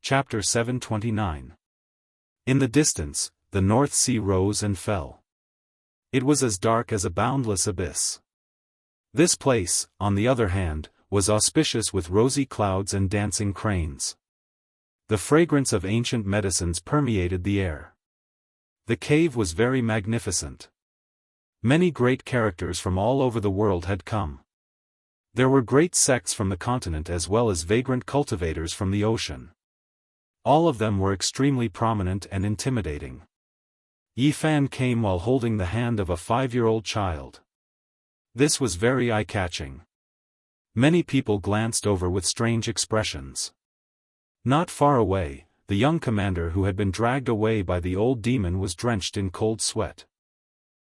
Chapter 729. In the distance, the North Sea rose and fell. It was as dark as a boundless abyss. This place, on the other hand, was auspicious with rosy clouds and dancing cranes. The fragrance of ancient medicines permeated the air. The cave was very magnificent. Many great characters from all over the world had come. There were great sects from the continent as well as vagrant cultivators from the ocean. All of them were extremely prominent and intimidating. Yi Fan came while holding the hand of a 5-year-old child. This was very eye-catching. Many people glanced over with strange expressions. Not far away, the young commander who had been dragged away by the old demon was drenched in cold sweat.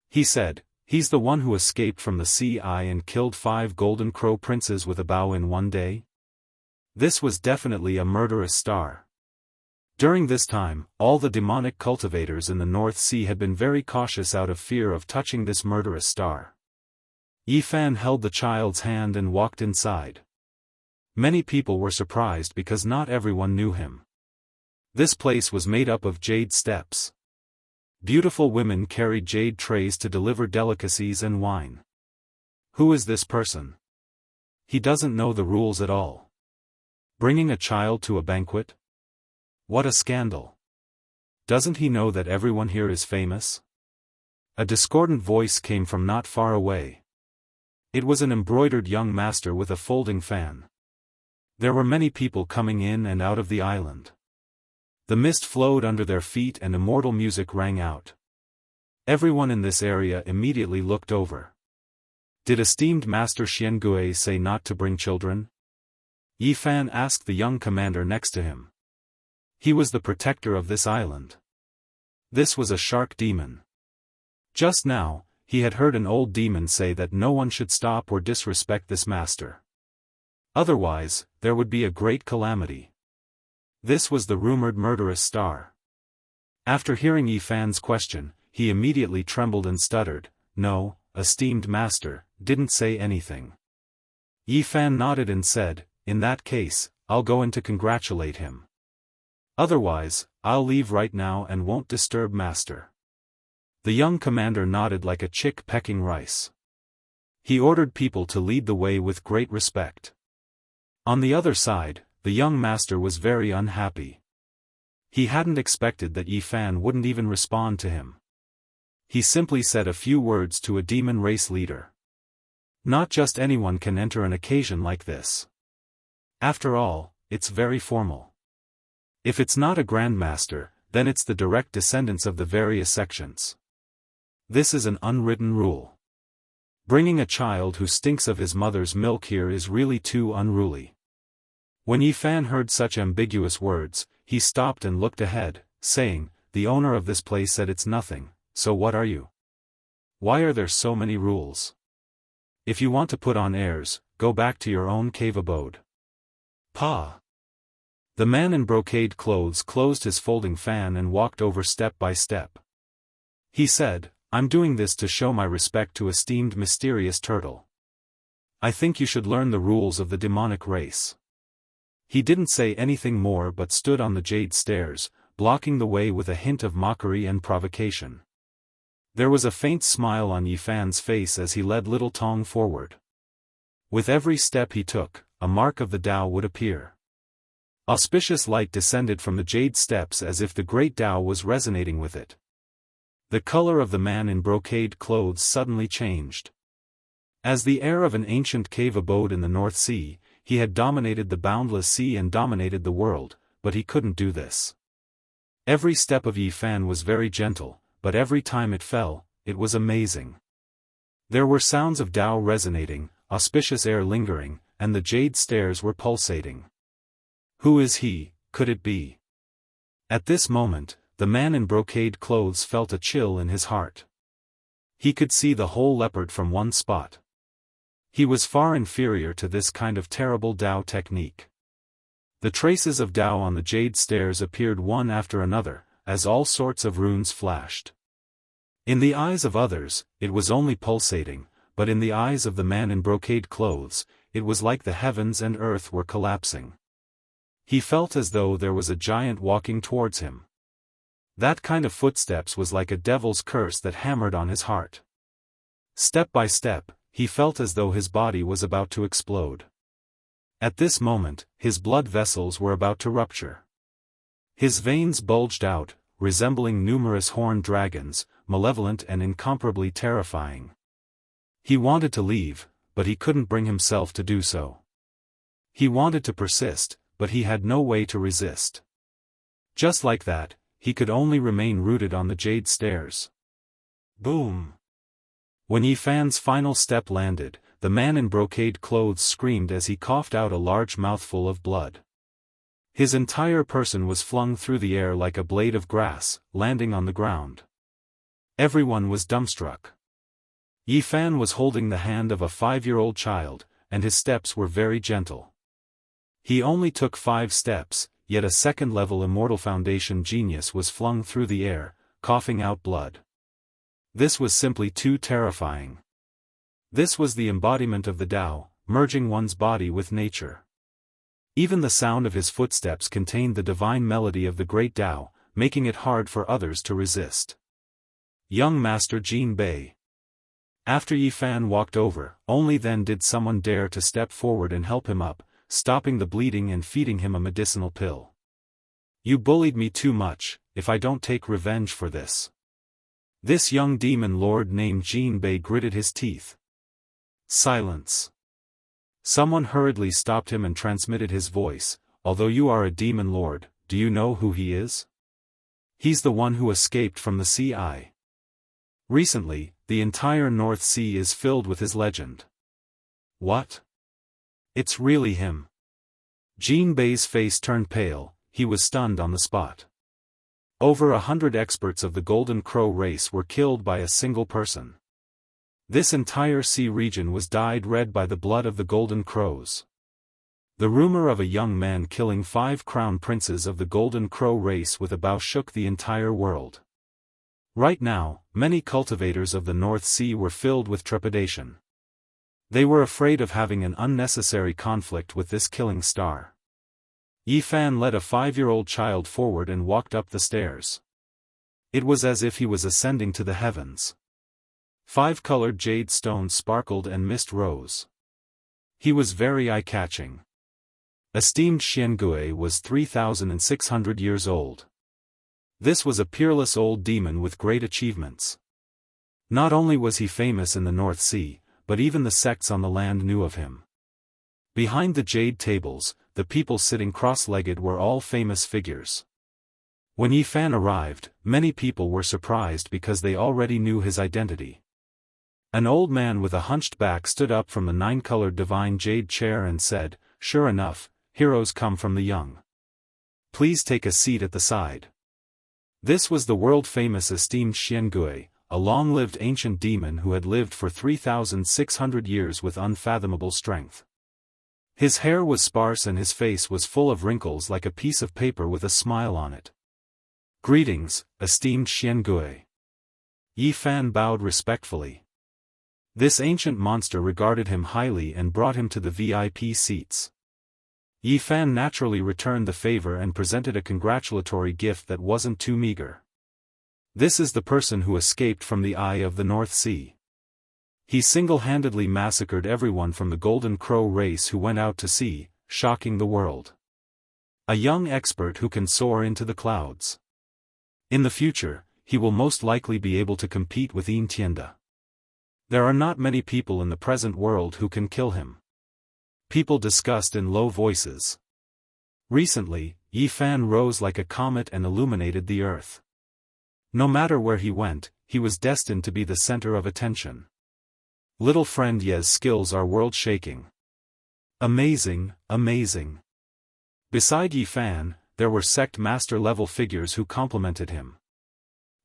He said, "He's the one who escaped from the sea and killed 5 golden crow princes with a bow in one day?" This was definitely a murderous star. During this time, all the demonic cultivators in the North Sea had been very cautious out of fear of touching this murderous star. Yi Fan held the child's hand and walked inside. Many people were surprised because not everyone knew him. This place was made up of jade steps. Beautiful women carried jade trays to deliver delicacies and wine. Who is this person? He doesn't know the rules at all. Bringing a child to a banquet? What a scandal. Doesn't he know that everyone here is famous? A discordant voice came from not far away. It was an embroidered young master with a folding fan. There were many people coming in and out of the island. The mist flowed under their feet and immortal music rang out. Everyone in this area immediately looked over. Did esteemed Master Xianxia say not to bring children? Yi Fan asked the young commander next to him. He was the protector of this island. This was a shark demon. Just now, he had heard an old demon say that no one should stop or disrespect this master. Otherwise, there would be a great calamity. This was the rumored murderous star. After hearing Yi Fan's question, he immediately trembled and stuttered, "No, esteemed master, didn't say anything." Yi Fan nodded and said, "In that case, I'll go in to congratulate him. Otherwise, I'll leave right now and won't disturb master." The young commander nodded like a chick pecking rice. He ordered people to lead the way with great respect. On the other side, the young master was very unhappy. He hadn't expected that Yi Fan wouldn't even respond to him. He simply said a few words to a demon race leader. Not just anyone can enter an occasion like this. After all, it's very formal. If it's not a grandmaster, then it's the direct descendants of the various sections. This is an unwritten rule. Bringing a child who stinks of his mother's milk here is really too unruly. When Yi Fan heard such ambiguous words, he stopped and looked ahead, saying, "The owner of this place said it's nothing, so what are you? Why are there so many rules? If you want to put on airs, go back to your own cave abode." Pa! The man in brocade clothes closed his folding fan and walked over step by step. He said, "I'm doing this to show my respect to esteemed mysterious turtle. I think you should learn the rules of the demonic race." He didn't say anything more but stood on the jade stairs, blocking the way with a hint of mockery and provocation. There was a faint smile on Yi Fan's face as he led little Tong forward. With every step he took, a mark of the Tao would appear. Auspicious light descended from the jade steps as if the great Tao was resonating with it. The color of the man in brocade clothes suddenly changed. As the heir of an ancient cave abode in the North Sea, he had dominated the boundless sea and dominated the world, but he couldn't do this. Every step of Yi Fan was very gentle, but every time it fell, it was amazing. There were sounds of Tao resonating, auspicious air lingering, and the jade stairs were pulsating. Who is he, could it be? At this moment, the man in brocade clothes felt a chill in his heart. He could see the whole leopard from one spot. He was far inferior to this kind of terrible Tao technique. The traces of Tao on the jade stairs appeared one after another, as all sorts of runes flashed. In the eyes of others, it was only pulsating, but in the eyes of the man in brocade clothes, it was like the heavens and earth were collapsing. He felt as though there was a giant walking towards him. That kind of footsteps was like a devil's curse that hammered on his heart. Step by step, he felt as though his body was about to explode. At this moment, his blood vessels were about to rupture. His veins bulged out, resembling numerous horned dragons, malevolent and incomparably terrifying. He wanted to leave, but he couldn't bring himself to do so. He wanted to persist, but he had no way to resist. Just like that, he could only remain rooted on the jade stairs. Boom! When Yi Fan's final step landed, the man in brocade clothes screamed as he coughed out a large mouthful of blood. His entire person was flung through the air like a blade of grass, landing on the ground. Everyone was dumbstruck. Yi Fan was holding the hand of a 5-year-old child, and his steps were very gentle. He only took 5 steps, yet a second-level Immortal Foundation genius was flung through the air, coughing out blood. This was simply too terrifying. This was the embodiment of the Tao, merging one's body with nature. Even the sound of his footsteps contained the divine melody of the great Tao, making it hard for others to resist. Young Master Jin Bei. After Yi Fan walked over, only then did someone dare to step forward and help him up, stopping the bleeding and feeding him a medicinal pill. You bullied me too much, if I don't take revenge for this. This young demon lord named Jin Bei gritted his teeth. Silence. Someone hurriedly stopped him and transmitted his voice. Although you are a demon lord, do you know who he is? He's the one who escaped from the sea. Recently, the entire North Sea is filled with his legend. What? It's really him. Jin Bei's face turned pale, he was stunned on the spot. Over 100 experts of the Golden Crow race were killed by a single person. This entire sea region was dyed red by the blood of the Golden Crows. The rumor of a young man killing 5 crown princes of the Golden Crow race with a bow shook the entire world. Right now, many cultivators of the North Sea were filled with trepidation. They were afraid of having an unnecessary conflict with this killing star. Yi Fan led a 5-year-old child forward and walked up the stairs. It was as if he was ascending to the heavens. 5-colored jade stones sparkled and mist rose. He was very eye-catching. Esteemed Xianxia was 3,600 years old. This was a peerless old demon with great achievements. Not only was he famous in the North Sea, but even the sects on the land knew of him. Behind the jade tables, the people sitting cross-legged were all famous figures. When Yi Fan arrived, many people were surprised because they already knew his identity. An old man with a hunched back stood up from the 9-colored divine jade chair and said, "Sure enough, heroes come from the young. Please take a seat at the side." This was the world-famous esteemed Xianxia, a long-lived ancient demon who had lived for 3,600 years with unfathomable strength. His hair was sparse and his face was full of wrinkles like a piece of paper with a smile on it. "Greetings, esteemed Xianxia." Yi Fan bowed respectfully. This ancient monster regarded him highly and brought him to the VIP seats. Yi Fan naturally returned the favor and presented a congratulatory gift that wasn't too meager. This is the person who escaped from the eye of the North Sea. He single-handedly massacred everyone from the Golden Crow race who went out to sea, shocking the world. A young expert who can soar into the clouds. In the future, he will most likely be able to compete with Yin Tianda. There are not many people in the present world who can kill him. People discussed in low voices. Recently, Yi Fan rose like a comet and illuminated the earth. No matter where he went, he was destined to be the center of attention. Little friend Ye's skills are world-shaking. Amazing, amazing. Beside Yi Fan, there were sect master-level figures who complimented him.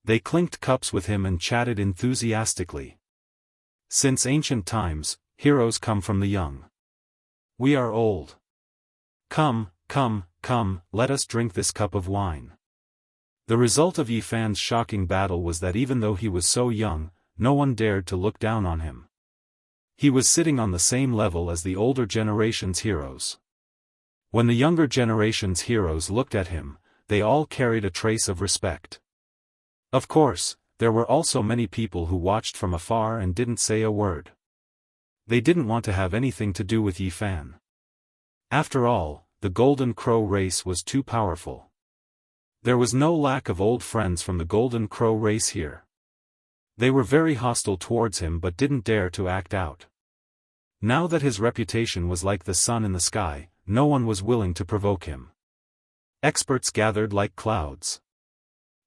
They clinked cups with him and chatted enthusiastically. Since ancient times, heroes come from the young. We are old. Come, come, come, let us drink this cup of wine. The result of Yi Fan's shocking battle was that even though he was so young, no one dared to look down on him. He was sitting on the same level as the older generation's heroes. When the younger generation's heroes looked at him, they all carried a trace of respect. Of course, there were also many people who watched from afar and didn't say a word. They didn't want to have anything to do with Yi Fan. After all, the Golden Crow race was too powerful. There was no lack of old friends from the Golden Crow race here. They were very hostile towards him but didn't dare to act out. Now that his reputation was like the sun in the sky, no one was willing to provoke him. Experts gathered like clouds.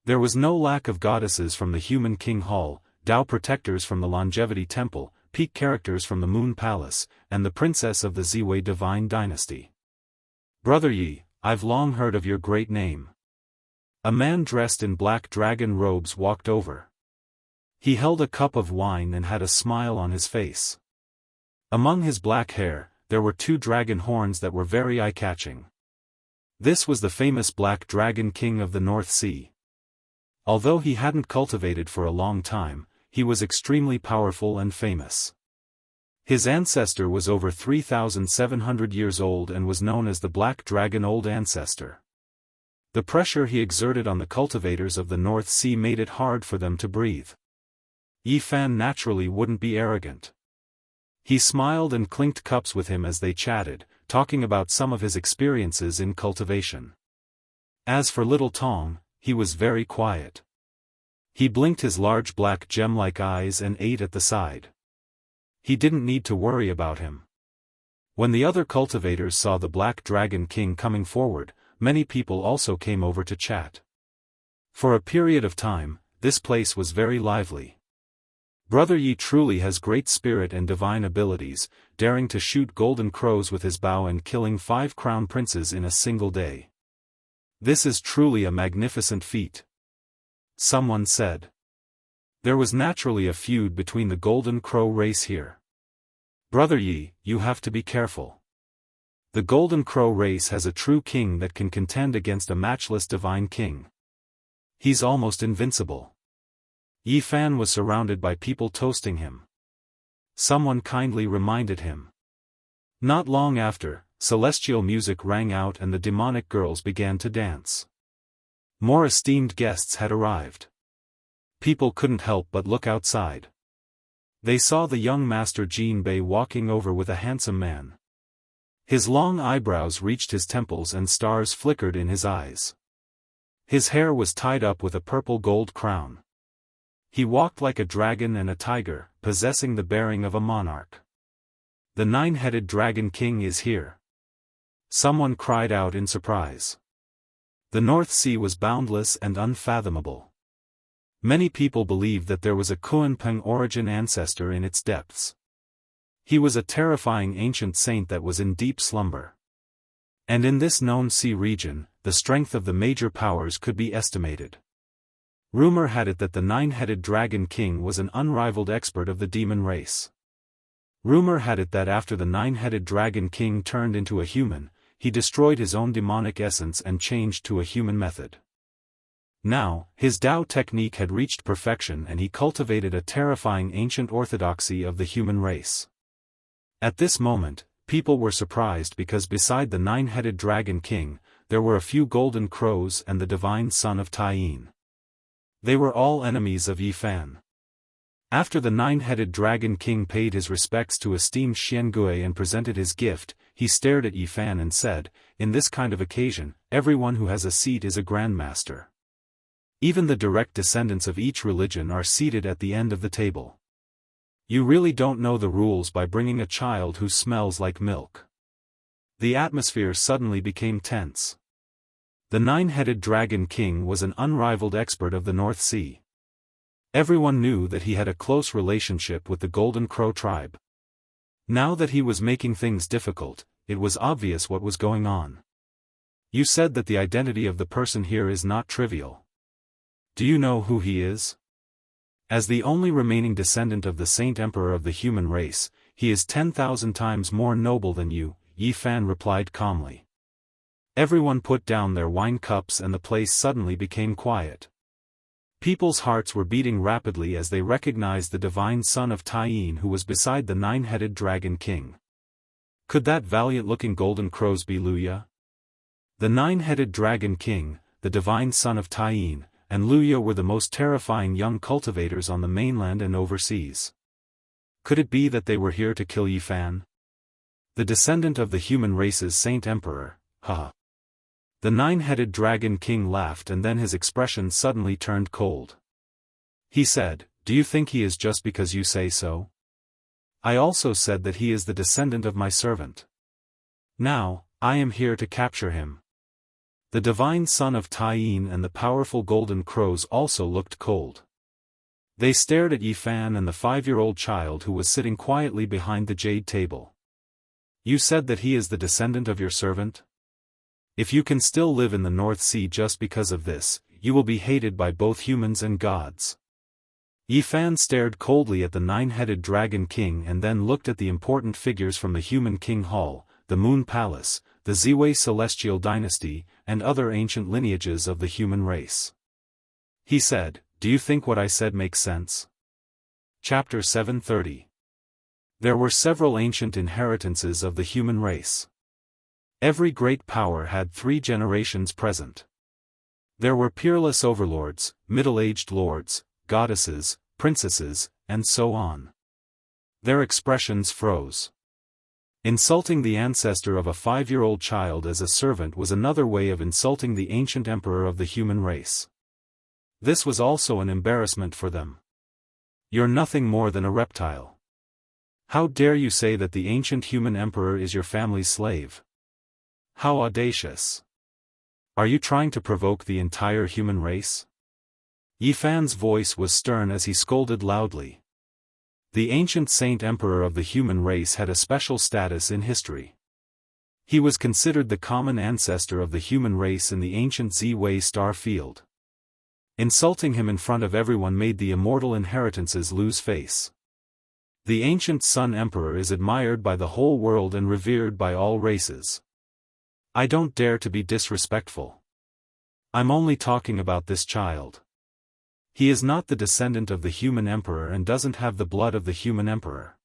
There was no lack of goddesses from the Human King Hall, Dao protectors from the Longevity Temple, peak characters from the Moon Palace, and the princess of the Ziwei Divine Dynasty. Brother Yi, I've long heard of your great name. A man dressed in black dragon robes walked over. He held a cup of wine and had a smile on his face. Among his black hair, there were 2 dragon horns that were very eye-catching. This was the famous Black Dragon King of the North Sea. Although he hadn't cultivated for a long time, he was extremely powerful and famous. His ancestor was over 3,700 years old and was known as the Black Dragon Old Ancestor. The pressure he exerted on the cultivators of the North Sea made it hard for them to breathe. Yi Fan naturally wouldn't be arrogant. He smiled and clinked cups with him as they chatted, talking about some of his experiences in cultivation. As for Little Tong, he was very quiet. He blinked his large black gem-like eyes and ate at the side. He didn't need to worry about him. When the other cultivators saw the Black Dragon King coming forward, many people also came over to chat. For a period of time, this place was very lively. Brother Yi truly has great spirit and divine abilities, daring to shoot golden crows with his bow and killing 5 crown princes in a single day. This is truly a magnificent feat. Someone said. There was naturally a feud between the Golden Crow race here. Brother Yi, you have to be careful. The Golden Crow race has a true king that can contend against a matchless divine king. He's almost invincible. Yi Fan was surrounded by people toasting him. Someone kindly reminded him. Not long after, celestial music rang out and the demonic girls began to dance. More esteemed guests had arrived. People couldn't help but look outside. They saw the young master Jinbei walking over with a handsome man. His long eyebrows reached his temples and stars flickered in his eyes. His hair was tied up with a purple gold crown. He walked like a dragon and a tiger, possessing the bearing of a monarch. The 9-headed Dragon King is here. Someone cried out in surprise. The North Sea was boundless and unfathomable. Many people believed that there was a Kunpeng origin ancestor in its depths. He was a terrifying ancient saint that was in deep slumber. And in this known sea region, the strength of the major powers could be estimated. Rumor had it that the 9-headed Dragon King was an unrivaled expert of the demon race. Rumor had it that after the 9-headed Dragon King turned into a human, he destroyed his own demonic essence and changed to a human method. Now, his Dao technique had reached perfection and he cultivated a terrifying ancient orthodoxy of the human race. At this moment, people were surprised because beside the 9-headed Dragon King, there were a few golden crows and the divine son of Taiyin. They were all enemies of Yi Fan. After the 9-headed Dragon King paid his respects to esteemed Xianghu and presented his gift, he stared at Yi Fan and said, "In this kind of occasion, everyone who has a seat is a grandmaster. Even the direct descendants of each religion are seated at the end of the table. You really don't know the rules by bringing a child who smells like milk." The atmosphere suddenly became tense. The 9-headed Dragon King was an unrivaled expert of the North Sea. Everyone knew that he had a close relationship with the Golden Crow tribe. Now that he was making things difficult, it was obvious what was going on. "You said that the identity of the person here is not trivial. Do you know who he is? As the only remaining descendant of the Saint Emperor of the human race, he is 10,000 times more noble than you," Yi Fan replied calmly. Everyone put down their wine cups and the place suddenly became quiet. People's hearts were beating rapidly as they recognized the divine son of Taiyin who was beside the 9-headed Dragon King. Could that valiant-looking golden crows be Luya? The nine-headed dragon king, the divine son of Taiyin, and Luya were the most terrifying young cultivators on the mainland and overseas. Could it be that they were here to kill Yifan? The descendant of the human race's Saint Emperor, haha. The nine-headed dragon king laughed, and then his expression suddenly turned cold. He said, "Do you think he is just because you say so? I also said that he is the descendant of my servant. Now, I am here to capture him." The divine son of Taiyin and the powerful golden crows also looked cold. They stared at Yifan and the 5-year-old child who was sitting quietly behind the jade table. "You said that he is the descendant of your servant? If you can still live in the North Sea just because of this, you will be hated by both humans and gods." Yifan stared coldly at the nine-headed dragon king and then looked at the important figures from the human king hall, the moon palace, the Ziwei celestial dynasty, and other ancient lineages of the human race. He said, "Do you think what I said makes sense?" Chapter 730. There were several ancient inheritances of the human race. Every great power had 3 generations present. There were peerless overlords, middle-aged lords, goddesses, princesses, and so on. Their expressions froze. Insulting the ancestor of a 5-year-old child as a servant was another way of insulting the ancient emperor of the human race. This was also an embarrassment for them. "You're nothing more than a reptile. How dare you say that the ancient human emperor is your family's slave? How audacious! Are you trying to provoke the entire human race?" Yifan's voice was stern as he scolded loudly. The ancient saint emperor of the human race had a special status in history. He was considered the common ancestor of the human race in the ancient Ziwei star field. Insulting him in front of everyone made the immortal inheritances lose face. The ancient Sun Emperor is admired by the whole world and revered by all races. I don't dare to be disrespectful. I'm only talking about this child. He is not the descendant of the human emperor and doesn't have the blood of the human emperor.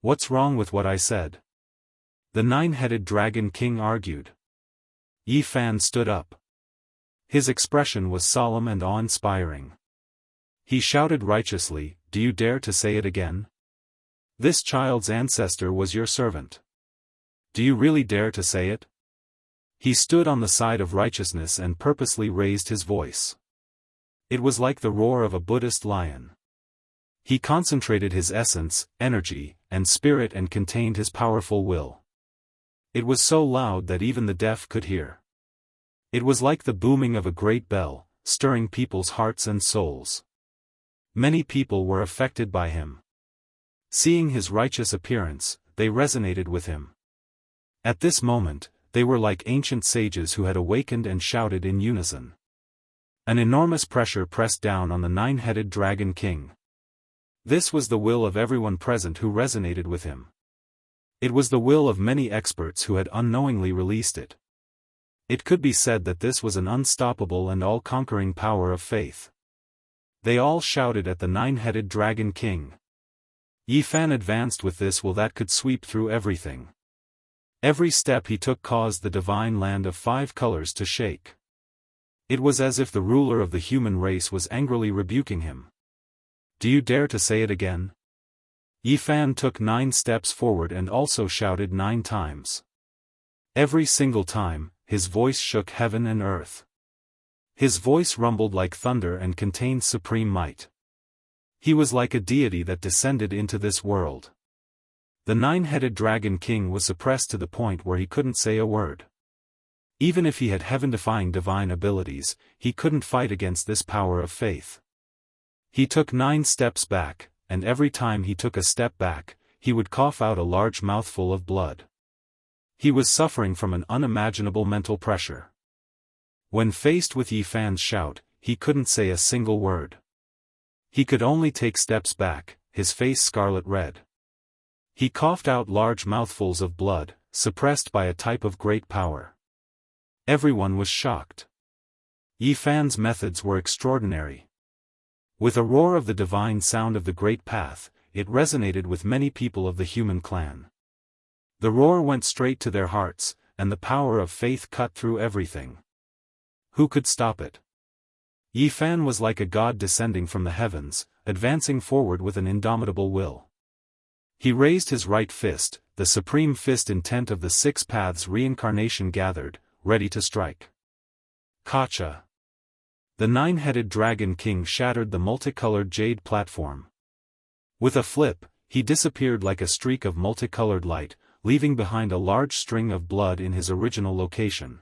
What's wrong with what I said? The nine-headed dragon king argued. Yifan stood up. His expression was solemn and awe-inspiring. He shouted righteously, "Do you dare to say it again? This child's ancestor was your servant. Do you really dare to say it?" He stood on the side of righteousness and purposely raised his voice. It was like the roar of a Buddhist lion. He concentrated his essence, energy, and spirit and contained his powerful will. It was so loud that even the deaf could hear. It was like the booming of a great bell, stirring people's hearts and souls. Many people were affected by him. Seeing his righteous appearance, they resonated with him. At this moment, they were like ancient sages who had awakened and shouted in unison. An enormous pressure pressed down on the nine-headed dragon king. This was the will of everyone present who resonated with him. It was the will of many experts who had unknowingly released it. It could be said that this was an unstoppable and all-conquering power of faith. They all shouted at the nine-headed dragon king. Yifan advanced with this will that could sweep through everything. Every step he took caused the divine land of 5 colors to shake. It was as if the ruler of the human race was angrily rebuking him. "Do you dare to say it again?" Yifan took 9 steps forward and also shouted 9 times. Every single time, his voice shook heaven and earth. His voice rumbled like thunder and contained supreme might. He was like a deity that descended into this world. The nine-headed dragon king was suppressed to the point where he couldn't say a word. Even if he had heaven-defying divine abilities, he couldn't fight against this power of faith. He took 9 steps back, and every time he took a step back, he would cough out a large mouthful of blood. He was suffering from an unimaginable mental pressure. When faced with Yifan's shout, he couldn't say a single word. He could only take steps back, his face scarlet red. He coughed out large mouthfuls of blood, suppressed by a type of great power. Everyone was shocked. Yifan's methods were extraordinary. With a roar of the divine sound of the great path, it resonated with many people of the human clan. The roar went straight to their hearts, and the power of faith cut through everything. Who could stop it? Yi Fan was like a god descending from the heavens, advancing forward with an indomitable will. He raised his right fist, the supreme fist intent of the six paths reincarnation gathered, ready to strike. Kacha. The nine-headed dragon king shattered the multicolored jade platform. With a flip, he disappeared like a streak of multicolored light, leaving behind a large string of blood in his original location.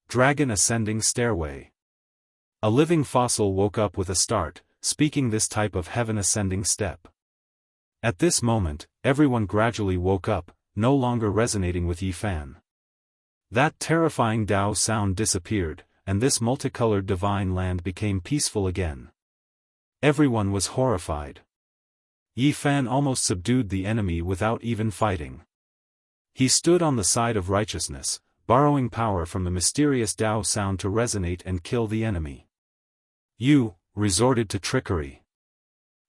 Dragon ascending stairway. A living fossil woke up with a start, speaking this type of heaven ascending step. At this moment, everyone gradually woke up, no longer resonating with Yi Fan. That terrifying Dao sound disappeared, and this multicolored divine land became peaceful again. Everyone was horrified. Yi Fan almost subdued the enemy without even fighting. He stood on the side of righteousness, borrowing power from the mysterious Dao sound to resonate and kill the enemy. You resorted to trickery.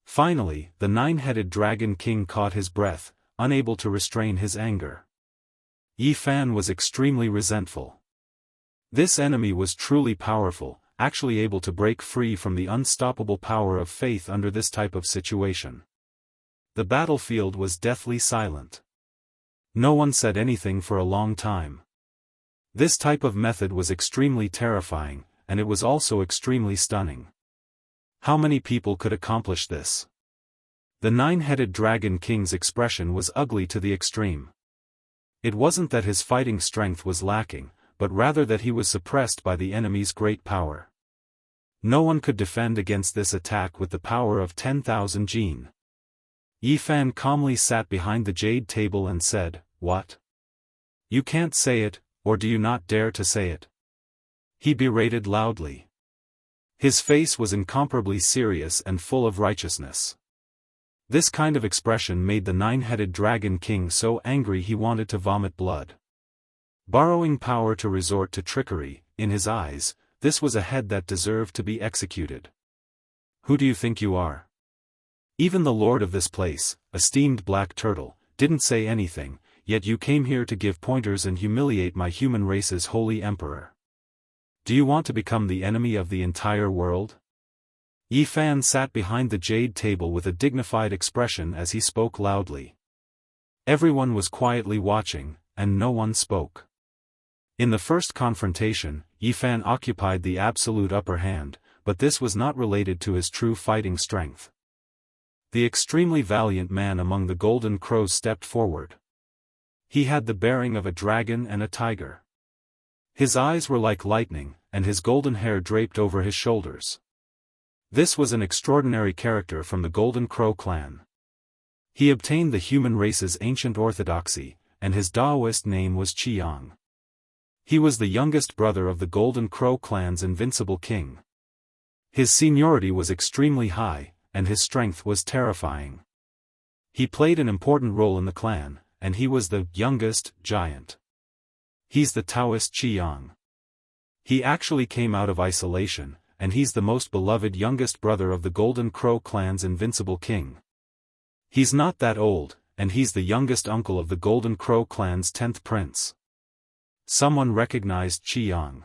Finally, the nine-headed dragon king caught his breath, unable to restrain his anger. Yi Fan was extremely resentful. This enemy was truly powerful, actually able to break free from the unstoppable power of faith under this type of situation. The battlefield was deathly silent. No one said anything for a long time. This type of method was extremely terrifying, and it was also extremely stunning. How many people could accomplish this? The nine-headed dragon king's expression was ugly to the extreme. It wasn't that his fighting strength was lacking, but rather that he was suppressed by the enemy's great power. No one could defend against this attack with the power of 10,000 jin. Yi Fan calmly sat behind the jade table and said, "What? You can't say it, or do you not dare to say it?" He berated loudly. His face was incomparably serious and full of righteousness. This kind of expression made the nine-headed dragon king so angry he wanted to vomit blood. Borrowing power to resort to trickery, in his eyes, this was a head that deserved to be executed. Who do you think you are? Even the lord of this place, esteemed Black Turtle, didn't say anything, yet you came here to give pointers and humiliate my human race's holy emperor. Do you want to become the enemy of the entire world? Yi Fan sat behind the jade table with a dignified expression as he spoke loudly. Everyone was quietly watching, and no one spoke. In the first confrontation, Yi Fan occupied the absolute upper hand, but this was not related to his true fighting strength. The extremely valiant man among the golden crows stepped forward. He had the bearing of a dragon and a tiger. His eyes were like lightning, and his golden hair draped over his shoulders. This was an extraordinary character from the Golden Crow clan. He obtained the human race's ancient orthodoxy, and his Daoist name was Qiang. He was the youngest brother of the Golden Crow clan's invincible king. His seniority was extremely high, and his strength was terrifying. He played an important role in the clan, and he was the youngest giant. He's the Taoist Qiang. He actually came out of isolation, and he's the most beloved youngest brother of the Golden Crow clan's invincible king. He's not that old, and he's the youngest uncle of the Golden Crow clan's 10th prince. Someone recognized Qiang.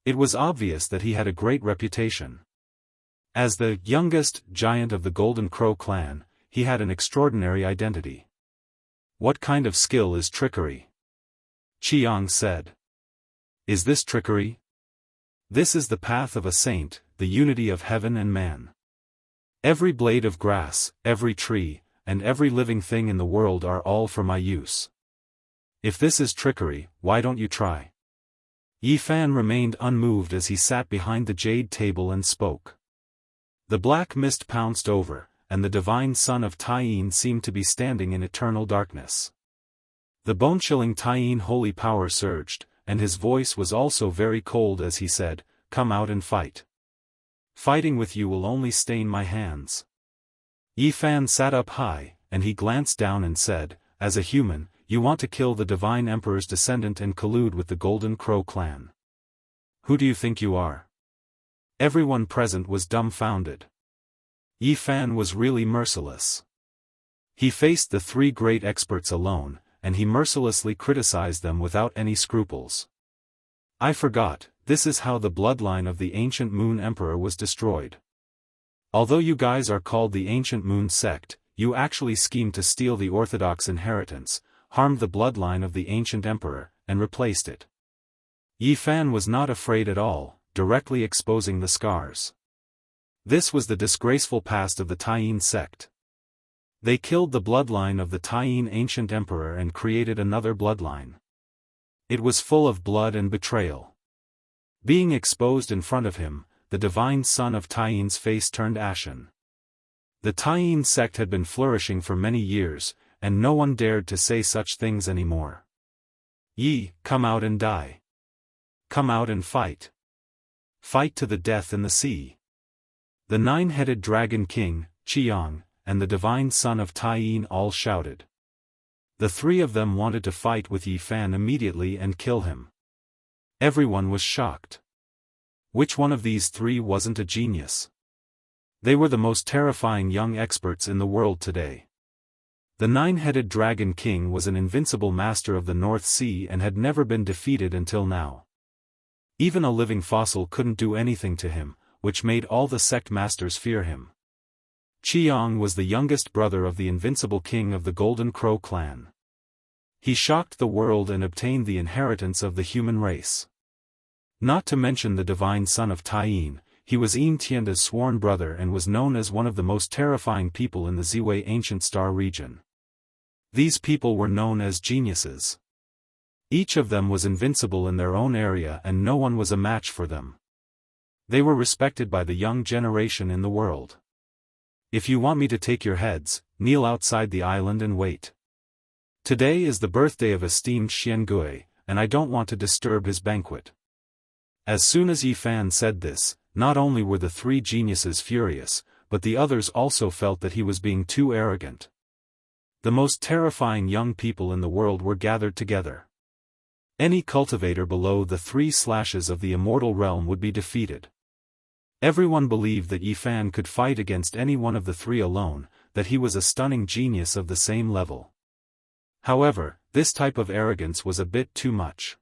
It was obvious that he had a great reputation. As the youngest giant of the Golden Crow clan, he had an extraordinary identity. What kind of skill is trickery? Qiang said. Is this trickery? This is the path of a saint, the unity of heaven and man. Every blade of grass, every tree, and every living thing in the world are all for my use. If this is trickery, why don't you try? Yi Fan remained unmoved as he sat behind the jade table and spoke. The black mist pounced over, and the divine son of Taiyin seemed to be standing in eternal darkness. The bone-chilling Taiyin holy power surged, and his voice was also very cold as he said, "Come out and fight. Fighting with you will only stain my hands." Yi Fan sat up high, and he glanced down and said, "As a human, you want to kill the divine emperor's descendant and collude with the Golden Crow clan. Who do you think you are?" Everyone present was dumbfounded. Yi Fan was really merciless. He faced the three great experts alone, and he mercilessly criticized them without any scruples. I forgot, this is how the bloodline of the ancient Moon Emperor was destroyed. Although you guys are called the Ancient Moon Sect, you actually schemed to steal the orthodox inheritance, harmed the bloodline of the ancient emperor, and replaced it. Yi Fan was not afraid at all, directly exposing the scars. This was the disgraceful past of the Taiyin sect. They killed the bloodline of the Taiyin ancient emperor and created another bloodline. It was full of blood and betrayal. Being exposed in front of him, the divine son of Taiyin's face turned ashen. The Taiyin sect had been flourishing for many years, and no one dared to say such things anymore. Yi, come out and die. Come out and fight. Fight to the death in the sea. The nine-headed dragon king, Qiang, and the divine son of Taiyin all shouted. The three of them wanted to fight with Yi Fan immediately and kill him. Everyone was shocked. Which one of these three wasn't a genius? They were the most terrifying young experts in the world today. The nine-headed dragon king was an invincible master of the North Sea and had never been defeated until now. Even a living fossil couldn't do anything to him, which made all the sect masters fear him. Qiang was the youngest brother of the invincible king of the Golden Crow clan. He shocked the world and obtained the inheritance of the human race. Not to mention the divine son of Taiyin, he was Yin Tianda's sworn brother and was known as one of the most terrifying people in the Ziwei ancient star region. These people were known as geniuses. Each of them was invincible in their own area and no one was a match for them. They were respected by the young generation in the world. If you want me to take your heads, kneel outside the island and wait. Today is the birthday of esteemed Xianghui, and I don't want to disturb his banquet. As soon as Yi Fan said this, not only were the three geniuses furious, but the others also felt that he was being too arrogant. The most terrifying young people in the world were gathered together. Any cultivator below the 3 slashes of the immortal realm would be defeated. Everyone believed that Yi Fan could fight against any one of the three alone, that he was a stunning genius of the same level. However, this type of arrogance was a bit too much.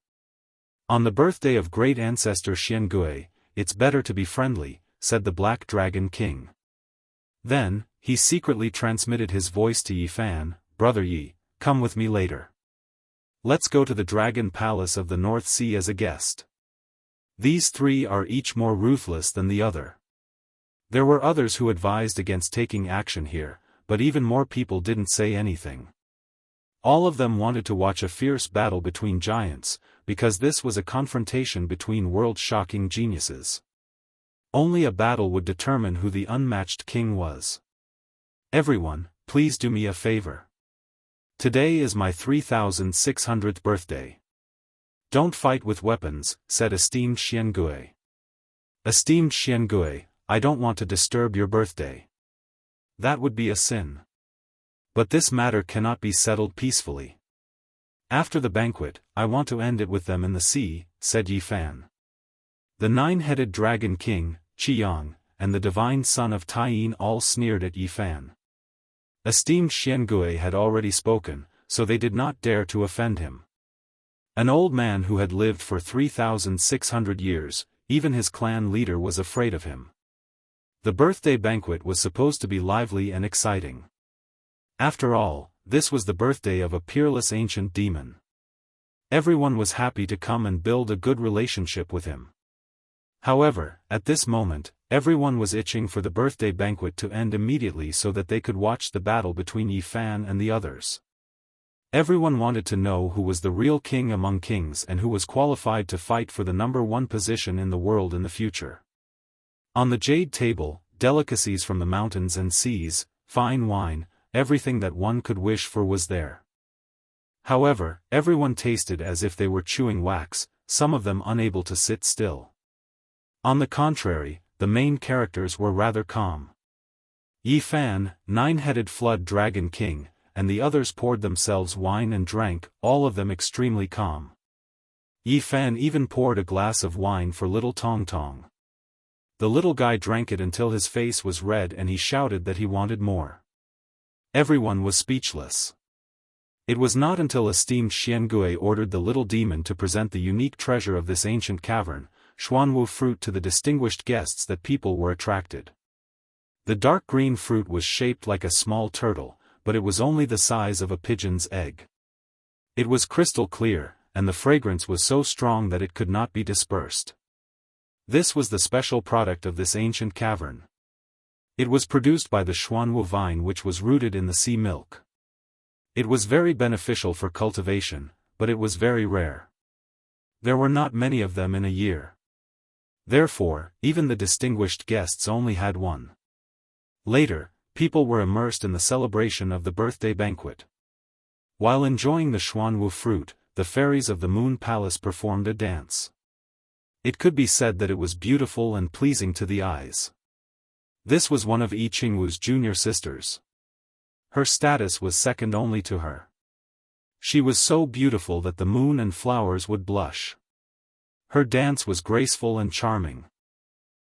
On the birthday of great ancestor Xianghui, it's better to be friendly, said the Black Dragon King. Then, he secretly transmitted his voice to Yi Fan, Brother Yi, come with me later. Let's go to the Dragon Palace of the North Sea as a guest. These three are each more ruthless than the other. There were others who advised against taking action here, but even more people didn't say anything. All of them wanted to watch a fierce battle between giants, because this was a confrontation between world-shocking geniuses. Only a battle would determine who the unmatched king was. Everyone, please do me a favor. Today is my 3600th birthday. Don't fight with weapons, said esteemed Xianghui. Esteemed Xianghui, I don't want to disturb your birthday. That would be a sin. But this matter cannot be settled peacefully. After the banquet, I want to end it with them in the sea, said Yi Fan. The nine-headed dragon king, Qiang, and the divine son of Taiyin all sneered at Yi Fan. Esteemed Xianghui had already spoken, so they did not dare to offend him. An old man who had lived for 3600 years, even his clan leader was afraid of him. The birthday banquet was supposed to be lively and exciting. After all, this was the birthday of a peerless ancient demon. Everyone was happy to come and build a good relationship with him. However, at this moment, everyone was itching for the birthday banquet to end immediately so that they could watch the battle between Yi Fan and the others. Everyone wanted to know who was the real king among kings and who was qualified to fight for the #1 position in the world in the future. On the jade table, delicacies from the mountains and seas, fine wine, everything that one could wish for was there. However, everyone tasted as if they were chewing wax, some of them unable to sit still. On the contrary, the main characters were rather calm. Yi Fan, nine-headed flood dragon king, and the others poured themselves wine and drank, all of them extremely calm. Yi Fan even poured a glass of wine for little Tong Tong. The little guy drank it until his face was red and he shouted that he wanted more. Everyone was speechless. It was not until esteemed Xianghu ordered the little demon to present the unique treasure of this ancient cavern, Xuanwu fruit, to the distinguished guests that people were attracted. The dark green fruit was shaped like a small turtle, but it was only the size of a pigeon's egg. It was crystal clear, and the fragrance was so strong that it could not be dispersed. This was the special product of this ancient cavern. It was produced by the Xuanwu vine, which was rooted in the sea milk. It was very beneficial for cultivation, but it was very rare. There were not many of them in a year. Therefore, even the distinguished guests only had one. Later, people were immersed in the celebration of the birthday banquet. While enjoying the Xuanwu fruit, the fairies of the Moon Palace performed a dance. It could be said that it was beautiful and pleasing to the eyes. This was one of Yi Qingwu's junior sisters. Her status was second only to her. She was so beautiful that the moon and flowers would blush. Her dance was graceful and charming.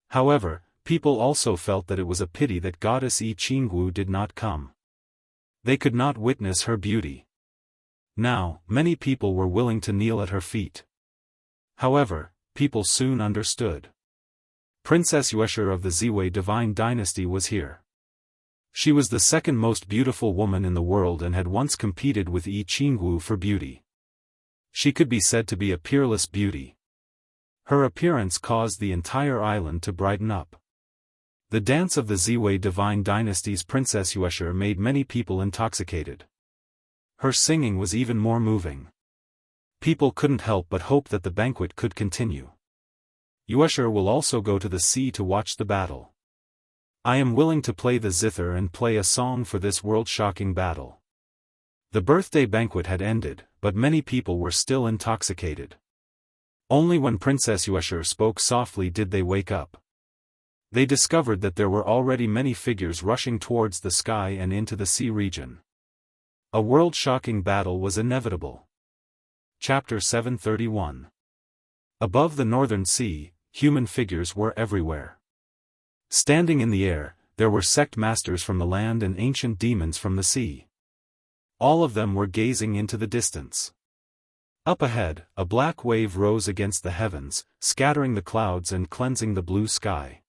However, people also felt that it was a pity that goddess Yi Qingwu did not come. They could not witness her beauty. Now, many people were willing to kneel at her feet. However, people soon understood. Princess Yuexia of the Ziwei divine dynasty was here. She was the second most beautiful woman in the world and had once competed with Yi Qingwu for beauty. She could be said to be a peerless beauty. Her appearance caused the entire island to brighten up. The dance of the Ziwei divine dynasty's Princess Yuexia made many people intoxicated. Her singing was even more moving. People couldn't help but hope that the banquet could continue. Yuexia will also go to the sea to watch the battle. I am willing to play the zither and play a song for this world-shocking battle. The birthday banquet had ended, but many people were still intoxicated. Only when Princess Yuexia spoke softly did they wake up. They discovered that there were already many figures rushing towards the sky and into the sea region. A world-shocking battle was inevitable. Chapter 731. Above the northern sea, human figures were everywhere. Standing in the air, there were sect masters from the land and ancient demons from the sea. All of them were gazing into the distance. Up ahead, a black wave rose against the heavens, scattering the clouds and cleansing the blue sky.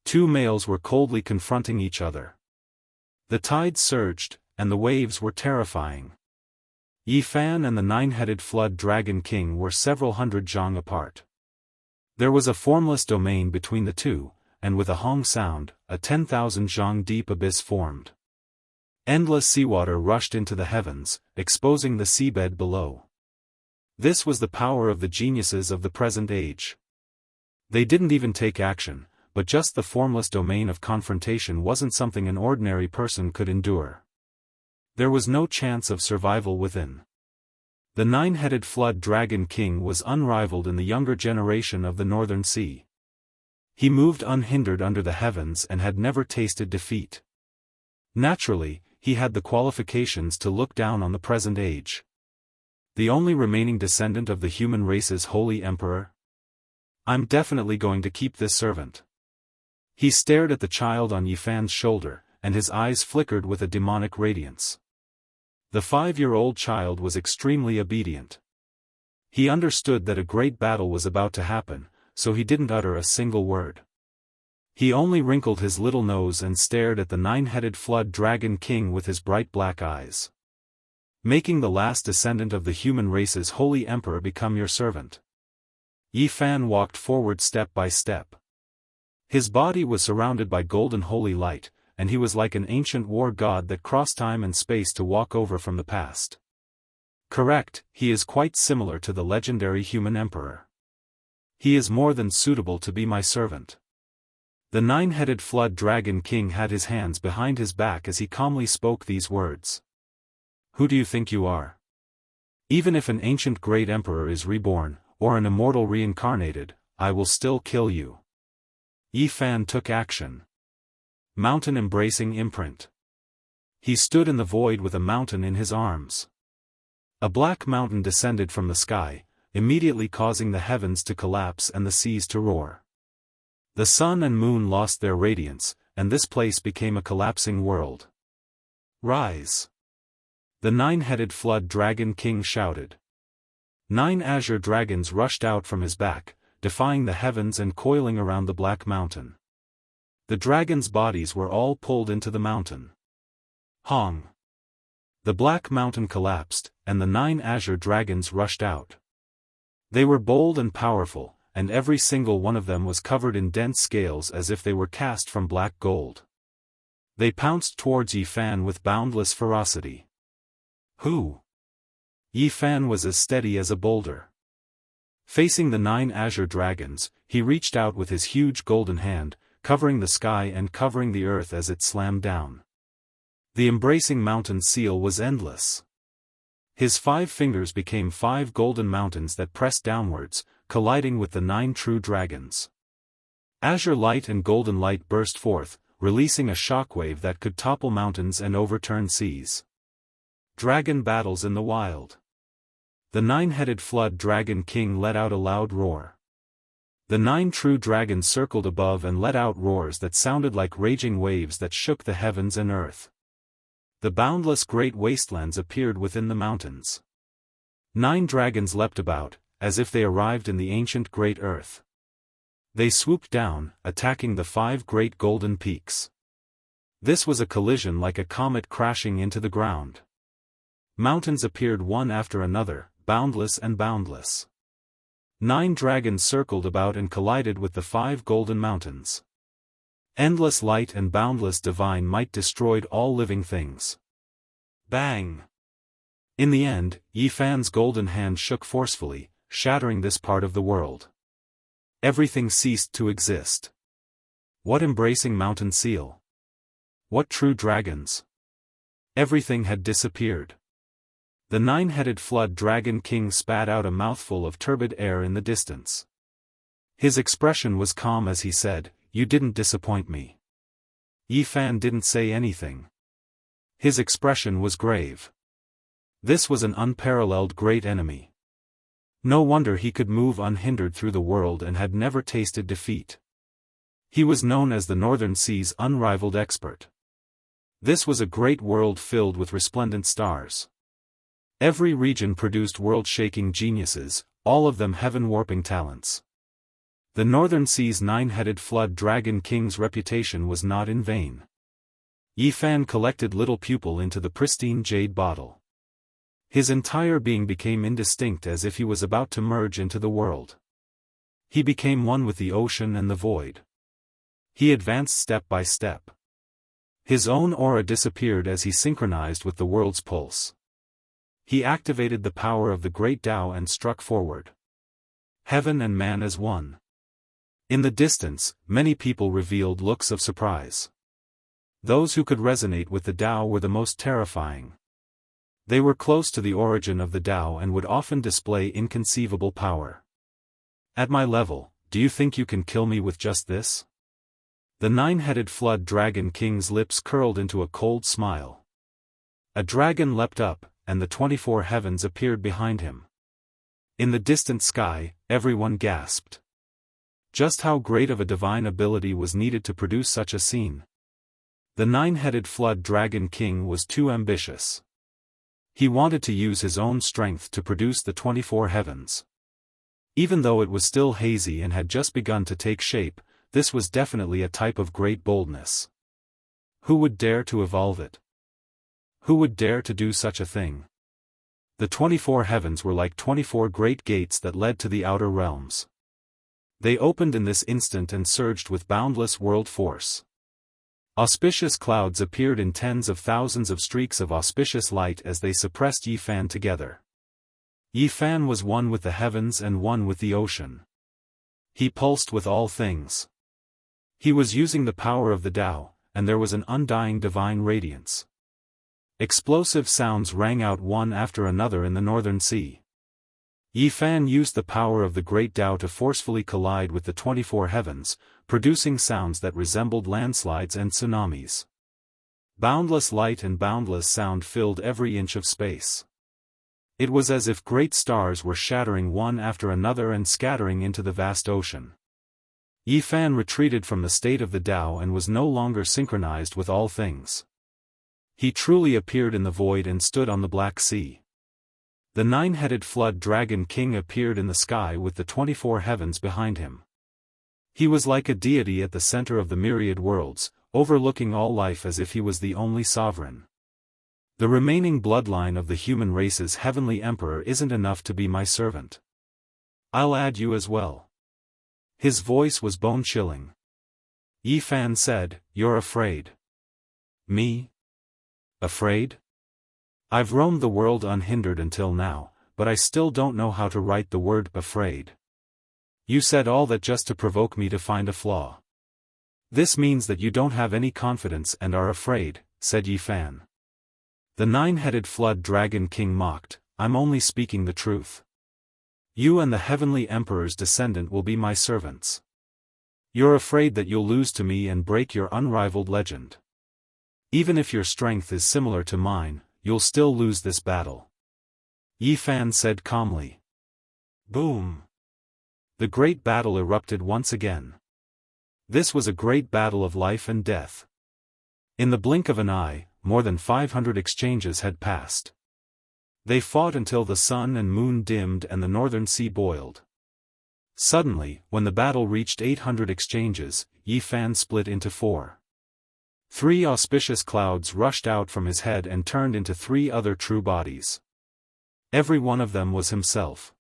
Two males were coldly confronting each other. The tide surged, and the waves were terrifying. Yi Fan and the nine-headed flood dragon king were several hundred zhang apart. There was a formless domain between the two, and with a hong sound, a 10,000 zhang deep abyss formed. Endless seawater rushed into the heavens, exposing the seabed below. This was the power of the geniuses of the present age. They didn't even take action, but just the formless domain of confrontation wasn't something an ordinary person could endure. There was no chance of survival within. The nine-headed flood dragon king was unrivaled in the younger generation of the northern sea. He moved unhindered under the heavens and had never tasted defeat. Naturally, he had the qualifications to look down on the present age. The only remaining descendant of the human race's holy emperor? I'm definitely going to keep this servant. He stared at the child on Yi Fan's shoulder, and his eyes flickered with a demonic radiance. The 5-year-old child was extremely obedient. He understood that a great battle was about to happen, so he didn't utter a single word. He only wrinkled his little nose and stared at the nine-headed flood dragon king with his bright black eyes. Making the last descendant of the human race's holy emperor become your servant. Yi Fan walked forward step by step. His body was surrounded by golden holy light, and he was like an ancient war god that crossed time and space to walk over from the past. Correct, he is quite similar to the legendary human emperor. He is more than suitable to be my servant. The nine-headed flood dragon king had his hands behind his back as he calmly spoke these words. Who do you think you are? Even if an ancient great emperor is reborn, or an immortal reincarnated, I will still kill you. Yi Fan took action. Mountain embracing imprint. He stood in the void with a mountain in his arms. A black mountain descended from the sky, immediately causing the heavens to collapse and the seas to roar. The sun and moon lost their radiance, and this place became a collapsing world. Rise! The nine-headed flood dragon king shouted. 9 azure dragons rushed out from his back, defying the heavens and coiling around the black mountain. The dragons' bodies were all pulled into the mountain. Hong! The black mountain collapsed, and the 9 azure dragons rushed out. They were bold and powerful, and every single one of them was covered in dense scales as if they were cast from black gold. They pounced towards Yi Fan with boundless ferocity. Who? Yi Fan was as steady as a boulder. Facing the 9 azure dragons, he reached out with his huge golden hand, covering the sky and covering the earth as it slammed down. The embracing mountain seal was endless. His 5 fingers became 5 golden mountains that pressed downwards, colliding with the 9 true dragons. Azure light and golden light burst forth, releasing a shockwave that could topple mountains and overturn seas. Dragon battles in the wild. The 9-headed flood dragon king let out a loud roar. The 9 true dragons circled above and let out roars that sounded like raging waves that shook the heavens and earth. The boundless great wastelands appeared within the mountains. 9 dragons leapt about, as if they arrived in the ancient great earth. They swooped down, attacking the 5 great golden peaks. This was a collision like a comet crashing into the ground. Mountains appeared one after another, boundless and boundless. 9 dragons circled about and collided with the 5 golden mountains. Endless light and boundless divine might destroyed all living things. Bang! In the end, Yi Fan's golden hand shook forcefully, shattering this part of the world. Everything ceased to exist. What embracing mountain seal? What true dragons? Everything had disappeared. The 9-headed flood dragon king spat out a mouthful of turbid air in the distance. His expression was calm as he said, "You didn't disappoint me." Yi Fan didn't say anything. His expression was grave. This was an unparalleled great enemy. No wonder he could move unhindered through the world and had never tasted defeat. He was known as the Northern Sea's unrivaled expert. This was a great world filled with resplendent stars. Every region produced world-shaking geniuses, all of them heaven-warping talents. The Northern Sea's 9-headed flood dragon king's reputation was not in vain. Yi Fan collected little pupil into the pristine jade bottle. His entire being became indistinct as if he was about to merge into the world. He became one with the ocean and the void. He advanced step by step. His own aura disappeared as he synchronized with the world's pulse. He activated the power of the great Tao and struck forward. Heaven and man as one. In the distance, many people revealed looks of surprise. Those who could resonate with the Tao were the most terrifying. They were close to the origin of the Tao and would often display inconceivable power. At my level, do you think you can kill me with just this? The 9-headed flood dragon king's lips curled into a cold smile. A dragon leapt up, and the 24 heavens appeared behind him. In the distant sky, everyone gasped. Just how great of a divine ability was needed to produce such a scene? The 9-headed flood dragon king was too ambitious. He wanted to use his own strength to produce the 24 heavens. Even though it was still hazy and had just begun to take shape, this was definitely a type of great boldness. Who would dare to evolve it? Who would dare to do such a thing? The 24 heavens were like 24 great gates that led to the outer realms. They opened in this instant and surged with boundless world force. Auspicious clouds appeared in tens of thousands of streaks of auspicious light as they suppressed Yi Fan together. Yi Fan was one with the heavens and one with the ocean. He pulsed with all things. He was using the power of the Tao, and there was an undying divine radiance. Explosive sounds rang out one after another in the Northern Sea. Yi Fan used the power of the great Tao to forcefully collide with the 24 heavens, producing sounds that resembled landslides and tsunamis. Boundless light and boundless sound filled every inch of space. It was as if great stars were shattering one after another and scattering into the vast ocean. Yi Fan retreated from the state of the Tao and was no longer synchronized with all things. He truly appeared in the void and stood on the Black Sea. The nine-headed flood dragon king appeared in the sky with the 24 heavens behind him. He was like a deity at the center of the myriad worlds, overlooking all life as if he was the only sovereign. The remaining bloodline of the human race's heavenly emperor isn't enough to be my servant. I'll add you as well. His voice was bone-chilling. Yi Fan said, "You're afraid." Me? Afraid? I've roamed the world unhindered until now, but I still don't know how to write the word afraid. You said all that just to provoke me to find a flaw. This means that you don't have any confidence and are afraid, said Yi Fan. The nine-headed flood dragon king mocked, I'm only speaking the truth. You and the heavenly emperor's descendant will be my servants. You're afraid that you'll lose to me and break your unrivaled legend. Even if your strength is similar to mine, you'll still lose this battle. Yi Fan said calmly. Boom! The great battle erupted once again. This was a great battle of life and death. In the blink of an eye, more than 500 exchanges had passed. They fought until the sun and moon dimmed and the northern sea boiled. Suddenly, when the battle reached 800 exchanges, Yi Fan split into 4. 3 auspicious clouds rushed out from his head and turned into 3 other true bodies. Every one of them was himself.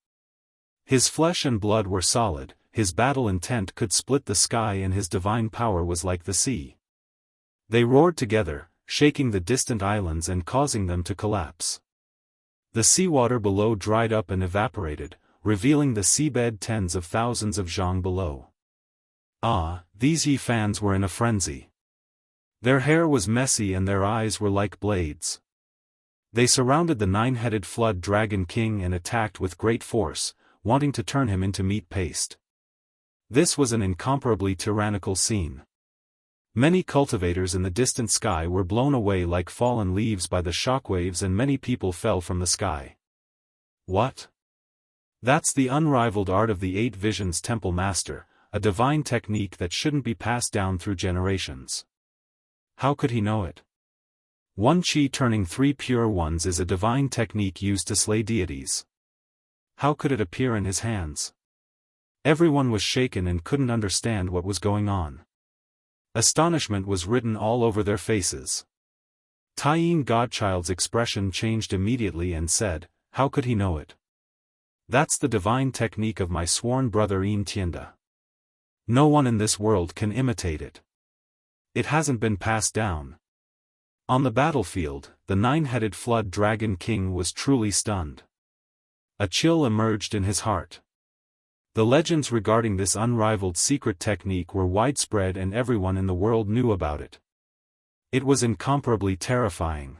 His flesh and blood were solid, his battle intent could split the sky and his divine power was like the sea. They roared together, shaking the distant islands and causing them to collapse. The seawater below dried up and evaporated, revealing the seabed tens of thousands of zhang below. Ah, these Yi Fans were in a frenzy. Their hair was messy and their eyes were like blades. They surrounded the nine-headed flood dragon king and attacked with great force, wanting to turn him into meat paste. This was an incomparably tyrannical scene. Many cultivators in the distant sky were blown away like fallen leaves by the shockwaves and many people fell from the sky. What? That's the unrivaled art of the 8 Visions Temple Master, a divine technique that shouldn't be passed down through generations. How could he know it? 1 Qi turning 3 pure ones is a divine technique used to slay deities. How could it appear in his hands? Everyone was shaken and couldn't understand what was going on. Astonishment was written all over their faces. Taiyin Godchild's expression changed immediately and said, how could he know it? That's the divine technique of my sworn brother Yin Tianda. No one in this world can imitate it. It hasn't been passed down. On the battlefield, the nine-headed flood dragon king was truly stunned. A chill emerged in his heart. The legends regarding this unrivaled secret technique were widespread and everyone in the world knew about it. It was incomparably terrifying.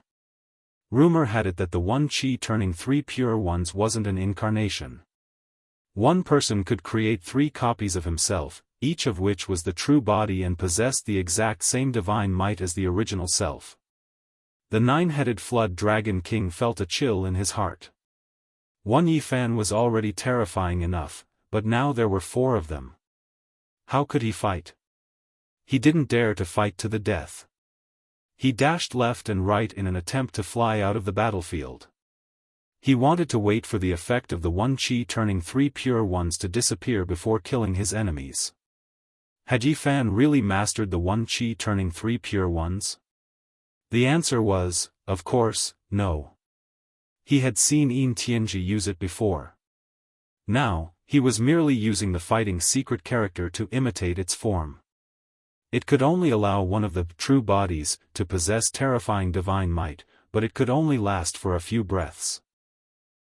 Rumor had it that the 1 Qi turning 3 pure ones wasn't an incarnation. One person could create 3 copies of himself, each of which was the true body and possessed the exact same divine might as the original self. The nine-headed flood dragon king felt a chill in his heart. 1 Yi Fan was already terrifying enough, but now there were 4 of them. How could he fight? He didn't dare to fight to the death. He dashed left and right in an attempt to fly out of the battlefield. He wanted to wait for the effect of the 1 Qi turning 3 pure ones to disappear before killing his enemies. Had Yi Fan really mastered the 1 Qi turning 3 pure ones? The answer was, of course, no. He had seen Yin Tianji use it before. Now, he was merely using the fighting secret character to imitate its form. It could only allow one of the true bodies to possess terrifying divine might, but it could only last for a few breaths.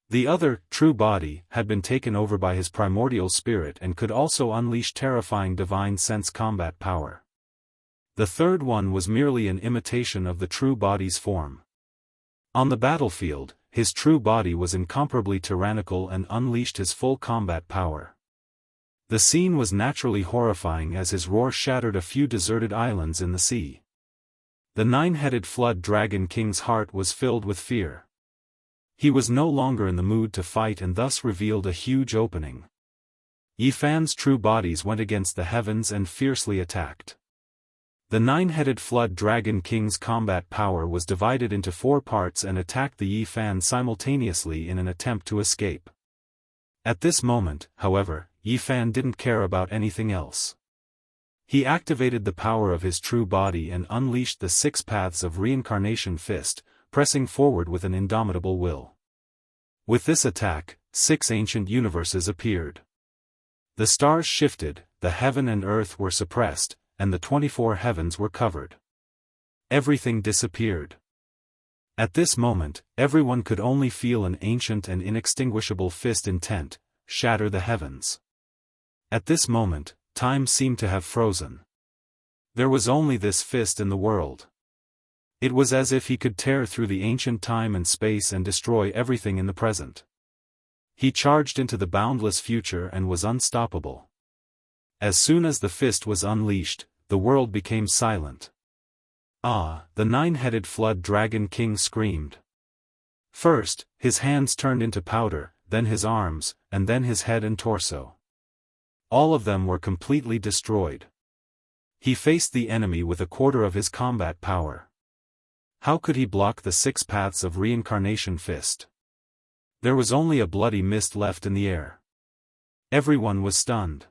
The other, true body, had been taken over by his primordial spirit and could also unleash terrifying divine sense combat power. The third one was merely an imitation of the true body's form. On the battlefield, his true body was incomparably tyrannical and unleashed his full combat power. The scene was naturally horrifying as his roar shattered a few deserted islands in the sea. The nine-headed flood dragon king's heart was filled with fear. He was no longer in the mood to fight and thus revealed a huge opening. Yi Fan's true bodies went against the heavens and fiercely attacked. The nine-headed flood dragon king's combat power was divided into 4 parts and attacked the Yi Fan simultaneously in an attempt to escape. At this moment, however, Yi Fan didn't care about anything else. He activated the power of his true body and unleashed the 6 paths of reincarnation fist, pressing forward with an indomitable will. With this attack, 6 ancient universes appeared. The stars shifted, the heaven and earth were suppressed, and the 24 heavens were covered. Everything disappeared. At this moment, everyone could only feel an ancient and inextinguishable fist intent, shatter the heavens. At this moment, time seemed to have frozen. There was only this fist in the world. It was as if he could tear through the ancient time and space and destroy everything in the present. He charged into the boundless future and was unstoppable. As soon as the fist was unleashed, the world became silent. Ah, the nine-headed flood dragon king screamed. First, his hands turned into powder, then his arms, and then his head and torso. All of them were completely destroyed. He faced the enemy with 1/4 of his combat power. How could he block the 6 paths of reincarnation fist? There was only a bloody mist left in the air. Everyone was stunned.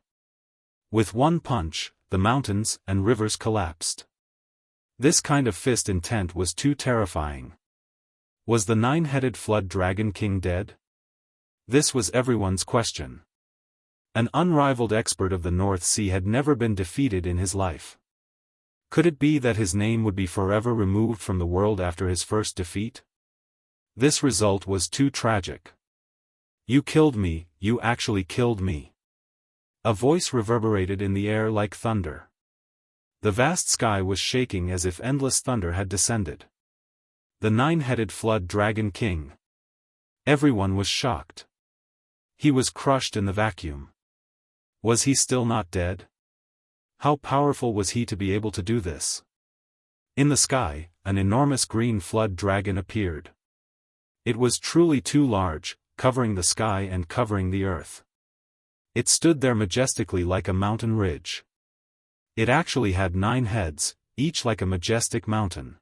With one punch, the mountains and rivers collapsed. This kind of fist intent was too terrifying. Was the nine-headed flood dragon king dead? This was everyone's question. An unrivaled expert of the North Sea had never been defeated in his life. Could it be that his name would be forever removed from the world after his first defeat? This result was too tragic. You killed me, you actually killed me. A voice reverberated in the air like thunder. The vast sky was shaking as if endless thunder had descended. The nine-headed flood dragon king. Everyone was shocked. He was crushed in the vacuum. Was he still not dead? How powerful was he to be able to do this? In the sky, an enormous green flood dragon appeared. It was truly too large, covering the sky and covering the earth. It stood there majestically like a mountain ridge. It actually had 9 heads, each like a majestic mountain.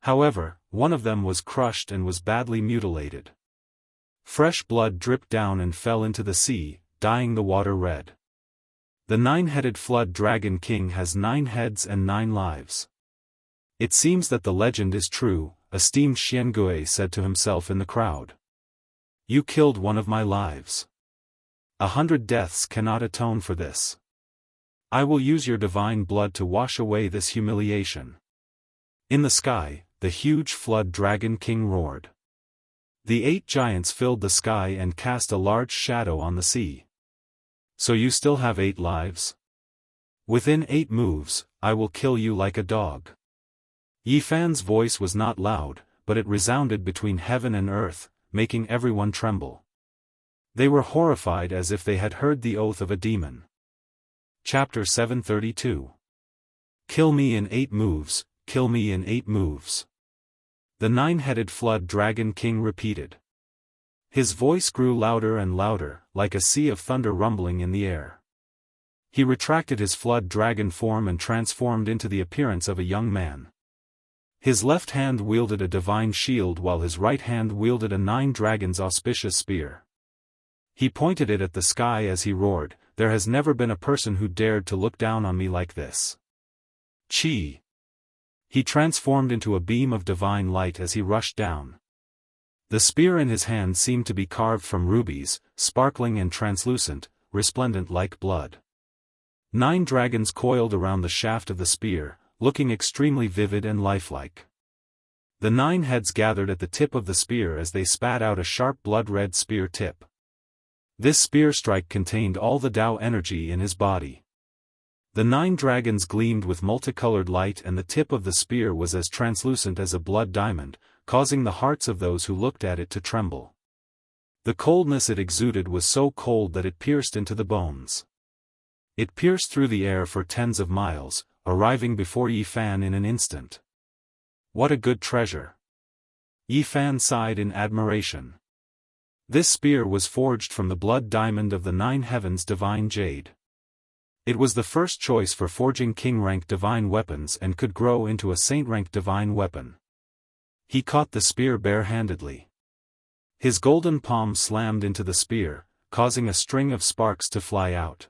However, one of them was crushed and was badly mutilated. Fresh blood dripped down and fell into the sea, dyeing the water red. The nine-headed flood dragon king has 9 heads and 9 lives. It seems that the legend is true, esteemed Xianxia said to himself in the crowd. You killed one of my lives. 100 deaths cannot atone for this. I will use your divine blood to wash away this humiliation. In the sky, the huge flood dragon king roared. The 8 giants filled the sky and cast a large shadow on the sea. So you still have 8 lives? Within 8 moves, I will kill you like a dog. Yi Fan's voice was not loud, but it resounded between heaven and earth, making everyone tremble. They were horrified as if they had heard the oath of a demon. Chapter 732. Kill me in 8 moves, kill me in 8 moves. The nine-headed flood dragon king repeated. His voice grew louder and louder, like a sea of thunder rumbling in the air. He retracted his flood dragon form and transformed into the appearance of a young man. His left hand wielded a divine shield while his right hand wielded a 9 dragons auspicious spear. He pointed it at the sky as he roared, "There has never been a person who dared to look down on me like this." Chi! He transformed into a beam of divine light as he rushed down. The spear in his hand seemed to be carved from rubies, sparkling and translucent, resplendent like blood. 9 dragons coiled around the shaft of the spear, looking extremely vivid and lifelike. The 9 heads gathered at the tip of the spear as they spat out a sharp blood-red spear tip. This spear strike contained all the Tao energy in his body. The 9 dragons gleamed with multicolored light and the tip of the spear was as translucent as a blood diamond, causing the hearts of those who looked at it to tremble. The coldness it exuded was so cold that it pierced into the bones. It pierced through the air for tens of miles, arriving before Yi Fan in an instant. What a good treasure! Yi Fan sighed in admiration. This spear was forged from the blood diamond of the 9 heavens divine jade. It was the first choice for forging king-rank divine weapons and could grow into a saint-rank divine weapon. He caught the spear bare-handedly. His golden palm slammed into the spear, causing a string of sparks to fly out.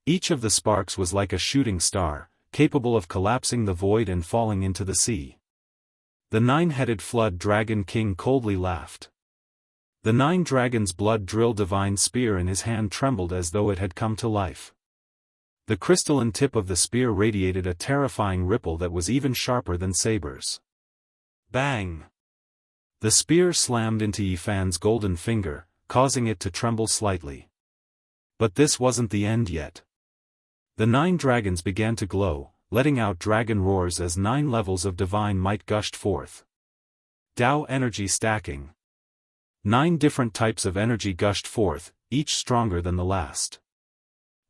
Each of the sparks was like a shooting star, capable of collapsing the void and falling into the sea. The nine-headed flood dragon king coldly laughed. The nine dragons' blood-drilled divine spear in his hand trembled as though it had come to life. The crystalline tip of the spear radiated a terrifying ripple that was even sharper than sabers. Bang! The spear slammed into Yifan's golden finger, causing it to tremble slightly. But this wasn't the end yet. The nine dragons began to glow, letting out dragon roars as 9 levels of divine might gushed forth. Dao energy stacking. 9 different types of energy gushed forth, each stronger than the last.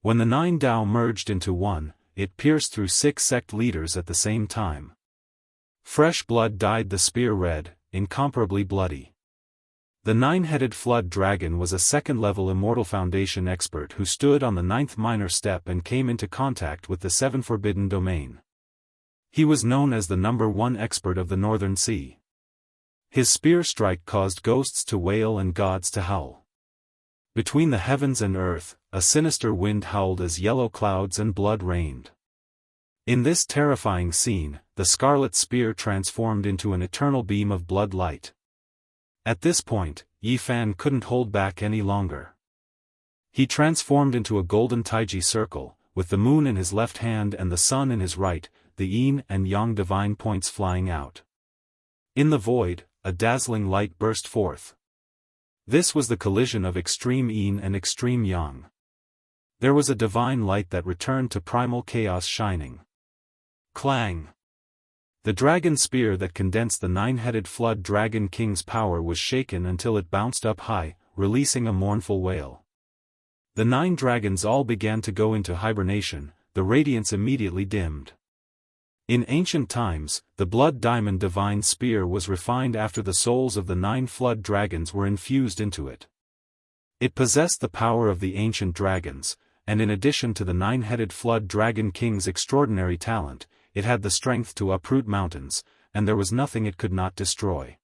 When the 9 Dao merged into one, it pierced through 6 sect leaders at the same time. Fresh blood dyed the spear red, incomparably bloody. The 9-headed flood dragon was a 2nd-level Immortal Foundation expert who stood on the 9th minor step and came into contact with the 7 forbidden domain. He was known as the #1 expert of the Northern Sea. His spear strike caused ghosts to wail and gods to howl. Between the heavens and earth, a sinister wind howled as yellow clouds and blood rained. In this terrifying scene, the scarlet spear transformed into an eternal beam of blood light. At this point, Yifan couldn't hold back any longer. He transformed into a golden taiji circle, with the moon in his left hand and the sun in his right, the yin and yang divine points flying out. In the void, a dazzling light burst forth. This was the collision of extreme yin and extreme yang. There was a divine light that returned to primal chaos shining. Clang! The dragon spear that condensed the 9-headed flood dragon king's power was shaken until it bounced up high, releasing a mournful wail. The 9 dragons all began to go into hibernation, the radiance immediately dimmed. In ancient times, the blood diamond divine spear was refined after the souls of the 9 flood dragons were infused into it. It possessed the power of the ancient dragons, and in addition to the 9-headed flood dragon king's extraordinary talent, it had the strength to uproot mountains, and there was nothing it could not destroy.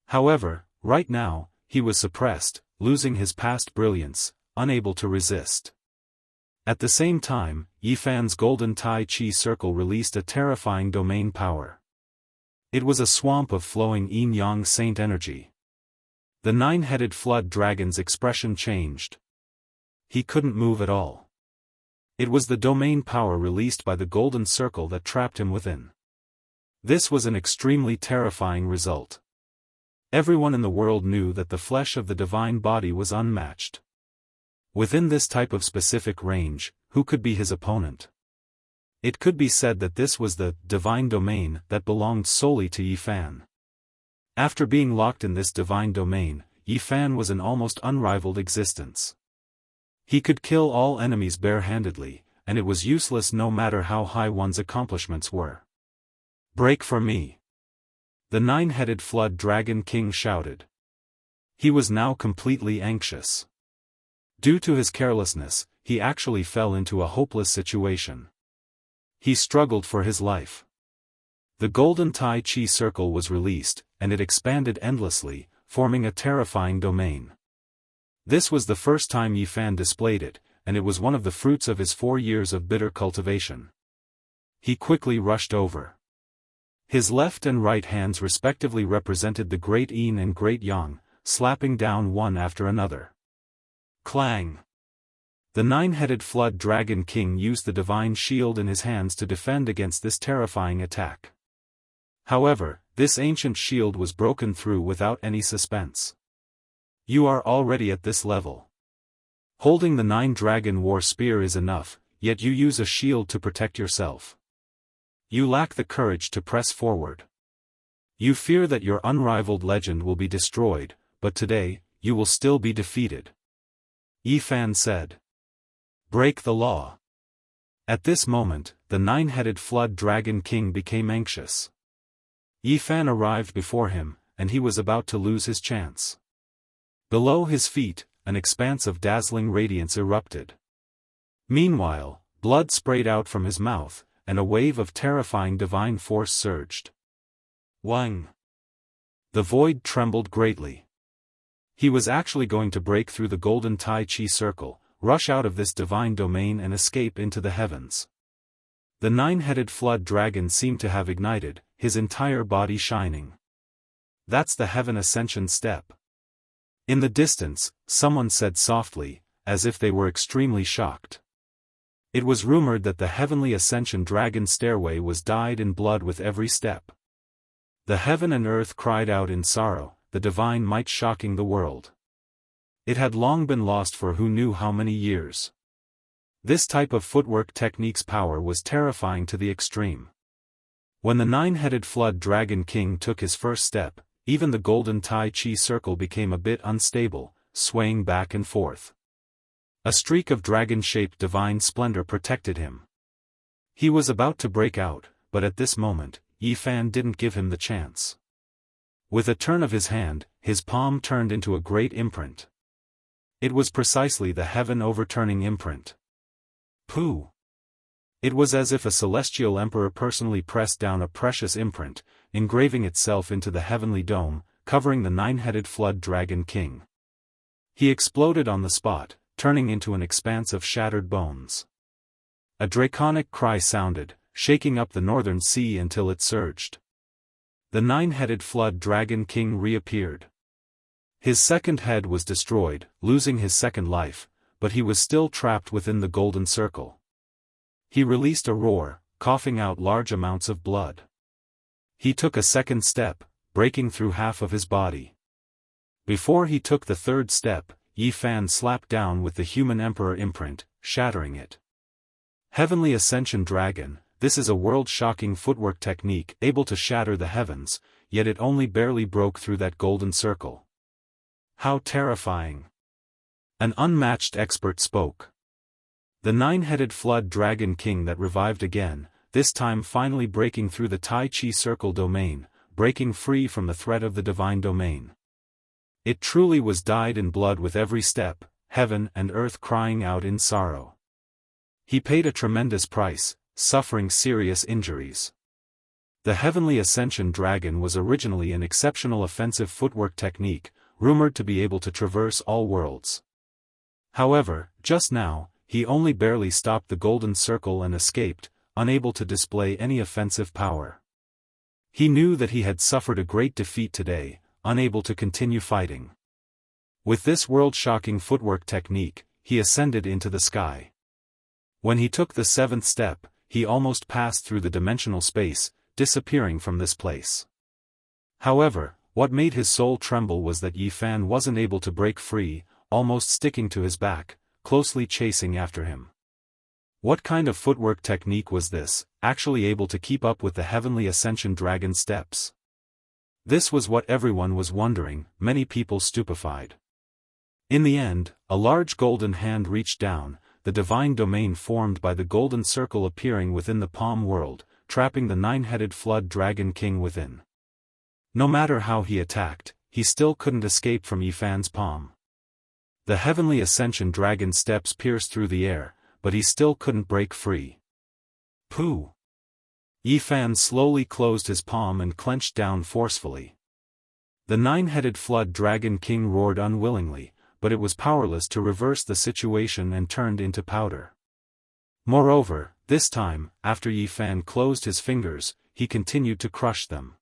However, right now, he was suppressed, losing his past brilliance, unable to resist. At the same time, Yifan's golden Tai Chi circle released a terrifying domain power. It was a swamp of flowing yin-yang saint energy. The 9-headed flood dragon's expression changed. He couldn't move at all. It was the domain power released by the golden circle that trapped him within. This was an extremely terrifying result. Everyone in the world knew that the flesh of the divine body was unmatched. Within this type of specific range, who could be his opponent? It could be said that this was the divine domain that belonged solely to Yifan. After being locked in this divine domain, Yifan was an almost unrivaled existence. He could kill all enemies bare-handedly, and it was useless no matter how high one's accomplishments were. Break for me! The 9-headed flood dragon king shouted. He was now completely anxious. Due to his carelessness, he actually fell into a hopeless situation. He struggled for his life. The golden Tai Chi circle was released, and it expanded endlessly, forming a terrifying domain. This was the first time Yifan displayed it, and it was one of the fruits of his 4 years of bitter cultivation. He quickly rushed over. His left and right hands respectively represented the great yin and great yang, slapping down one after another. Clang! The 9-headed flood dragon king used the divine shield in his hands to defend against this terrifying attack. However, this ancient shield was broken through without any suspense. You are already at this level. Holding the 9-dragon war spear is enough, yet you use a shield to protect yourself. You lack the courage to press forward. You fear that your unrivaled legend will be destroyed, but today, you will still be defeated. Yifan said. Break the law. At this moment, the 9-headed flood dragon king became anxious. Yifan arrived before him, and he was about to lose his chance. Below his feet, an expanse of dazzling radiance erupted. Meanwhile, blood sprayed out from his mouth, and a wave of terrifying divine force surged. Wang! The void trembled greatly. He was actually going to break through the golden Tai Chi circle, rush out of this divine domain and escape into the heavens. The nine-headed flood dragon seemed to have ignited, his entire body shining. That's the heaven ascension step. In the distance, someone said softly, as if they were extremely shocked. It was rumored that the heavenly ascension dragon stairway was dyed in blood with every step. The heaven and earth cried out in sorrow, the divine might shocking the world. It had long been lost for who knew how many years. This type of footwork technique's power was terrifying to the extreme. When the nine-headed flood dragon king took his first step, even the golden Tai Chi circle became a bit unstable, swaying back and forth. A streak of dragon-shaped divine splendor protected him. He was about to break out, but at this moment, Yi Fan didn't give him the chance. With a turn of his hand, his palm turned into a great imprint. It was precisely the heaven-overturning imprint. Pooh! It was as if a celestial emperor personally pressed down a precious imprint, engraving itself into the heavenly dome, covering the nine-headed flood dragon king. He exploded on the spot, turning into an expanse of shattered bones. A draconic cry sounded, shaking up the northern sea until it surged. The nine-headed flood dragon king reappeared. His second head was destroyed, losing his second life, but he was still trapped within the golden circle. He released a roar, coughing out large amounts of blood. He took a second step, breaking through half of his body. Before he took the third step, Yi Fan slapped down with the human emperor imprint, shattering it. Heavenly Ascension Dragon, this is a world-shocking footwork technique able to shatter the heavens, yet it only barely broke through that golden circle. How terrifying! An unmatched expert spoke. The nine-headed flood dragon king that revived again, this time finally breaking through the Tai Chi circle domain, breaking free from the threat of the divine domain. It truly was dyed in blood with every step, heaven and earth crying out in sorrow. He paid a tremendous price, suffering serious injuries. The Heavenly Ascension Dragon was originally an exceptional offensive footwork technique, rumored to be able to traverse all worlds. However, just now, he only barely stopped the golden circle and escaped, unable to display any offensive power. He knew that he had suffered a great defeat today, unable to continue fighting. With this world-shocking footwork technique, he ascended into the sky. When he took the seventh step, he almost passed through the dimensional space, disappearing from this place. However, what made his soul tremble was that Yi Fan wasn't able to break free, almost sticking to his back, closely chasing after him. What kind of footwork technique was this, actually able to keep up with the Heavenly Ascension Dragon steps? This was what everyone was wondering, many people stupefied. In the end, a large golden hand reached down, the divine domain formed by the golden circle appearing within the palm world, trapping the nine-headed flood dragon king within. No matter how he attacked, he still couldn't escape from Yi Fan's palm. The Heavenly Ascension Dragon steps pierced through the air, but he still couldn't break free. Pooh! Yi Fan slowly closed his palm and clenched down forcefully. The nine-headed flood dragon king roared unwillingly, but it was powerless to reverse the situation and turned into powder. Moreover, this time, after Yi Fan closed his fingers, he continued to crush them.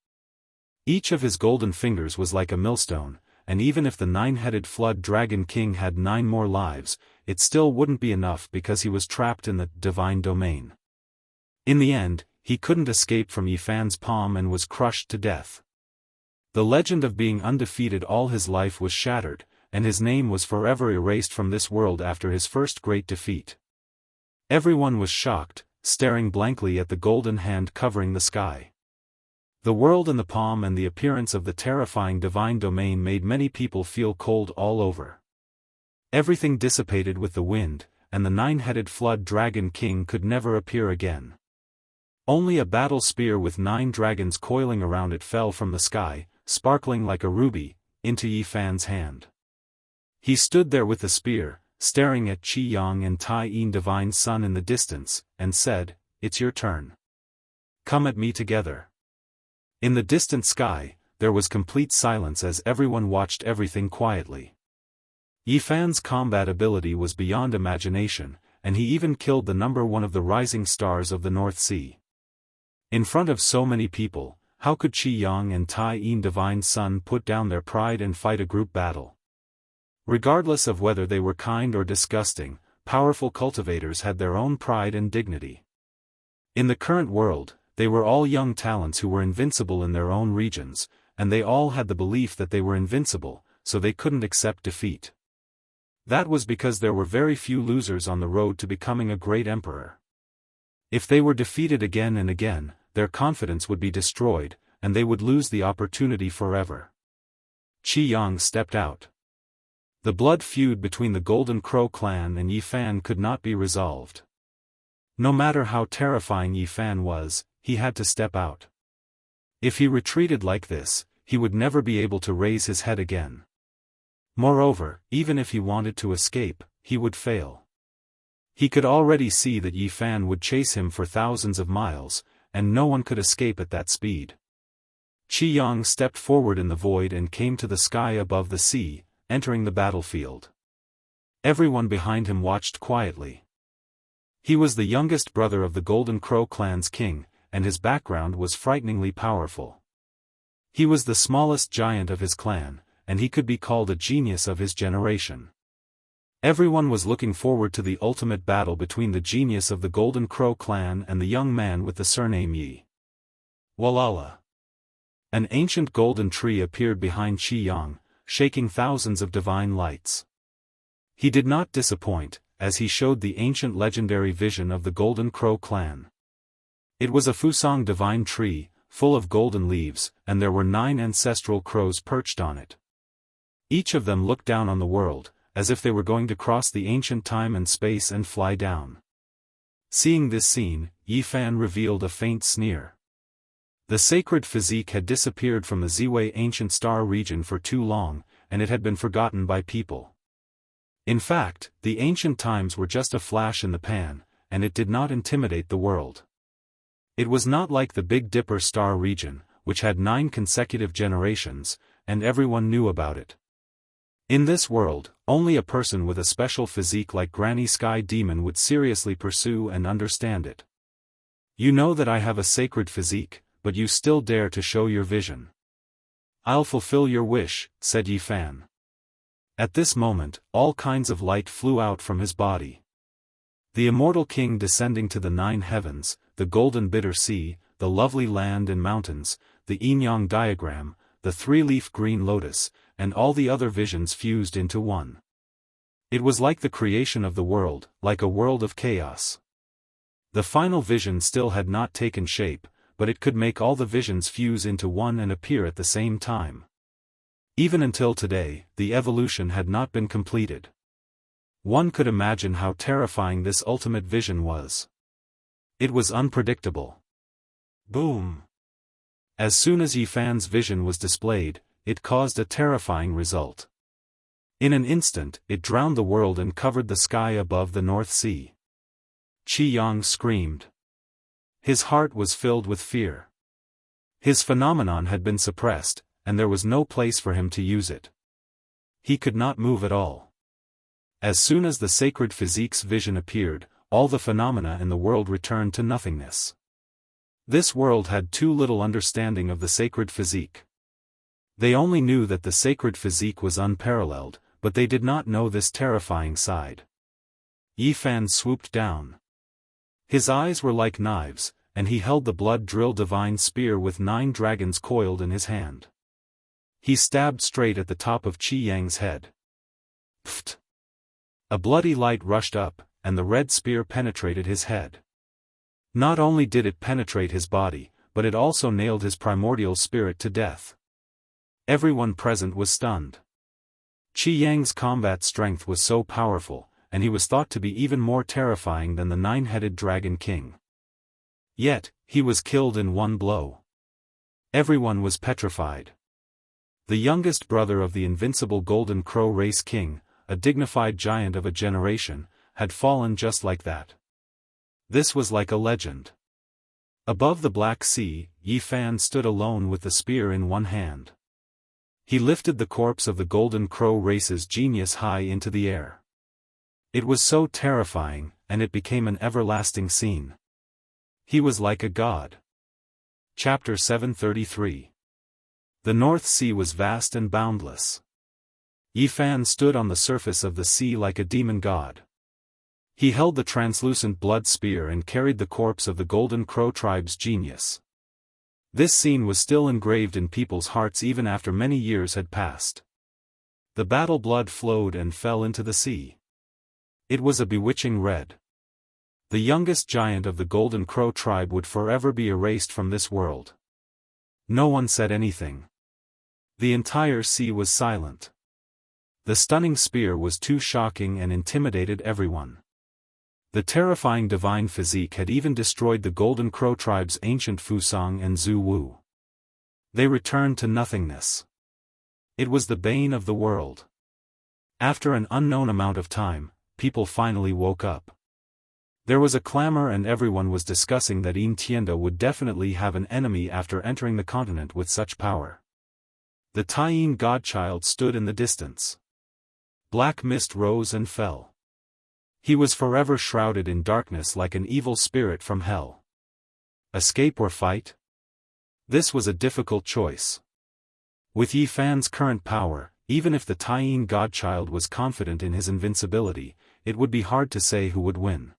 Each of his golden fingers was like a millstone, and even if the nine-headed flood dragon king had 9 more lives, it still wouldn't be enough because he was trapped in the divine domain. In the end, he couldn't escape from Yi Fan's palm and was crushed to death. The legend of being undefeated all his life was shattered, and his name was forever erased from this world after his first great defeat. Everyone was shocked, staring blankly at the golden hand covering the sky. The world in the palm and the appearance of the terrifying divine domain made many people feel cold all over. Everything dissipated with the wind, and the nine-headed flood dragon king could never appear again. Only a battle spear with 9 dragons coiling around it fell from the sky, sparkling like a ruby, into Yi Fan's hand. He stood there with the spear, staring at Qi Yang and Tai Yin divine sun in the distance, and said, "It's your turn. Come at me together." In the distant sky, there was complete silence as everyone watched everything quietly. Yifan's combat ability was beyond imagination, and he even killed the number one of the rising stars of the North Sea. In front of so many people, how could Qi Yang and Tai Yin divine sun put down their pride and fight a group battle? Regardless of whether they were kind or disgusting, powerful cultivators had their own pride and dignity. In the current world, they were all young talents who were invincible in their own regions, and they all had the belief that they were invincible, so they couldn't accept defeat. That was because there were very few losers on the road to becoming a great emperor. If they were defeated again and again, their confidence would be destroyed, and they would lose the opportunity forever. Qi Yang stepped out. The blood feud between the Golden Crow clan and Yifan could not be resolved. No matter how terrifying Yifan was, he had to step out. If he retreated like this, he would never be able to raise his head again. Moreover, even if he wanted to escape, he would fail. He could already see that Yifan would chase him for thousands of miles, and no one could escape at that speed. Qi Yang stepped forward in the void and came to the sky above the sea, entering the battlefield. Everyone behind him watched quietly. He was the youngest brother of the Golden Crow clan's king, and his background was frighteningly powerful. He was the smallest giant of his clan, and he could be called a genius of his generation. Everyone was looking forward to the ultimate battle between the genius of the Golden Crow clan and the young man with the surname Yi. Walala. An ancient golden tree appeared behind Qi Yang, shaking thousands of divine lights. He did not disappoint, as he showed the ancient legendary vision of the Golden Crow clan. It was a Fusang divine tree, full of golden leaves, and there were 9 ancestral crows perched on it. Each of them looked down on the world, as if they were going to cross the ancient time and space and fly down. Seeing this scene, Yifan revealed a faint sneer. The sacred physique had disappeared from the Ziwei ancient star region for too long, and it had been forgotten by people. In fact, the ancient times were just a flash in the pan, and it did not intimidate the world. It was not like the Big Dipper star region, which had 9 consecutive generations, and everyone knew about it. In this world, only a person with a special physique like Granny Sky Demon would seriously pursue and understand it. You know that I have a sacred physique, but you still dare to show your vision. I'll fulfill your wish, said Yifan. At this moment, all kinds of light flew out from his body. The immortal king descending to the 9 heavens, the golden bitter sea, the lovely land and mountains, the yin-yang diagram, the 3-leaf green lotus, and all the other visions fused into one. It was like the creation of the world, like a world of chaos. The final vision still had not taken shape, but it could make all the visions fuse into one and appear at the same time. Even until today, the evolution had not been completed. One could imagine how terrifying this ultimate vision was. It was unpredictable. Boom! As soon as Yifan's vision was displayed, it caused a terrifying result. In an instant, it drowned the world and covered the sky above the North Sea. Qi Yang screamed. His heart was filled with fear. His phenomenon had been suppressed, and there was no place for him to use it. He could not move at all. As soon as the sacred physique's vision appeared, all the phenomena in the world returned to nothingness. This world had too little understanding of the sacred physique. They only knew that the sacred physique was unparalleled, but they did not know this terrifying side. Yifan swooped down. His eyes were like knives, and he held the blood-drilled divine spear with 9 dragons coiled in his hand. He stabbed straight at the top of Qi Yang's head. Pfft! A bloody light rushed up, and the red spear penetrated his head. Not only did it penetrate his body, but it also nailed his primordial spirit to death. Everyone present was stunned. Qi Yang's combat strength was so powerful, and he was thought to be even more terrifying than the 9-headed Dragon King. Yet, he was killed in one blow. Everyone was petrified. The youngest brother of the invincible Golden Crow race king, a dignified giant of a generation, had fallen just like that. This was like a legend. Above the Black Sea, Yi Fan stood alone with the spear in one hand. He lifted the corpse of the Golden Crow race's genius high into the air. It was so terrifying, and it became an everlasting scene. He was like a god. Chapter 733. The North Sea was vast and boundless. Yi Fan stood on the surface of the sea like a demon god. He held the translucent blood spear and carried the corpse of the Golden Crow tribe's genius. This scene was still engraved in people's hearts even after many years had passed. The battle blood flowed and fell into the sea. It was a bewitching red. The youngest giant of the Golden Crow tribe would forever be erased from this world. No one said anything. The entire sea was silent. The stunning spear was too shocking and intimidated everyone. The terrifying divine physique had even destroyed the Golden Crow tribe's ancient Fusang and Zhu Wu. They returned to nothingness. It was the bane of the world. After an unknown amount of time, people finally woke up. There was a clamor and everyone was discussing that Yin Tianda would definitely have an enemy after entering the continent with such power. The Taiyin godchild stood in the distance. Black mist rose and fell. He was forever shrouded in darkness like an evil spirit from hell. Escape or fight? This was a difficult choice. With Yi Fan's current power, even if the Taiyin godchild was confident in his invincibility, it would be hard to say who would win.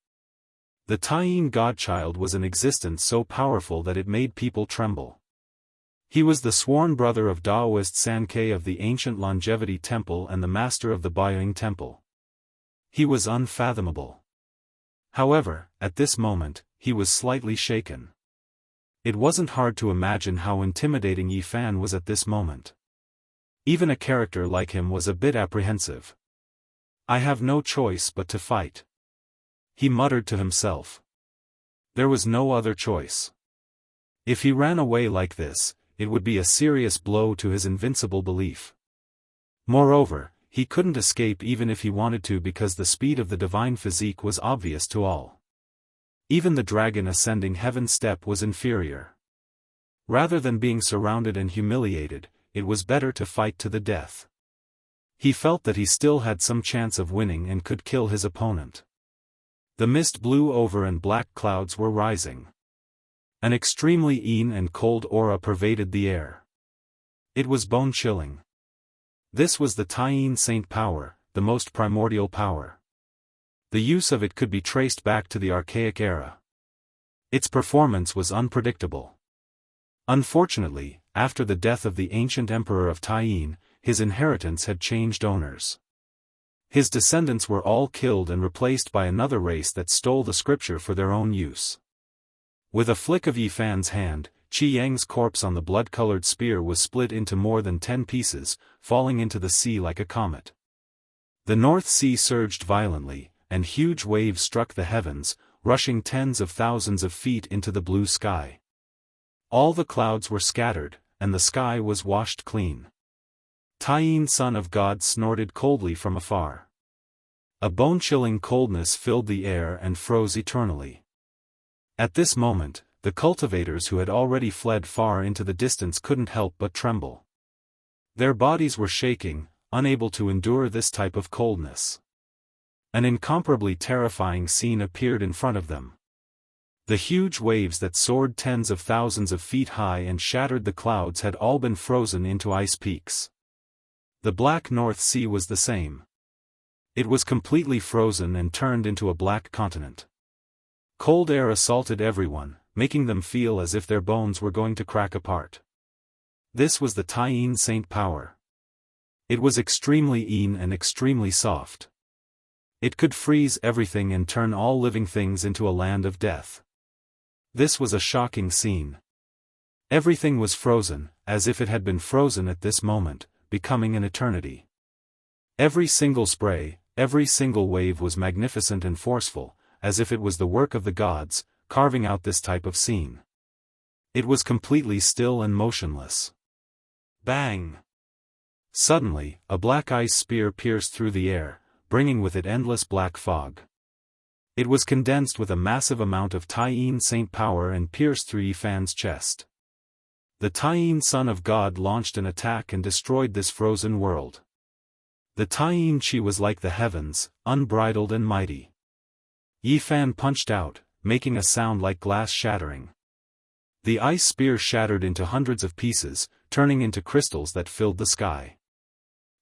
The Taiyin godchild was an existence so powerful that it made people tremble. He was the sworn brother of Daoist Sankei of the ancient Longevity Temple and the master of the Baoying Temple. He was unfathomable. However, at this moment, he was slightly shaken. It wasn't hard to imagine how intimidating Yi Fan was at this moment. Even a character like him was a bit apprehensive. I have no choice but to fight. He muttered to himself. There was no other choice. If he ran away like this, it would be a serious blow to his invincible belief. Moreover, he couldn't escape even if he wanted to because the speed of the divine physique was obvious to all. Even the dragon ascending heaven's step was inferior. Rather than being surrounded and humiliated, it was better to fight to the death. He felt that he still had some chance of winning and could kill his opponent. The mist blew over and black clouds were rising. An extremely yin and cold aura pervaded the air. It was bone-chilling. This was the Taiyin Saint power, the most primordial power. The use of it could be traced back to the archaic era. Its performance was unpredictable. Unfortunately, after the death of the ancient emperor of Taiyin, his inheritance had changed owners. His descendants were all killed and replaced by another race that stole the scripture for their own use. With a flick of Yi Fan's hand, Qi Yang's corpse on the blood-colored spear was split into more than 10 pieces, falling into the sea like a comet. The North Sea surged violently, and huge waves struck the heavens, rushing tens of thousands of feet into the blue sky. All the clouds were scattered, and the sky was washed clean. Taiyin son of God snorted coldly from afar. A bone-chilling coldness filled the air and froze eternally. At this moment, the cultivators who had already fled far into the distance couldn't help but tremble. Their bodies were shaking, unable to endure this type of coldness. An incomparably terrifying scene appeared in front of them. The huge waves that soared tens of thousands of feet high and shattered the clouds had all been frozen into ice peaks. The Black North Sea was the same. It was completely frozen and turned into a black continent. Cold air assaulted everyone, making them feel as if their bones were going to crack apart. This was the Taiyin Saint power. It was extremely yin and extremely soft. It could freeze everything and turn all living things into a land of death. This was a shocking scene. Everything was frozen, as if it had been frozen at this moment, becoming an eternity. Every single spray, every single wave was magnificent and forceful, as if it was the work of the gods, carving out this type of scene. It was completely still and motionless. Bang! Suddenly, a black ice spear pierced through the air, bringing with it endless black fog. It was condensed with a massive amount of Taiyin saint power and pierced through Yifan's chest. The Taiyin son of God launched an attack and destroyed this frozen world. The Taiyin Qi was like the heavens, unbridled and mighty. Yifan punched out, making a sound like glass shattering. The ice spear shattered into hundreds of pieces, turning into crystals that filled the sky.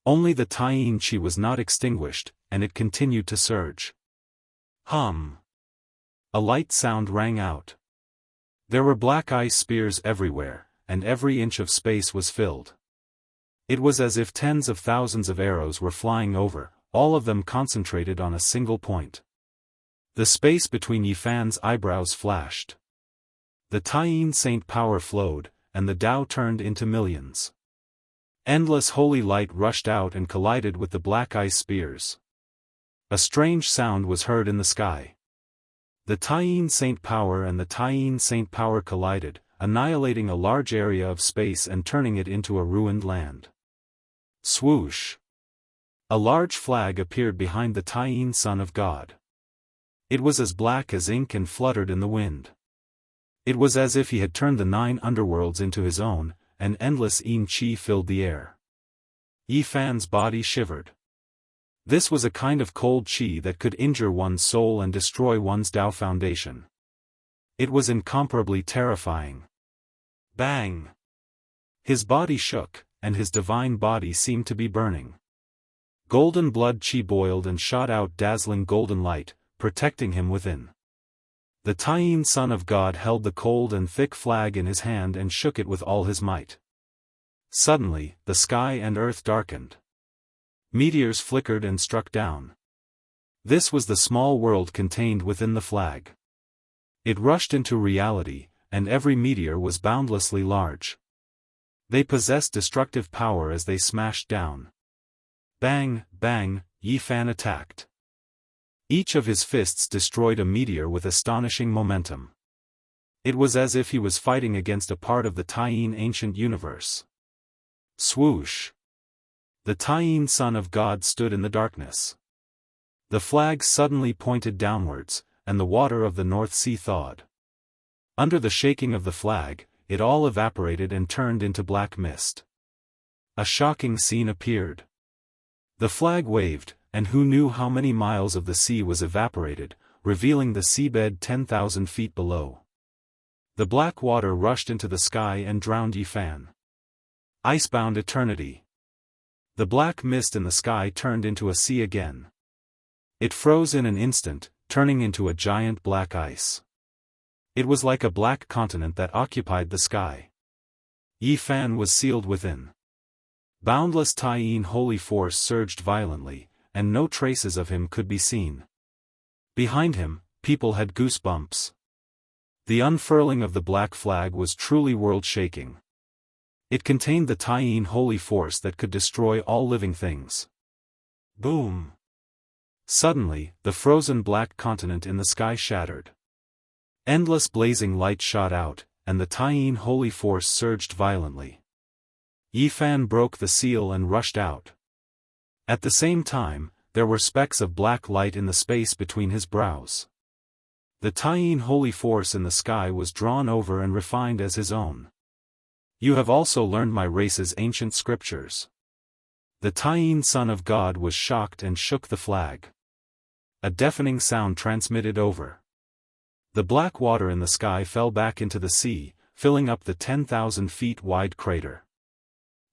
Only the Taiyin Qi was not extinguished, and it continued to surge. Hum! A light sound rang out. There were black ice spears everywhere, and every inch of space was filled. It was as if tens of thousands of arrows were flying over, all of them concentrated on a single point. The space between Yifan's eyebrows flashed. The Taiyin saint power flowed, and the Tao turned into millions. Endless holy light rushed out and collided with the black ice spears. A strange sound was heard in the sky. The Taiyin saint power and the Taiyin saint power collided, annihilating a large area of space and turning it into a ruined land. Swoosh! A large flag appeared behind the Taiyin son of God. It was as black as ink and fluttered in the wind. It was as if he had turned the 9 underworlds into his own, and endless yin qi filled the air. Yifan's body shivered. This was a kind of cold qi that could injure one's soul and destroy one's Tao foundation. It was incomparably terrifying. Bang! His body shook, and his divine body seemed to be burning. Golden blood qi boiled and shot out dazzling golden light, protecting him within. The Taiyin son of God held the cold and thick flag in his hand and shook it with all his might. Suddenly, the sky and earth darkened. Meteors flickered and struck down. This was the small world contained within the flag. It rushed into reality, and every meteor was boundlessly large. They possessed destructive power as they smashed down. Bang, bang, Yifan attacked. Each of his fists destroyed a meteor with astonishing momentum. It was as if he was fighting against a part of the Taiyin ancient universe. Swoosh! The Taiyin son of God stood in the darkness. The flag suddenly pointed downwards, and the water of the North Sea thawed. Under the shaking of the flag, it all evaporated and turned into black mist. A shocking scene appeared. The flag waved, and who knew how many miles of the sea was evaporated, revealing the seabed 10,000 feet below. The black water rushed into the sky and drowned Yifan. Icebound eternity. The black mist in the sky turned into a sea again. It froze in an instant, turning into a giant black ice. It was like a black continent that occupied the sky. Yifan was sealed within. Boundless Taiyin holy force surged violently, and no traces of him could be seen. Behind him, people had goosebumps. The unfurling of the black flag was truly world-shaking. It contained the Taiyin holy force that could destroy all living things. Boom! Suddenly, the frozen black continent in the sky shattered. Endless blazing light shot out, and the Taiyin holy force surged violently. Yifan broke the seal and rushed out. At the same time, there were specks of black light in the space between his brows. The Taiyin holy force in the sky was drawn over and refined as his own. You have also learned my race's ancient scriptures. The Taiyin son of God was shocked and shook the flag. A deafening sound transmitted over. The black water in the sky fell back into the sea, filling up the 10,000 feet wide crater.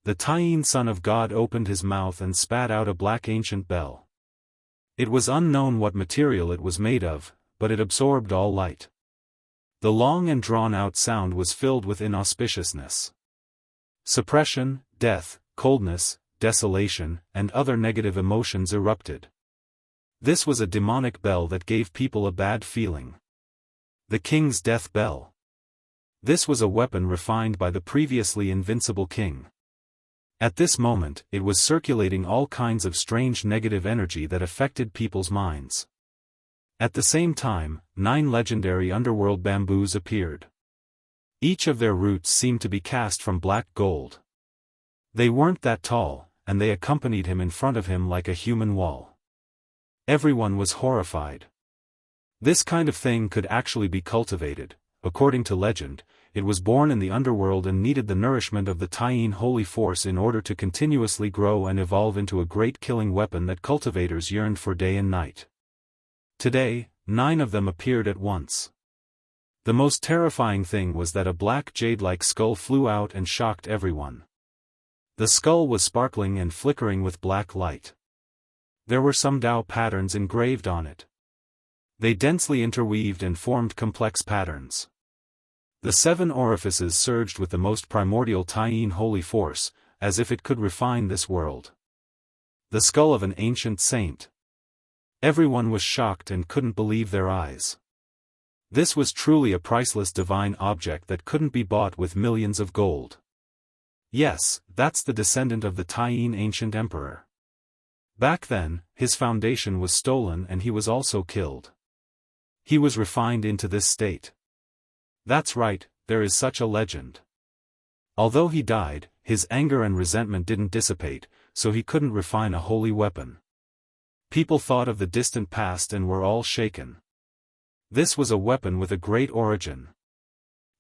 The Taiyin son of God opened his mouth and spat out a black ancient bell. It was unknown what material it was made of, but it absorbed all light. The long and drawn-out sound was filled with inauspiciousness. Suppression, death, coldness, desolation, and other negative emotions erupted. This was a demonic bell that gave people a bad feeling. The king's death bell. This was a weapon refined by the previously invincible king. At this moment, it was circulating all kinds of strange negative energy that affected people's minds. At the same time, 9 legendary underworld bamboos appeared. Each of their roots seemed to be cast from black gold. They weren't that tall, and they accompanied him in front of him like a human wall. Everyone was horrified. This kind of thing could actually be cultivated. According to legend, it was born in the underworld and needed the nourishment of the Taiyin holy force in order to continuously grow and evolve into a great killing weapon that cultivators yearned for day and night. Today, 9 of them appeared at once. The most terrifying thing was that a black jade-like skull flew out and shocked everyone. The skull was sparkling and flickering with black light. There were some Dao patterns engraved on it. They densely interweaved and formed complex patterns. The 7 orifices surged with the most primordial Taiyin holy force, as if it could refine this world. The skull of an ancient saint. Everyone was shocked and couldn't believe their eyes. This was truly a priceless divine object that couldn't be bought with millions of gold. Yes, that's the descendant of the Taiyin ancient emperor. Back then, his foundation was stolen and he was also killed. He was refined into this state. That's right, there is such a legend. Although he died, his anger and resentment didn't dissipate, so he couldn't refine a holy weapon. People thought of the distant past and were all shaken. This was a weapon with a great origin.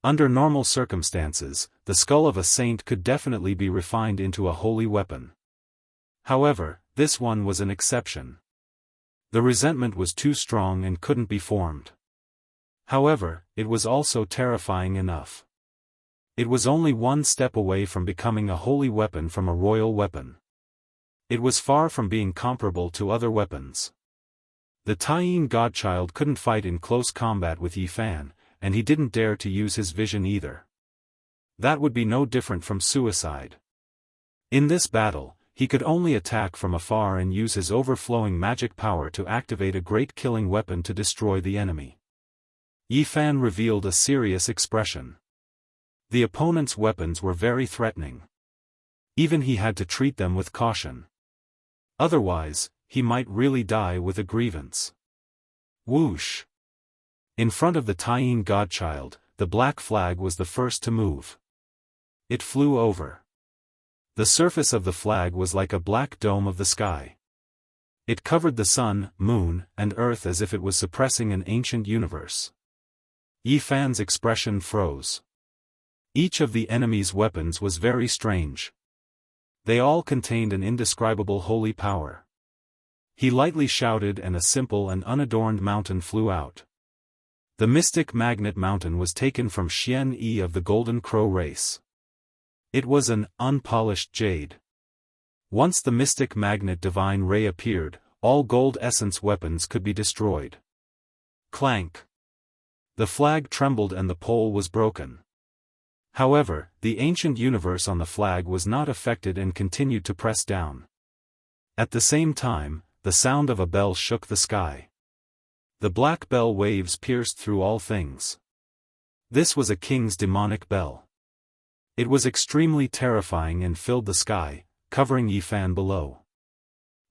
Under normal circumstances, the skull of a saint could definitely be refined into a holy weapon. However, this one was an exception. The resentment was too strong and couldn't be formed. However, it was also terrifying enough. It was only one step away from becoming a holy weapon from a royal weapon. It was far from being comparable to other weapons. The Taiyin godchild couldn't fight in close combat with Yi Fan, and he didn't dare to use his vision either. That would be no different from suicide. In this battle, he could only attack from afar and use his overflowing magic power to activate a great killing weapon to destroy the enemy. Yi Fan revealed a serious expression. The opponent's weapons were very threatening. Even he had to treat them with caution. Otherwise, he might really die with a grievance. Whoosh! In front of the Taiyin godchild, the black flag was the first to move. It flew over. The surface of the flag was like a black dome of the sky. It covered the sun, moon, and earth as if it was suppressing an ancient universe. Yi Fan's expression froze. Each of the enemy's weapons was very strange. They all contained an indescribable holy power. He lightly shouted and a simple and unadorned mountain flew out. The mystic magnet mountain was taken from Xian Yi of the Golden Crow race. It was an unpolished jade. Once the mystic magnet divine ray appeared, all gold essence weapons could be destroyed. Clank! The flag trembled and the pole was broken. However, the ancient universe on the flag was not affected and continued to press down. At the same time, the sound of a bell shook the sky. The black bell waves pierced through all things. This was a king's demonic bell. It was extremely terrifying and filled the sky, covering Yi Fan below.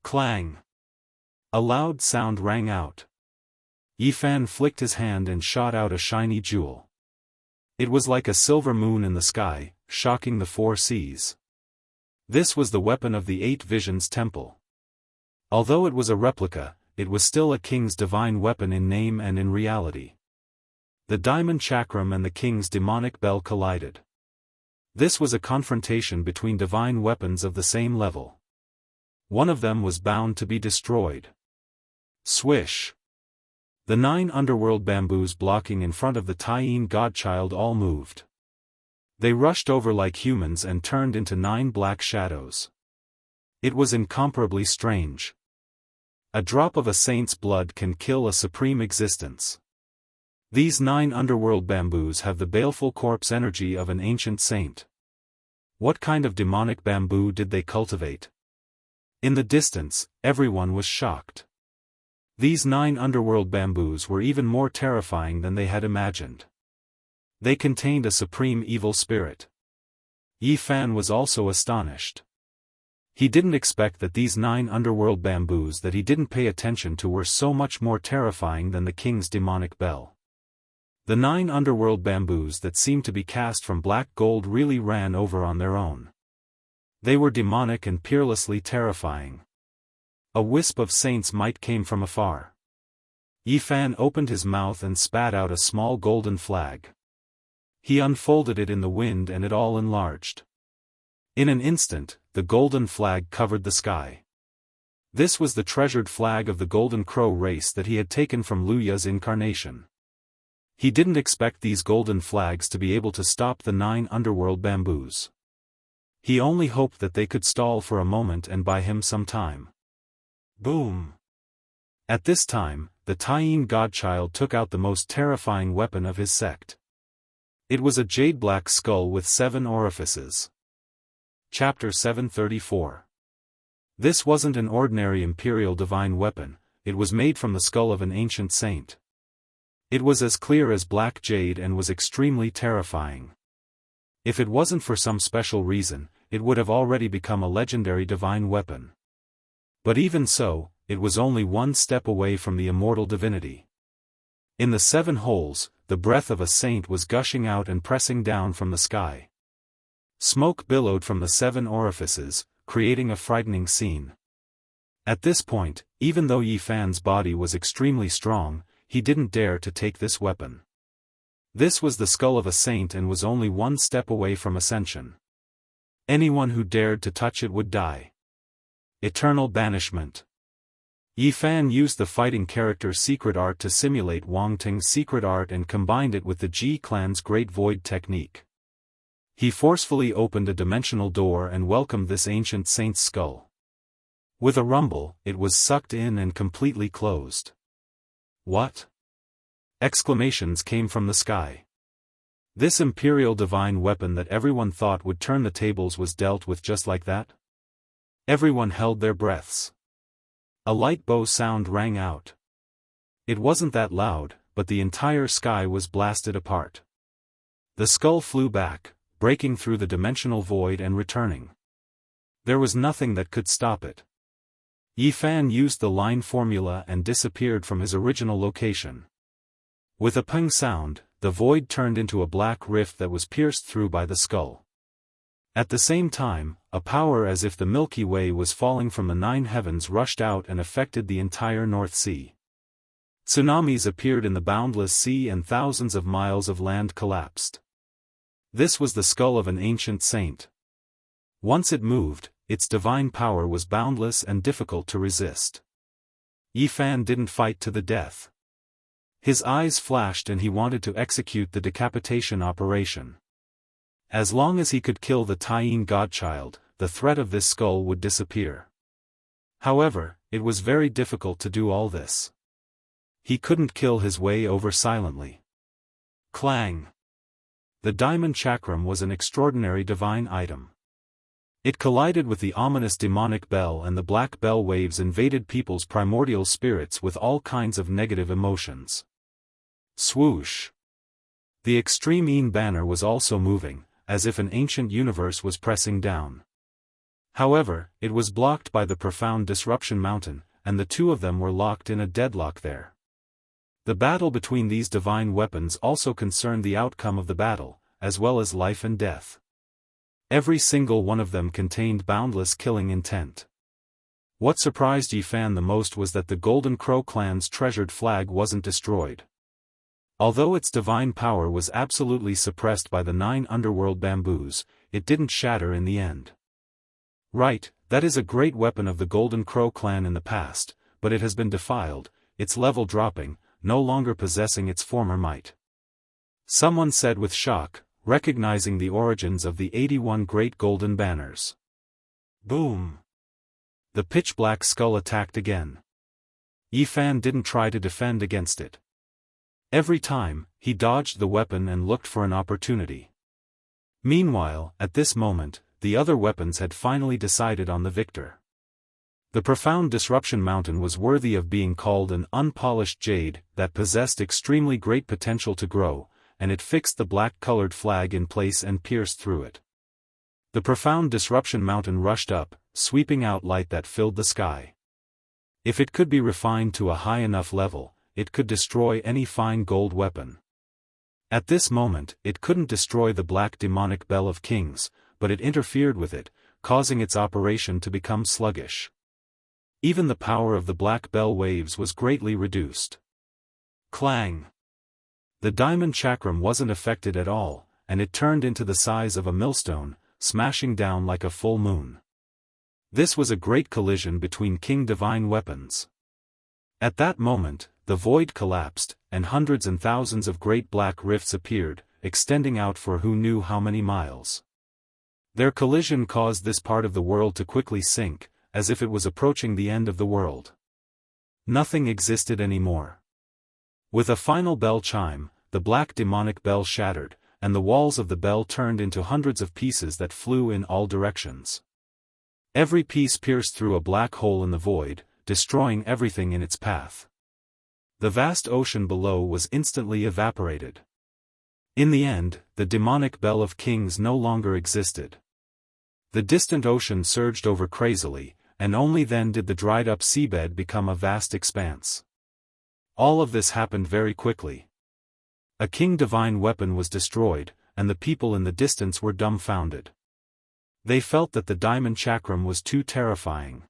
Clang! A loud sound rang out. Yi Fan flicked his hand and shot out a shiny jewel. It was like a silver moon in the sky, shocking the 4 seas. This was the weapon of the 8 Visions Temple. Although it was a replica, it was still a king's divine weapon in name and in reality. The diamond chakram and the king's demonic bell collided. This was a confrontation between divine weapons of the same level. One of them was bound to be destroyed. Swish! The 9 underworld bamboos blocking in front of the Taiyin godchild all moved. They rushed over like humans and turned into 9 black shadows. It was incomparably strange. A drop of a saint's blood can kill a supreme existence. These 9 underworld bamboos have the baleful corpse energy of an ancient saint. What kind of demonic bamboo did they cultivate? In the distance, everyone was shocked. These 9 underworld bamboos were even more terrifying than they had imagined. They contained a supreme evil spirit. Yi Fan was also astonished. He didn't expect that these 9 underworld bamboos that he didn't pay attention to were so much more terrifying than the king's demonic bell. The 9 underworld bamboos that seemed to be cast from black gold really ran over on their own. They were demonic and peerlessly terrifying. A wisp of saint's might came from afar. Yifan opened his mouth and spat out a small golden flag. He unfolded it in the wind and it all enlarged. In an instant, the golden flag covered the sky. This was the treasured flag of the Golden Crow race that he had taken from Luya's incarnation. He didn't expect these golden flags to be able to stop the 9 underworld bamboos. He only hoped that they could stall for a moment and buy him some time. Boom! At this time, the Taiyin godchild took out the most terrifying weapon of his sect. It was a jade-black skull with 7 orifices. Chapter 734. This wasn't an ordinary imperial divine weapon, it was made from the skull of an ancient saint. It was as clear as black jade and was extremely terrifying. If it wasn't for some special reason, it would have already become a legendary divine weapon. But even so, it was only one step away from the immortal divinity. In the 7 holes, the breath of a saint was gushing out and pressing down from the sky. Smoke billowed from the 7 orifices, creating a frightening scene. At this point, even though Yifan's body was extremely strong, he didn't dare to take this weapon. This was the skull of a saint and was only one step away from ascension. Anyone who dared to touch it would die. Eternal banishment. Yifan used the fighting character's secret art to simulate Wang Ting's secret art and combined it with the Ji clan's Great Void technique. He forcefully opened a dimensional door and welcomed this ancient saint's skull. With a rumble, it was sucked in and completely closed. What? Exclamations came from the sky. This imperial divine weapon that everyone thought would turn the tables was dealt with just like that? Everyone held their breaths. A light bow sound rang out. It wasn't that loud, but the entire sky was blasted apart. The skull flew back, breaking through the dimensional void and returning. There was nothing that could stop it. Yifan used the line formula and disappeared from his original location. With a ping sound, the void turned into a black rift that was pierced through by the skull. At the same time, a power as if the Milky Way was falling from the 9 heavens rushed out and affected the entire North Sea. Tsunamis appeared in the boundless sea and thousands of miles of land collapsed. This was the skull of an ancient saint. Once it moved, its divine power was boundless and difficult to resist. Yifan didn't fight to the death. His eyes flashed and he wanted to execute the decapitation operation. As long as he could kill the Taiyin godchild, the threat of this skull would disappear. However, it was very difficult to do all this. He couldn't kill his way over silently. Clang! The diamond chakram was an extraordinary divine item. It collided with the ominous demonic bell and the black bell waves invaded people's primordial spirits with all kinds of negative emotions. Swoosh! The extreme Yin banner was also moving, as if an ancient universe was pressing down. However, it was blocked by the profound disruption mountain, and the two of them were locked in a deadlock there. The battle between these divine weapons also concerned the outcome of the battle, as well as life and death. Every single one of them contained boundless killing intent. What surprised Yifan the most was that the Golden Crow clan's treasured flag wasn't destroyed. Although its divine power was absolutely suppressed by the 9 underworld bamboos, it didn't shatter in the end. Right, that is a great weapon of the Golden Crow clan in the past, but it has been defiled, its level dropping, no longer possessing its former might. Someone said with shock, recognizing the origins of the 81 great golden banners. Boom! The pitch-black skull attacked again. Yifan didn't try to defend against it. Every time, he dodged the weapon and looked for an opportunity. Meanwhile, at this moment, the other weapons had finally decided on the victor. The profound disruption mountain was worthy of being called an unpolished jade that possessed extremely great potential to grow, and it fixed the black-colored flag in place and pierced through it. The profound disruption mountain rushed up, sweeping out light that filled the sky. If it could be refined to a high enough level, it could destroy any fine gold weapon. At this moment, it couldn't destroy the black demonic bell of kings, but it interfered with it, causing its operation to become sluggish. Even the power of the black bell waves was greatly reduced. Clang! The diamond chakram wasn't affected at all, and it turned into the size of a millstone, smashing down like a full moon. This was a great collision between King Divine weapons. At that moment, the void collapsed, and hundreds and thousands of great black rifts appeared, extending out for who knew how many miles. Their collision caused this part of the world to quickly sink, as if it was approaching the end of the world. Nothing existed anymore. With a final bell chime, the black demonic bell shattered, and the walls of the bell turned into hundreds of pieces that flew in all directions. Every piece pierced through a black hole in the void, destroying everything in its path. The vast ocean below was instantly evaporated. In the end, the demonic bell of kings no longer existed. The distant ocean surged over crazily, and only then did the dried-up seabed become a vast expanse. All of this happened very quickly. A King Divine weapon was destroyed, and the people in the distance were dumbfounded. They felt that the diamond chakram was too terrifying.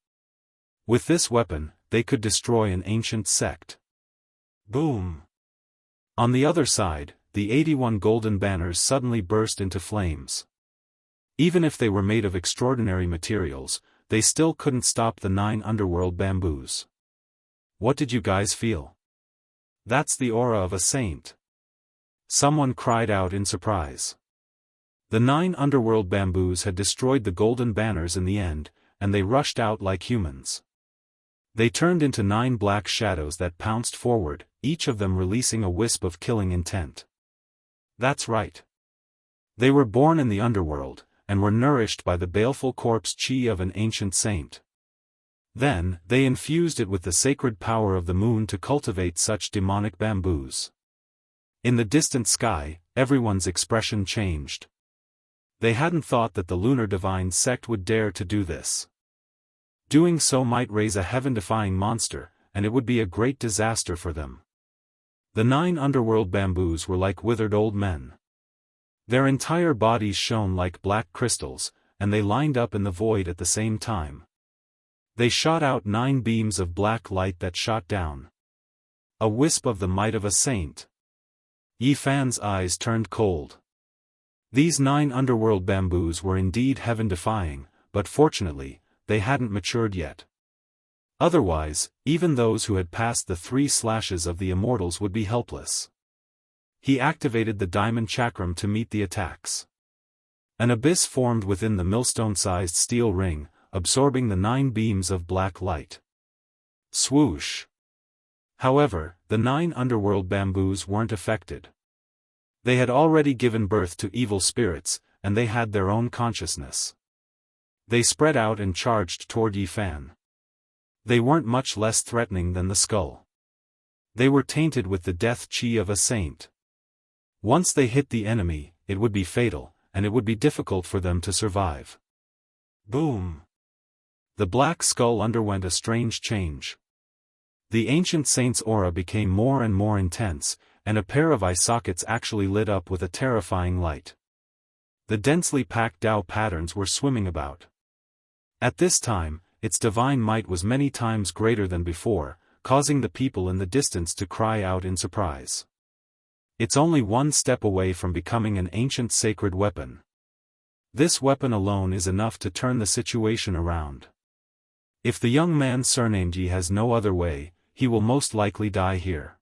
With this weapon, they could destroy an ancient sect. Boom! On the other side, the 81 golden banners suddenly burst into flames. Even if they were made of extraordinary materials, they still couldn't stop the 9 underworld bamboos. What did you guys feel? That's the aura of a saint. Someone cried out in surprise. The 9 underworld bamboos had destroyed the golden banners in the end, and they rushed out like humans. They turned into 9 black shadows that pounced forward, each of them releasing a wisp of killing intent. That's right. They were born in the underworld, and were nourished by the baleful corpse chi of an ancient saint. Then, they infused it with the sacred power of the moon to cultivate such demonic bamboos. In the distant sky, everyone's expression changed. They hadn't thought that the lunar divine sect would dare to do this. Doing so might raise a heaven-defying monster, and it would be a great disaster for them. The 9 underworld bamboos were like withered old men. Their entire bodies shone like black crystals, and they lined up in the void at the same time. They shot out 9 beams of black light that shot down. A wisp of the might of a saint. Yi Fan's eyes turned cold. These 9 underworld bamboos were indeed heaven-defying, but fortunately, they hadn't matured yet. Otherwise, even those who had passed the 3 slashes of the immortals would be helpless. He activated the diamond chakram to meet the attacks. An abyss formed within the millstone-sized steel ring, absorbing the 9 beams of black light. Swoosh! However, the 9 underworld bamboos weren't affected. They had already given birth to evil spirits, and they had their own consciousness. They spread out and charged toward Yi Fan. They weren't much less threatening than the skull. They were tainted with the death chi of a saint. Once they hit the enemy, it would be fatal, and it would be difficult for them to survive. Boom! The black skull underwent a strange change. The ancient saint's aura became more and more intense, and a pair of eye sockets actually lit up with a terrifying light. The densely packed Dao patterns were swimming about. At this time, its divine might was many times greater than before, causing the people in the distance to cry out in surprise. It's only one step away from becoming an ancient sacred weapon. This weapon alone is enough to turn the situation around. If the young man surnamed Yi has no other way, he will most likely die here.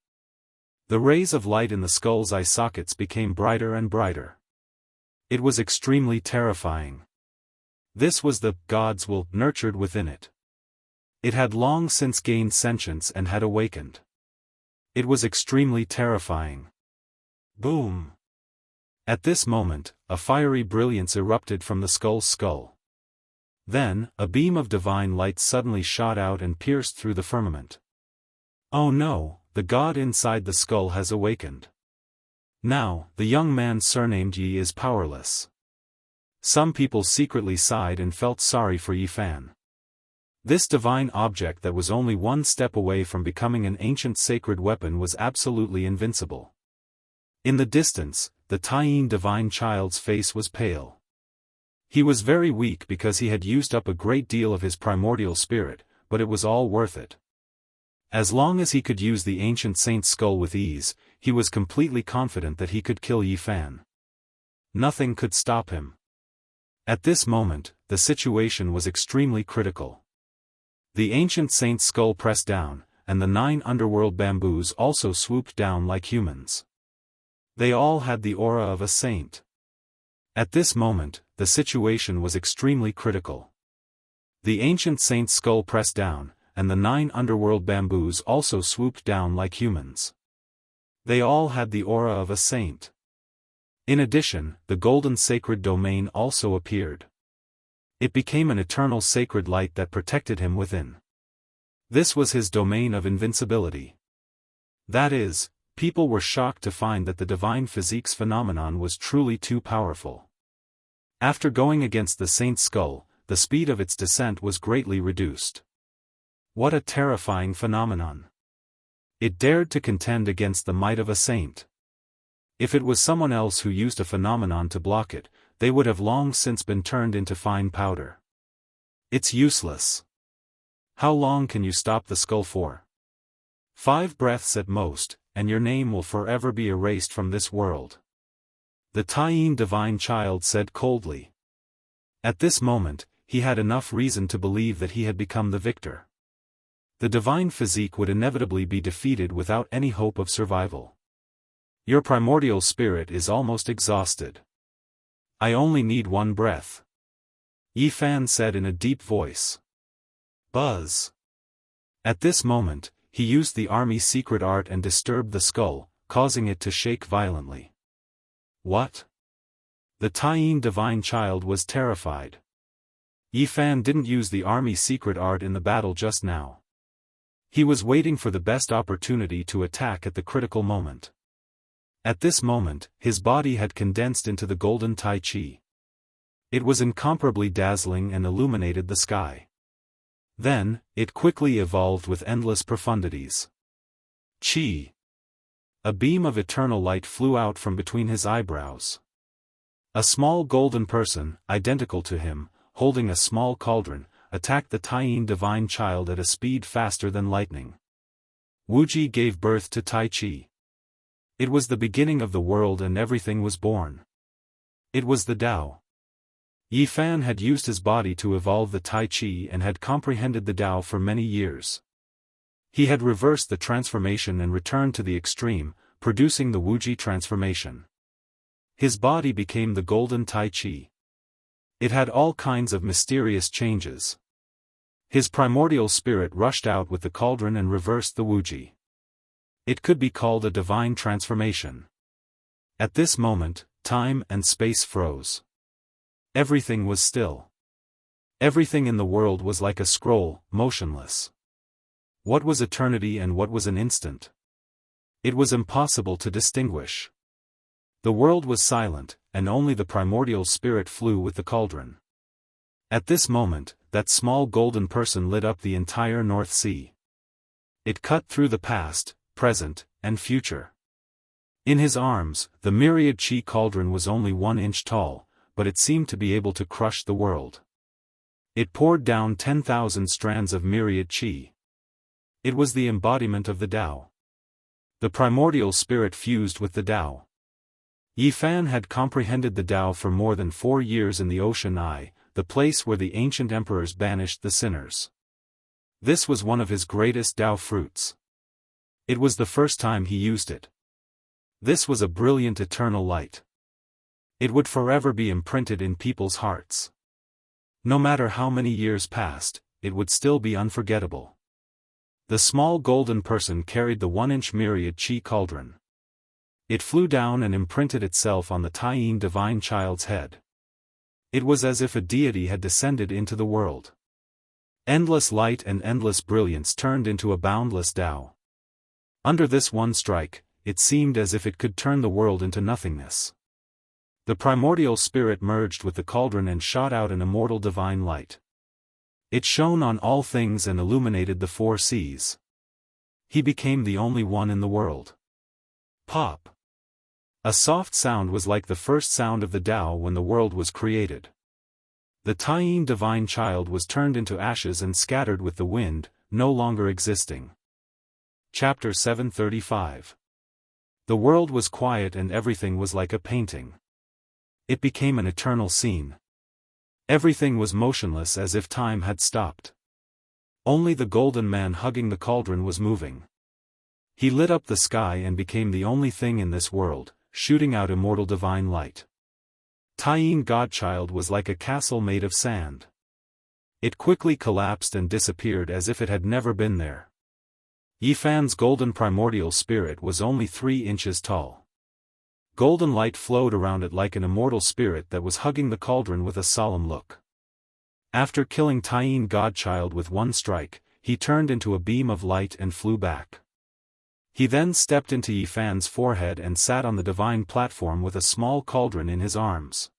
The rays of light in the skull's eye sockets became brighter and brighter. It was extremely terrifying. This was the God's will nurtured within it. It had long since gained sentience and had awakened. It was extremely terrifying. Boom! At this moment, a fiery brilliance erupted from the skull's skull. Then, a beam of divine light suddenly shot out and pierced through the firmament. Oh no, the god inside the skull has awakened. Now, the young man surnamed Yi is powerless. Some people secretly sighed and felt sorry for Yi Fan. This divine object that was only one step away from becoming an ancient sacred weapon was absolutely invincible. In the distance, the Taiyin divine child's face was pale. He was very weak because he had used up a great deal of his primordial spirit, but it was all worth it. As long as he could use the ancient saint's skull with ease, he was completely confident that he could kill Yi Fan. Nothing could stop him. At this moment, the situation was extremely critical. The ancient saint's skull pressed down, and the 9 underworld bamboos also swooped down like humans. They all had the aura of a saint. At this moment, the situation was extremely critical. The ancient saint's skull pressed down, and the 9 underworld bamboos also swooped down like humans. They all had the aura of a saint. In addition, the golden sacred domain also appeared. It became an eternal sacred light that protected him within. This was his domain of invincibility. That is, people were shocked to find that the divine physique's phenomenon was truly too powerful. After going against the saint's skull, the speed of its descent was greatly reduced. What a terrifying phenomenon! It dared to contend against the might of a saint. If it was someone else who used a phenomenon to block it, they would have long since been turned into fine powder. It's useless. How long can you stop the skull for? 5 breaths at most, and your name will forever be erased from this world. The Taiyin divine child said coldly. At this moment, he had enough reason to believe that he had become the victor. The divine physique would inevitably be defeated without any hope of survival. Your primordial spirit is almost exhausted. I only need 1 breath. Yi Fan said in a deep voice. Buzz. At this moment, he used the army's secret art and disturbed the skull, causing it to shake violently. What? The Taiyin divine child was terrified. Yi Fan didn't use the army's secret art in the battle just now. He was waiting for the best opportunity to attack at the critical moment. At this moment, his body had condensed into the golden Tai Chi. It was incomparably dazzling and illuminated the sky. Then, it quickly evolved with endless profundities. Chi. A beam of eternal light flew out from between his eyebrows. A small golden person, identical to him, holding a small cauldron, attacked the Taiyin divine child at a speed faster than lightning. Wuji gave birth to Tai Chi. It was the beginning of the world and everything was born. It was the Tao. Yi Fan had used his body to evolve the Tai Chi and had comprehended the Tao for many years. He had reversed the transformation and returned to the extreme, producing the Wuji transformation. His body became the golden Tai Chi. It had all kinds of mysterious changes. His primordial spirit rushed out with the cauldron and reversed the Wuji. It could be called a divine transformation. At this moment, time and space froze. Everything was still. Everything in the world was like a scroll, motionless. What was eternity and what was an instant? It was impossible to distinguish. The world was silent, and only the primordial spirit flew with the cauldron. At this moment, that small golden person lit up the entire North Sea. It cut through the past, present, and future. In his arms, the myriad chi cauldron was only 1 inch tall, but it seemed to be able to crush the world. It poured down 10,000 strands of myriad chi. It was the embodiment of the Tao. The primordial spirit fused with the Tao. Yi Fan had comprehended the Tao for more than 4 years in the Ocean Eye, the place where the ancient emperors banished the sinners. This was one of his greatest Tao fruits. It was the first time he used it. This was a brilliant eternal light. It would forever be imprinted in people's hearts. No matter how many years passed, it would still be unforgettable. The small golden person carried the 1 inch myriad chi cauldron. It flew down and imprinted itself on the Taiyin divine child's head. It was as if a deity had descended into the world. Endless light and endless brilliance turned into a boundless Tao. Under this one strike, it seemed as if it could turn the world into nothingness. The primordial spirit merged with the cauldron and shot out an immortal divine light. It shone on all things and illuminated the 4 seas. He became the only one in the world. Pop. A soft sound was like the first sound of the Tao when the world was created. The Taiyin divine child was turned into ashes and scattered with the wind, no longer existing. Chapter 735. The world was quiet and everything was like a painting. It became an eternal scene. Everything was motionless as if time had stopped. Only the golden man hugging the cauldron was moving. He lit up the sky and became the only thing in this world, shooting out immortal divine light. Taiyin Godchild was like a castle made of sand. It quickly collapsed and disappeared as if it had never been there. Yifan's golden primordial spirit was only 3 inches tall. Golden light flowed around it like an immortal spirit that was hugging the cauldron with a solemn look. After killing Taiyin Godchild with one strike, he turned into a beam of light and flew back. He then stepped into Yifan's forehead and sat on the divine platform with a small cauldron in his arms.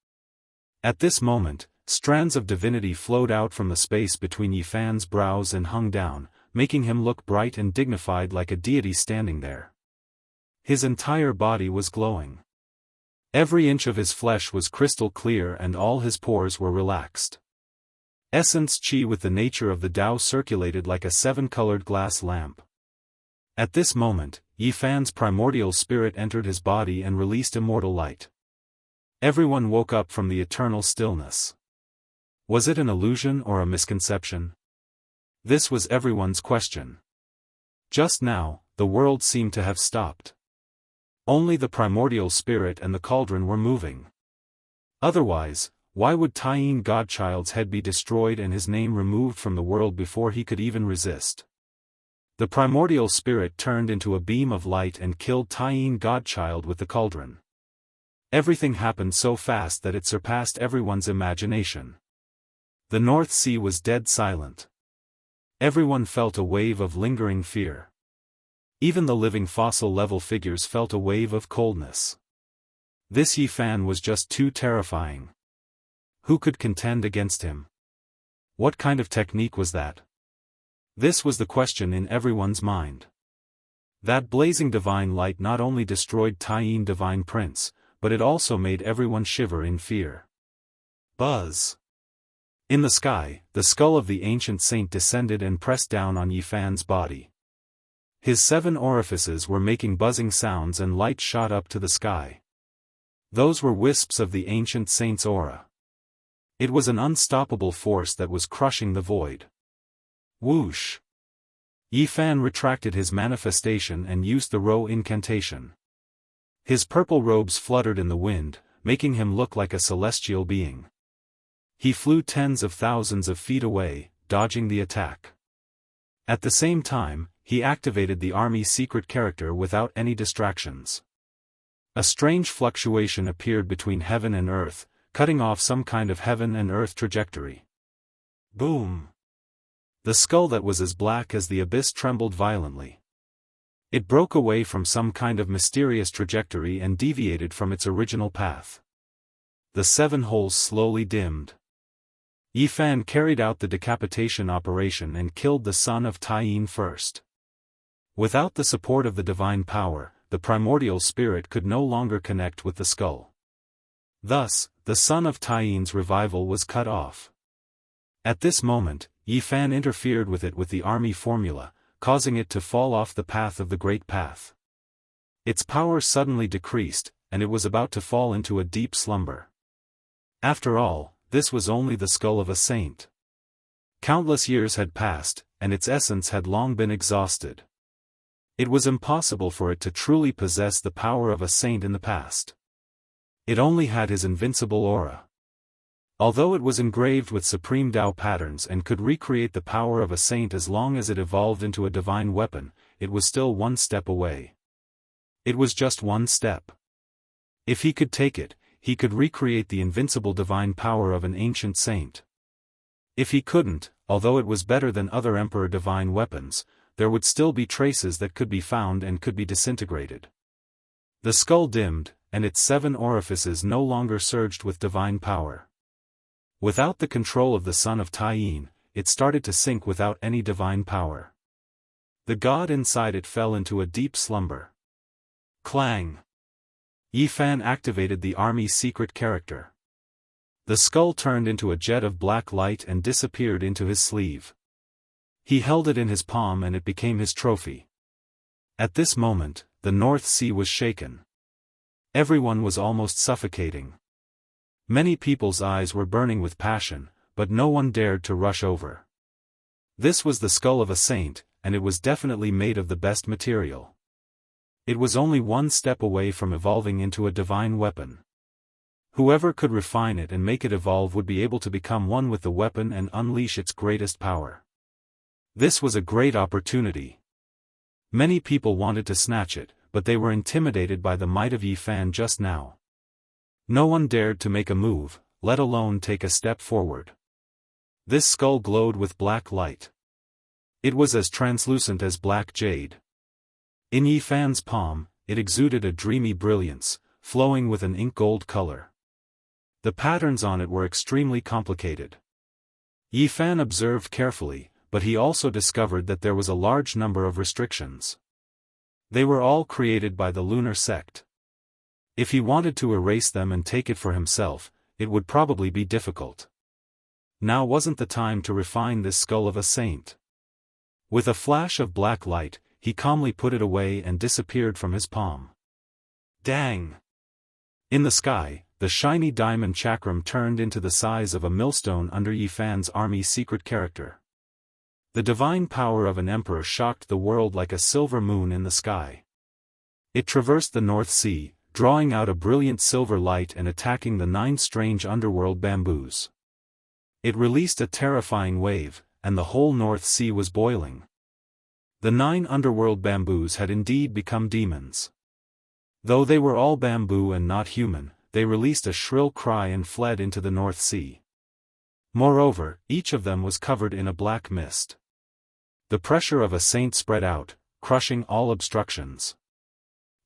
At this moment, strands of divinity flowed out from the space between Yifan's brows and hung down, making him look bright and dignified like a deity standing there. His entire body was glowing. Every inch of his flesh was crystal clear and all his pores were relaxed. Essence qi with the nature of the Tao circulated like a 7-colored glass lamp. At this moment, Yifan's primordial spirit entered his body and released immortal light. Everyone woke up from the eternal stillness. Was it an illusion or a misconception? This was everyone's question. Just now, the world seemed to have stopped. Only the primordial spirit and the cauldron were moving. Otherwise, why would Taiyin Godchild's head be destroyed and his name removed from the world before he could even resist? The primordial spirit turned into a beam of light and killed Taiyin Godchild with the cauldron. Everything happened so fast that it surpassed everyone's imagination. The North Sea was dead silent. Everyone felt a wave of lingering fear. Even the living fossil-level figures felt a wave of coldness. This Yifan was just too terrifying. Who could contend against him? What kind of technique was that? This was the question in everyone's mind. That blazing divine light not only destroyed Taiyin Divine Prince, but it also made everyone shiver in fear. Buzz! In the sky, the skull of the ancient saint descended and pressed down on Yifan's body. His 7 orifices were making buzzing sounds and light shot up to the sky. Those were wisps of the ancient saint's aura. It was an unstoppable force that was crushing the void. Whoosh! Yifan retracted his manifestation and used the Ro incantation. His purple robes fluttered in the wind, making him look like a celestial being. He flew tens of thousands of feet away, dodging the attack. At the same time, he activated the army's secret character without any distractions. A strange fluctuation appeared between heaven and earth, cutting off some kind of heaven and earth trajectory. Boom! The skull that was as black as the abyss trembled violently. It broke away from some kind of mysterious trajectory and deviated from its original path. The 7 holes slowly dimmed. Yifan carried out the decapitation operation and killed the son of Taiyin first. Without the support of the divine power, the primordial spirit could no longer connect with the skull. Thus, the son of Taiyin's revival was cut off. At this moment, Yifan interfered with it with the army formula, causing it to fall off the path of the Great Path. Its power suddenly decreased, and it was about to fall into a deep slumber. After all, this was only the skull of a saint. Countless years had passed, and its essence had long been exhausted. It was impossible for it to truly possess the power of a saint in the past. It only had his invincible aura. Although it was engraved with supreme Tao patterns and could recreate the power of a saint as long as it evolved into a divine weapon, it was still one step away. It was just one step. If he could take it, he could recreate the invincible divine power of an ancient saint. If he couldn't, although it was better than other Emperor divine weapons, there would still be traces that could be found and could be disintegrated. The skull dimmed, and its 7 orifices no longer surged with divine power. Without the control of the son of Taiyin, it started to sink without any divine power. The god inside it fell into a deep slumber. Clang! Yifan activated the army's secret character. The skull turned into a jet of black light and disappeared into his sleeve. He held it in his palm and it became his trophy. At this moment, the North Sea was shaken. Everyone was almost suffocating. Many people's eyes were burning with passion, but no one dared to rush over. This was the skull of a saint, and it was definitely made of the best material. It was only one step away from evolving into a divine weapon. Whoever could refine it and make it evolve would be able to become one with the weapon and unleash its greatest power. This was a great opportunity. Many people wanted to snatch it, but they were intimidated by the might of Yi Fan just now. No one dared to make a move, let alone take a step forward. This skull glowed with black light. It was as translucent as black jade. In Yi Fan's palm, it exuded a dreamy brilliance, flowing with an ink gold color. The patterns on it were extremely complicated. Yi Fan observed carefully, but he also discovered that there was a large number of restrictions. They were all created by the lunar sect. If he wanted to erase them and take it for himself, it would probably be difficult. Now wasn't the time to refine this skull of a saint. With a flash of black light, he calmly put it away and disappeared from his palm. Dang! In the sky, the shiny diamond chakram turned into the size of a millstone under Yi Fan's army's secret character. The divine power of an emperor shocked the world like a silver moon in the sky. It traversed the North Sea, drawing out a brilliant silver light and attacking the 9 strange underworld bamboos. It released a terrifying wave, and the whole North Sea was boiling. The 9 underworld bamboos had indeed become demons. Though they were all bamboo and not human, they released a shrill cry and fled into the North Sea. Moreover, each of them was covered in a black mist. The pressure of a saint spread out, crushing all obstructions.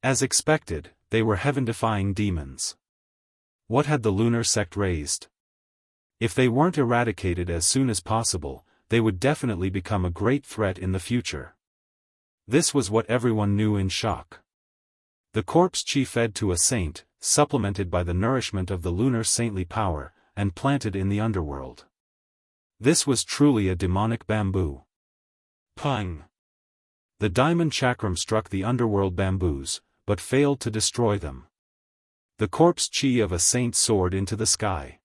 As expected, they were heaven-defying demons. What had the lunar sect raised? If they weren't eradicated as soon as possible, they would definitely become a great threat in the future. This was what everyone knew in shock. The corpse chi fed to a saint, supplemented by the nourishment of the lunar saintly power, and planted in the underworld. This was truly a demonic bamboo. Pang! The diamond chakram struck the underworld bamboos, but failed to destroy them. The corpse chi of a saint soared into the sky.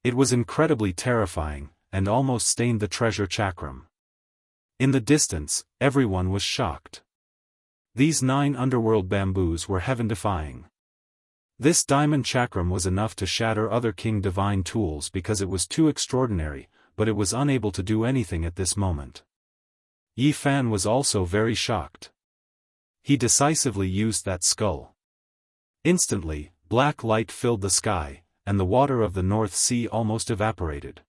It was incredibly terrifying, and almost stained the treasure chakram. In the distance, everyone was shocked. These 9 underworld bamboos were heaven-defying. This diamond chakram was enough to shatter other king divine tools because it was too extraordinary, but it was unable to do anything at this moment. Yi Fan was also very shocked. He decisively used that skull. Instantly, black light filled the sky, and the water of the North Sea almost evaporated.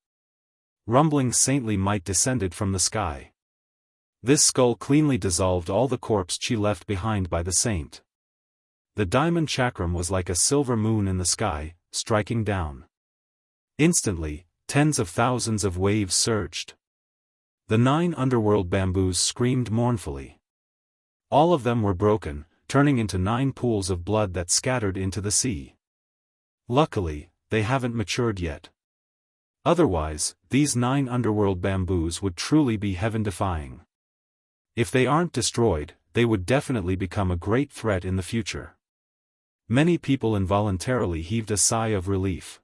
Rumbling saintly might descended from the sky. This skull cleanly dissolved all the corpse chi left behind by the saint. The diamond chakram was like a silver moon in the sky, striking down. Instantly, tens of thousands of waves surged. The 9 underworld bamboos screamed mournfully. All of them were broken, turning into 9 pools of blood that scattered into the sea. Luckily, they haven't matured yet. Otherwise, these 9 underworld bamboos would truly be heaven-defying. If they aren't destroyed, they would definitely become a great threat in the future. Many people involuntarily heaved a sigh of relief.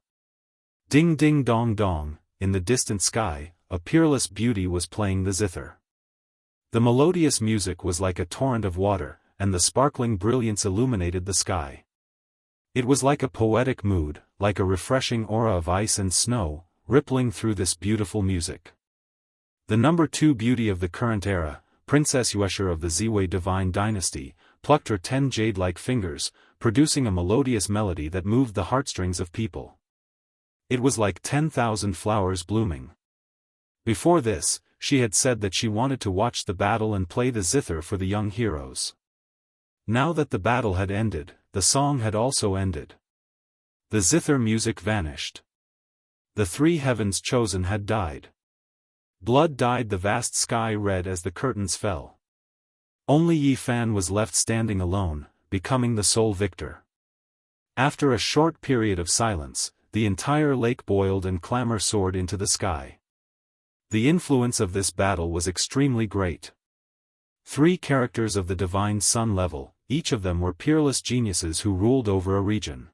Ding ding dong dong, in the distant sky, a peerless beauty was playing the zither. The melodious music was like a torrent of water, and the sparkling brilliance illuminated the sky. It was like a poetic mood, like a refreshing aura of ice and snow, rippling through this beautiful music. The number 2 beauty of the current era, Princess Yueshur of the Ziwei divine dynasty, plucked her 10 jade-like fingers, producing a melodious melody that moved the heartstrings of people. It was like 10,000 flowers blooming. Before this, she had said that she wanted to watch the battle and play the zither for the young heroes. Now that the battle had ended, the song had also ended. The zither music vanished. The 3 heavens chosen had died. Blood dyed the vast sky red as the curtains fell. Only Yi Fan was left standing alone, becoming the sole victor. After a short period of silence, the entire lake boiled and clamor soared into the sky. The influence of this battle was extremely great. 3 characters of the divine sun level, each of them were peerless geniuses who ruled over a region.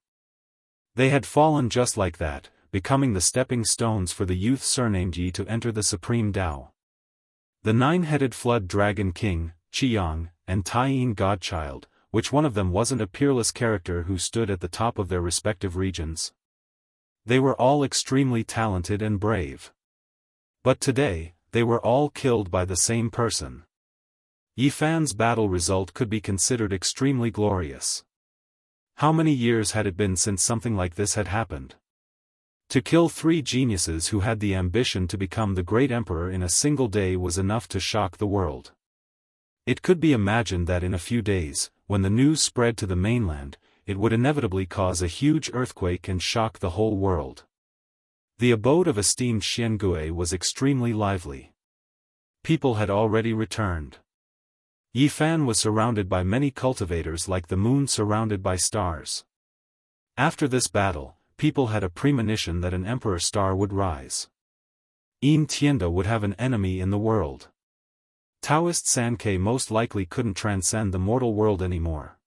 They had fallen just like that, becoming the stepping stones for the youth surnamed Yi to enter the supreme Tao. The 9-headed flood dragon king, Qiang, and Taiyin godchild, which one of them wasn't a peerless character who stood at the top of their respective regions? They were all extremely talented and brave. But today, they were all killed by the same person. Yi Fan's battle result could be considered extremely glorious. How many years had it been since something like this had happened? To kill 3 geniuses who had the ambition to become the great emperor in a single day was enough to shock the world. It could be imagined that in a few days, when the news spread to the mainland, it would inevitably cause a huge earthquake and shock the whole world. The abode of esteemed Xianghu was extremely lively. People had already returned. Yi Fan was surrounded by many cultivators like the moon surrounded by stars. After this battle, people had a premonition that an emperor star would rise. Yin Tianda would have an enemy in the world. Daoist Sankei most likely couldn't transcend the mortal world anymore.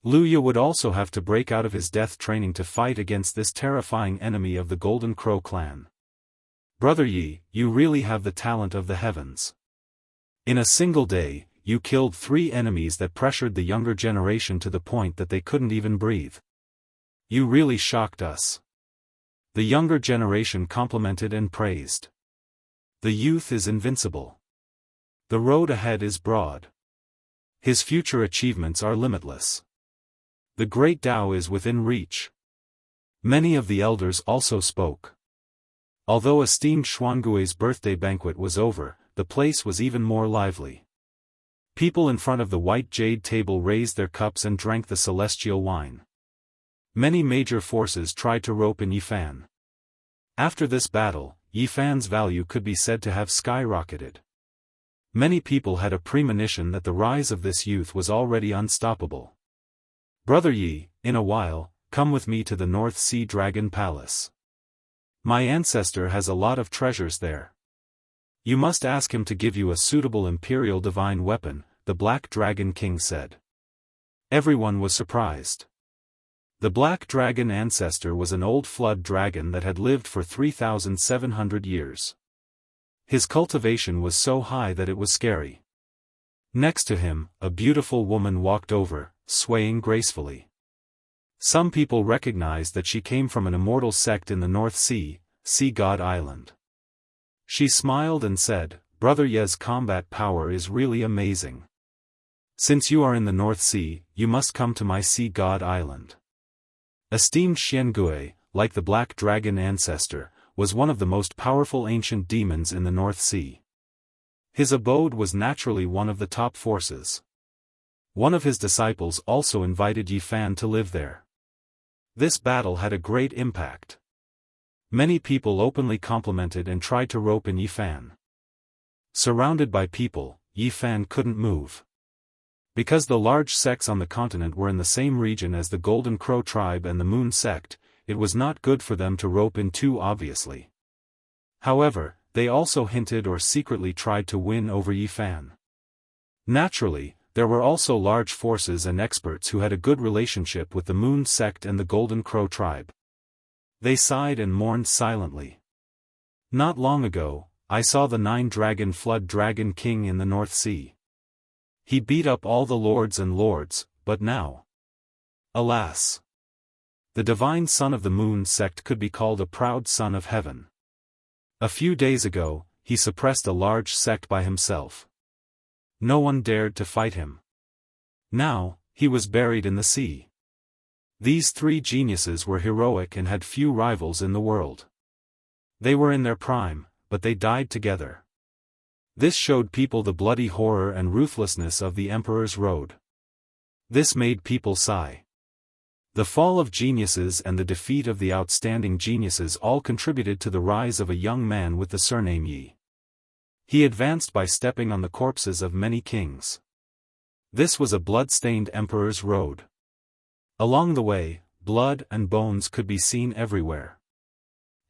Luya would also have to break out of his death training to fight against this terrifying enemy of the Golden Crow clan. Brother Yi, you really have the talent of the heavens. In a single day, you killed 3 enemies that pressured the younger generation to the point that they couldn't even breathe. You really shocked us. The younger generation complimented and praised. The youth is invincible. The road ahead is broad. His future achievements are limitless. The great Tao is within reach. Many of the elders also spoke. Although esteemed Xuangui's birthday banquet was over, the place was even more lively. People in front of the white jade table raised their cups and drank the celestial wine. Many major forces tried to rope in Yi Fan. After this battle, Yi Fan's value could be said to have skyrocketed. Many people had a premonition that the rise of this youth was already unstoppable. Brother Yi, in a while, come with me to the North Sea Dragon Palace. My ancestor has a lot of treasures there. You must ask him to give you a suitable imperial divine weapon, the Black Dragon King said. Everyone was surprised. The Black Dragon ancestor was an old flood dragon that had lived for 3,700 years. His cultivation was so high that it was scary. Next to him, a beautiful woman walked over, swaying gracefully. Some people recognized that she came from an immortal sect in the North Sea, Sea God Island. She smiled and said, Brother Ye's combat power is really amazing. Since you are in the North Sea, you must come to my Sea God Island. Esteemed Xianghu, like the Black Dragon ancestor, was one of the most powerful ancient demons in the North Sea. His abode was naturally one of the top forces. One of his disciples also invited Yi Fan to live there. This battle had a great impact. Many people openly complimented and tried to rope in Yi Fan. Surrounded by people, Yi Fan couldn't move. Because the large sects on the continent were in the same region as the Golden Crow tribe and the Moon sect, it was not good for them to rope in too obviously. However, they also hinted or secretly tried to win over Yi Fan. Naturally, there were also large forces and experts who had a good relationship with the Moon sect and the Golden Crow tribe. They sighed and mourned silently. Not long ago, I saw the 9-dragon flood dragon king in the North Sea. He beat up all the lords and lords, but now, alas! The divine son of the Moon sect could be called a proud son of heaven. A few days ago, he suppressed a large sect by himself. No one dared to fight him. Now, he was buried in the sea. These 3 geniuses were heroic and had few rivals in the world. They were in their prime, but they died together. This showed people the bloody horror and ruthlessness of the Emperor's road. This made people sigh. The fall of geniuses and the defeat of the outstanding geniuses all contributed to the rise of a young man with the surname Yi. He advanced by stepping on the corpses of many kings. This was a blood-stained emperor's road. Along the way, blood and bones could be seen everywhere.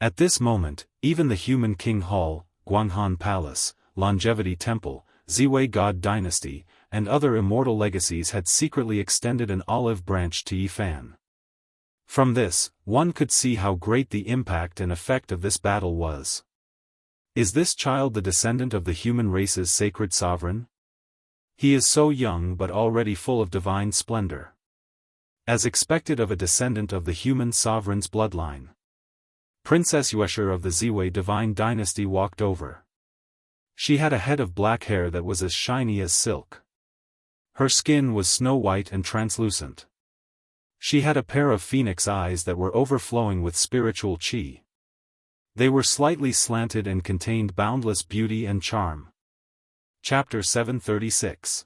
At this moment, even the Human King Hall, Guanghan Palace, Longevity Temple, Ziwei God Dynasty, and other immortal legacies had secretly extended an olive branch to Yifan. From this, one could see how great the impact and effect of this battle was. Is this child the descendant of the human race's sacred sovereign? He is so young but already full of divine splendor. As expected of a descendant of the human sovereign's bloodline. Princess Yueshur of the Ziwei divine dynasty walked over. She had a head of black hair that was as shiny as silk. Her skin was snow-white and translucent. She had a pair of phoenix eyes that were overflowing with spiritual qi. They were slightly slanted and contained boundless beauty and charm. Chapter 736.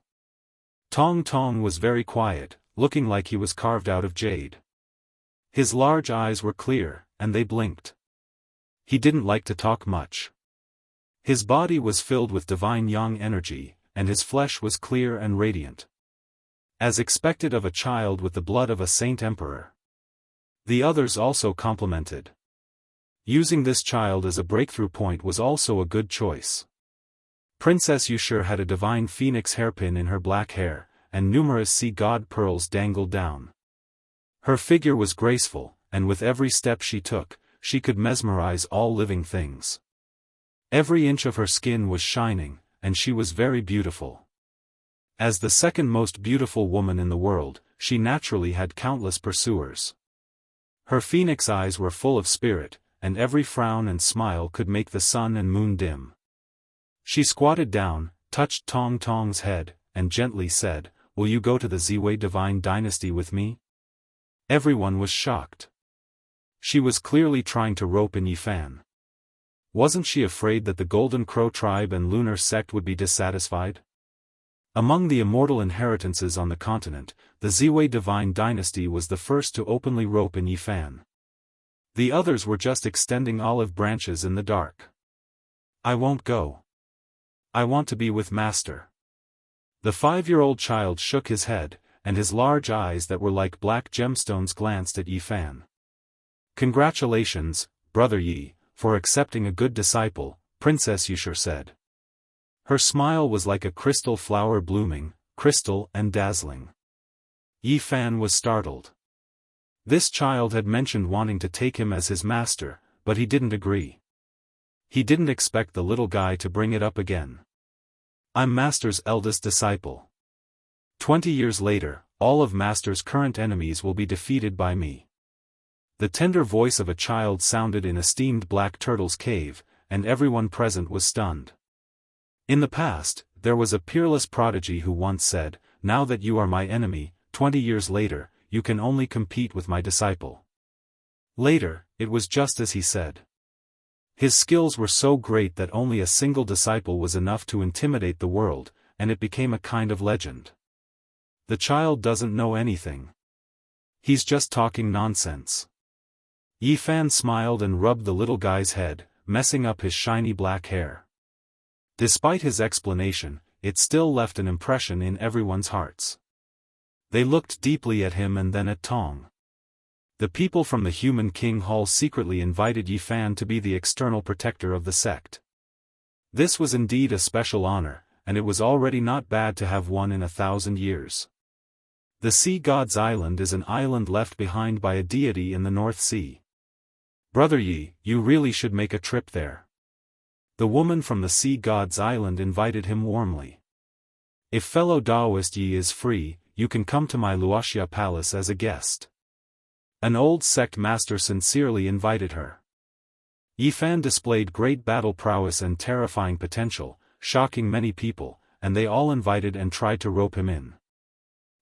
Tong Tong was very quiet, looking like he was carved out of jade. His large eyes were clear, and they blinked. He didn't like to talk much. His body was filled with divine yang energy, and his flesh was clear and radiant. As expected of a child with the blood of a saint emperor. The others also complimented. Using this child as a breakthrough point was also a good choice. Princess Yueshur had a divine phoenix hairpin in her black hair, and numerous sea god pearls dangled down. Her figure was graceful, and with every step she took, she could mesmerize all living things. Every inch of her skin was shining, and she was very beautiful. As the second most beautiful woman in the world, she naturally had countless pursuers. Her phoenix eyes were full of spirit, and every frown and smile could make the sun and moon dim. She squatted down, touched Tong Tong's head, and gently said, "Will you go to the Ziwei divine dynasty with me?" Everyone was shocked. She was clearly trying to rope in Yifan. Wasn't she afraid that the Golden Crow tribe and lunar sect would be dissatisfied? Among the immortal inheritances on the continent, the Ziwei divine dynasty was the first to openly rope in Yifan. The others were just extending olive branches in the dark. "I won't go. I want to be with Master." The 5-year-old child shook his head, and his large eyes that were like black gemstones glanced at Yifan. "Congratulations, Brother Yi, for accepting a good disciple," Princess Yueshur said. Her smile was like a crystal flower blooming, crystal and dazzling. Yifan was startled. This child had mentioned wanting to take him as his master, but he didn't agree. He didn't expect the little guy to bring it up again. "I'm Master's eldest disciple. 20 years later, all of Master's current enemies will be defeated by me." The tender voice of a child sounded in esteemed Black Turtle's cave, and everyone present was stunned. In the past, there was a peerless prodigy who once said, "Now that you are my enemy, 20 years later, you can only compete with my disciple." Later, it was just as he said. His skills were so great that only a single disciple was enough to intimidate the world, and it became a kind of legend. The child doesn't know anything. He's just talking nonsense. Yifan smiled and rubbed the little guy's head, messing up his shiny black hair. Despite his explanation, it still left an impression in everyone's hearts. They looked deeply at him and then at Tong. The people from the Human King Hall secretly invited Yifan to be the external protector of the sect. This was indeed a special honor, and it was already not bad to have one in 1,000 years. The Sea God's Island is an island left behind by a deity in the North Sea. "Brother Yi, you really should make a trip there." The woman from the Sea God's Island invited him warmly. "If fellow Daoist Yi is free, you can come to my Wuxia Palace as a guest." An old sect master sincerely invited her. Yifan displayed great battle prowess and terrifying potential, shocking many people, and they all invited and tried to rope him in.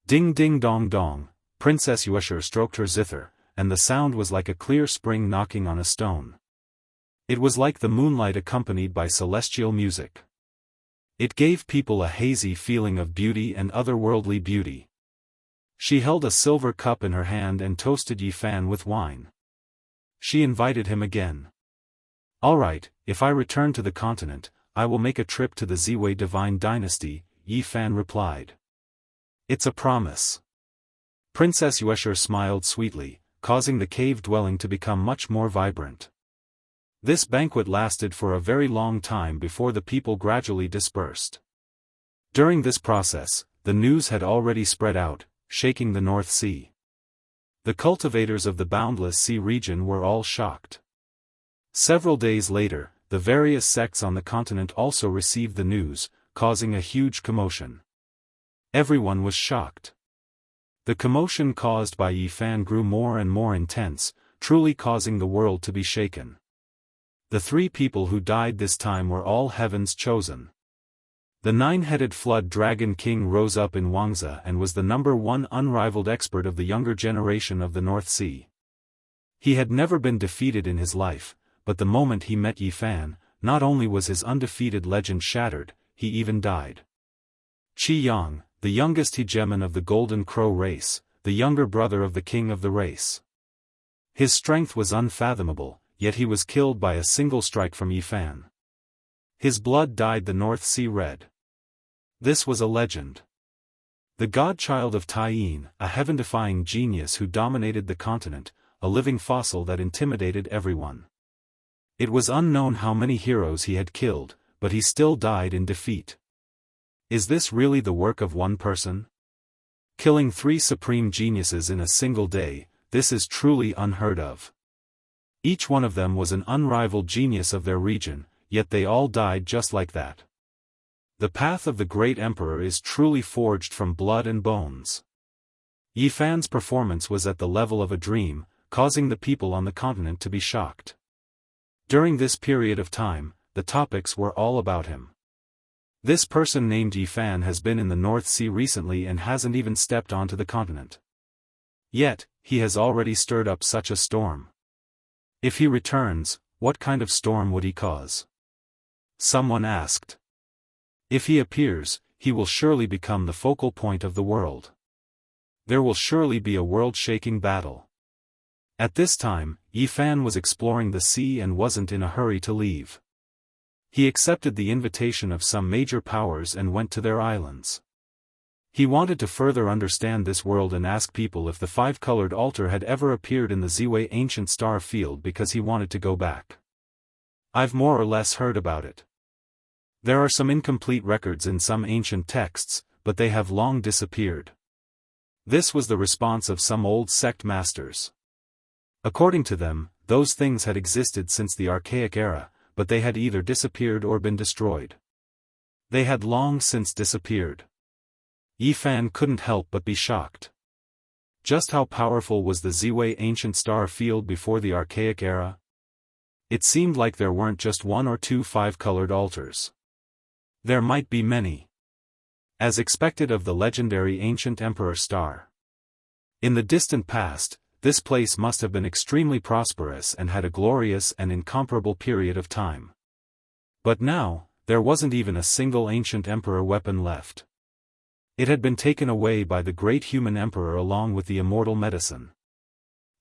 Ding ding dong dong, Princess Yueshur stroked her zither, and the sound was like a clear spring knocking on a stone. It was like the moonlight accompanied by celestial music. It gave people a hazy feeling of beauty and otherworldly beauty. She held a silver cup in her hand and toasted Yifan with wine. She invited him again. "All right, if I return to the continent, I will make a trip to the Ziwei divine dynasty," Yifan replied. "It's a promise." Princess Yueshur smiled sweetly, causing the cave dwelling to become much more vibrant. This banquet lasted for a very long time before the people gradually dispersed. During this process, the news had already spread out, shaking the North Sea. The cultivators of the boundless sea region were all shocked. Several days later, the various sects on the continent also received the news, causing a huge commotion. Everyone was shocked. The commotion caused by Yifan grew more and more intense, truly causing the world to be shaken. The 3 people who died this time were all heaven's chosen. The 9-headed flood dragon king rose up in Wuxia and was the #1 unrivaled expert of the younger generation of the North Sea. He had never been defeated in his life, but the moment he met Yifan, not only was his undefeated legend shattered, he even died. Qi Yang, the youngest hegemon of the Golden Crow race, the younger brother of the king of the race. His strength was unfathomable, yet he was killed by a single strike from Yifan. His blood dyed the North Sea red. This was a legend. The godchild of Taiyin, a heaven-defying genius who dominated the continent, a living fossil that intimidated everyone. It was unknown how many heroes he had killed, but he still died in defeat. Is this really the work of one person? Killing 3 supreme geniuses in a single day, this is truly unheard of. Each one of them was an unrivaled genius of their region, yet they all died just like that. The path of the great emperor is truly forged from blood and bones. Yifan's performance was at the level of a dream, causing the people on the continent to be shocked. During this period of time, the topics were all about him. This person named Yifan has been in the North Sea recently and hasn't even stepped onto the continent. Yet, he has already stirred up such a storm. If he returns, what kind of storm would he cause? Someone asked. If he appears, he will surely become the focal point of the world. There will surely be a world-shaking battle. At this time, Yifan was exploring the sea and wasn't in a hurry to leave. He accepted the invitation of some major powers and went to their islands. He wanted to further understand this world and ask people if the 5-colored altar had ever appeared in the Ziwei ancient star field because he wanted to go back. I've more or less heard about it. There are some incomplete records in some ancient texts, but they have long disappeared. This was the response of some old sect masters. According to them, those things had existed since the Archaic era, but they had either disappeared or been destroyed. They had long since disappeared. Yifan couldn't help but be shocked. Just how powerful was the Ziwei ancient star field before the Archaic era? It seemed like there weren't just 1 or 2 5-colored altars. There might be many. As expected of the legendary ancient Emperor Star. In the distant past, this place must have been extremely prosperous and had a glorious and incomparable period of time. But now, there wasn't even a single ancient emperor weapon left. It had been taken away by the great human emperor along with the immortal medicine.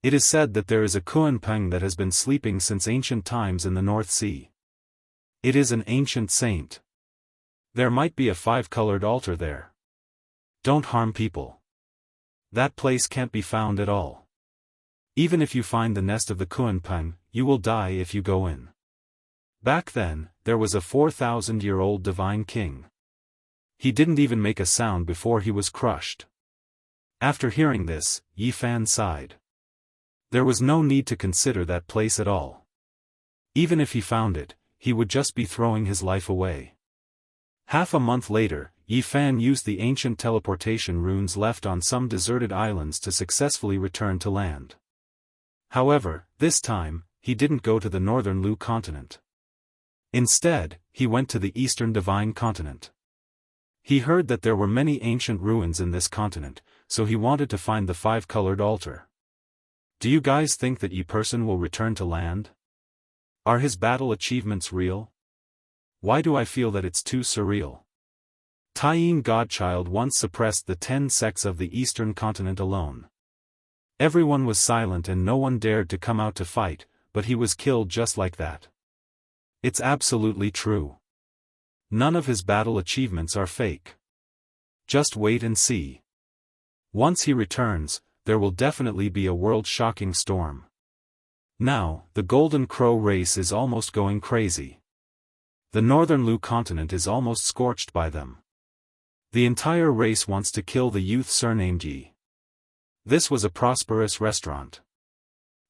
It is said that there is a Kuanpeng that has been sleeping since ancient times in the North Sea. It is an ancient saint. There might be a 5-colored altar there. Don't harm people. That place can't be found at all. Even if you find the nest of the Kuanpeng, you will die if you go in. Back then, there was a 4,000-year-old divine king. He didn't even make a sound before he was crushed. After hearing this, Yifan sighed. There was no need to consider that place at all. Even if he found it, he would just be throwing his life away. Half a month later, Yifan used the ancient teleportation runes left on some deserted islands to successfully return to land. However, this time, he didn't go to the northern Lu continent. Instead, he went to the eastern divine continent. He heard that there were many ancient ruins in this continent, so he wanted to find the 5-colored altar. Do you guys think that Yi-person will return to land? Are his battle achievements real? Why do I feel that it's too surreal? Taiyin Godchild once suppressed the 10 sects of the eastern continent alone. Everyone was silent and no one dared to come out to fight, but he was killed just like that. It's absolutely true. None of his battle achievements are fake. Just wait and see. Once he returns, there will definitely be a world-shocking storm. Now, the Golden Crow race is almost going crazy. The northern Lu continent is almost scorched by them. The entire race wants to kill the youth surnamed Yi. This was a prosperous restaurant.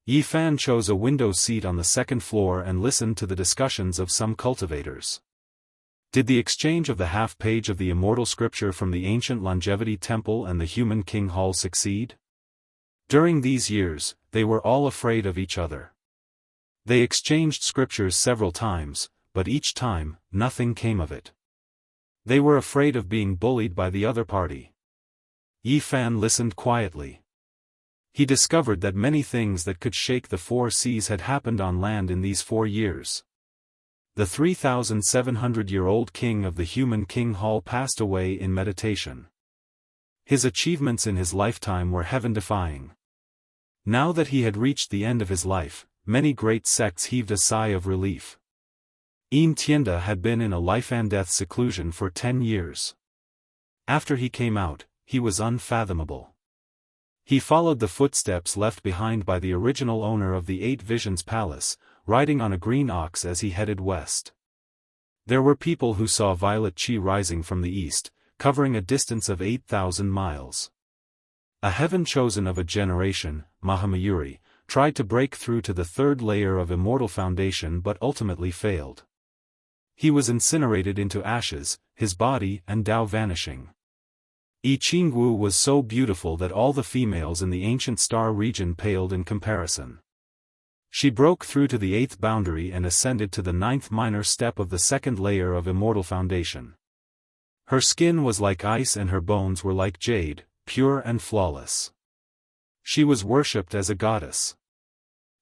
Yi Fan chose a window seat on the second floor and listened to the discussions of some cultivators. Did the exchange of the half-page of the immortal scripture from the ancient longevity temple and the human king hall succeed? During these years, they were all afraid of each other. They exchanged scriptures several times, but each time, nothing came of it. They were afraid of being bullied by the other party. Yi Fan listened quietly. He discovered that many things that could shake the four seas had happened on land in these 4 years. The 3,700-year-old king of the human king hall passed away in meditation. His achievements in his lifetime were heaven-defying. Now that he had reached the end of his life, many great sects heaved a sigh of relief. Tienda had been in a life-and-death seclusion for 10 years. After he came out, he was unfathomable. He followed the footsteps left behind by the original owner of the 8 Visions Palace, riding on a green ox as he headed west. There were people who saw violet chi rising from the east, covering a distance of 8,000 miles. A heaven chosen of a generation, Mahamayuri, tried to break through to the 3rd layer of Immortal Foundation but ultimately failed. He was incinerated into ashes, his body and Dao vanishing. Jianghu was so beautiful that all the females in the ancient star region paled in comparison. She broke through to the 8th boundary and ascended to the 9th minor step of the 2nd layer of Immortal Foundation. Her skin was like ice and her bones were like jade, pure and flawless. She was worshipped as a goddess.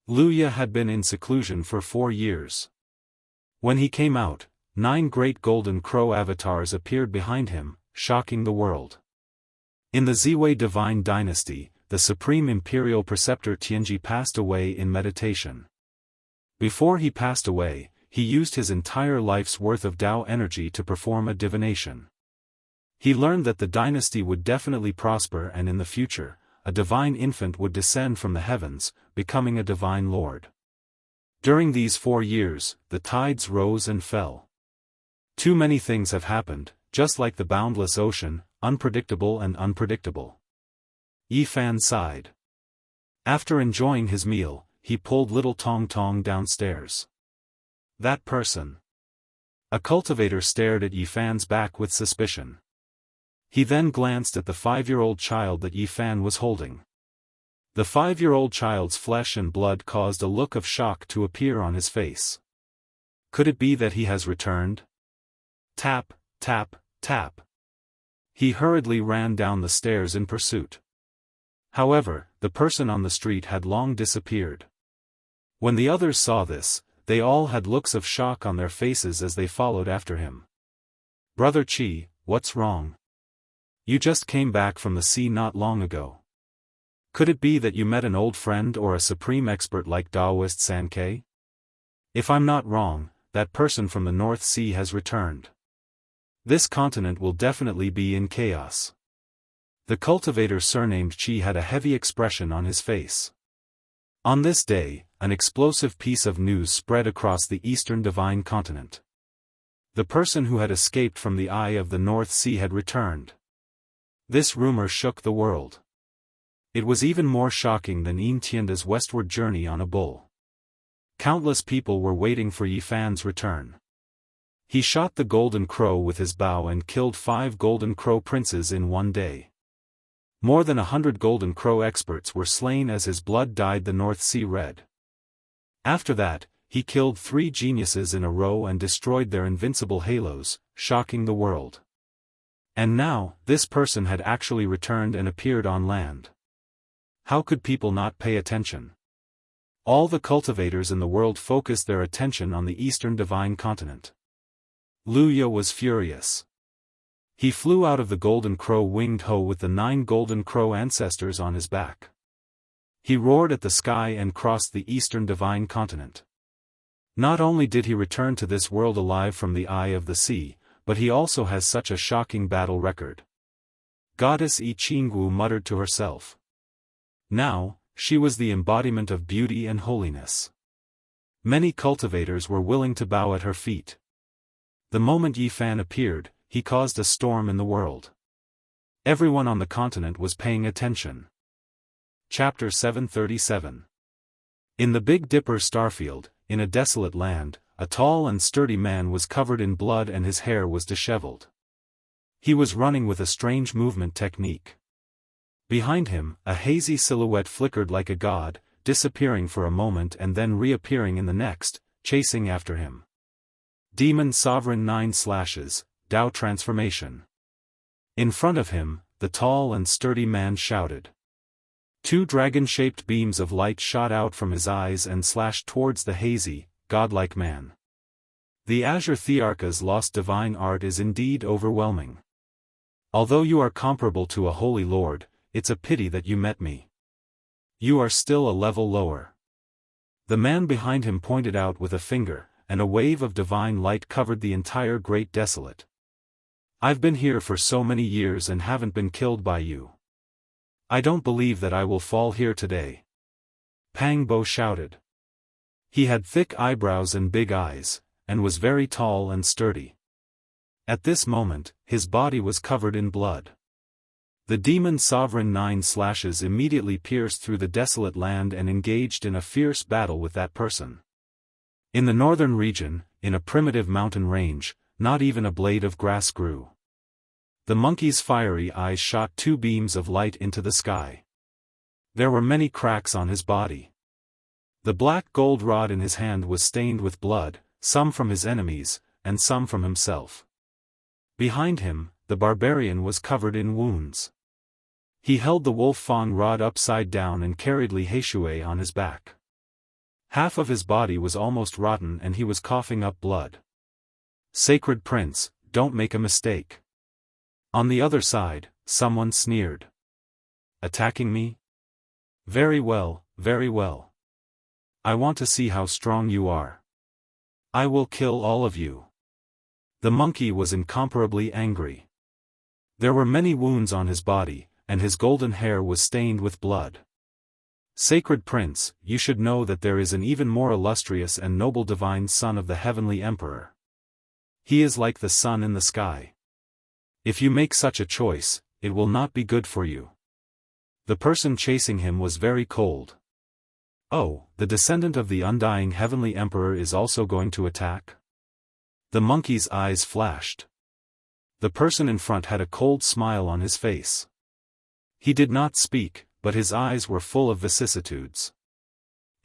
Luya had been in seclusion for 4 years. When he came out, 9 great golden crow avatars appeared behind him, shocking the world. In the Ziwei divine dynasty, the supreme imperial preceptor Tianji passed away in meditation. Before he passed away, he used his entire life's worth of Dao energy to perform a divination. He learned that the dynasty would definitely prosper and in the future, a divine infant would descend from the heavens, becoming a divine lord. During these 4 years, the tides rose and fell. Too many things have happened, just like the boundless ocean, unpredictable and unpredictable. Yi Fan sighed. After enjoying his meal, he pulled little Tong Tong downstairs. That person. A cultivator stared at Yi Fan's back with suspicion. He then glanced at the 5-year-old child that Yi Fan was holding. The 5-year-old child's flesh and blood caused a look of shock to appear on his face. Could it be that he has returned? Tap, tap, tap. He hurriedly ran down the stairs in pursuit. However, the person on the street had long disappeared. When the others saw this, they all had looks of shock on their faces as they followed after him. Brother Chi, what's wrong? You just came back from the sea not long ago. Could it be that you met an old friend or a supreme expert like Daoist Sankei? If I'm not wrong, that person from the North Sea has returned. This continent will definitely be in chaos. The cultivator surnamed Chi had a heavy expression on his face. On this day, an explosive piece of news spread across the eastern divine continent. The person who had escaped from the eye of the North Sea had returned. This rumor shook the world. It was even more shocking than Tienda's westward journey on a bull. Countless people were waiting for Yi Fan's return. He shot the golden crow with his bow and killed 5 golden crow princes in one day. More than 100 golden crow experts were slain as his blood dyed the North Sea red. After that, he killed 3 geniuses in a row and destroyed their invincible halos, shocking the world. And now, this person had actually returned and appeared on land. How could people not pay attention? All the cultivators in the world focused their attention on the eastern divine continent. Luya was furious. He flew out of the golden crow winged hoe with the 9 golden crow ancestors on his back. He roared at the sky and crossed the eastern divine continent. Not only did he return to this world alive from the eye of the sea, but he also has such a shocking battle record. Goddess Jianghu muttered to herself. Now, she was the embodiment of beauty and holiness. Many cultivators were willing to bow at her feet. The moment Yi Fan appeared, he caused a storm in the world. Everyone on the continent was paying attention. Chapter 737. In the Big Dipper starfield, in a desolate land, a tall and sturdy man was covered in blood and his hair was disheveled. He was running with a strange movement technique. Behind him, a hazy silhouette flickered like a god, disappearing for a moment and then reappearing in the next, chasing after him. Demon Sovereign 9 slashes, Dao transformation. In front of him, the tall and sturdy man shouted. Two dragon-shaped beams of light shot out from his eyes and slashed towards the hazy, godlike man. The Azure Thearcha's lost divine art is indeed overwhelming. Although you are comparable to a holy lord, it's a pity that you met me. You are still a level lower. The man behind him pointed out with a finger, and a wave of divine light covered the entire Great Desolate. I've been here for so many years and haven't been killed by you. I don't believe that I will fall here today. Pang Bo shouted. He had thick eyebrows and big eyes, and was very tall and sturdy. At this moment, his body was covered in blood. The Demon Sovereign 9 slashes immediately pierced through the desolate land and engaged in a fierce battle with that person. In the northern region, in a primitive mountain range, not even a blade of grass grew. The monkey's fiery eyes shot two beams of light into the sky. There were many cracks on his body. The black gold rod in his hand was stained with blood, some from his enemies, and some from himself. Behind him, the barbarian was covered in wounds. He held the wolf fang rod upside down and carried Li Heishui on his back. Half of his body was almost rotten and he was coughing up blood. Sacred Prince, don't make a mistake. On the other side, someone sneered. Attacking me? Very well, very well. I want to see how strong you are. I will kill all of you. The monkey was incomparably angry. There were many wounds on his body, and his golden hair was stained with blood. Sacred Prince, you should know that there is an even more illustrious and noble divine son of the heavenly emperor. He is like the sun in the sky. If you make such a choice, it will not be good for you. The person chasing him was very cold. Oh, the descendant of the undying heavenly emperor is also going to attack? The monkey's eyes flashed. The person in front had a cold smile on his face. He did not speak, but his eyes were full of vicissitudes.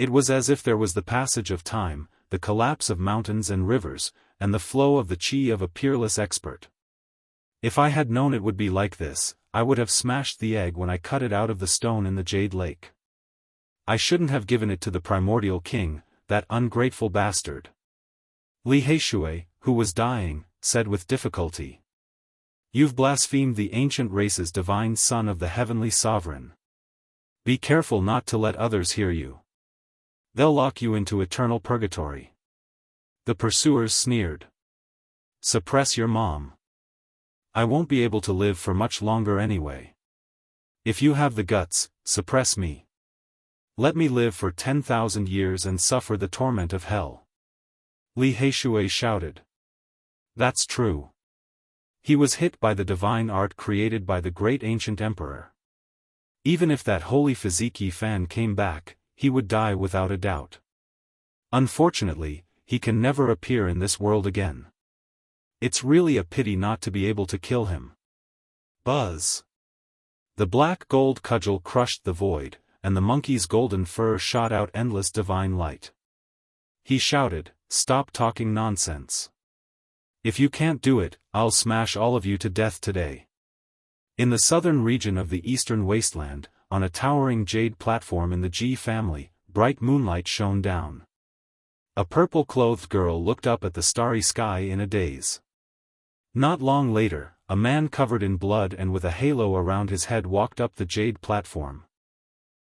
It was as if there was the passage of time, the collapse of mountains and rivers, and the flow of the chi of a peerless expert. If I had known it would be like this, I would have smashed the egg when I cut it out of the stone in the Jade Lake. I shouldn't have given it to the primordial king, that ungrateful bastard. Li Heishui, who was dying, said with difficulty. You've blasphemed the ancient race's divine son of the heavenly sovereign. Be careful not to let others hear you. They'll lock you into eternal purgatory. The pursuers sneered. Suppress your mom. I won't be able to live for much longer anyway. If you have the guts, suppress me. Let me live for 10,000 years and suffer the torment of hell. Li Heishui shouted. That's true. He was hit by the divine art created by the great ancient emperor. Even if that holy physique Yi Fan came back, he would die without a doubt. Unfortunately, he can never appear in this world again. It's really a pity not to be able to kill him. Buzz. The black gold cudgel crushed the void, and the monkey's golden fur shot out endless divine light. He shouted, Stop talking nonsense. If you can't do it, I'll smash all of you to death today. In the southern region of the eastern wasteland, on a towering jade platform in the Ji family, bright moonlight shone down. A purple-clothed girl looked up at the starry sky in a daze. Not long later, a man covered in blood and with a halo around his head walked up the jade platform.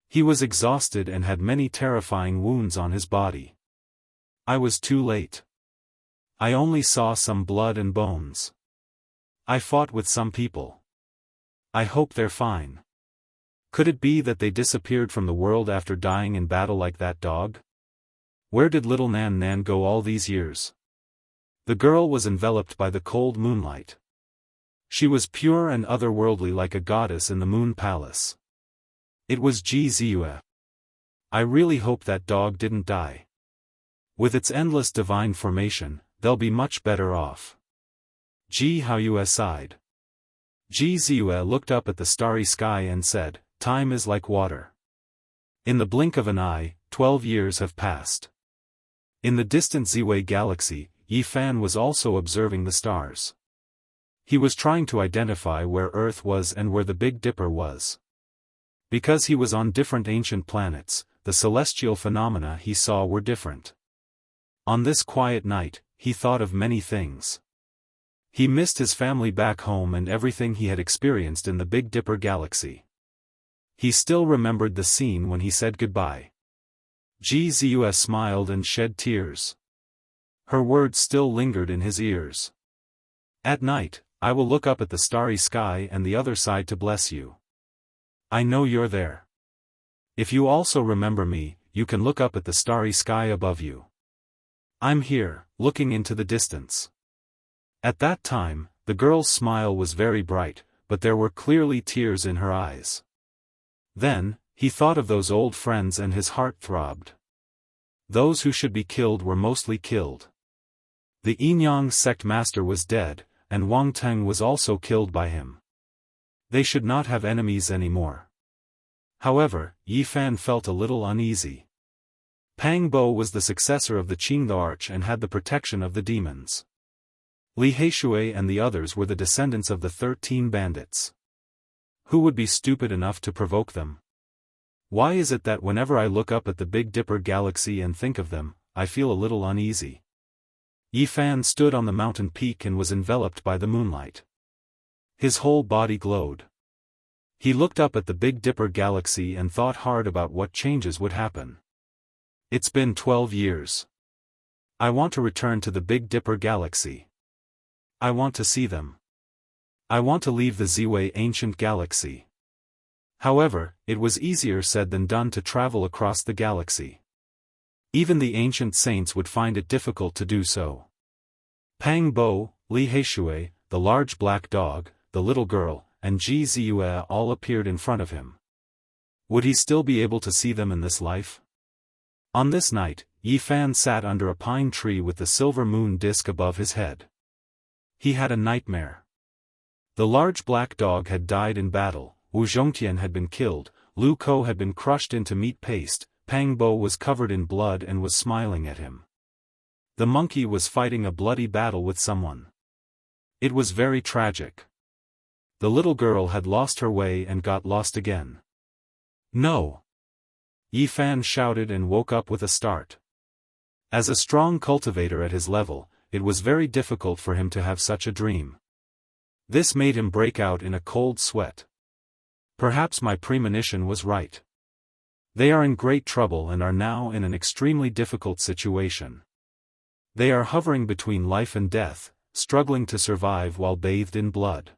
He was exhausted and had many terrifying wounds on his body. I was too late. I only saw some blood and bones. I fought with some people. I hope they're fine. Could it be that they disappeared from the world after dying in battle like that dog? Where did little Nan Nan go all these years? The girl was enveloped by the cold moonlight. She was pure and otherworldly like a goddess in the moon palace. It was Ji Ziyue. I really hope that dog didn't die. With its endless divine formation, they'll be much better off. Ji Haoyue sighed. Ji Ziyue looked up at the starry sky and said, "Time is like water. In the blink of an eye, 12 years have passed." In the distant Ziwei galaxy, Yi Fan was also observing the stars. He was trying to identify where Earth was and where the Big Dipper was. Because he was on different ancient planets, the celestial phenomena he saw were different. On this quiet night, he thought of many things. He missed his family back home and everything he had experienced in the Big Dipper galaxy. He still remembered the scene when he said goodbye. Ji Ziyue smiled and shed tears. Her words still lingered in his ears. "At night, I will look up at the starry sky and the other side to bless you. I know you're there. If you also remember me, you can look up at the starry sky above you. I'm here, looking into the distance." At that time, the girl's smile was very bright, but there were clearly tears in her eyes. Then, he thought of those old friends and his heart throbbed. Those who should be killed were mostly killed. The Yinyang sect master was dead, and Wang Teng was also killed by him. They should not have enemies anymore. However, Yi Fan felt a little uneasy. Pang Bo was the successor of the Qing Arch and had the protection of the demons. Li Heishui and the others were the descendants of the 13 bandits. Who would be stupid enough to provoke them? Why is it that whenever I look up at the Big Dipper galaxy and think of them, I feel a little uneasy? Yi Fan stood on the mountain peak and was enveloped by the moonlight. His whole body glowed. He looked up at the Big Dipper galaxy and thought hard about what changes would happen. It's been 12 years. I want to return to the Big Dipper galaxy. I want to see them. I want to leave the Ziwei ancient galaxy. However, it was easier said than done to travel across the galaxy. Even the ancient saints would find it difficult to do so. Pang Bo, Li Heishui, the large black dog, the little girl, and Ji Ziyue all appeared in front of him. Would he still be able to see them in this life? On this night, Yi Fan sat under a pine tree with the silver moon disk above his head. He had a nightmare. The large black dog had died in battle, Wu Zhongtian had been killed, Lu Ko had been crushed into meat paste, Pang Bo was covered in blood and was smiling at him. The monkey was fighting a bloody battle with someone. It was very tragic. The little girl had lost her way and got lost again. No! Yi Fan shouted and woke up with a start. As a strong cultivator at his level, it was very difficult for him to have such a dream. This made him break out in a cold sweat. Perhaps my premonition was right. They are in great trouble and are now in an extremely difficult situation. They are hovering between life and death, struggling to survive while bathed in blood.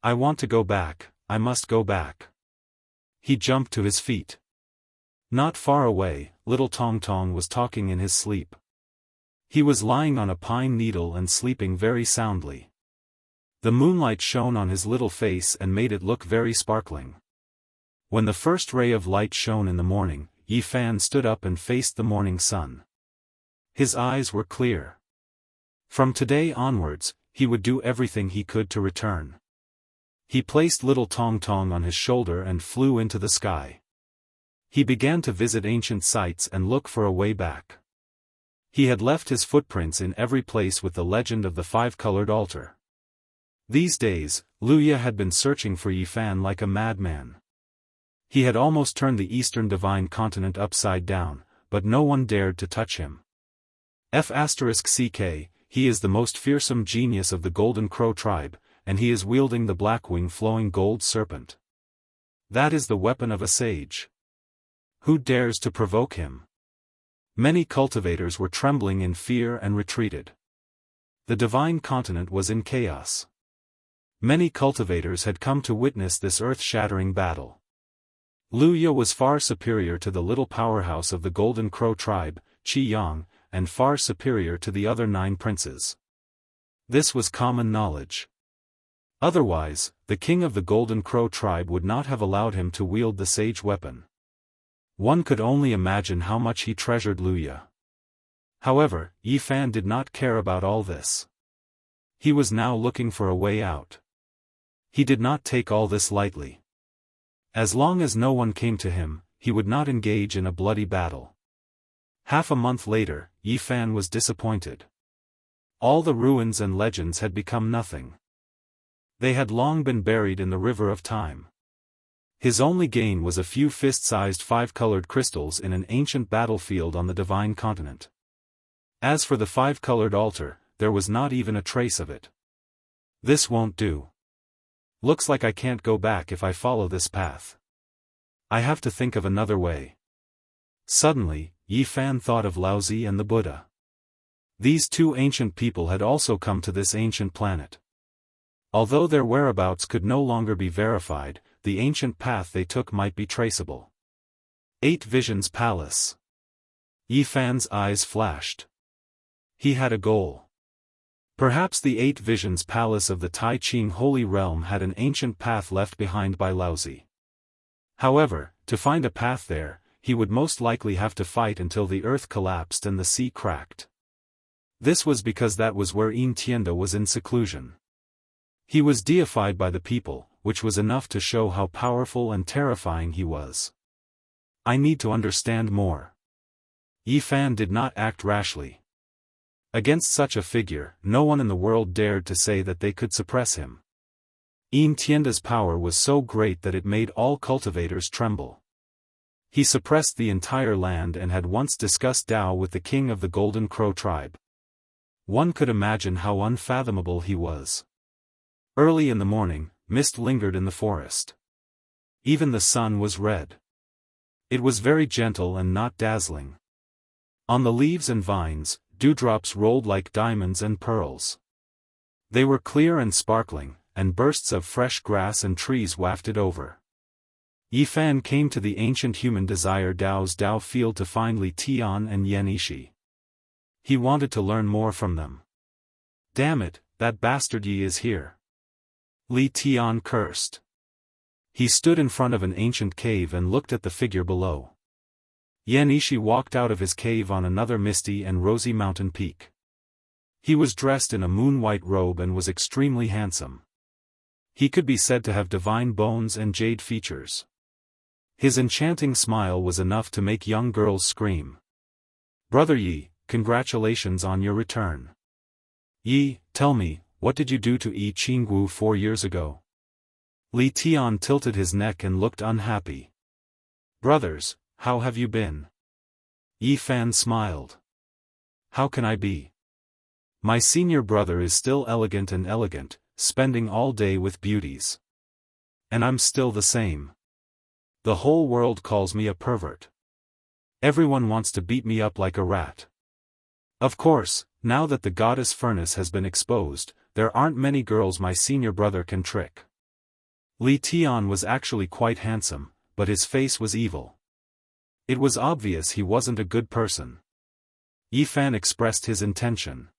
I want to go back, I must go back. He jumped to his feet. Not far away, little Tong Tong was talking in his sleep. He was lying on a pine needle and sleeping very soundly. The moonlight shone on his little face and made it look very sparkling. When the first ray of light shone in the morning, Yi Fan stood up and faced the morning sun. His eyes were clear. From today onwards, he would do everything he could to return. He placed little Tong Tong on his shoulder and flew into the sky. He began to visit ancient sites and look for a way back. He had left his footprints in every place with the legend of the five-colored altar. These days, Lu Ye had been searching for Yi Fan like a madman. He had almost turned the eastern divine continent upside down, but no one dared to touch him. *CK, he is the most fearsome genius of the Golden Crow tribe, and he is wielding the black-wing flowing gold serpent. That is the weapon of a sage. Who dares to provoke him? Many cultivators were trembling in fear and retreated. The divine continent was in chaos. Many cultivators had come to witness this earth-shattering battle. Luya was far superior to the little powerhouse of the Golden Crow tribe, Qiyang, and far superior to the other 9 princes. This was common knowledge. Otherwise, the king of the Golden Crow tribe would not have allowed him to wield the sage weapon. One could only imagine how much he treasured Luya. However, Yi Fan did not care about all this. He was now looking for a way out. He did not take all this lightly. As long as no one came to him, he would not engage in a bloody battle. Half a month later, Yi Fan was disappointed. All the ruins and legends had become nothing. They had long been buried in the river of time. His only gain was a few fist-sized 5-colored crystals in an ancient battlefield on the Divine Continent. As for the 5-colored altar, there was not even a trace of it. This won't do. Looks like I can't go back if I follow this path. I have to think of another way. Suddenly, Yi Fan thought of Laozi and the Buddha. These 2 ancient people had also come to this ancient planet. Although their whereabouts could no longer be verified, the ancient path they took might be traceable. 8 Visions Palace. Yi Fan's eyes flashed. He had a goal. Perhaps the 8 Visions Palace of the Tai Ching Holy Realm had an ancient path left behind by Laozi. However, to find a path there, he would most likely have to fight until the earth collapsed and the sea cracked. This was because that was where Yin Tianda was in seclusion. He was deified by the people, which was enough to show how powerful and terrifying he was. I need to understand more. Yi Fan did not act rashly. Against such a figure, no one in the world dared to say that they could suppress him. Yin Tianda's power was so great that it made all cultivators tremble. He suppressed the entire land and had once discussed Dao with the king of the Golden Crow tribe. One could imagine how unfathomable he was. Early in the morning, mist lingered in the forest. Even the sun was red. It was very gentle and not dazzling. On the leaves and vines, dewdrops rolled like diamonds and pearls. They were clear and sparkling, and bursts of fresh grass and trees wafted over. Yi Fan came to the ancient human desire Dao's Dao field to find Li Tian and Yan Ishi. He wanted to learn more from them. Damn it, that bastard Yi is here. Li Tian cursed. He stood in front of an ancient cave and looked at the figure below. Yan Ishi walked out of his cave on another misty and rosy mountain peak. He was dressed in a moon-white robe and was extremely handsome. He could be said to have divine bones and jade features. His enchanting smile was enough to make young girls scream. Brother Yi, congratulations on your return. Yi, tell me, what did you do to Yi Qinggu 4 years ago? Li Tian tilted his neck and looked unhappy. Brothers, how have you been? Yi Fan smiled. How can I be? My senior brother is still elegant, spending all day with beauties. And I'm still the same. The whole world calls me a pervert. Everyone wants to beat me up like a rat. Of course, now that the goddess furnace has been exposed, there aren't many girls my senior brother can trick. Li Tian was actually quite handsome, but his face was evil. It was obvious he wasn't a good person. Yi Fan expressed his intention.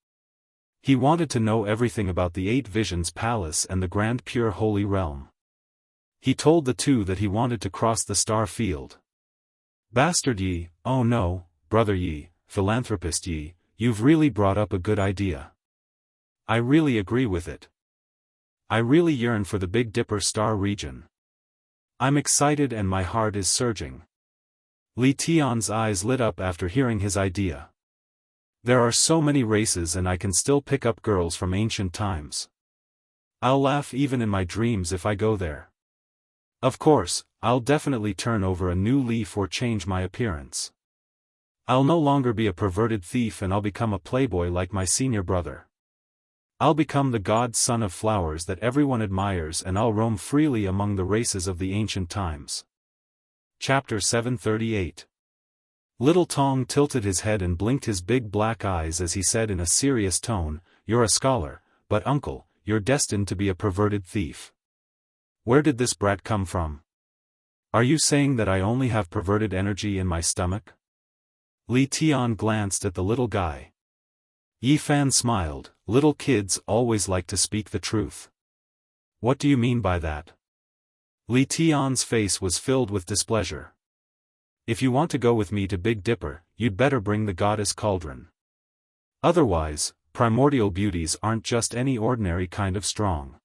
He wanted to know everything about the 8 Visions Palace and the Grand Pure Holy Realm. He told the 2 that he wanted to cross the star field. Bastard Yi, oh no, brother Yi, philanthropist Yi, you've really brought up a good idea. I really agree with it. I really yearn for the Big Dipper star region. I'm excited and my heart is surging. Li Tian's eyes lit up after hearing his idea. There are so many races and I can still pick up girls from ancient times. I'll laugh even in my dreams if I go there. Of course, I'll definitely turn over a new leaf or change my appearance. I'll no longer be a perverted thief and I'll become a playboy like my senior brother. I'll become the god son of flowers that everyone admires and I'll roam freely among the races of the ancient times. Chapter 738. Little Tong tilted his head and blinked his big black eyes as he said in a serious tone, "You're a scholar, but uncle, you're destined to be a perverted thief. Where did this brat come from? Are you saying that I only have perverted energy in my stomach? Li Tian glanced at the little guy. Yi Fan smiled. Little kids always like to speak the truth. What do you mean by that? Li Tian's face was filled with displeasure. If you want to go with me to Big Dipper, you'd better bring the goddess cauldron. Otherwise, primordial beauties aren't just any ordinary kind of strong.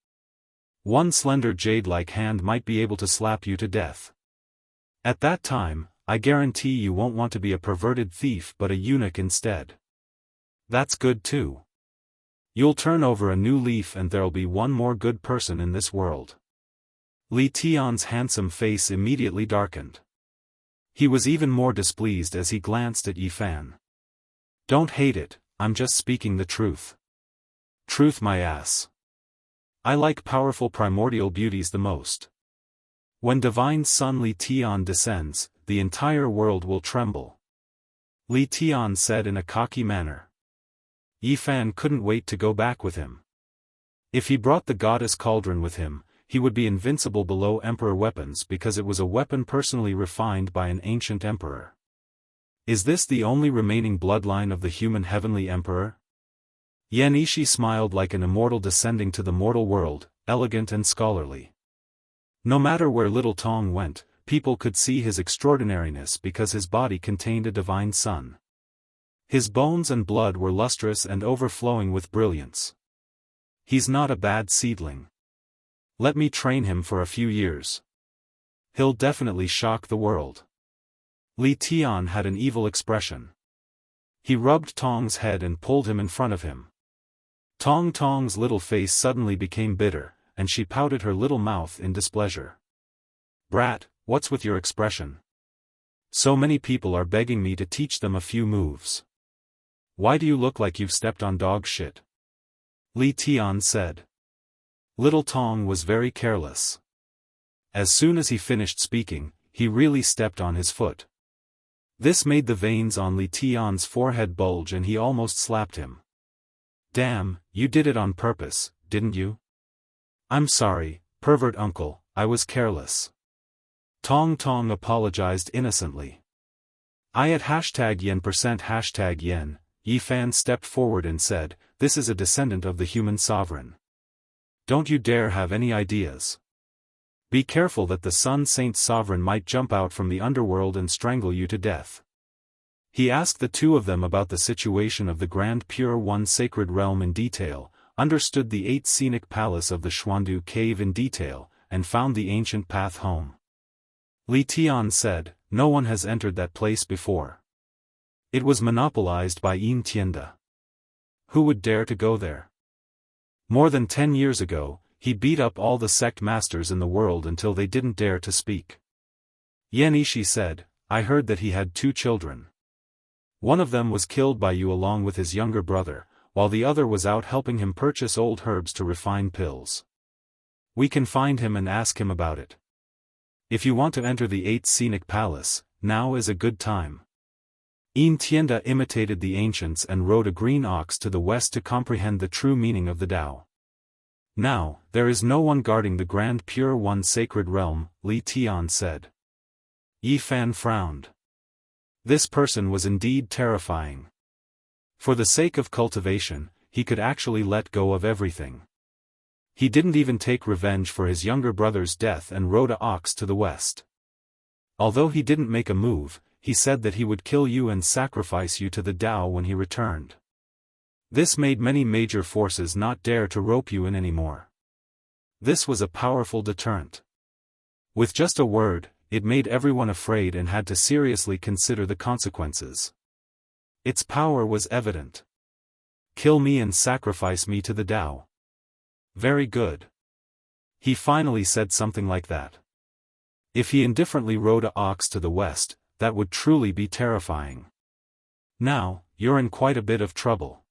One slender jade-like hand might be able to slap you to death. At that time, I guarantee you won't want to be a perverted thief but a eunuch instead. That's good too. You'll turn over a new leaf and there'll be one more good person in this world. Li Tian's handsome face immediately darkened. He was even more displeased as he glanced at Yi Fan. Don't hate it, I'm just speaking the truth. Truth my ass. I like powerful primordial beauties the most. When Divine Son Li Tian descends, the entire world will tremble. Li Tian said in a cocky manner. Yi Fan couldn't wait to go back with him. If he brought the goddess cauldron with him, he would be invincible below emperor weapons because it was a weapon personally refined by an ancient emperor. Is this the only remaining bloodline of the human heavenly emperor? Yan Yishi smiled like an immortal descending to the mortal world, elegant and scholarly. No matter where little Tong went, people could see his extraordinariness because his body contained a divine sun. His bones and blood were lustrous and overflowing with brilliance. He's not a bad seedling. Let me train him for a few years. He'll definitely shock the world. Li Tian had an evil expression. He rubbed Tong's head and pulled him in front of him. Tong's little face suddenly became bitter, and she pouted her little mouth in displeasure. Brat, what's with your expression? So many people are begging me to teach them a few moves. Why do you look like you've stepped on dog shit? Li Tian said. Little Tong was very careless. As soon as he finished speaking, he really stepped on his foot. This made the veins on Li Tian's forehead bulge and he almost slapped him. Damn, you did it on purpose, didn't you? I'm sorry, pervert uncle, I was careless. Tong apologized innocently. I at #yen%#yen, Yi Fan stepped forward and said, this is a descendant of the human sovereign. Don't you dare have any ideas. Be careful that the Sun Saint Sovereign might jump out from the underworld and strangle you to death. He asked the two of them about the situation of the Grand Pure One Sacred Realm in detail, understood the 8 scenic palace of the Xuandu Cave in detail, and found the ancient path home. Li Tian said, no one has entered that place before. It was monopolized by Yin Tianda. Who would dare to go there? More than 10 years ago, he beat up all the sect masters in the world until they didn't dare to speak. Yan Yishi said, I heard that he had 2 children. One of them was killed by you along with his younger brother, while the other was out helping him purchase old herbs to refine pills. We can find him and ask him about it. If you want to enter the 8 scenic palace, now is a good time. Yin Tianda imitated the ancients and rode a green ox to the west to comprehend the true meaning of the Tao. Now, there is no one guarding the Grand Pure One Sacred Realm, Li Tian said. Yi Fan frowned. This person was indeed terrifying. For the sake of cultivation, he could actually let go of everything. He didn't even take revenge for his younger brother's death and rode an ox to the west. Although he didn't make a move, he said that he would kill you and sacrifice you to the Tao when he returned. This made many major forces not dare to rope you in anymore. This was a powerful deterrent. With just a word, it made everyone afraid and had to seriously consider the consequences. Its power was evident. Kill me and sacrifice me to the Tao. Very good. He finally said something like that. If he indifferently rode an ox to the west, that would truly be terrifying. Now, you're in quite a bit of trouble.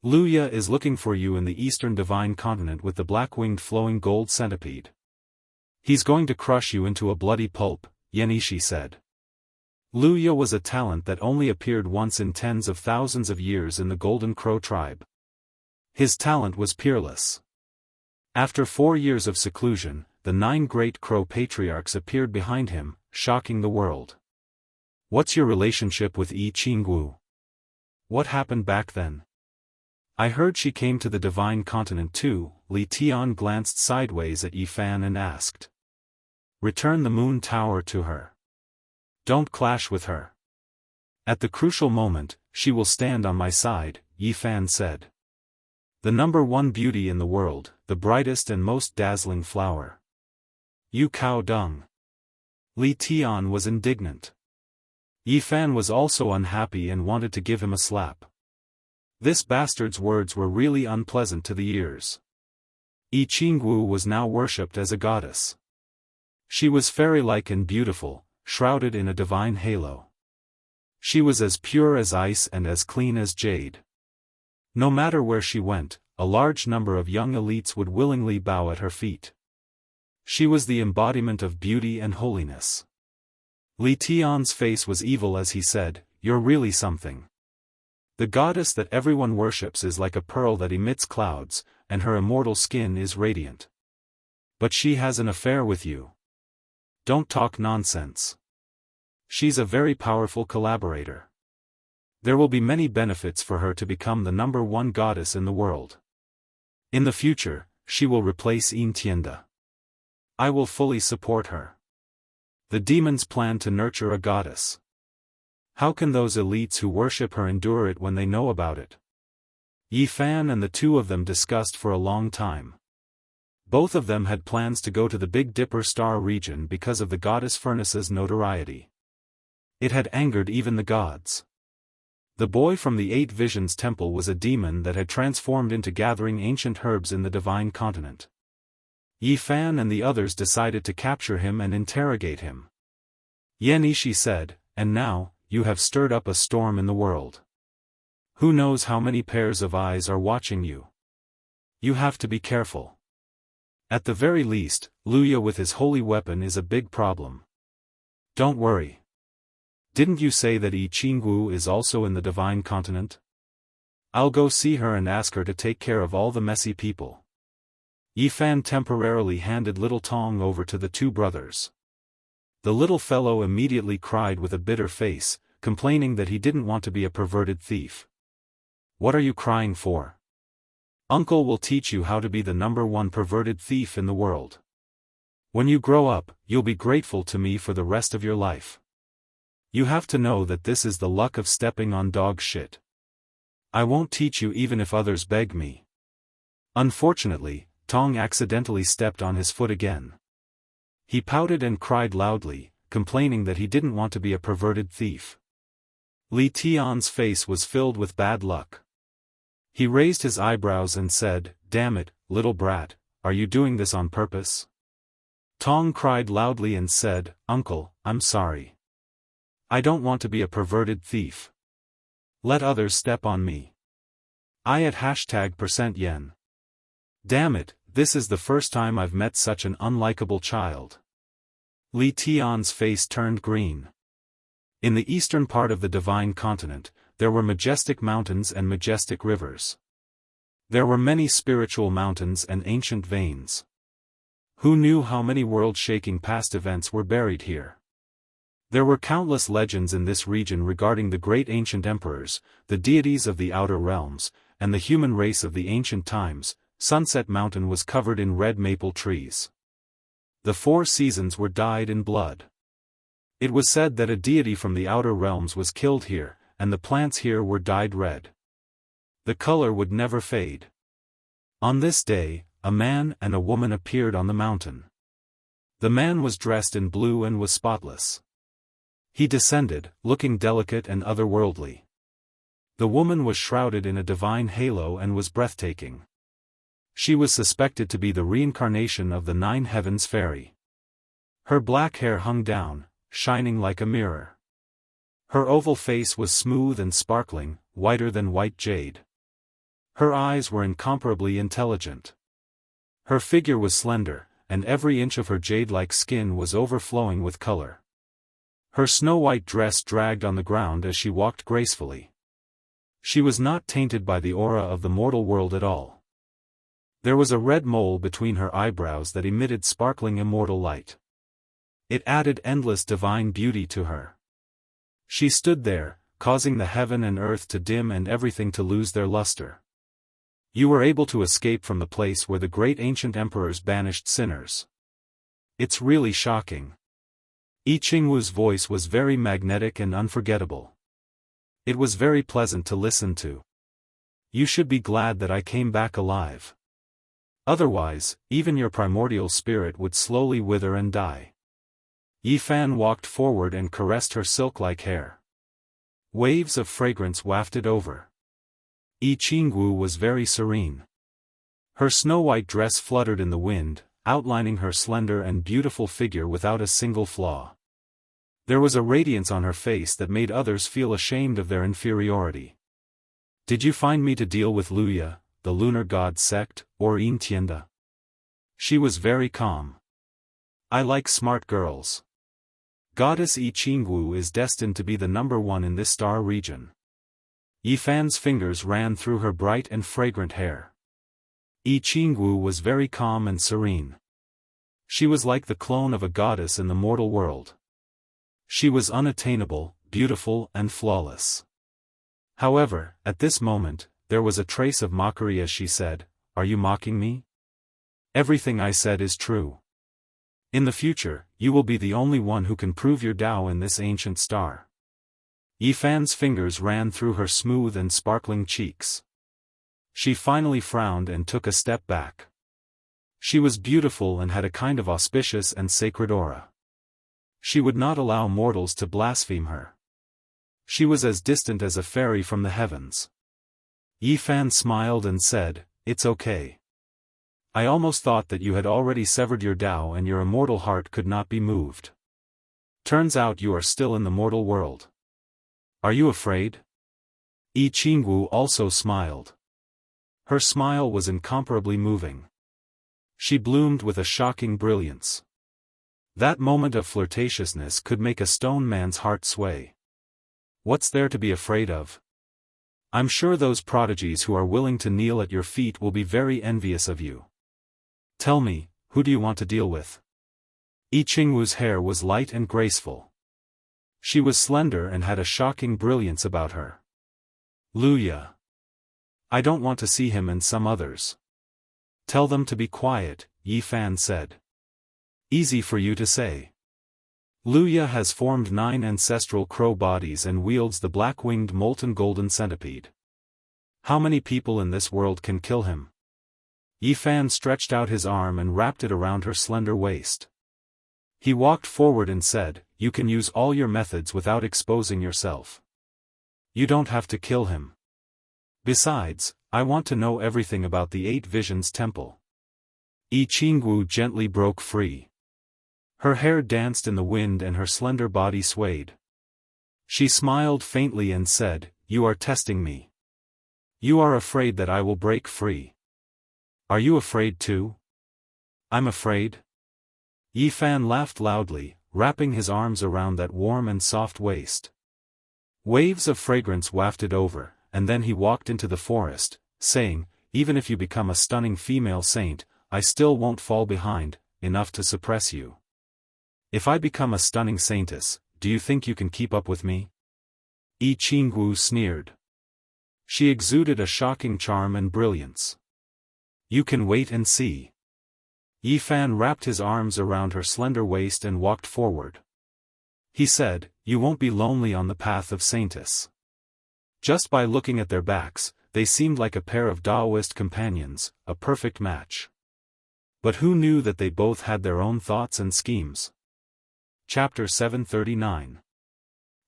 Luya is looking for you in the eastern divine continent with the black-winged flowing gold centipede. He's going to crush you into a bloody pulp, Yan Yishi said. Luya was a talent that only appeared once in tens of thousands of years in the Golden Crow tribe. His talent was peerless. After 4 years of seclusion, the 9 great crow patriarchs appeared behind him, shocking the world. What's your relationship with Yi Qinggu? What happened back then? I heard she came to the divine continent too. Li Tian glanced sideways at Yi Fan and asked. Return the moon tower to her. Don't clash with her. At the crucial moment, she will stand on my side, Yi Fan said. The #1 beauty in the world, the brightest and most dazzling flower. You cow dung. Li Tian was indignant. Yi Fan was also unhappy and wanted to give him a slap. This bastard's words were really unpleasant to the ears. Yi Qinggu was now worshipped as a goddess. She was fairy-like and beautiful, shrouded in a divine halo. She was as pure as ice and as clean as jade. No matter where she went, a large number of young elites would willingly bow at her feet. She was the embodiment of beauty and holiness. Li Tian's face was evil as he said, "You're really something. The goddess that everyone worships is like a pearl that emits clouds, and her immortal skin is radiant. But she has an affair with you. Don't talk nonsense. She's a very powerful collaborator. There will be many benefits for her to become the #1 goddess in the world. In the future, she will replace Yin Tianda. I will fully support her. The demons plan to nurture a goddess. How can those elites who worship her endure it when they know about it?" Yi Fan and the two of them discussed for a long time. Both of them had plans to go to the Big Dipper star region because of the goddess furnace's notoriety. It had angered even the gods. The boy from the 8 Visions Temple was a demon that had transformed into gathering ancient herbs in the divine continent. Yi Fan and the others decided to capture him and interrogate him. Yan Ishi said, "And now, you have stirred up a storm in the world. Who knows how many pairs of eyes are watching you? You have to be careful. At the very least, Luya with his holy weapon is a big problem. Don't worry. Didn't you say that Yi Qinggu is also in the divine continent? I'll go see her and ask her to take care of all the messy people." Yi Fan temporarily handed little Tong over to the two brothers. The little fellow immediately cried with a bitter face, complaining that he didn't want to be a perverted thief. "What are you crying for? Uncle will teach you how to be the #1 perverted thief in the world. When you grow up, you'll be grateful to me for the rest of your life. You have to know that this is the luck of stepping on dog shit. I won't teach you even if others beg me." Unfortunately, Tong accidentally stepped on his foot again. He pouted and cried loudly, complaining that he didn't want to be a perverted thief. Li Tian's face was filled with bad luck. He raised his eyebrows and said, "Damn it, little brat, are you doing this on purpose?" Tong cried loudly and said, "Uncle, I'm sorry. I don't want to be a perverted thief. Let others step on me. I at #%yen. Damn it, this is the first time I've met such an unlikable child." Li Tian's face turned green. In the eastern part of the divine continent, there were majestic mountains and majestic rivers. There were many spiritual mountains and ancient veins. Who knew how many world-shaking past events were buried here? There were countless legends in this region regarding the great ancient emperors, the deities of the outer realms, and the human race of the ancient times. Sunset Mountain was covered in red maple trees. The 4 seasons were dyed in blood. It was said that a deity from the outer realms was killed here, and the plants here were dyed red. The color would never fade. On this day, a man and a woman appeared on the mountain. The man was dressed in blue and was spotless. He descended, looking delicate and otherworldly. The woman was shrouded in a divine halo and was breathtaking. She was suspected to be the reincarnation of the 9 Heavens fairy. Her black hair hung down, shining like a mirror. Her oval face was smooth and sparkling, whiter than white jade. Her eyes were incomparably intelligent. Her figure was slender, and every inch of her jade-like skin was overflowing with color. Her snow-white dress dragged on the ground as she walked gracefully. She was not tainted by the aura of the mortal world at all. There was a red mole between her eyebrows that emitted sparkling immortal light. It added endless divine beauty to her. She stood there, causing the heaven and earth to dim and everything to lose their luster. You were able to escape from the place where the great ancient emperors banished sinners. It's really shocking. Yi Qingwu's voice was very magnetic and unforgettable. It was very pleasant to listen to. You should be glad that I came back alive. Otherwise, even your primordial spirit would slowly wither and die. Yi Fan walked forward and caressed her silk-like hair. Waves of fragrance wafted over. Yi Qingwu was very serene. Her snow-white dress fluttered in the wind, outlining her slender and beautiful figure without a single flaw. There was a radiance on her face that made others feel ashamed of their inferiority. Did you find me to deal with Luya, the lunar god sect, or Yin Tianda? She was very calm. I like smart girls. Goddess Yi Qingwu is destined to be the #1 in this star region. Yi Fan's fingers ran through her bright and fragrant hair. Yi Qingwu was very calm and serene. She was like the clone of a goddess in the mortal world. She was unattainable, beautiful and flawless. However, at this moment, there was a trace of mockery as she said, "Are you mocking me? Everything I said is true. In the future, you will be the only one who can prove your Tao in this ancient star." Yi Fan's fingers ran through her smooth and sparkling cheeks. She finally frowned and took a step back. She was beautiful and had a kind of auspicious and sacred aura. She would not allow mortals to blaspheme her. She was as distant as a fairy from the heavens. Yi Fan smiled and said, "It's okay. I almost thought that you had already severed your Tao and your immortal heart could not be moved. Turns out you are still in the mortal world. Are you afraid?" Yi Qingwu also smiled. Her smile was incomparably moving. She bloomed with a shocking brilliance. That moment of flirtatiousness could make a stone man's heart sway. What's there to be afraid of? I'm sure those prodigies who are willing to kneel at your feet will be very envious of you. Tell me, who do you want to deal with? Yi Qingwu's hair was light and graceful. She was slender and had a shocking brilliance about her. Luya. I don't want to see him and some others. Tell them to be quiet, Yi Fan said. Easy for you to say. Luya has formed 9 ancestral crow bodies and wields the black-winged molten golden centipede. How many people in this world can kill him? Yi Fan stretched out his arm and wrapped it around her slender waist. He walked forward and said, "You can use all your methods without exposing yourself. You don't have to kill him. Besides, I want to know everything about the 8 Visions Temple." Yi Qingwu gently broke free. Her hair danced in the wind and her slender body swayed. She smiled faintly and said, "You are testing me. You are afraid that I will break free. Are you afraid too?" "I'm afraid." Yi Fan laughed loudly, wrapping his arms around that warm and soft waist. Waves of fragrance wafted over, and then he walked into the forest, saying, "Even if you become a stunning female saint, I still won't fall behind enough to suppress you. If I become a stunning saintess, do you think you can keep up with me?" Yi Qingwu sneered. She exuded a shocking charm and brilliance. "You can wait and see." Yi Fan wrapped his arms around her slender waist and walked forward. He said, "You won't be lonely on the path of saintess." Just by looking at their backs, they seemed like a pair of Daoist companions, a perfect match. But who knew that they both had their own thoughts and schemes? Chapter 739.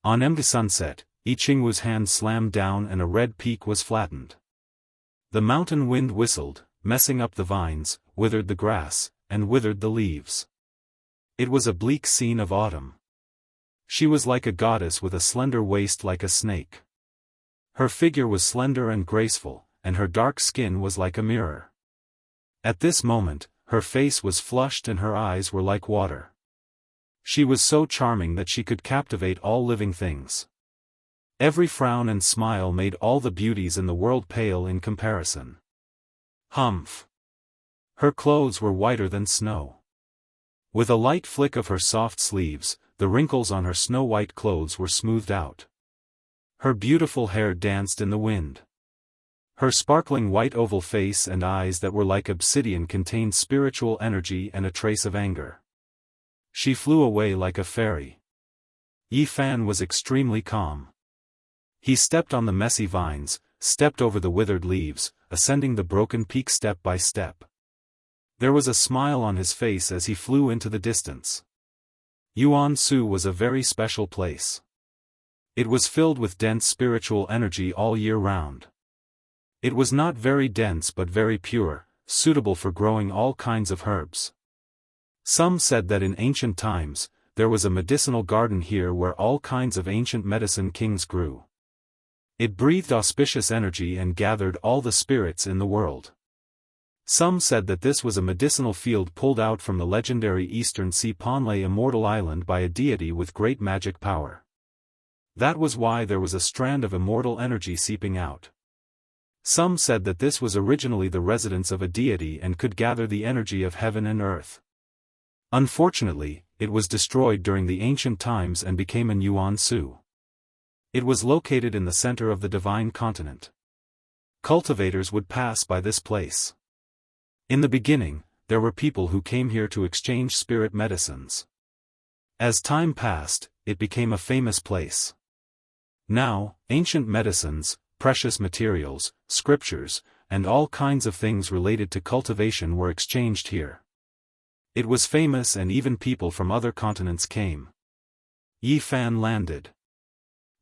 On empty sunset, Yi Qingwu's hand slammed down and a red peak was flattened. The mountain wind whistled, messing up the vines, withered the grass, and withered the leaves. It was a bleak scene of autumn. She was like a goddess with a slender waist like a snake. Her figure was slender and graceful, and her dark skin was like a mirror. At this moment, her face was flushed and her eyes were like water. She was so charming that she could captivate all living things. Every frown and smile made all the beauties in the world pale in comparison. Humph! Her clothes were whiter than snow. With a light flick of her soft sleeves, the wrinkles on her snow-white clothes were smoothed out. Her beautiful hair danced in the wind. Her sparkling white oval face and eyes that were like obsidian contained spiritual energy and a trace of anger. She flew away like a fairy. Yi Fan was extremely calm. He stepped on the messy vines, stepped over the withered leaves, ascending the broken peak step by step. There was a smile on his face as he flew into the distance. Yuan-Su was a very special place. It was filled with dense spiritual energy all year round. It was not very dense but very pure, suitable for growing all kinds of herbs. Some said that in ancient times, there was a medicinal garden here where all kinds of ancient medicine kings grew. It breathed auspicious energy and gathered all the spirits in the world. Some said that this was a medicinal field pulled out from the legendary Eastern Sea Ponlay Immortal Island by a deity with great magic power. That was why there was a strand of immortal energy seeping out. Some said that this was originally the residence of a deity and could gather the energy of heaven and earth. Unfortunately, it was destroyed during the ancient times and became an Yuan-Su. It was located in the center of the divine continent. Cultivators would pass by this place. In the beginning, there were people who came here to exchange spirit medicines. As time passed, it became a famous place. Now, ancient medicines, precious materials, scriptures, and all kinds of things related to cultivation were exchanged here. It was famous and even people from other continents came. Yi Fan landed.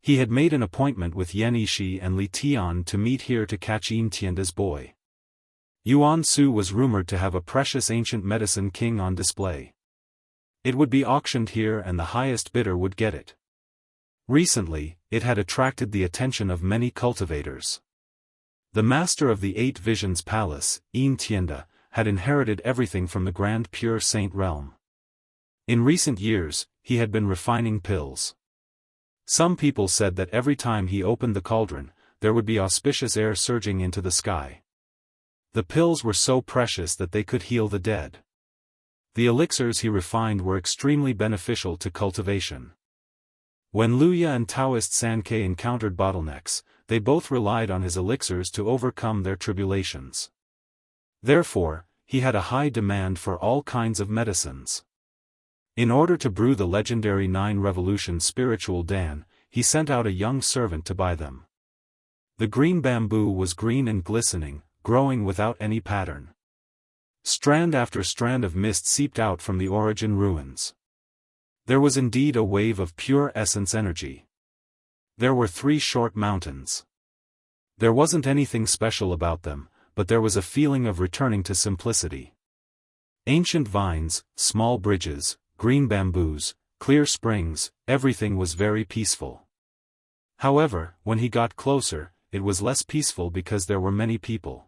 He had made an appointment with Yan Yishi and Li Tian to meet here to catch Yin Tianda's boy. Yuan-Su was rumored to have a precious ancient medicine king on display. It would be auctioned here and the highest bidder would get it. Recently, it had attracted the attention of many cultivators. The master of the Eight Visions Palace, Yin Tianda, had inherited everything from the Grand Pure Saint realm. In recent years, he had been refining pills. Some people said that every time he opened the cauldron, there would be auspicious air surging into the sky. The pills were so precious that they could heal the dead. The elixirs he refined were extremely beneficial to cultivation. When Luya and Daoist Sankei encountered bottlenecks, they both relied on his elixirs to overcome their tribulations. Therefore, he had a high demand for all kinds of medicines. In order to brew the legendary 9 Revolution Spiritual Dan, he sent out a young servant to buy them. The green bamboo was green and glistening, growing without any pattern. Strand after strand of mist seeped out from the origin ruins. There was indeed a wave of pure essence energy. There were 3 short mountains. There wasn't anything special about them, but there was a feeling of returning to simplicity. Ancient vines, small bridges, green bamboos, clear springs, everything was very peaceful. However, when he got closer, it was less peaceful because there were many people.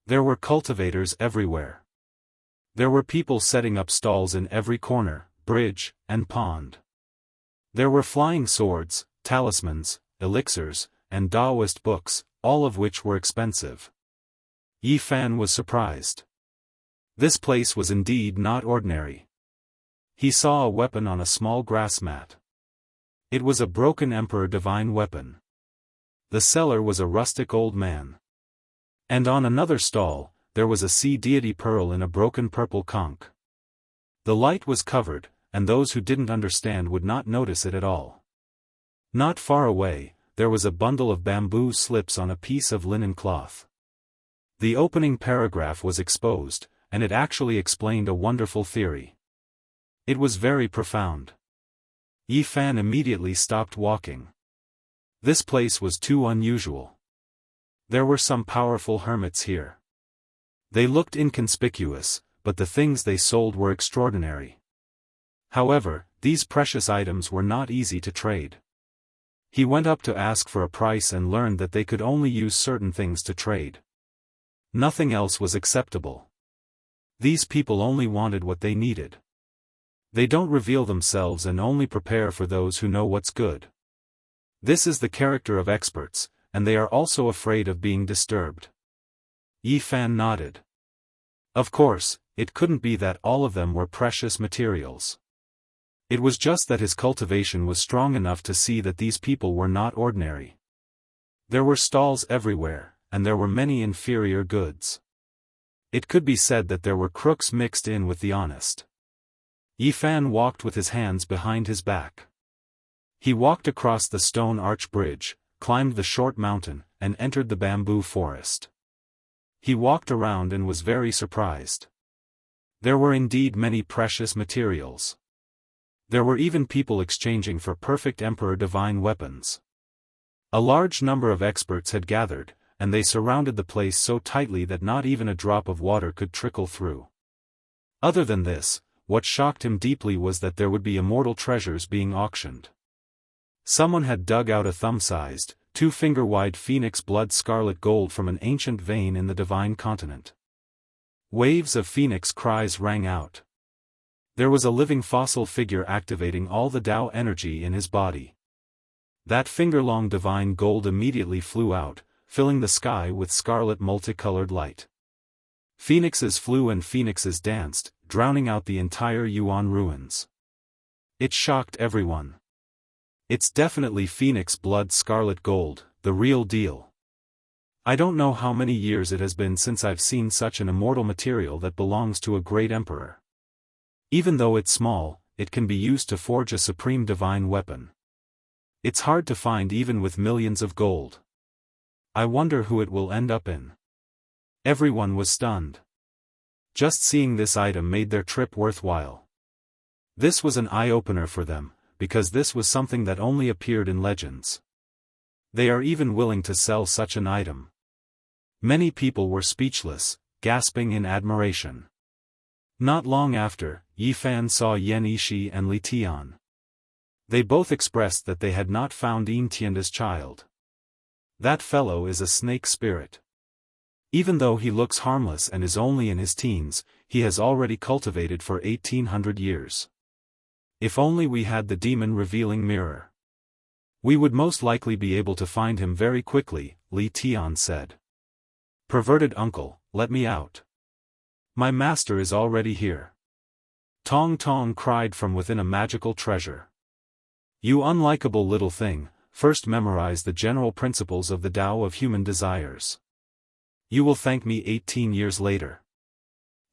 There were cultivators everywhere. There were people setting up stalls in every corner, bridge, and pond. There were flying swords, talismans, elixirs, and Daoist books, all of which were expensive. Yi Fan was surprised. This place was indeed not ordinary. He saw a weapon on a small grass mat. It was a broken Emperor Divine weapon. The seller was a rustic old man. And on another stall, there was a sea deity pearl in a broken purple conch. The light was covered, and those who didn't understand would not notice it at all. Not far away, there was a bundle of bamboo slips on a piece of linen cloth. The opening paragraph was exposed, and it actually explained a wonderful theory. It was very profound. Yi Fan immediately stopped walking. This place was too unusual. There were some powerful hermits here. They looked inconspicuous, but the things they sold were extraordinary. However, these precious items were not easy to trade. He went up to ask for a price and learned that they could only use certain things to trade. Nothing else was acceptable. These people only wanted what they needed. They don't reveal themselves and only prepare for those who know what's good. This is the character of experts, and they are also afraid of being disturbed. Yi Fan nodded. Of course, it couldn't be that all of them were precious materials. It was just that his cultivation was strong enough to see that these people were not ordinary. There were stalls everywhere, and there were many inferior goods. It could be said that there were crooks mixed in with the honest. Yifan walked with his hands behind his back. He walked across the stone arch bridge, climbed the short mountain, and entered the bamboo forest. He walked around and was very surprised. There were indeed many precious materials. There were even people exchanging for perfect Emperor divine weapons. A large number of experts had gathered, and they surrounded the place so tightly that not even a drop of water could trickle through. Other than this, what shocked him deeply was that there would be immortal treasures being auctioned. Someone had dug out a thumb-sized, 2-finger-wide phoenix blood scarlet gold from an ancient vein in the divine continent. Waves of phoenix cries rang out. There was a living fossil figure activating all the Tao energy in his body. That finger-long divine gold immediately flew out, filling the sky with scarlet multicolored light. Phoenixes flew and phoenixes danced, drowning out the entire Yuan ruins. It shocked everyone. It's definitely phoenix blood scarlet gold, the real deal. I don't know how many years it has been since I've seen such an immortal material that belongs to a great emperor. Even though it's small, it can be used to forge a supreme divine weapon. It's hard to find even with millions of gold. I wonder who it will end up in. Everyone was stunned. Just seeing this item made their trip worthwhile. This was an eye-opener for them, because this was something that only appeared in legends. They are even willing to sell such an item. Many people were speechless, gasping in admiration. Not long after, Yifan saw Yan Yishi and Li Tian. They both expressed that they had not found Yin Tianda's child. That fellow is a snake spirit. Even though he looks harmless and is only in his teens, he has already cultivated for 1800 years. If only we had the demon-revealing mirror. We would most likely be able to find him very quickly, Li Tian said. Perverted uncle, let me out. My master is already here. Tong Tong cried from within a magical treasure. You unlikable little thing, first memorize the general principles of the Tao of human desires. You will thank me 18 years later.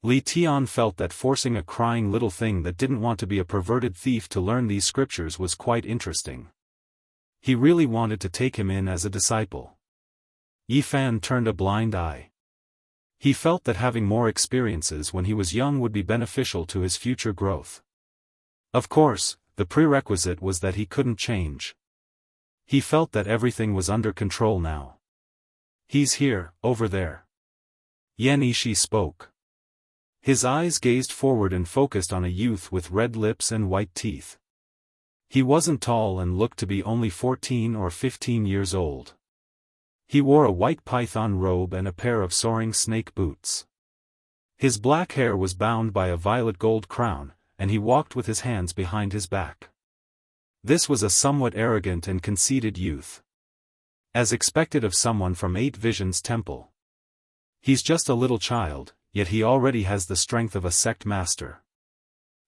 Li Tian felt that forcing a crying little thing that didn't want to be a perverted thief to learn these scriptures was quite interesting. He really wanted to take him in as a disciple. Yifan turned a blind eye. He felt that having more experiences when he was young would be beneficial to his future growth. Of course, the prerequisite was that he couldn't change. He felt that everything was under control now. He's here, over there. Yan Yishi spoke. His eyes gazed forward and focused on a youth with red lips and white teeth. He wasn't tall and looked to be only 14 or 15 years old. He wore a white python robe and a pair of soaring snake boots. His black hair was bound by a violet gold crown, and he walked with his hands behind his back. This was a somewhat arrogant and conceited youth. As expected of someone from 8 Visions Temple. He's just a little child, yet he already has the strength of a sect master.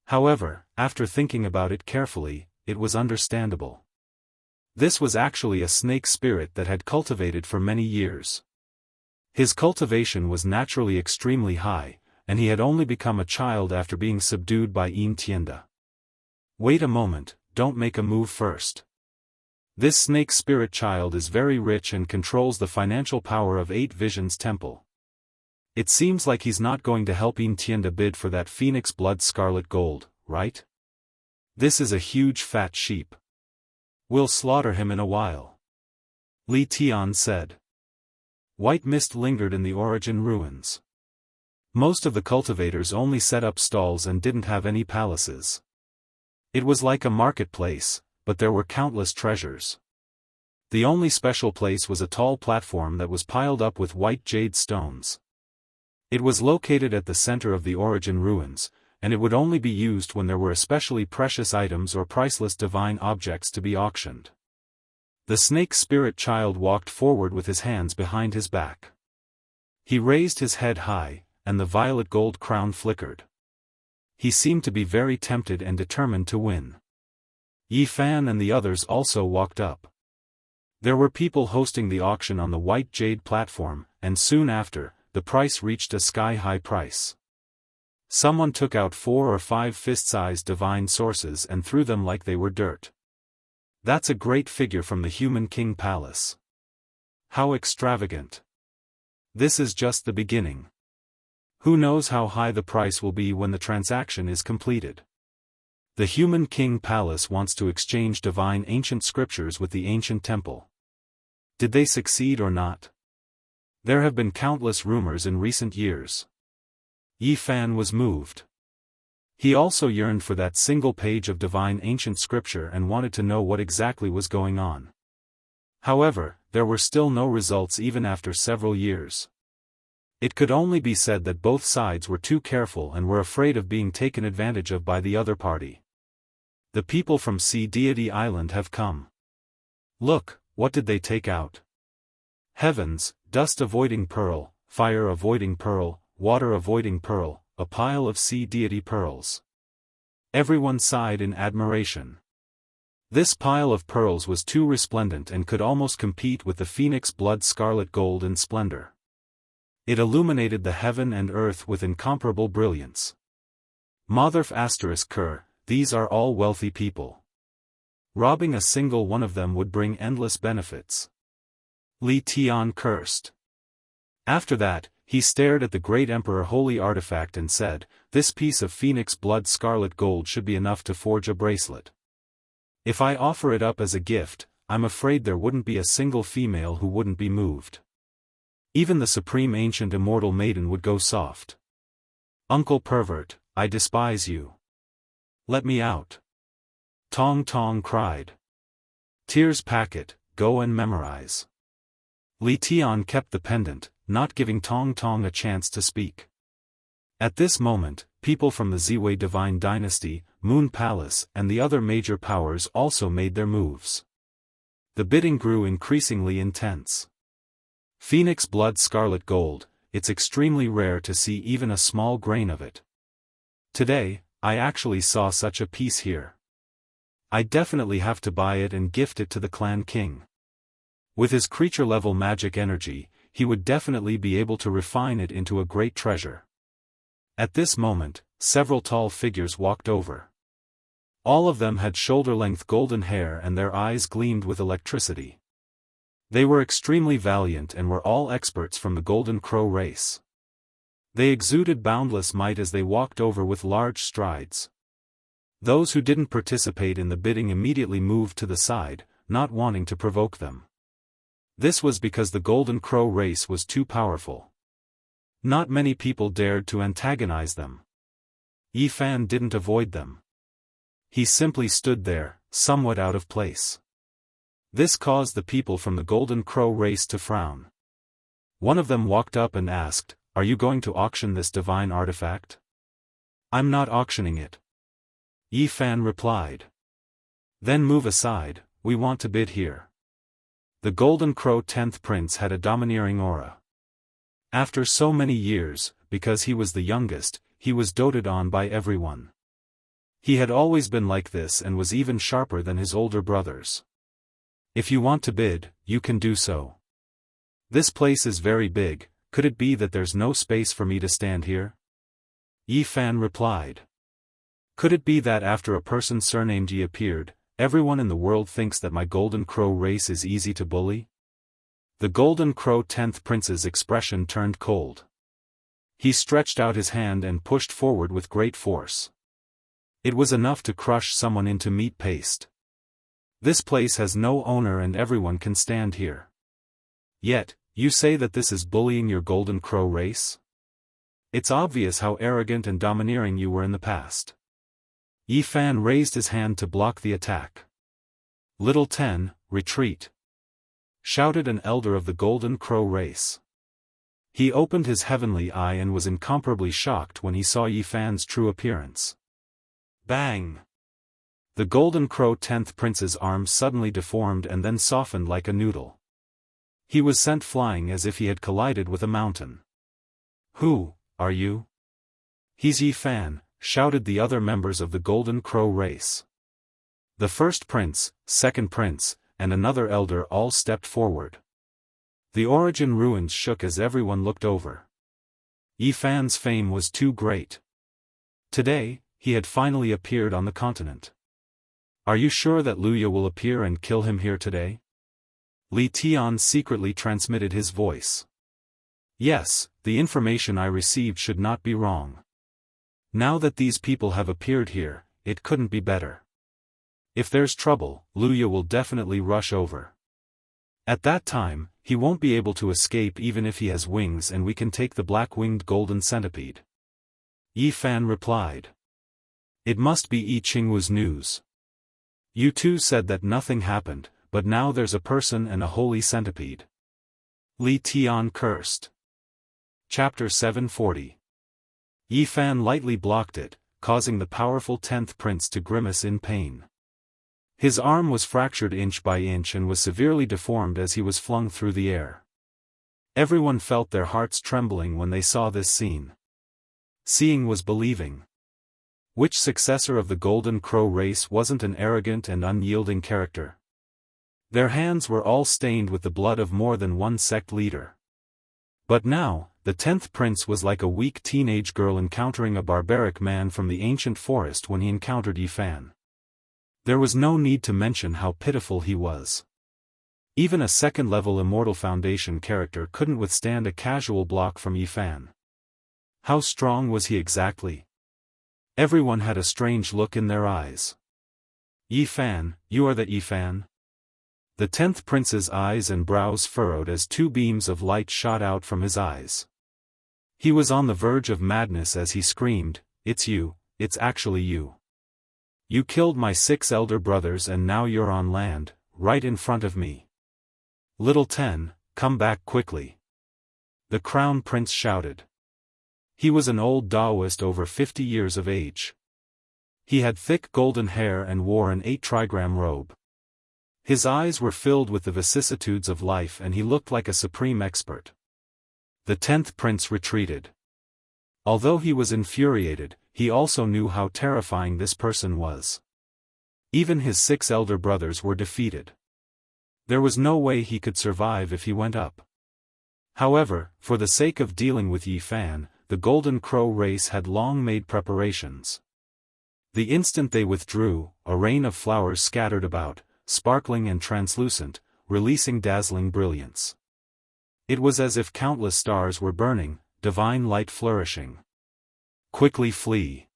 However, after thinking about it carefully, it was understandable. This was actually a snake spirit that had cultivated for many years. His cultivation was naturally extremely high, and he had only become a child after being subdued by Yin Tianda. Wait a moment, don't make a move first. This snake spirit child is very rich and controls the financial power of 8 Visions Temple. It seems like he's not going to help Yin Tianda bid for that phoenix blood scarlet gold, right? This is a huge fat sheep. We'll slaughter him in a while. Li Tian said. White mist lingered in the origin ruins. Most of the cultivators only set up stalls and didn't have any palaces. It was like a marketplace, but there were countless treasures. The only special place was a tall platform that was piled up with white jade stones. It was located at the center of the origin ruins, and it would only be used when there were especially precious items or priceless divine objects to be auctioned. The snake spirit child walked forward with his hands behind his back. He raised his head high, and the violet gold crown flickered. He seemed to be very tempted and determined to win. Yi Fan and the others also walked up. There were people hosting the auction on the white jade platform, and soon after, the price reached a sky-high price. Someone took out 4 or 5 fist-sized divine sources and threw them like they were dirt. That's a great figure from the human king palace. How extravagant. This is just the beginning. Who knows how high the price will be when the transaction is completed. The human king palace wants to exchange divine ancient scriptures with the ancient temple. Did they succeed or not? There have been countless rumors in recent years. Yi Fan was moved. He also yearned for that single page of divine ancient scripture and wanted to know what exactly was going on. However, there were still no results even after several years. It could only be said that both sides were too careful and were afraid of being taken advantage of by the other party. The people from Sea Deity Island have come. Look, what did they take out? Heavens, dust-avoiding pearl, fire-avoiding pearl, water-avoiding pearl, a pile of sea deity pearls. Everyone sighed in admiration. This pile of pearls was too resplendent and could almost compete with the phoenix blood scarlet gold in splendor. It illuminated the heaven and earth with incomparable brilliance. Motherf *Ker, these are all wealthy people. Robbing a single one of them would bring endless benefits. Li Tian cursed. After that, he stared at the great emperor holy artifact and said, "This piece of phoenix blood scarlet gold should be enough to forge a bracelet. If I offer it up as a gift, I'm afraid there wouldn't be a single female who wouldn't be moved. Even the supreme ancient immortal maiden would go soft. Uncle pervert, I despise you. Let me out." Tong Tong cried. "Tears packet, go and memorize." Li Tian kept the pendant, not giving Tong Tong a chance to speak. At this moment, people from the Ziwei Divine Dynasty, Moon Palace and the other major powers also made their moves. The bidding grew increasingly intense. Phoenix blood scarlet gold, it's extremely rare to see even a small grain of it. Today, I actually saw such a piece here. I definitely have to buy it and gift it to the clan king. With his creature-level magic energy, he would definitely be able to refine it into a great treasure. At this moment, several tall figures walked over. All of them had shoulder-length golden hair and their eyes gleamed with electricity. They were extremely valiant and were all experts from the Golden Crow race. They exuded boundless might as they walked over with large strides. Those who didn't participate in the bidding immediately moved to the side, not wanting to provoke them. This was because the Golden Crow race was too powerful. Not many people dared to antagonize them. Yi Fan didn't avoid them. He simply stood there, somewhat out of place. This caused the people from the Golden Crow race to frown. One of them walked up and asked, "Are you going to auction this divine artifact?" "I'm not auctioning it," Yi Fan replied. "Then move aside, we want to bid here." The Golden Crow 10th Prince had a domineering aura. After so many years, because he was the youngest, he was doted on by everyone. He had always been like this and was even sharper than his older brothers. "If you want to bid, you can do so. This place is very big, could it be that there's no space for me to stand here?" Yi Fan replied. "Could it be that after a person surnamed Yi appeared, everyone in the world thinks that my Golden Crow race is easy to bully?" The Golden Crow 10th Prince's expression turned cold. He stretched out his hand and pushed forward with great force. It was enough to crush someone into meat paste. "This place has no owner and everyone can stand here. Yet, you say that this is bullying your Golden Crow race? It's obvious how arrogant and domineering you were in the past." Yi Fan raised his hand to block the attack. "Little 10, retreat!" shouted an elder of the Golden Crow race. He opened his heavenly eye and was incomparably shocked when he saw Yi Fan's true appearance. Bang! The Golden Crow 10th Prince's arm suddenly deformed and then softened like a noodle. He was sent flying as if he had collided with a mountain. "Who are you? He's Yi Fan, shouted the other members of the Golden Crow race. The first prince, second prince, and another elder all stepped forward. The origin ruins shook as everyone looked over. Yi Fan's fame was too great. Today, he had finally appeared on the continent. Are you sure that Luya will appear and kill him here today? Li Tian secretly transmitted his voice. Yes, the information I received should not be wrong. Now that these people have appeared here, it couldn't be better. If there's trouble, Luya will definitely rush over. At that time, he won't be able to escape even if he has wings, and we can take the black-winged golden centipede. Yi Fan replied. It must be Yi Qingwu's news. You two said that nothing happened, but now there's a person and a holy centipede. Li Tian cursed. Chapter 740. Yi Fan lightly blocked it, causing the powerful 10th prince to grimace in pain. His arm was fractured inch by inch and was severely deformed as he was flung through the air. Everyone felt their hearts trembling when they saw this scene. Seeing was believing. Which successor of the Golden Crow race wasn't an arrogant and unyielding character? Their hands were all stained with the blood of more than one sect leader. But now, the 10th prince was like a weak teenage girl encountering a barbaric man from the ancient forest when he encountered Yi Fan. There was no need to mention how pitiful he was. Even a second-level Immortal Foundation character couldn't withstand a casual block from Yi Fan. How strong was he exactly? Everyone had a strange look in their eyes. Yi Fan, you are that Yi Fan? The 10th prince's eyes and brows furrowed as two beams of light shot out from his eyes. He was on the verge of madness as he screamed, "It's you, it's actually you. You killed my 6 elder brothers and now you're on land, right in front of me. Little 10, come back quickly." The crown prince shouted. He was an old Daoist over 50 years of age. He had thick golden hair and wore an 8-trigram robe. His eyes were filled with the vicissitudes of life and he looked like a supreme expert. The 10th prince retreated. Although he was infuriated, he also knew how terrifying this person was. Even his 6 elder brothers were defeated. There was no way he could survive if he went up. However, for the sake of dealing with Yi Fan, the Golden Crow race had long made preparations. The instant they withdrew, a rain of flowers scattered about, sparkling and translucent, releasing dazzling brilliance. It was as if countless stars were burning, divine light flourishing. Quickly flee.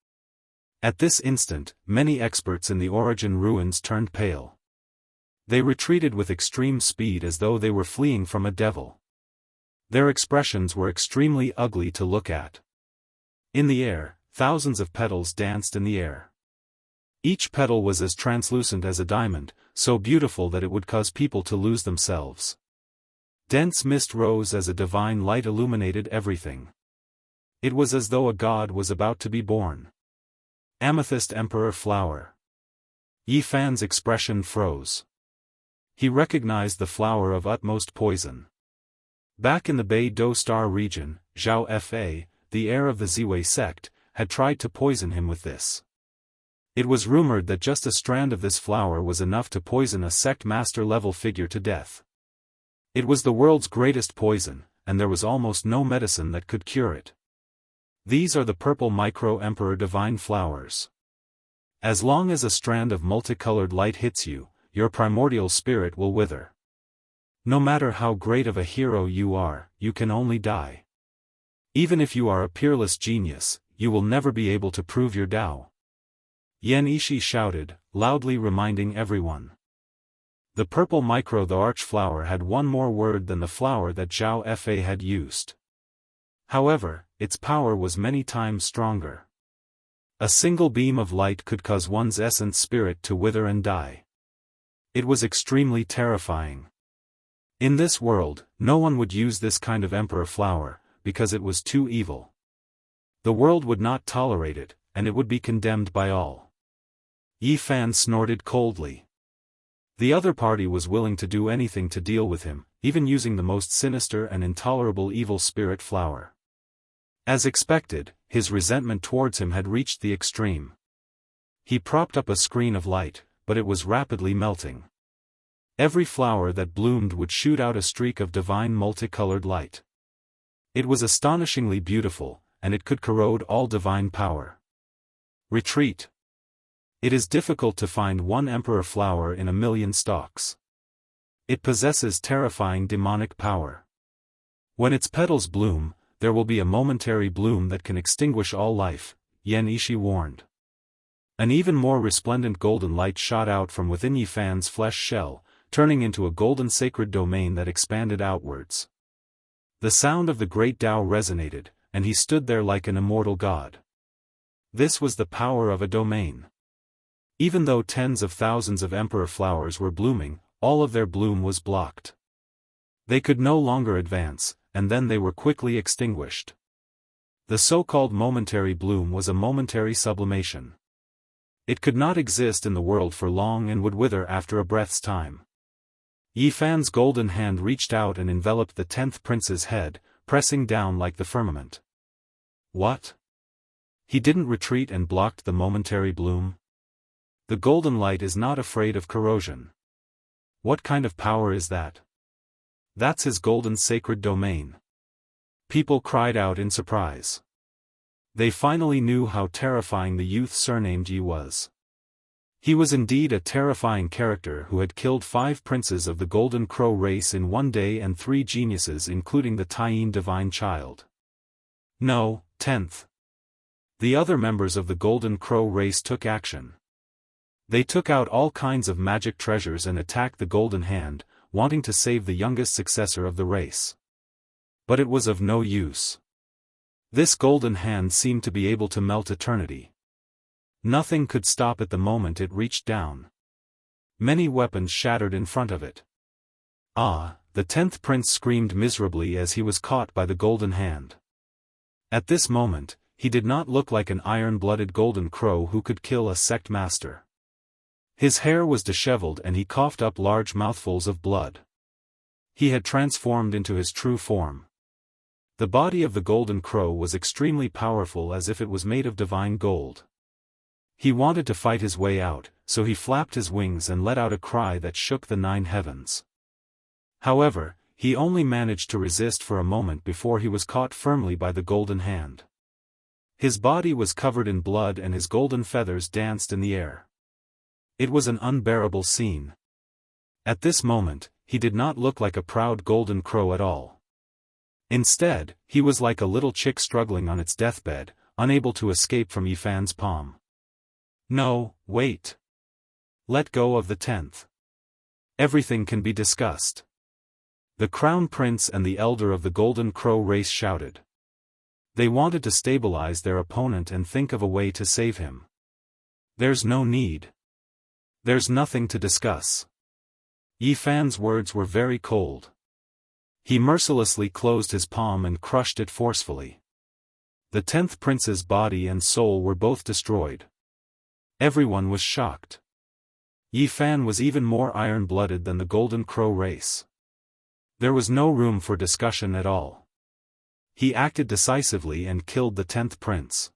At this instant, many experts in the origin ruins turned pale. They retreated with extreme speed as though they were fleeing from a devil. Their expressions were extremely ugly to look at. In the air, thousands of petals danced in the air. Each petal was as translucent as a diamond, so beautiful that it would cause people to lose themselves. Dense mist rose as a divine light illuminated everything. It was as though a god was about to be born. Amethyst Emperor Flower. Yi Fan's expression froze. He recognized the flower of utmost poison. Back in the Bei Do Star region, Zhao Fa, the heir of the Ziwei sect, had tried to poison him with this. It was rumored that just a strand of this flower was enough to poison a sect master-level figure to death. It was the world's greatest poison, and there was almost no medicine that could cure it. These are the purple micro-emperor divine flowers. As long as a strand of multicolored light hits you, your primordial spirit will wither. No matter how great of a hero you are, you can only die. Even if you are a peerless genius, you will never be able to prove your Tao. Yan Ishi shouted, loudly reminding everyone. The purple micro the archflower had one more word than the flower that Zhao Fa had used. However, its power was many times stronger. A single beam of light could cause one's essence spirit to wither and die. It was extremely terrifying. In this world, no one would use this kind of emperor flower, because it was too evil. The world would not tolerate it, and it would be condemned by all. Yi Fan snorted coldly. The other party was willing to do anything to deal with him, even using the most sinister and intolerable evil spirit flower. As expected, his resentment towards him had reached the extreme. He propped up a screen of light, but it was rapidly melting. Every flower that bloomed would shoot out a streak of divine multicolored light. It was astonishingly beautiful, and it could corrode all divine power. Retreat. It is difficult to find one emperor flower in 1,000,000 stalks. It possesses terrifying demonic power. When its petals bloom, there will be a momentary bloom that can extinguish all life, Yan Ishi warned. An even more resplendent golden light shot out from within Yifan's flesh shell, turning into a golden sacred domain that expanded outwards. The sound of the great Tao resonated, and he stood there like an immortal god. This was the power of a domain. Even though tens of thousands of emperor flowers were blooming, all of their bloom was blocked. They could no longer advance, and then they were quickly extinguished. The so-called momentary bloom was a momentary sublimation. It could not exist in the world for long and would wither after a breath's time. Yifan's golden hand reached out and enveloped the 10th prince's head, pressing down like the firmament. What? He didn't retreat and blocked the momentary bloom? The golden light is not afraid of corrosion. What kind of power is that? That's his golden sacred domain. People cried out in surprise. They finally knew how terrifying the youth surnamed Yi was. He was indeed a terrifying character who had killed 5 princes of the Golden Crow race in one day and 3 geniuses including the Taiyin divine child. No, 10th. The other members of the Golden Crow race took action. They took out all kinds of magic treasures and attacked the Golden Hand, wanting to save the youngest successor of the race. But it was of no use. This Golden Hand seemed to be able to melt eternity. Nothing could stop it the moment it reached down. Many weapons shattered in front of it. Ah, the 10th prince screamed miserably as he was caught by the Golden Hand. At this moment, he did not look like an iron-blooded golden crow who could kill a sect master. His hair was disheveled and he coughed up large mouthfuls of blood. He had transformed into his true form. The body of the golden crow was extremely powerful as if it was made of divine gold. He wanted to fight his way out, so he flapped his wings and let out a cry that shook the 9 heavens. However, he only managed to resist for a moment before he was caught firmly by the Golden Hand. His body was covered in blood and his golden feathers danced in the air. It was an unbearable scene. At this moment, he did not look like a proud golden crow at all. Instead, he was like a little chick struggling on its deathbed, unable to escape from Yifan's palm. No, wait. Let go of the 10th. Everything can be discussed. The Crown Prince and the Elder of the Golden Crow race shouted. They wanted to stabilize their opponent and think of a way to save him. There's no need. There's nothing to discuss. Yifan's words were very cold. He mercilessly closed his palm and crushed it forcefully. The 10th prince's body and soul were both destroyed. Everyone was shocked. Yifan was even more iron-blooded than the Golden Crow race. There was no room for discussion at all. He acted decisively and killed the 10th prince.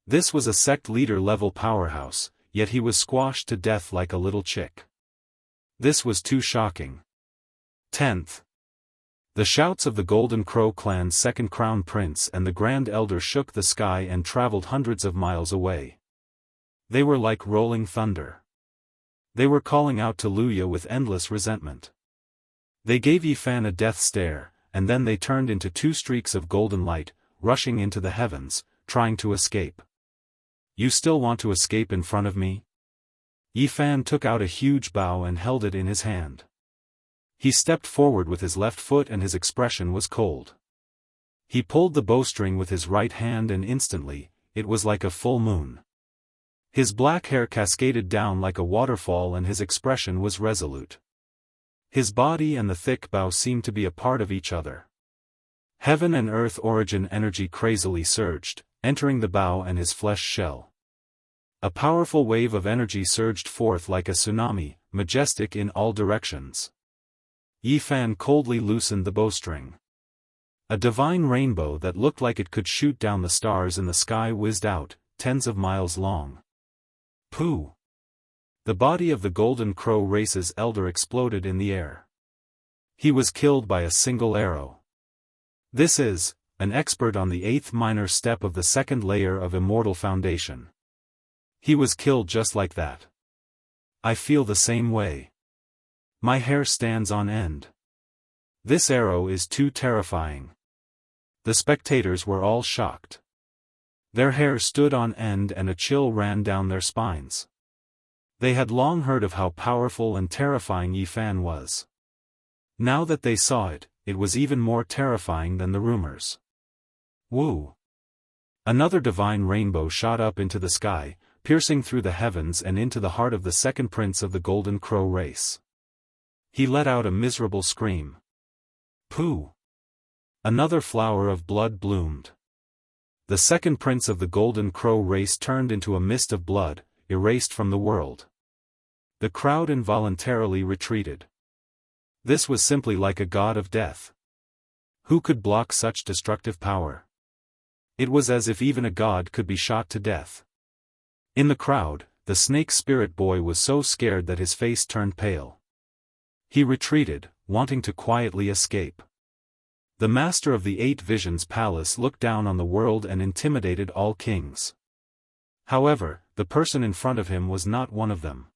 This was a sect leader-level powerhouse, yet he was squashed to death like a little chick. This was too shocking. 10th. The shouts of the Golden Crow clan's second crown prince and the Grand Elder shook the sky and traveled hundreds of miles away. They were like rolling thunder. They were calling out to Luya with endless resentment. They gave Yifan a death stare, and then they turned into 2 streaks of golden light, rushing into the heavens, trying to escape. You still want to escape in front of me? Yifan took out a huge bow and held it in his hand. He stepped forward with his left foot and his expression was cold. He pulled the bowstring with his right hand and instantly, it was like a full moon. His black hair cascaded down like a waterfall and his expression was resolute. His body and the thick bow seemed to be a part of each other. Heaven and earth origin energy crazily surged, entering the bow and his flesh shell. A powerful wave of energy surged forth like a tsunami, majestic in all directions. Yifan coldly loosened the bowstring. A divine rainbow that looked like it could shoot down the stars in the sky whizzed out, tens of miles long. Pooh! The body of the Golden Crow race's elder exploded in the air. He was killed by a single arrow. This is an expert on the 8th minor step of the 2nd layer of Immortal Foundation. He was killed just like that. I feel the same way. My hair stands on end. This arrow is too terrifying. The spectators were all shocked. Their hair stood on end and a chill ran down their spines. They had long heard of how powerful and terrifying Yi Fan was. Now that they saw it, it was even more terrifying than the rumors. Woo! Another divine rainbow shot up into the sky, piercing through the heavens and into the heart of the 2nd prince of the Golden Crow race. He let out a miserable scream. Pooh! Another flower of blood bloomed. The 2nd prince of the Golden Crow race turned into a mist of blood, erased from the world. The crowd involuntarily retreated. This was simply like a god of death. Who could block such destructive power? It was as if even a god could be shot to death. In the crowd, the snake spirit boy was so scared that his face turned pale. He retreated, wanting to quietly escape. The master of the 8 Visions Palace looked down on the world and intimidated all kings. However, the person in front of him was not one of them.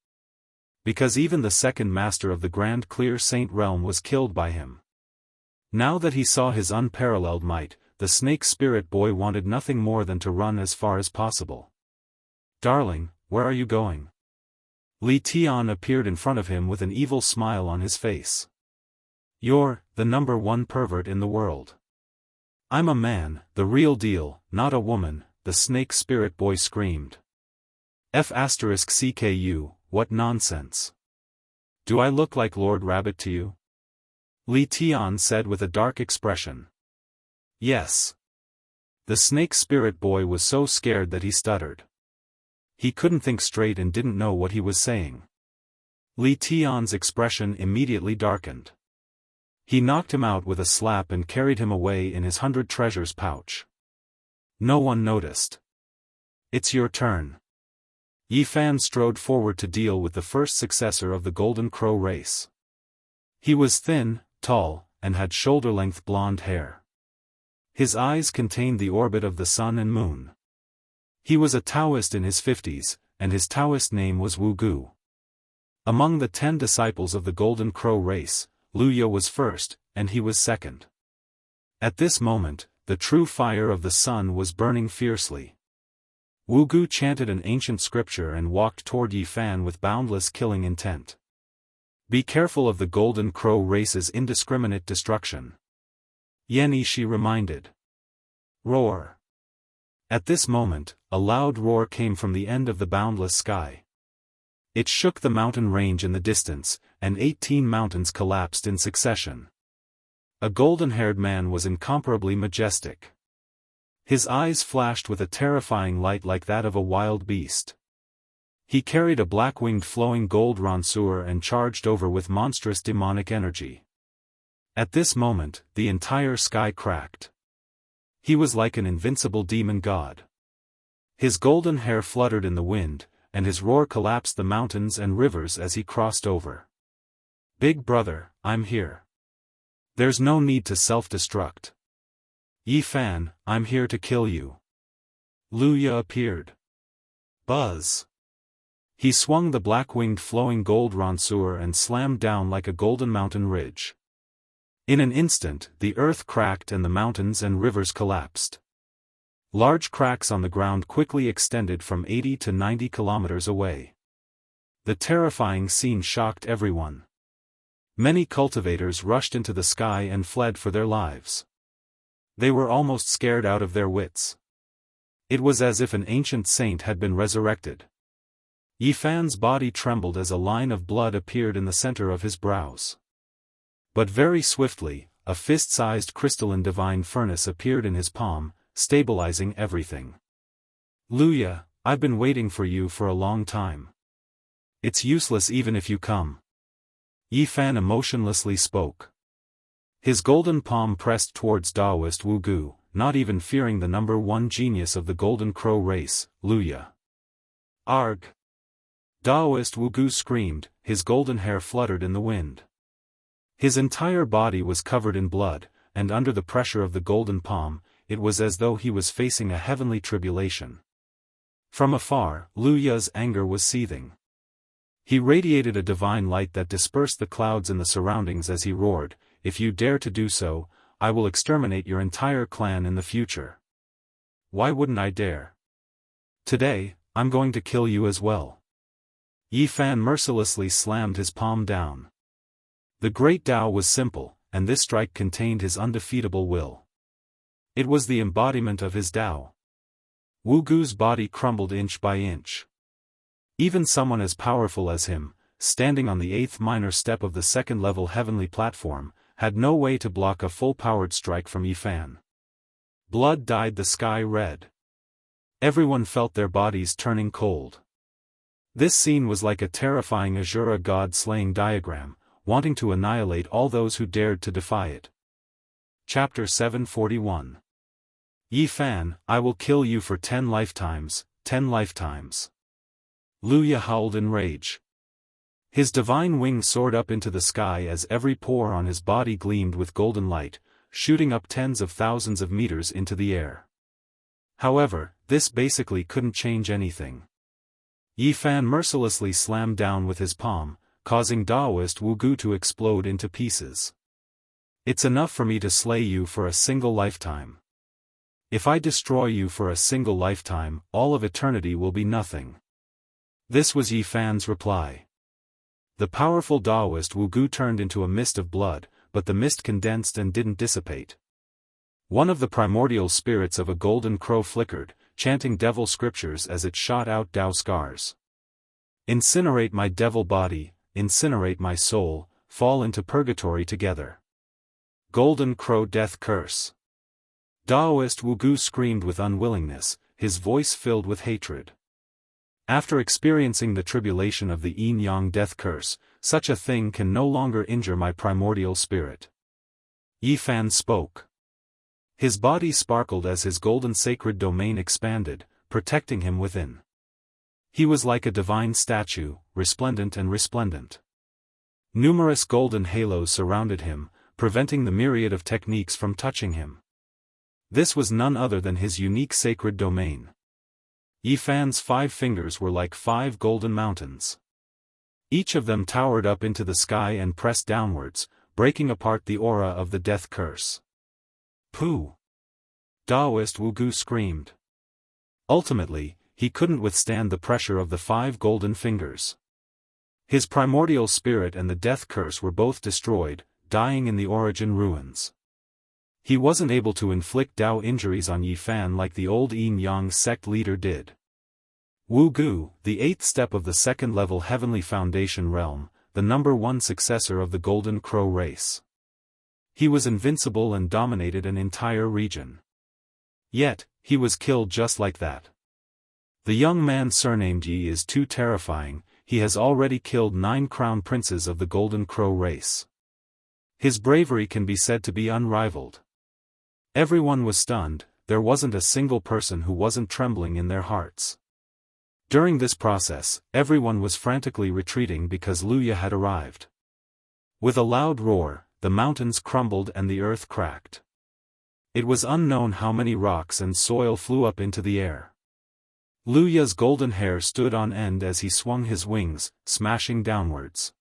Because even the 2nd master of the Grand Clear Saint Realm was killed by him. Now that he saw his unparalleled might, the snake spirit boy wanted nothing more than to run as far as possible. Darling, where are you going? Li Tian appeared in front of him with an evil smile on his face. You're the number 1 pervert in the world. I'm a man, the real deal, not a woman, the snake spirit boy screamed. F***CKU, what nonsense. Do I look like Lord Rabbit to you? Li Tian said with a dark expression. Yes. The snake spirit boy was so scared that he stuttered. He couldn't think straight and didn't know what he was saying. Li Tian's expression immediately darkened. He knocked him out with a slap and carried him away in his 100 treasures pouch. No one noticed. It's your turn. Yi Fan strode forward to deal with the first successor of the Golden Crow race. He was thin, tall, and had shoulder-length blonde hair. His eyes contained the orbit of the sun and moon. He was a Daoist in his 50s, and his Daoist name was Wu Gu. Among the 10 disciples of the Golden Crow race, Luya was first, and he was second. At this moment, the true fire of the sun was burning fiercely. Wu Gu chanted an ancient scripture and walked toward Yi Fan with boundless killing intent. Be careful of the Golden Crow race's indiscriminate destruction. Yan Yishi reminded. Roar. At this moment, a loud roar came from the end of the boundless sky. It shook the mountain range in the distance, and 18 mountains collapsed in succession. A golden-haired man was incomparably majestic. His eyes flashed with a terrifying light like that of a wild beast. He carried a black-winged flowing gold ranseur and charged over with monstrous demonic energy. At this moment, the entire sky cracked. He was like an invincible demon god. His golden hair fluttered in the wind, and his roar collapsed the mountains and rivers as he crossed over. Big brother, I'm here. There's no need to self-destruct. Yi Fan, I'm here to kill you. Luya appeared. Buzz. He swung the black-winged flowing gold ranseur and slammed down like a golden mountain ridge. In an instant, the earth cracked and the mountains and rivers collapsed. Large cracks on the ground quickly extended from 80 to 90 kilometers away. The terrifying scene shocked everyone. Many cultivators rushed into the sky and fled for their lives. They were almost scared out of their wits. It was as if an ancient saint had been resurrected. Yi Fan's body trembled as a line of blood appeared in the center of his brows. But very swiftly, a fist-sized crystalline divine furnace appeared in his palm, stabilizing everything. Luya, I've been waiting for you for a long time. It's useless even if you come. Yi Fan emotionlessly spoke. His golden palm pressed towards Daoist Wu Gu, not even fearing the number one genius of the Golden Crow race, Luya. Arg! Daoist Wu Gu screamed, his golden hair fluttered in the wind. His entire body was covered in blood, and under the pressure of the golden palm, it was as though he was facing a heavenly tribulation. From afar, Luya's anger was seething. He radiated a divine light that dispersed the clouds in the surroundings as he roared, "If you dare to do so, I will exterminate your entire clan in the future." Why wouldn't I dare? Today, I'm going to kill you as well. Yi Fan mercilessly slammed his palm down. The great Tao was simple, and this strike contained his undefeatable will. It was the embodiment of his Tao. Wu Gu's body crumbled inch by inch. Even someone as powerful as him, standing on the 8th minor step of the second-level heavenly platform, had no way to block a full-powered strike from Yi Fan. Blood dyed the sky red. Everyone felt their bodies turning cold. This scene was like a terrifying Azura god-slaying diagram, wanting to annihilate all those who dared to defy it. Chapter 741. Yi Fan, I will kill you for 10 lifetimes, 10 lifetimes. Luya howled in rage. His divine wings soared up into the sky as every pore on his body gleamed with golden light, shooting up tens of thousands of meters into the air. However, this basically couldn't change anything. Yi Fan mercilessly slammed down with his palm, causing Daoist Wu Gu to explode into pieces. It's enough for me to slay you for a single lifetime. If I destroy you for a single lifetime, all of eternity will be nothing. This was Yi Fan's reply. The powerful Daoist Wu Gu turned into a mist of blood, but the mist condensed and didn't dissipate. One of the primordial spirits of a golden crow flickered, chanting devil scriptures as it shot out Tao scars. Incinerate my devil body, incinerate my soul, fall into purgatory together. Golden Crow Death Curse. Daoist Wu Gu screamed with unwillingness, his voice filled with hatred. After experiencing the tribulation of the Yin-Yang Death Curse, such a thing can no longer injure my primordial spirit. Yi Fan spoke. His body sparkled as his golden sacred domain expanded, protecting him within. He was like a divine statue, resplendent and resplendent. Numerous golden halos surrounded him, preventing the myriad of techniques from touching him. This was none other than his unique sacred domain. Yi Fan's 5 fingers were like 5 golden mountains. Each of them towered up into the sky and pressed downwards, breaking apart the aura of the death curse. Pooh! Daoist Wu Gu screamed. Ultimately, he couldn't withstand the pressure of the 5 golden fingers. His primordial spirit and the death curse were both destroyed, dying in the origin ruins. He wasn't able to inflict Tao injuries on Yi Fan like the old Yin-Yang sect leader did. Wu Gu, the 8th step of the second-level heavenly foundation realm, the number 1 successor of the Golden Crow race. He was invincible and dominated an entire region. Yet, he was killed just like that. The young man surnamed Yi is too terrifying, he has already killed 9 crown princes of the Golden Crow race. His bravery can be said to be unrivaled. Everyone was stunned, there wasn't a single person who wasn't trembling in their hearts. During this process, everyone was frantically retreating because Luya had arrived. With a loud roar, the mountains crumbled and the earth cracked. It was unknown how many rocks and soil flew up into the air. Luya's golden hair stood on end as he swung his wings, smashing downwards.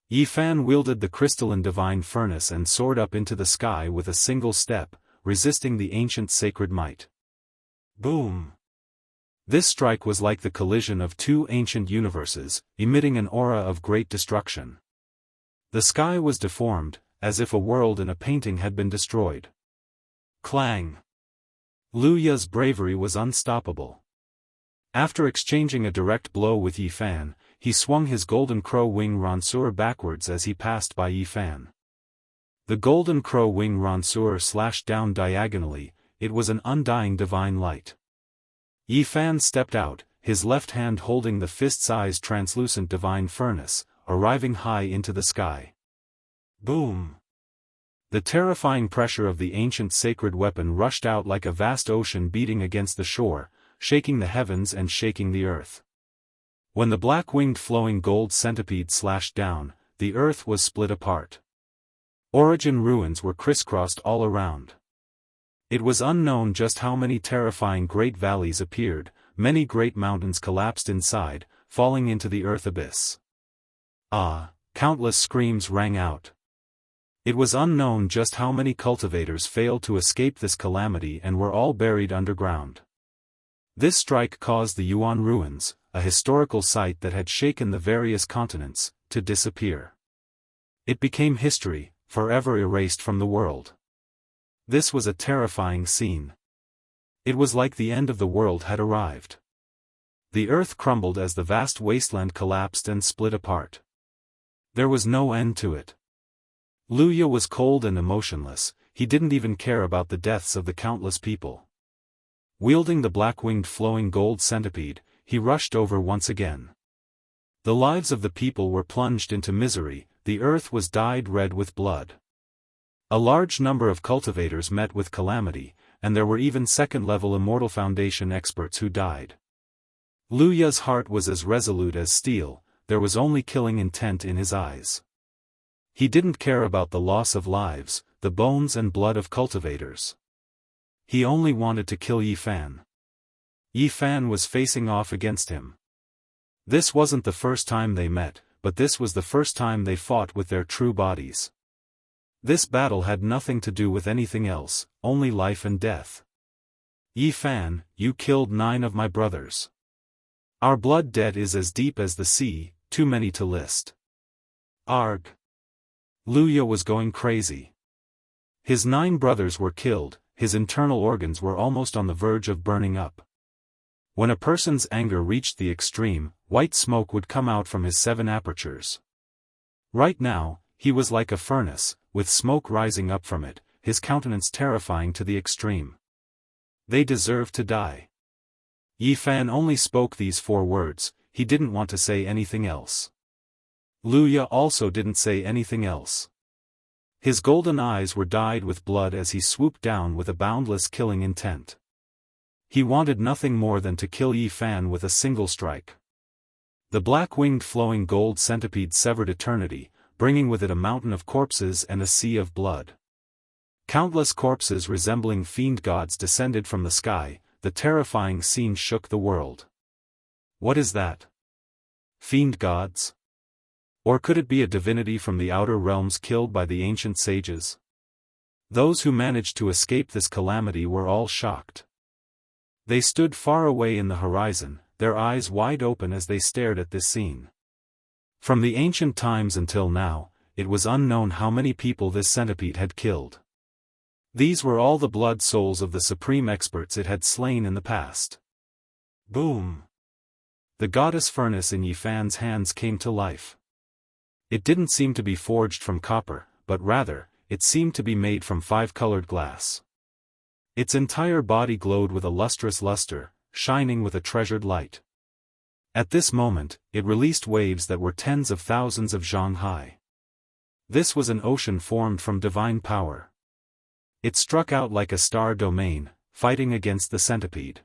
Yi Fan wielded the crystalline divine furnace and soared up into the sky with a single step, resisting the ancient sacred might. Boom! This strike was like the collision of 2 ancient universes, emitting an aura of great destruction. The sky was deformed, as if a world in a painting had been destroyed. Clang! Luya's bravery was unstoppable. After exchanging a direct blow with Yi Fan, he swung his golden crow wing ranseur backwards as he passed by Yi Fan. The golden crow wing ranseur slashed down diagonally, it was an undying divine light. Yi Fan stepped out, his left hand holding the fist-sized translucent divine furnace, arriving high into the sky. Boom! The terrifying pressure of the ancient sacred weapon rushed out like a vast ocean beating against the shore, shaking the heavens and shaking the earth. When the black-winged flowing gold centipede slashed down, the earth was split apart. Origin ruins were crisscrossed all around. It was unknown just how many terrifying great valleys appeared, many great mountains collapsed inside, falling into the earth abyss. Countless screams rang out. It was unknown just how many cultivators failed to escape this calamity and were all buried underground. This strike caused the Yuan ruins, a historical site that had shaken the various continents, to disappear. It became history, forever erased from the world. This was a terrifying scene. It was like the end of the world had arrived. The earth crumbled as the vast wasteland collapsed and split apart. There was no end to it. Luya was cold and emotionless, he didn't even care about the deaths of the countless people. Wielding the black-winged flowing gold centipede, he rushed over once again. The lives of the people were plunged into misery, the earth was dyed red with blood. A large number of cultivators met with calamity, and there were even second-level Immortal Foundation experts who died. Luya's heart was as resolute as steel, there was only killing intent in his eyes. He didn't care about the loss of lives, the bones and blood of cultivators. He only wanted to kill Yi Fan. Yi Fan was facing off against him. This wasn't the first time they met, but this was the first time they fought with their true bodies. This battle had nothing to do with anything else, only life and death. Yi Fan, you killed 9 of my brothers. Our blood debt is as deep as the sea, too many to list. Arg. Luya was going crazy. His 9 brothers were killed, his internal organs were almost on the verge of burning up. When a person's anger reached the extreme, white smoke would come out from his 7 apertures. Right now, he was like a furnace, with smoke rising up from it, his countenance terrifying to the extreme. They deserve to die. Yi Fan only spoke these 4 words, he didn't want to say anything else. Luya also didn't say anything else. His golden eyes were dyed with blood as he swooped down with a boundless killing intent. He wanted nothing more than to kill Yi Fan with a single strike. The black-winged flowing gold centipede severed eternity, bringing with it a mountain of corpses and a sea of blood. Countless corpses resembling fiend gods descended from the sky, the terrifying scene shook the world. What is that? Fiend gods? Or could it be a divinity from the outer realms killed by the ancient sages? Those who managed to escape this calamity were all shocked. They stood far away in the horizon, their eyes wide open as they stared at this scene. From the ancient times until now, it was unknown how many people this centipede had killed. These were all the blood souls of the supreme experts it had slain in the past. Boom! The goddess furnace in Yi Fan's hands came to life. It didn't seem to be forged from copper, but rather, it seemed to be made from 5-colored glass. Its entire body glowed with a lustrous luster, shining with a treasured light. At this moment, it released waves that were tens of thousands of zhang high. This was an ocean formed from divine power. It struck out like a star domain, fighting against the centipede.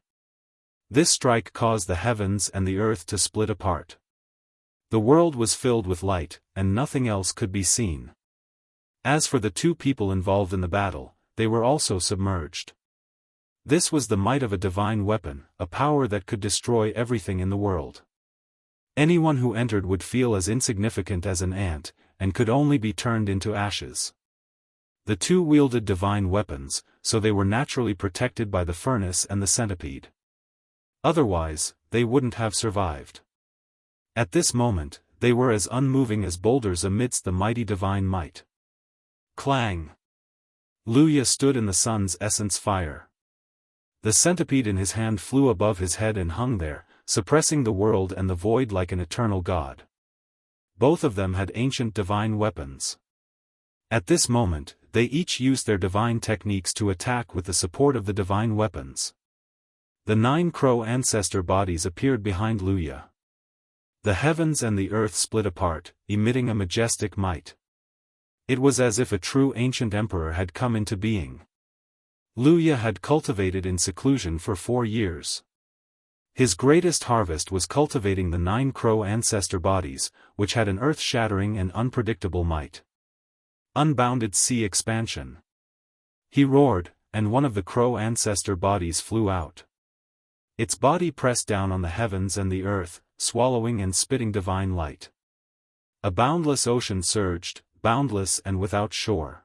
This strike caused the heavens and the earth to split apart. The world was filled with light, and nothing else could be seen. As for the 2 people involved in the battle, they were also submerged. This was the might of a divine weapon, a power that could destroy everything in the world. Anyone who entered would feel as insignificant as an ant, and could only be turned into ashes. The 2 wielded divine weapons, so they were naturally protected by the furnace and the centipede. Otherwise, they wouldn't have survived. At this moment, they were as unmoving as boulders amidst the mighty divine might. Clang! Luya stood in the sun's essence fire. The centipede in his hand flew above his head and hung there, suppressing the world and the void like an eternal god. Both of them had ancient divine weapons. At this moment, they each used their divine techniques to attack with the support of the divine weapons. The 9 crow ancestor bodies appeared behind Luya. The heavens and the earth split apart, emitting a majestic might. It was as if a true ancient emperor had come into being. Luya had cultivated in seclusion for 4 years. His greatest harvest was cultivating the 9 crow ancestor bodies, which had an earth-shattering and unpredictable might. Unbounded sea expansion. He roared, and one of the crow ancestor bodies flew out. Its body pressed down on the heavens and the earth, swallowing and spitting divine light. A boundless ocean surged, boundless and without shore.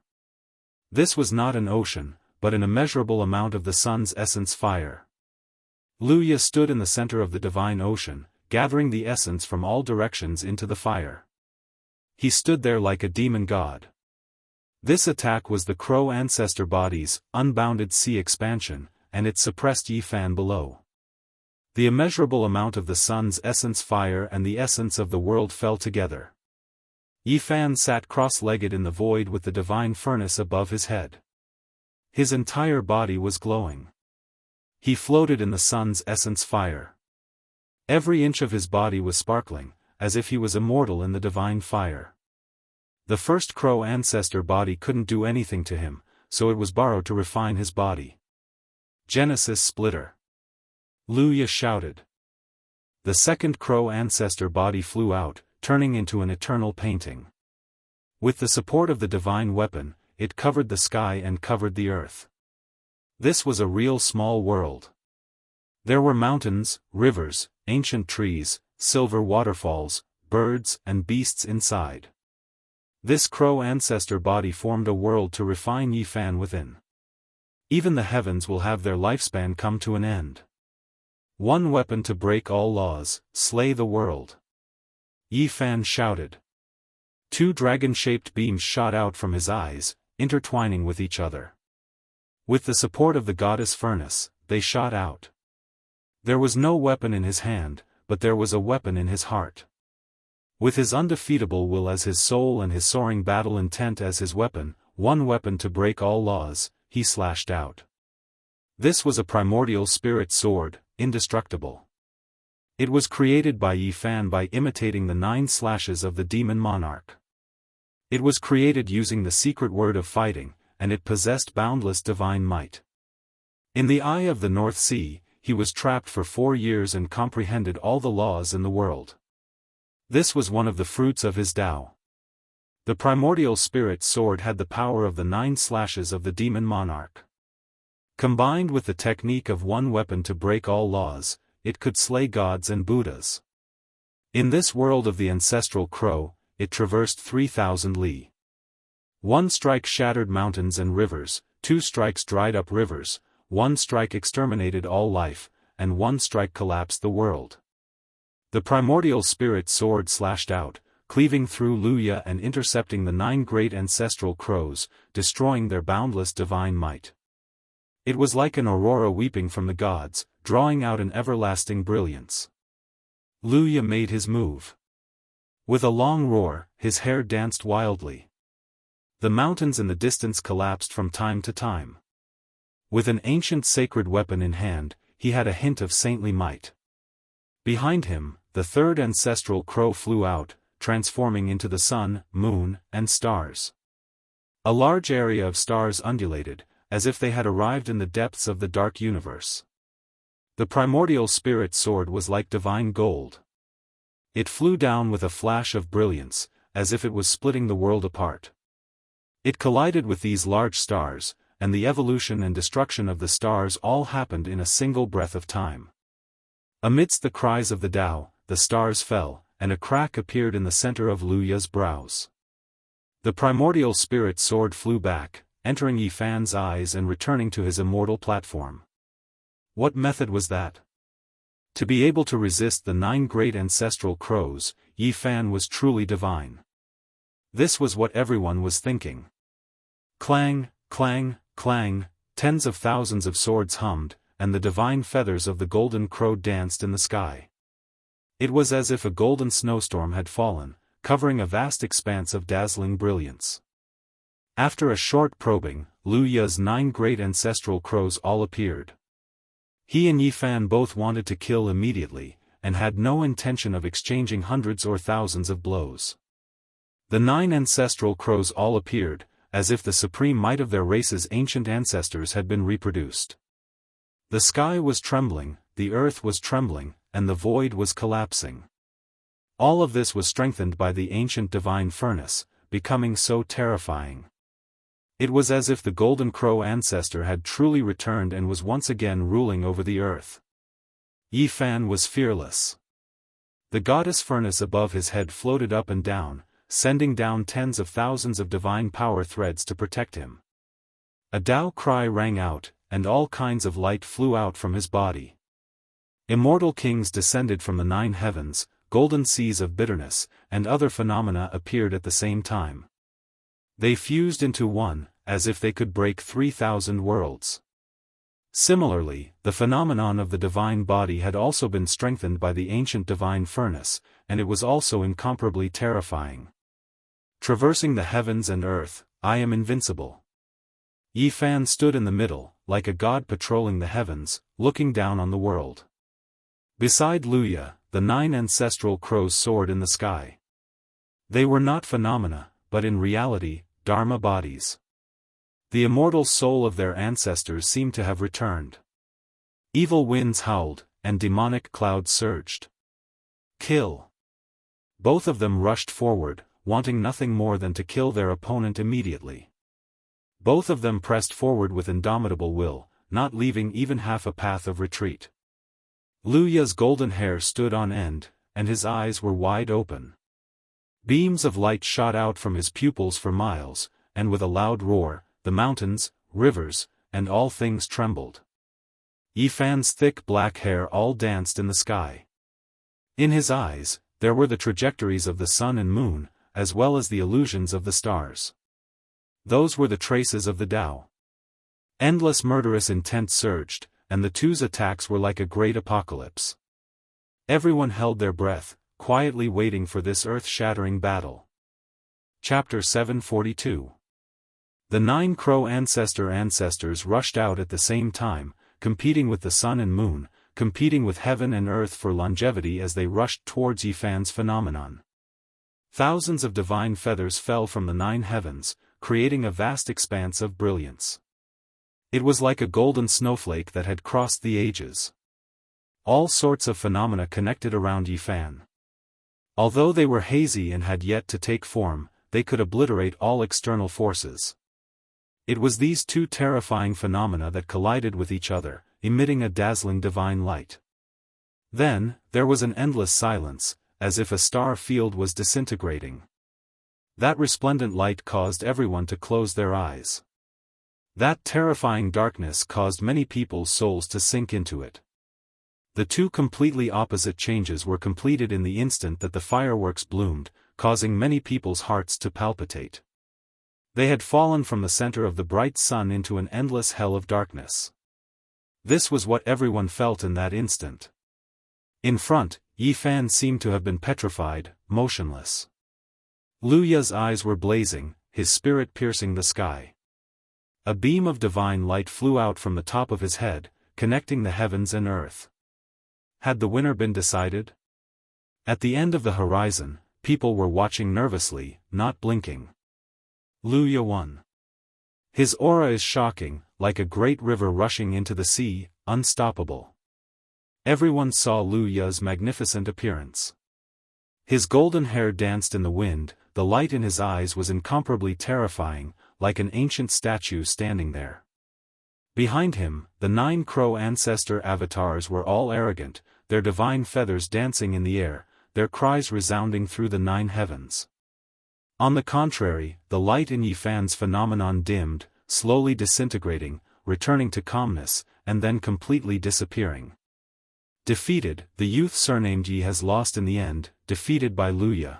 This was not an ocean, but an immeasurable amount of the sun's essence fire. Luya stood in the center of the divine ocean, gathering the essence from all directions into the fire. He stood there like a demon god. This attack was the crow ancestor body's unbounded sea expansion, and it suppressed Yifan below. The immeasurable amount of the sun's essence fire and the essence of the world fell together. Yifan sat cross-legged in the void with the divine furnace above his head. His entire body was glowing. He floated in the sun's essence fire. Every inch of his body was sparkling, as if he was immortal in the divine fire. The first crow ancestor body couldn't do anything to him, so it was borrowed to refine his body. Genesis splitter. Luya shouted. The second crow ancestor body flew out, turning into an eternal painting. With the support of the divine weapon, it covered the sky and covered the earth. This was a real small world. There were mountains, rivers, ancient trees, silver waterfalls, birds and beasts inside. This crow ancestor body formed a world to refine Yifan within. Even the heavens will have their lifespan come to an end. One weapon to break all laws, slay the world. Yifan shouted. 2 dragon-shaped beams shot out from his eyes, intertwining with each other. With the support of the goddess furnace, they shot out. There was no weapon in his hand, but there was a weapon in his heart. With his undefeatable will as his soul and his soaring battle intent as his weapon, one weapon to break all laws, he slashed out. This was a primordial spirit sword, indestructible. It was created by Yifan by imitating the 9 slashes of the demon monarch. It was created using the secret word of fighting, and it possessed boundless divine might. In the eye of the North Sea, he was trapped for 4 years and comprehended all the laws in the world. This was one of the fruits of his Tao. The primordial spirit sword had the power of the 9 slashes of the demon monarch. Combined with the technique of one weapon to break all laws, it could slay gods and Buddhas. In this world of the ancestral crow, it traversed 3,000 li. 1 strike shattered mountains and rivers, 2 strikes dried up rivers, 1 strike exterminated all life, and 1 strike collapsed the world. The primordial spirit sword slashed out, cleaving through Luya and intercepting the 9 great ancestral crows, destroying their boundless divine might. It was like an aurora weeping from the gods, drawing out an everlasting brilliance. Luya made his move. With a long roar, his hair danced wildly. The mountains in the distance collapsed from time to time. With an ancient sacred weapon in hand, he had a hint of saintly might. Behind him, the 3rd ancestral crow flew out, transforming into the sun, moon, and stars. A large area of stars undulated, as if they had arrived in the depths of the dark universe. The primordial spirit sword was like divine gold. It flew down with a flash of brilliance, as if it was splitting the world apart. It collided with these large stars, and the evolution and destruction of the stars all happened in a single breath of time. Amidst the cries of the Tao, the stars fell, and a crack appeared in the center of Luya's brows. The primordial spirit sword flew back, entering Yifan's eyes and returning to his immortal platform. What method was that? To be able to resist the 9 great ancestral crows, Yifan was truly divine. This was what everyone was thinking. Clang, clang, clang, tens of thousands of swords hummed, and the divine feathers of the golden crow danced in the sky. It was as if a golden snowstorm had fallen, covering a vast expanse of dazzling brilliance. After a short probing, Luya's 9 great ancestral crows all appeared. He and Yifan both wanted to kill immediately, and had no intention of exchanging hundreds or thousands of blows. The 9 ancestral crows all appeared, as if the supreme might of their race's ancient ancestors had been reproduced. The sky was trembling, the earth was trembling, and the void was collapsing. All of this was strengthened by the ancient divine furnace, becoming so terrifying. It was as if the golden crow ancestor had truly returned and was once again ruling over the earth. Yi Fan was fearless. The goddess furnace above his head floated up and down, sending down tens of thousands of divine power threads to protect him. A Tao cry rang out, and all kinds of light flew out from his body. Immortal kings descended from the 9 heavens, golden seas of bitterness, and other phenomena appeared at the same time. They fused into one, as if they could break 3,000 worlds. Similarly, the phenomenon of the divine body had also been strengthened by the ancient divine furnace, and it was also incomparably terrifying. Traversing the heavens and earth, I am invincible. Yi Fan stood in the middle, like a god patrolling the heavens, looking down on the world. Beside Luya, the 9 ancestral crows soared in the sky. They were not phenomena, but in reality, Dharma bodies. The immortal soul of their ancestors seemed to have returned. Evil winds howled, and demonic clouds surged. Kill! Both of them rushed forward, wanting nothing more than to kill their opponent immediately. Both of them pressed forward with indomitable will, not leaving even half a path of retreat. Luya's golden hair stood on end, and his eyes were wide open. Beams of light shot out from his pupils for miles, and with a loud roar, the mountains, rivers, and all things trembled. Yi Fan's thick black hair all danced in the sky. In his eyes, there were the trajectories of the sun and moon, as well as the illusions of the stars. Those were the traces of the Tao. Endless murderous intent surged, and the two's attacks were like a great apocalypse. Everyone held their breath, quietly waiting for this earth-shattering battle. Chapter 742. The 9 crow ancestors rushed out at the same time, competing with the sun and moon, competing with heaven and earth for longevity as they rushed towards Yi Fan's phenomenon. Thousands of divine feathers fell from the 9 heavens, creating a vast expanse of brilliance. It was like a golden snowflake that had crossed the ages. All sorts of phenomena connected around Yi Fan. Although they were hazy and had yet to take form, they could obliterate all external forces. It was these 2 terrifying phenomena that collided with each other, emitting a dazzling divine light. Then, there was an endless silence, as if a star field was disintegrating. That resplendent light caused everyone to close their eyes. That terrifying darkness caused many people's souls to sink into it. The 2 completely opposite changes were completed in the instant that the fireworks bloomed, causing many people's hearts to palpitate. They had fallen from the center of the bright sun into an endless hell of darkness. This was what everyone felt in that instant. In front, Yi Fan seemed to have been petrified, motionless. Luya's eyes were blazing, his spirit piercing the sky. A beam of divine light flew out from the top of his head, connecting the heavens and earth. Had the winner been decided? At the end of the horizon, people were watching nervously, not blinking. Luya won. His aura is shocking, like a great river rushing into the sea, unstoppable. Everyone saw Luya's magnificent appearance. His golden hair danced in the wind, the light in his eyes was incomparably terrifying, like an ancient statue standing there. Behind him, the 9 crow ancestor avatars were all arrogant, their divine feathers dancing in the air, their cries resounding through the 9 heavens. On the contrary, the light in Yi Fan's phenomenon dimmed, slowly disintegrating, returning to calmness, and then completely disappearing. Defeated, the youth surnamed Yi has lost in the end, defeated by Luya.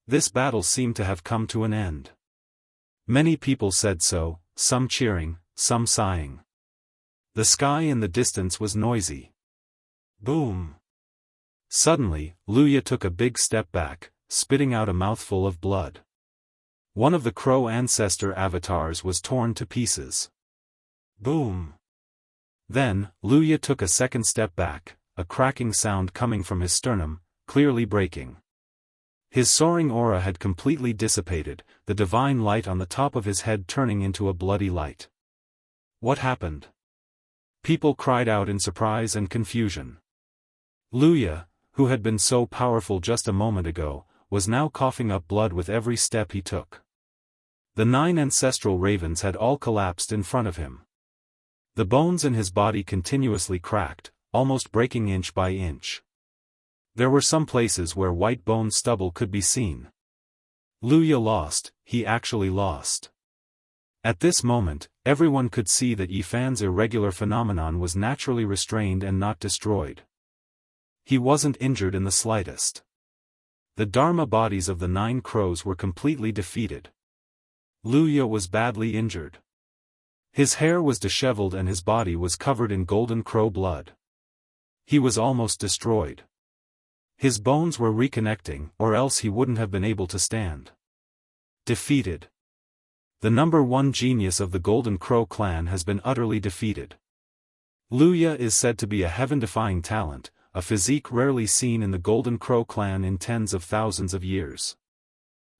This battle seemed to have come to an end. Many people said so, some cheering, some sighing. The sky in the distance was noisy. Boom! Suddenly, Luya took a big step back, spitting out a mouthful of blood. One of the crow ancestor avatars was torn to pieces. Boom! Then, Luya took a second step back, a cracking sound coming from his sternum, clearly breaking. His soaring aura had completely dissipated, the divine light on the top of his head turning into a bloody light. What happened? People cried out in surprise and confusion. Luya, who had been so powerful just a moment ago, was now coughing up blood with every step he took. The 9 ancestral ravens had all collapsed in front of him. The bones in his body continuously cracked, almost breaking inch by inch. There were some places where white bone stubble could be seen. Luya lost, he actually lost. At this moment, everyone could see that Yifan's irregular phenomenon was naturally restrained and not destroyed. He wasn't injured in the slightest. The Dharma bodies of the 9 crows were completely defeated. Luya was badly injured. His hair was disheveled and his body was covered in golden crow blood. He was almost destroyed. His bones were reconnecting, or else he wouldn't have been able to stand. Defeated. The number 1 genius of the Golden Crow clan has been utterly defeated. Luya is said to be a heaven-defying talent, a physique rarely seen in the Golden Crow clan in tens of thousands of years.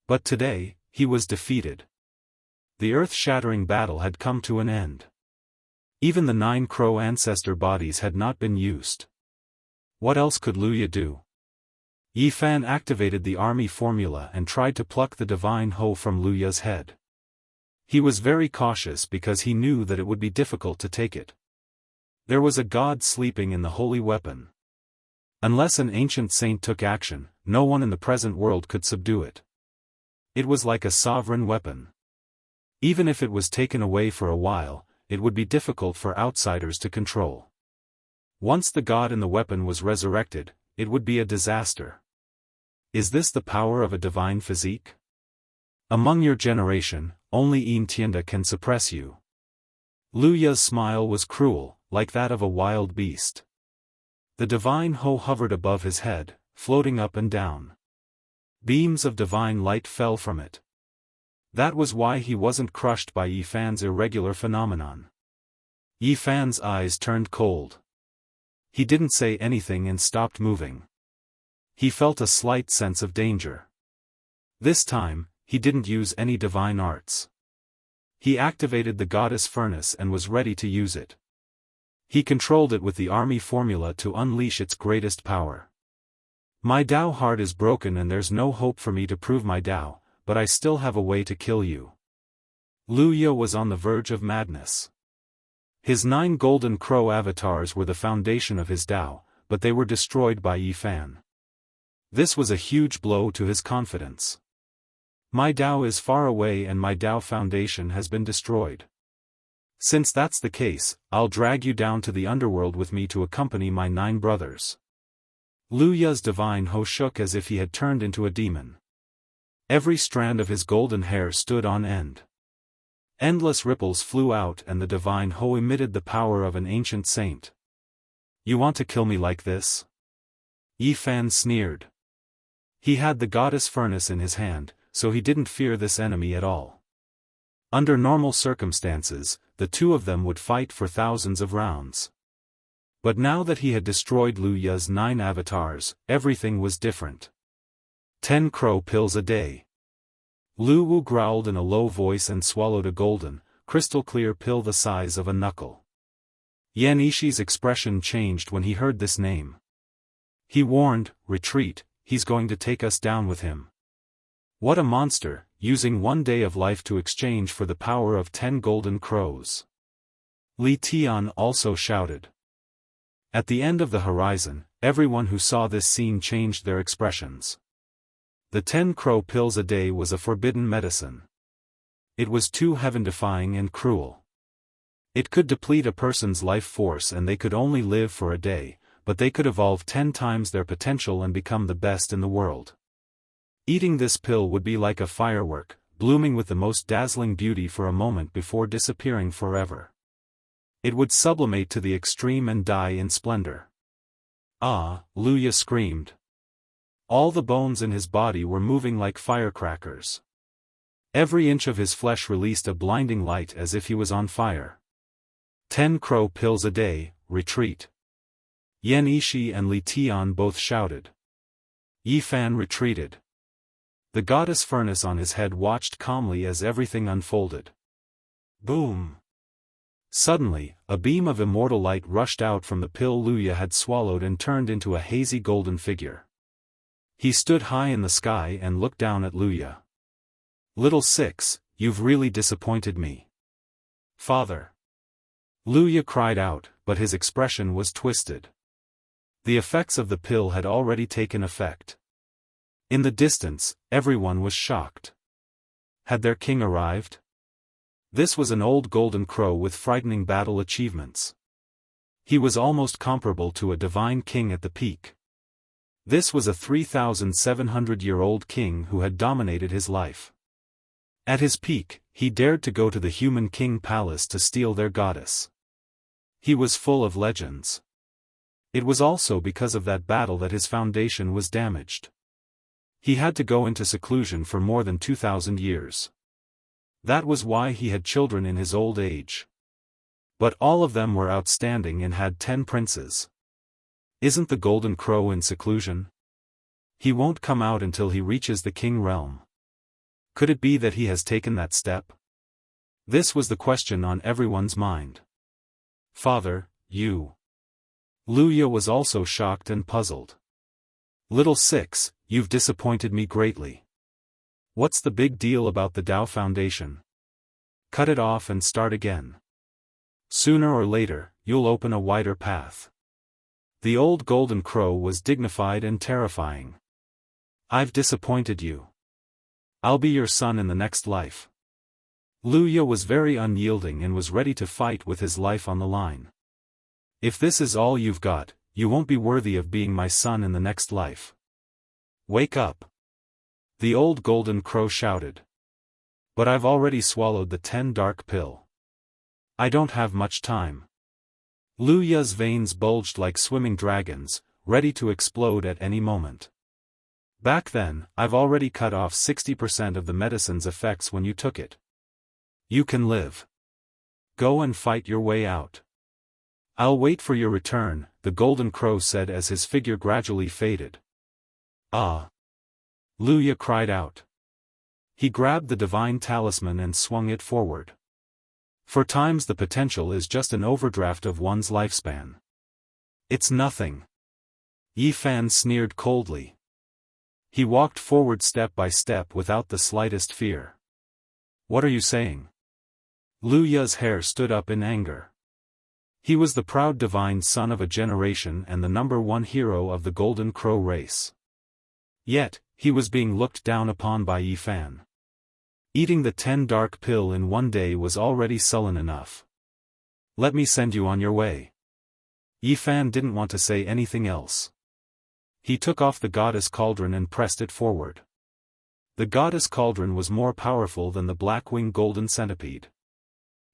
But today, he was defeated. The earth-shattering battle had come to an end. Even the 9 crow ancestor bodies had not been used. What else could Luya do? Yifan activated the army formula and tried to pluck the divine Ho from Luya's head. He was very cautious because he knew that it would be difficult to take it. There was a god sleeping in the holy weapon. Unless an ancient saint took action, no one in the present world could subdue it. It was like a sovereign weapon. Even if it was taken away for a while, it would be difficult for outsiders to control. Once the god in the weapon was resurrected, it would be a disaster. Is this the power of a divine physique? Among your generation, only Tienda can suppress you. Luya's smile was cruel, like that of a wild beast. The divine Ho hovered above his head, floating up and down. Beams of divine light fell from it. That was why he wasn't crushed by Yifan's irregular phenomenon. Yifan's eyes turned cold. He didn't say anything and stopped moving. He felt a slight sense of danger. This time, he didn't use any divine arts. He activated the goddess furnace and was ready to use it. He controlled it with the army formula to unleash its greatest power. My Dao heart is broken and there's no hope for me to prove my Dao, but I still have a way to kill you. Luya was on the verge of madness. His 9 golden crow avatars were the foundation of his Dao, but they were destroyed by Yifan. This was a huge blow to his confidence. My Dao is far away and my Dao foundation has been destroyed. Since that's the case, I'll drag you down to the underworld with me to accompany my 9 brothers. Luya's divine Ho shook as if he had turned into a demon. Every strand of his golden hair stood on end. Endless ripples flew out and the divine Ho emitted the power of an ancient saint. You want to kill me like this? Yifan sneered. He had the goddess furnace in his hand, so he didn't fear this enemy at all. Under normal circumstances, the two of them would fight for thousands of rounds. But now that he had destroyed Luya's 9 avatars, everything was different. 10 crow pills a day. Lu Wu growled in a low voice and swallowed a golden, crystal-clear pill the size of a knuckle. Yan Ishi's expression changed when he heard this name. He warned, retreat, he's going to take us down with him. What a monster, using 1 day of life to exchange for the power of 10 golden crows. Li Tian also shouted. At the end of the horizon, everyone who saw this scene changed their expressions. The 10 crow pills a day was a forbidden medicine. It was too heaven-defying and cruel. It could deplete a person's life force and they could only live for a day, but they could evolve 10 times their potential and become the best in the world. Eating this pill would be like a firework, blooming with the most dazzling beauty for a moment before disappearing forever. It would sublimate to the extreme and die in splendor. Ah, Luya screamed. All the bones in his body were moving like firecrackers. Every inch of his flesh released a blinding light as if he was on fire. 10 crow pills a day, retreat. Yan Ishi and Li Tian both shouted. Yifan retreated. The goddess furnace on his head watched calmly as everything unfolded. Boom! Suddenly, a beam of immortal light rushed out from the pill Luya had swallowed and turned into a hazy golden figure. He stood high in the sky and looked down at Luya. "Little Six, you've really disappointed me." "Father." Luya cried out, but his expression was twisted. The effects of the pill had already taken effect. In the distance, everyone was shocked. Had their king arrived? This was an old golden crow with frightening battle achievements. He was almost comparable to a divine king at the peak. This was a 3,700-year-old king who had dominated his life. At his peak, he dared to go to the human king palace to steal their goddess. He was full of legends. It was also because of that battle that his foundation was damaged. He had to go into seclusion for more than 2,000 years. That was why he had children in his old age. But all of them were outstanding and had 10 princes. Isn't the golden crow in seclusion? He won't come out until he reaches the king realm. Could it be that he has taken that step? This was the question on everyone's mind. "Father, you..." Luya was also shocked and puzzled. "Little Six, you've disappointed me greatly. What's the big deal about the Tao Foundation? Cut it off and start again. Sooner or later, you'll open a wider path." The old golden crow was dignified and terrifying. "I've disappointed you. I'll be your son in the next life." Luya was very unyielding and was ready to fight with his life on the line. "If this is all you've got, you won't be worthy of being my son in the next life. Wake up!" The old golden crow shouted. "But I've already swallowed the 10 dark pill. I don't have much time." Luya's veins bulged like swimming dragons, ready to explode at any moment. "Back then, I've already cut off 60% of the medicine's effects when you took it. You can live. Go and fight your way out. I'll wait for your return," the golden crow said as his figure gradually faded. "Ah!" Luya cried out. He grabbed the divine talisman and swung it forward. For times the potential is just an overdraft of one's lifespan. "It's nothing." Yifan sneered coldly. He walked forward step by step without the slightest fear. "What are you saying?" Luya's hair stood up in anger. He was the proud divine son of a generation and the #1 hero of the golden crow race. Yet, he was being looked down upon by Yifan. Eating the 10 dark pill in one day was already sullen enough. "Let me send you on your way." Yifan didn't want to say anything else. He took off the goddess cauldron and pressed it forward. The goddess cauldron was more powerful than the black-winged golden centipede.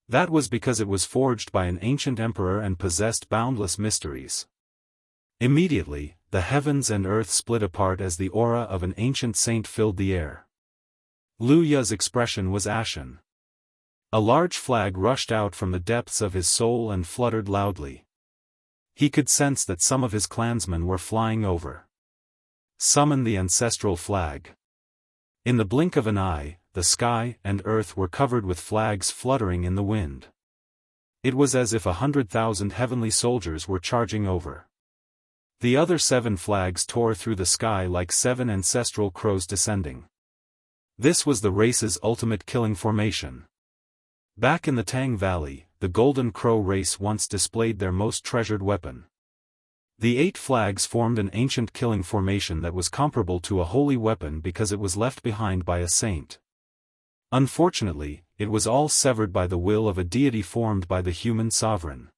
That was because it was forged by an ancient emperor and possessed boundless mysteries. Immediately, the heavens and earth split apart as the aura of an ancient saint filled the air. Luya's expression was ashen. A large flag rushed out from the depths of his soul and fluttered loudly. He could sense that some of his clansmen were flying over. Summon the ancestral flag. In the blink of an eye, the sky and earth were covered with flags fluttering in the wind. It was as if 100,000 heavenly soldiers were charging over. The other 7 flags tore through the sky like 7 ancestral crows descending. This was the race's ultimate killing formation. Back in the Tang Valley, the Golden Crow race once displayed their most treasured weapon. The 8 flags formed an ancient killing formation that was comparable to a holy weapon because it was left behind by a saint. Unfortunately, it was all severed by the will of a deity formed by the human sovereign.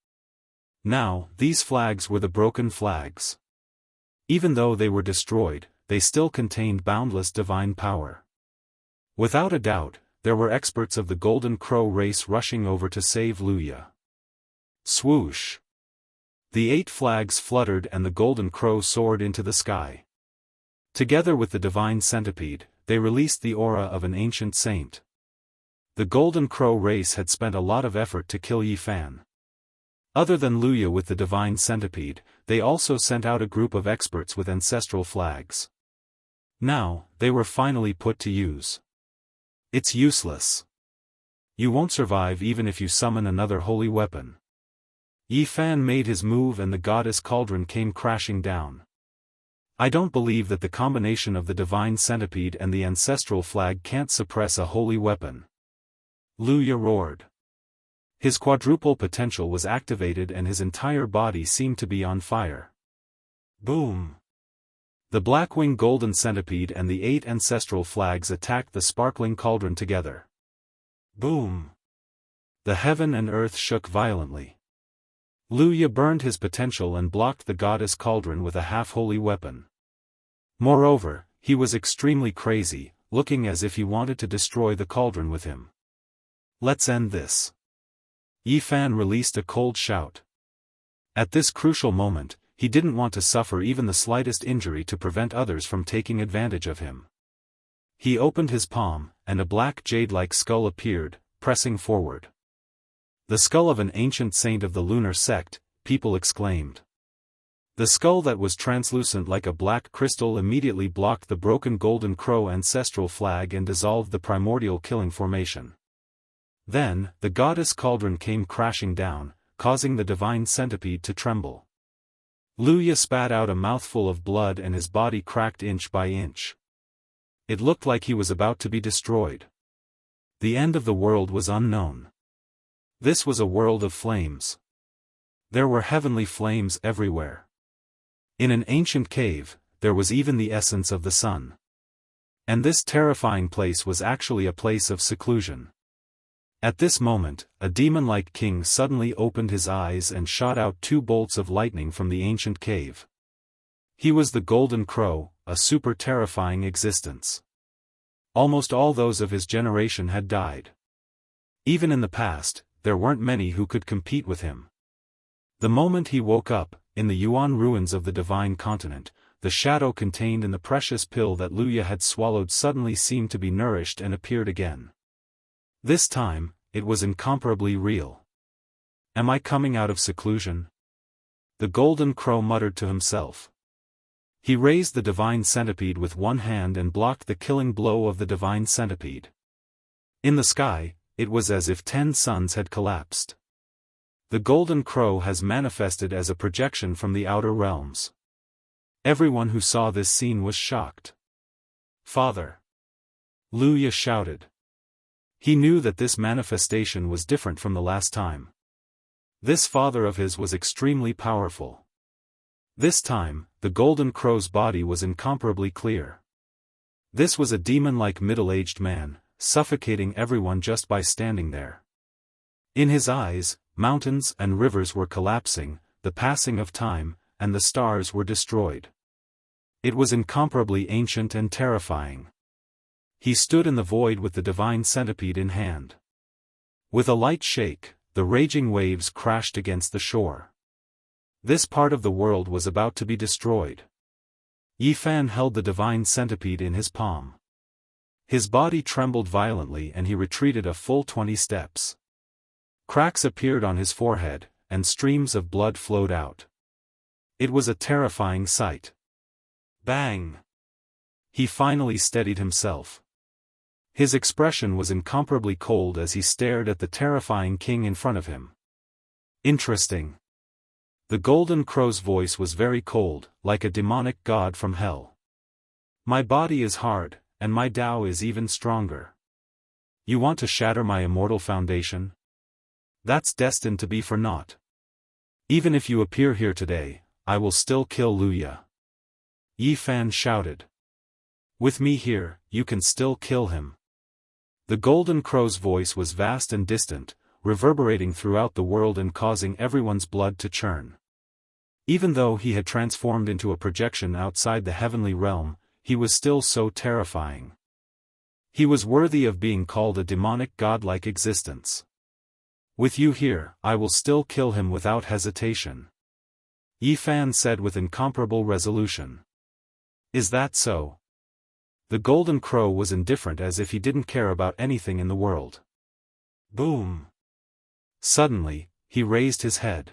Now, these flags were the broken flags. Even though they were destroyed, they still contained boundless divine power. Without a doubt, there were experts of the Golden Crow race rushing over to save Luya. Swoosh! The 8 flags fluttered and the Golden Crow soared into the sky. Together with the divine centipede, they released the aura of an ancient saint. The Golden Crow race had spent a lot of effort to kill Yifan. Other than Luya with the divine centipede, they also sent out a group of experts with ancestral flags. Now, they were finally put to use. It's useless. You won't survive even if you summon another holy weapon. Yi Fan made his move and the goddess cauldron came crashing down. I don't believe that the combination of the divine centipede and the ancestral flag can't suppress a holy weapon. Luya roared. His quadruple potential was activated and his entire body seemed to be on fire. Boom! The Blackwing Golden Centipede and the 8 ancestral flags attacked the sparkling cauldron together. Boom! The heaven and earth shook violently. Luya burned his potential and blocked the goddess cauldron with a half-holy weapon. Moreover, he was extremely crazy, looking as if he wanted to destroy the cauldron with him. Let's end this. Yi Fan released a cold shout. At this crucial moment, he didn't want to suffer even the slightest injury to prevent others from taking advantage of him. He opened his palm, and a black jade-like skull appeared, pressing forward. The skull of an ancient saint of the lunar sect, people exclaimed. The skull that was translucent like a black crystal immediately blocked the broken golden crow ancestral flag and dissolved the primordial killing formation. Then, the goddess cauldron came crashing down, causing the divine centipede to tremble. Luya spat out a mouthful of blood and his body cracked inch by inch. It looked like he was about to be destroyed. The end of the world was unknown. This was a world of flames. There were heavenly flames everywhere. In an ancient cave, there was even the essence of the sun. And this terrifying place was actually a place of seclusion. At this moment, a demon-like king suddenly opened his eyes and shot out 2 bolts of lightning from the ancient cave. He was the Golden Crow, a super terrifying existence. Almost all those of his generation had died. Even in the past, there weren't many who could compete with him. The moment he woke up, in the Yuan ruins of the Divine Continent, the shadow contained in the precious pill that Luya had swallowed suddenly seemed to be nourished and appeared again. This time, it was incomparably real. Am I coming out of seclusion? The Golden Crow muttered to himself. He raised the Divine Centipede with one hand and blocked the killing blow of the Divine Centipede. In the sky, it was as if 10 suns had collapsed. The Golden Crow has manifested as a projection from the outer realms. Everyone who saw this scene was shocked. Father! Luya shouted. He knew that this manifestation was different from the last time. This father of his was extremely powerful. This time, the Golden Crow's body was incomparably clear. This was a demon-like middle-aged man, suffocating everyone just by standing there. In his eyes, mountains and rivers were collapsing, the passing of time, and the stars were destroyed. It was incomparably ancient and terrifying. He stood in the void with the Divine Centipede in hand. With a light shake, the raging waves crashed against the shore. This part of the world was about to be destroyed. Yi Fan held the Divine Centipede in his palm. His body trembled violently and he retreated a full 20 steps. Cracks appeared on his forehead, and streams of blood flowed out. It was a terrifying sight. Bang! He finally steadied himself. His expression was incomparably cold as he stared at the terrifying king in front of him. Interesting. The Golden Crow's voice was very cold, like a demonic god from hell. My body is hard, and my Tao is even stronger. You want to shatter my immortal foundation? That's destined to be for naught. Even if you appear here today, I will still kill Luya. Yi Fan shouted. With me here, you can still kill him. The Golden Crow's voice was vast and distant, reverberating throughout the world and causing everyone's blood to churn. Even though he had transformed into a projection outside the heavenly realm, he was still so terrifying. He was worthy of being called a demonic godlike existence. With you here, I will still kill him without hesitation. Yi Fan said with incomparable resolution. Is that so? The Golden Crow was indifferent as if he didn't care about anything in the world. Boom! Suddenly, he raised his head.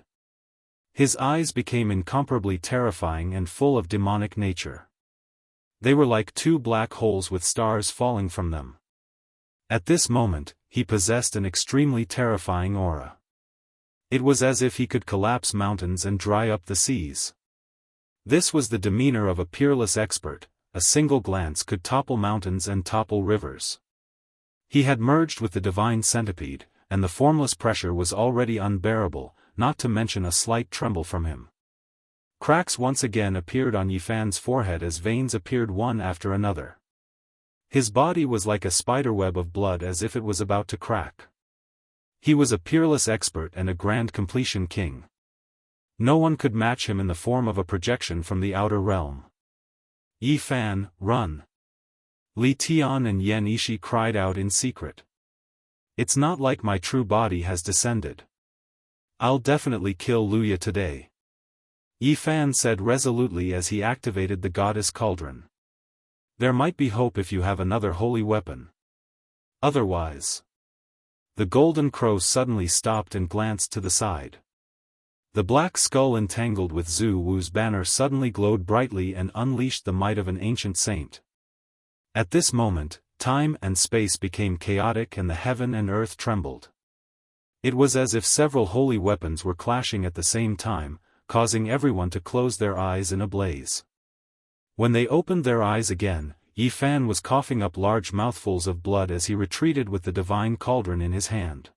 His eyes became incomparably terrifying and full of demonic nature. They were like two black holes with stars falling from them. At this moment, he possessed an extremely terrifying aura. It was as if he could collapse mountains and dry up the seas. This was the demeanor of a peerless expert. A single glance could topple mountains and topple rivers. He had merged with the divine centipede, and the formless pressure was already unbearable, not to mention a slight tremble from him. Cracks once again appeared on Yifan's forehead as veins appeared one after another. His body was like a spiderweb of blood as if it was about to crack. He was a peerless expert and a grand completion king. No one could match him in the form of a projection from the outer realm. Yifan, run! Li Tian and Yan Ishi cried out in secret. It's not like my true body has descended. I'll definitely kill Luya today. Yifan said resolutely as he activated the goddess cauldron. There might be hope if you have another holy weapon. Otherwise. The golden crow suddenly stopped and glanced to the side. The black skull entangled with Zhu Wu's banner suddenly glowed brightly and unleashed the might of an ancient saint. At this moment, time and space became chaotic and the heaven and earth trembled. It was as if several holy weapons were clashing at the same time, causing everyone to close their eyes in a blaze. When they opened their eyes again, Yifan was coughing up large mouthfuls of blood as he retreated with the divine cauldron in his hand.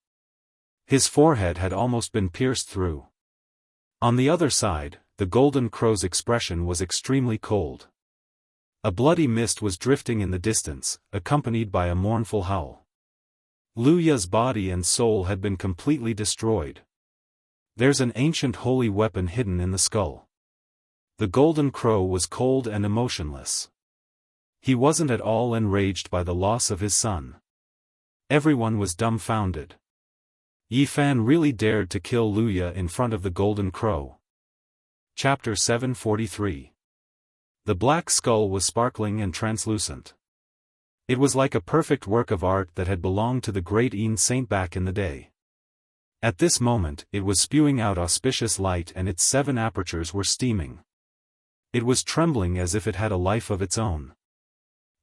His forehead had almost been pierced through. On the other side, the golden crow's expression was extremely cold. A bloody mist was drifting in the distance, accompanied by a mournful howl. Luya's body and soul had been completely destroyed. There's an ancient holy weapon hidden in the skull. The golden crow was cold and emotionless. He wasn't at all enraged by the loss of his son. Everyone was dumbfounded. Yifan really dared to kill Luya in front of the golden crow. Chapter 743. The black skull was sparkling and translucent. It was like a perfect work of art that had belonged to the great Yin saint back in the day. At this moment, it was spewing out auspicious light and its 7 apertures were steaming. It was trembling as if it had a life of its own.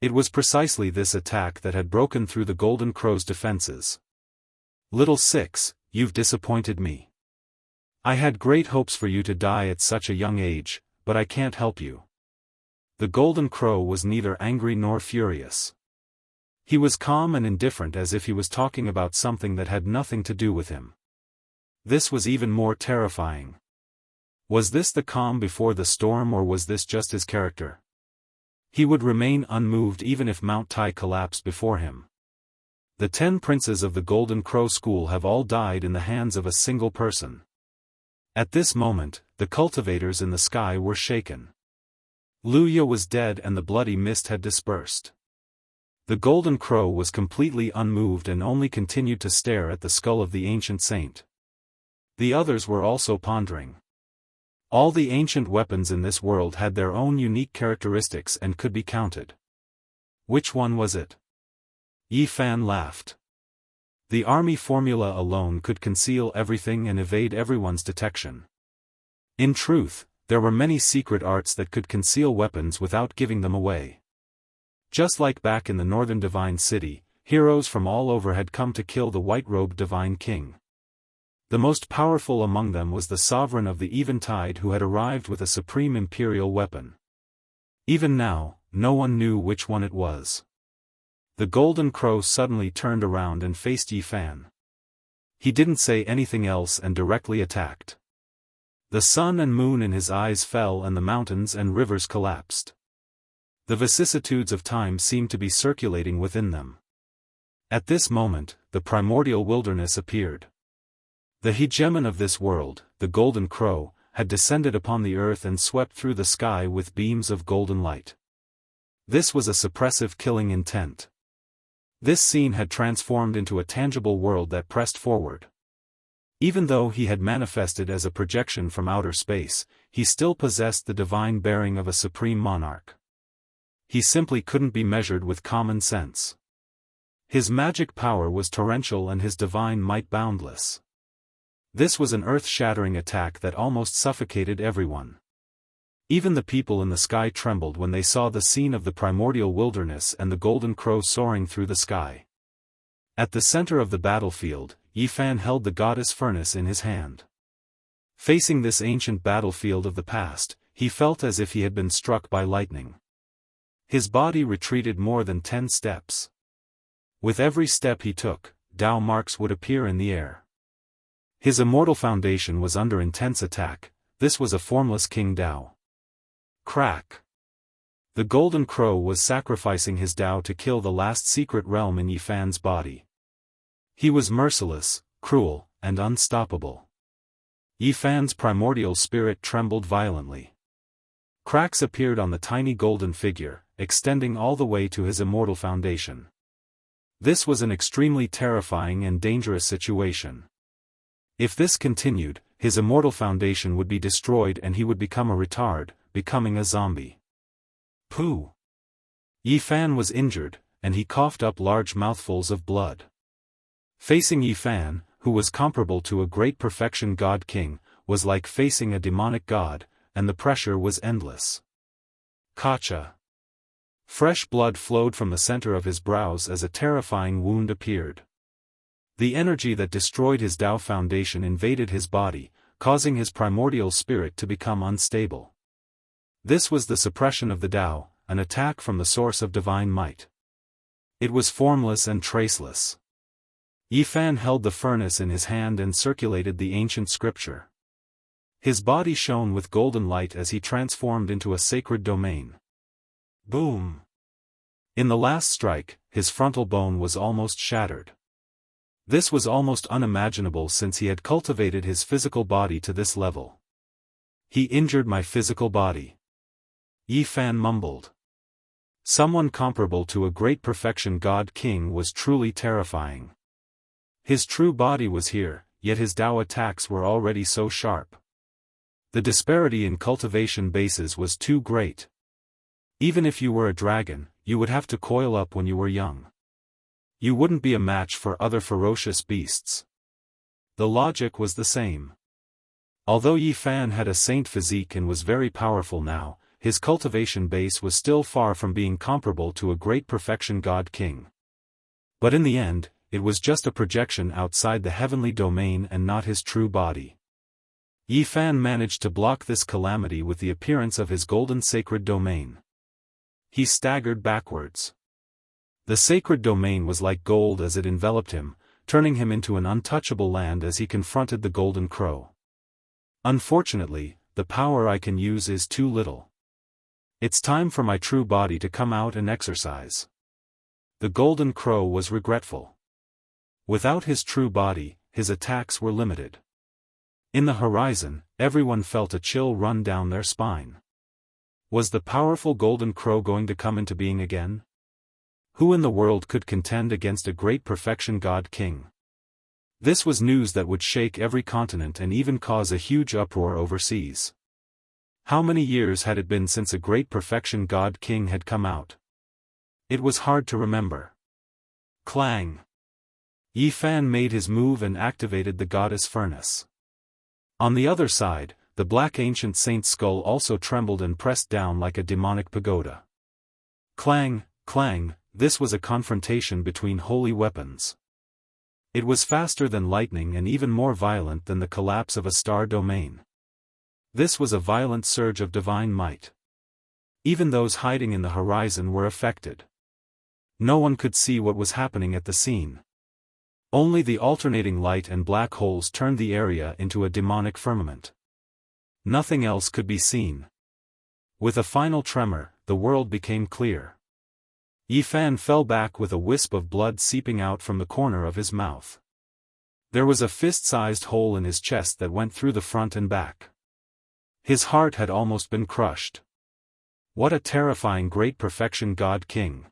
It was precisely this attack that had broken through the golden crow's defenses. Little Six, you've disappointed me. I had great hopes for you to die at such a young age, but I can't help you. The golden crow was neither angry nor furious. He was calm and indifferent as if he was talking about something that had nothing to do with him. This was even more terrifying. Was this the calm before the storm or was this just his character? He would remain unmoved even if Mount Tai collapsed before him. The 10 princes of the Golden Crow School have all died in the hands of a single person. At this moment, the cultivators in the sky were shaken. Luya was dead and the bloody mist had dispersed. The Golden Crow was completely unmoved and only continued to stare at the skull of the ancient saint. The others were also pondering. All the ancient weapons in this world had their own unique characteristics and could be counted. Which one was it? Yifan laughed. The army formula alone could conceal everything and evade everyone's detection. In truth, there were many secret arts that could conceal weapons without giving them away. Just like back in the northern divine city, heroes from all over had come to kill the white-robed divine king. The most powerful among them was the sovereign of the Eventide who had arrived with a supreme imperial weapon. Even now, no one knew which one it was. The Golden Crow suddenly turned around and faced Yifan. He didn't say anything else and directly attacked. The sun and moon in his eyes fell and the mountains and rivers collapsed. The vicissitudes of time seemed to be circulating within them. At this moment, the primordial wilderness appeared. The hegemon of this world, the Golden Crow, had descended upon the earth and swept through the sky with beams of golden light. This was a suppressive killing intent. This scene had transformed into a tangible world that pressed forward. Even though he had manifested as a projection from outer space, he still possessed the divine bearing of a supreme monarch. He simply couldn't be measured with common sense. His magic power was torrential and his divine might boundless. This was an earth-shattering attack that almost suffocated everyone. Even the people in the sky trembled when they saw the scene of the primordial wilderness and the golden crow soaring through the sky. At the center of the battlefield, Yifan held the goddess furnace in his hand. Facing this ancient battlefield of the past, he felt as if he had been struck by lightning. His body retreated more than 10 steps. With every step he took, Dao marks would appear in the air. His immortal foundation was under intense attack. This was a formless King Dao. Crack! The golden crow was sacrificing his Dao to kill the last secret realm in Yifan's body. He was merciless, cruel, and unstoppable. Yifan's primordial spirit trembled violently. Cracks appeared on the tiny golden figure, extending all the way to his immortal foundation. This was an extremely terrifying and dangerous situation. If this continued, his immortal foundation would be destroyed and he would become a retard, becoming a zombie. Pooh! Yifan was injured, and he coughed up large mouthfuls of blood. Facing Yifan, who was comparable to a great perfection god king, was like facing a demonic god, and the pressure was endless. Kacha! Fresh blood flowed from the center of his brows as a terrifying wound appeared. The energy that destroyed his Dao foundation invaded his body, causing his primordial spirit to become unstable. This was the suppression of the Dao, an attack from the source of divine might. It was formless and traceless. Yifan held the furnace in his hand and circulated the ancient scripture. His body shone with golden light as he transformed into a sacred domain. Boom! In the last strike, his frontal bone was almost shattered. This was almost unimaginable since he had cultivated his physical body to this level. He injured my physical body. Yifan mumbled. Someone comparable to a great perfection god king was truly terrifying. His true body was here, yet his Dao attacks were already so sharp. The disparity in cultivation bases was too great. Even if you were a dragon, you would have to coil up when you were young. You wouldn't be a match for other ferocious beasts. The logic was the same. Although Yifan had a saint physique and was very powerful now, his cultivation base was still far from being comparable to a great perfection god king. But in the end, it was just a projection outside the heavenly domain and not his true body. Yifan managed to block this calamity with the appearance of his golden sacred domain. He staggered backwards. The sacred domain was like gold as it enveloped him, turning him into an untouchable land as he confronted the golden crow. Unfortunately, the power I can use is too little. It's time for my true body to come out and exercise. The golden crow was regretful. Without his true body, his attacks were limited. In the horizon, everyone felt a chill run down their spine. Was the powerful golden crow going to come into being again? Who in the world could contend against a great perfection god king? This was news that would shake every continent and even cause a huge uproar overseas. How many years had it been since a great perfection god king had come out? It was hard to remember. Clang! Yifan made his move and activated the goddess furnace. On the other side, the black ancient saint's skull also trembled and pressed down like a demonic pagoda. Clang, clang, this was a confrontation between holy weapons. It was faster than lightning and even more violent than the collapse of a star domain. This was a violent surge of divine might. Even those hiding in the horizon were affected. No one could see what was happening at the scene. Only the alternating light and black holes turned the area into a demonic firmament. Nothing else could be seen. With a final tremor, the world became clear. Yifan fell back with a wisp of blood seeping out from the corner of his mouth. There was a fist-sized hole in his chest that went through the front and back. His heart had almost been crushed. What a terrifying great perfection god king.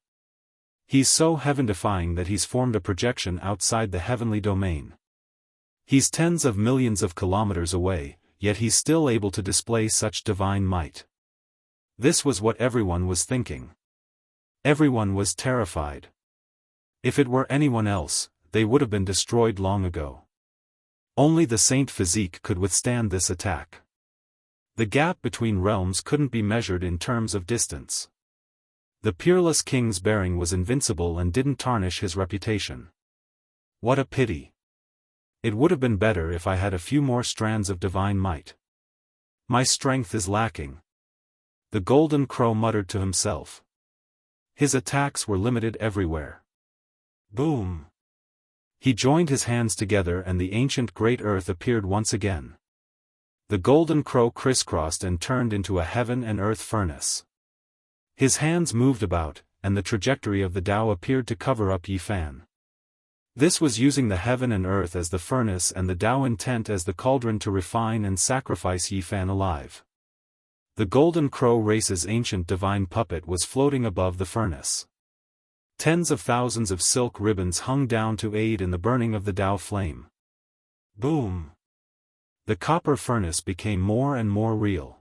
He's so heaven-defying that he's formed a projection outside the heavenly domain. He's tens of millions of kilometers away, yet he's still able to display such divine might. This was what everyone was thinking. Everyone was terrified. If it were anyone else, they would have been destroyed long ago. Only the saint physique could withstand this attack. The gap between realms couldn't be measured in terms of distance. The peerless king's bearing was invincible and didn't tarnish his reputation. What a pity. It would have been better if I had a few more strands of divine might. My strength is lacking. The Golden Crow muttered to himself. His attacks were limited everywhere. Boom! He joined his hands together and the ancient Great Earth appeared once again. The Golden Crow crisscrossed and turned into a heaven and earth furnace. His hands moved about, and the trajectory of the Tao appeared to cover up Yi Fan. This was using the heaven and earth as the furnace and the Tao intent as the cauldron to refine and sacrifice Yi Fan alive. The Golden Crow race's ancient divine puppet was floating above the furnace. Tens of thousands of silk ribbons hung down to aid in the burning of the Tao flame. Boom! The copper furnace became more and more real.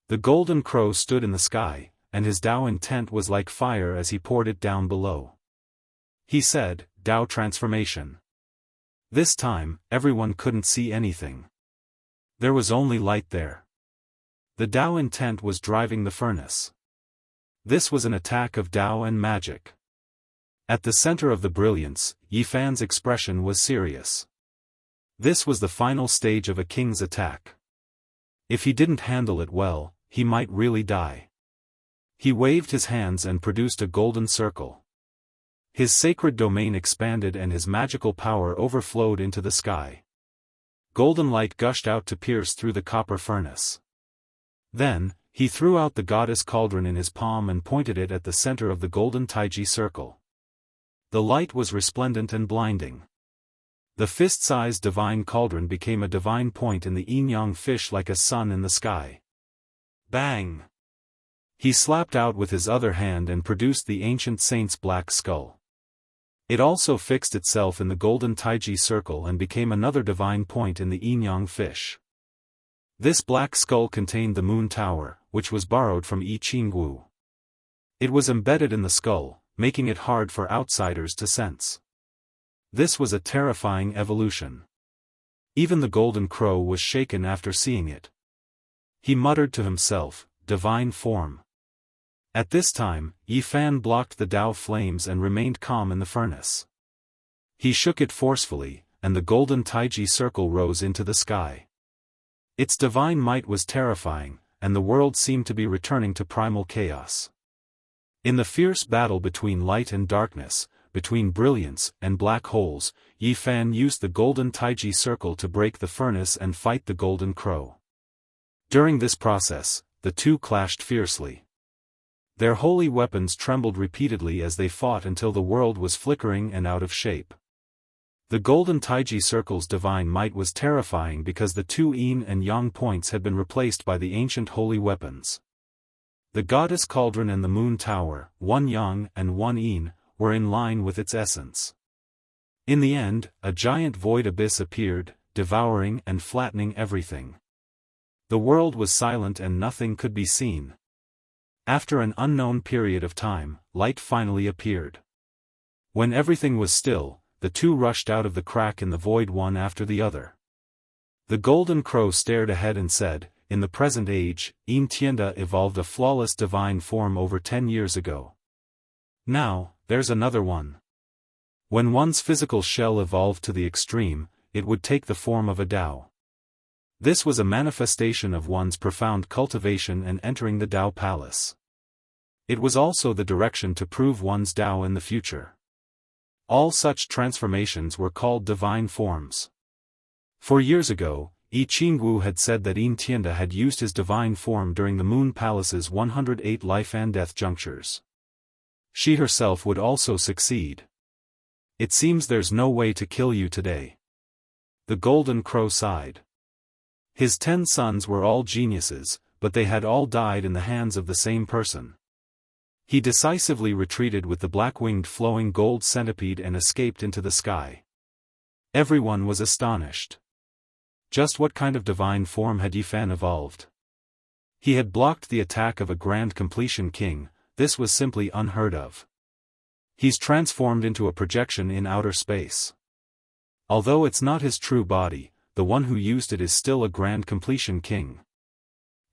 The Golden Crow stood in the sky, and his Tao intent was like fire as he poured it down below. He said, Tao transformation. This time, everyone couldn't see anything. There was only light there. The Tao intent was driving the furnace. This was an attack of Tao and magic. At the center of the brilliance, Yi Fan's expression was serious. This was the final stage of a king's attack. If he didn't handle it well, he might really die. He waved his hands and produced a golden circle. His sacred domain expanded and his magical power overflowed into the sky. Golden light gushed out to pierce through the copper furnace. Then, he threw out the goddess cauldron in his palm and pointed it at the center of the golden Taiji circle. The light was resplendent and blinding. The fist-sized divine cauldron became a divine point in the yin-yang fish like a sun in the sky. Bang! He slapped out with his other hand and produced the ancient saint's black skull. It also fixed itself in the golden Taiji circle and became another divine point in the yin-yang fish. This black skull contained the moon tower, which was borrowed from Jianghu. It was embedded in the skull, making it hard for outsiders to sense. This was a terrifying evolution. Even the Golden Crow was shaken after seeing it. He muttered to himself, divine form. At this time, Yi Fan blocked the Tao flames and remained calm in the furnace. He shook it forcefully, and the golden Taiji circle rose into the sky. Its divine might was terrifying, and the world seemed to be returning to primal chaos. In the fierce battle between light and darkness, between brilliance and black holes, Yi Fan used the golden Taiji circle to break the furnace and fight the Golden Crow. During this process, the two clashed fiercely. Their holy weapons trembled repeatedly as they fought until the world was flickering and out of shape. The golden Taiji circle's divine might was terrifying because the two yin and yang points had been replaced by the ancient holy weapons. The goddess cauldron and the moon tower, one yang and one yin, were in line with its essence. In the end, a giant void abyss appeared, devouring and flattening everything. The world was silent and nothing could be seen. After an unknown period of time, light finally appeared. When everything was still, the two rushed out of the crack in the void one after the other. The Golden Crow stared ahead and said, in the present age, Yin Tianda evolved a flawless divine form over 10 years ago. Now, there's another one. When one's physical shell evolved to the extreme, it would take the form of a Tao. This was a manifestation of one's profound cultivation and entering the Tao Palace. It was also the direction to prove one's Tao in the future. All such transformations were called divine forms. 4 years ago, Jianghu had said that Yin Tianda had used his divine form during the Moon Palace's 108 life and death junctures. She herself would also succeed. It seems there's no way to kill you today. The Golden Crow sighed. His 10 sons were all geniuses, but they had all died in the hands of the same person. He decisively retreated with the black-winged flowing gold centipede and escaped into the sky. Everyone was astonished. Just what kind of divine form had Yi Fan evolved? He had blocked the attack of a grand completion king. This was simply unheard of. He's transformed into a projection in outer space. Although it's not his true body, the one who used it is still a grand completion king.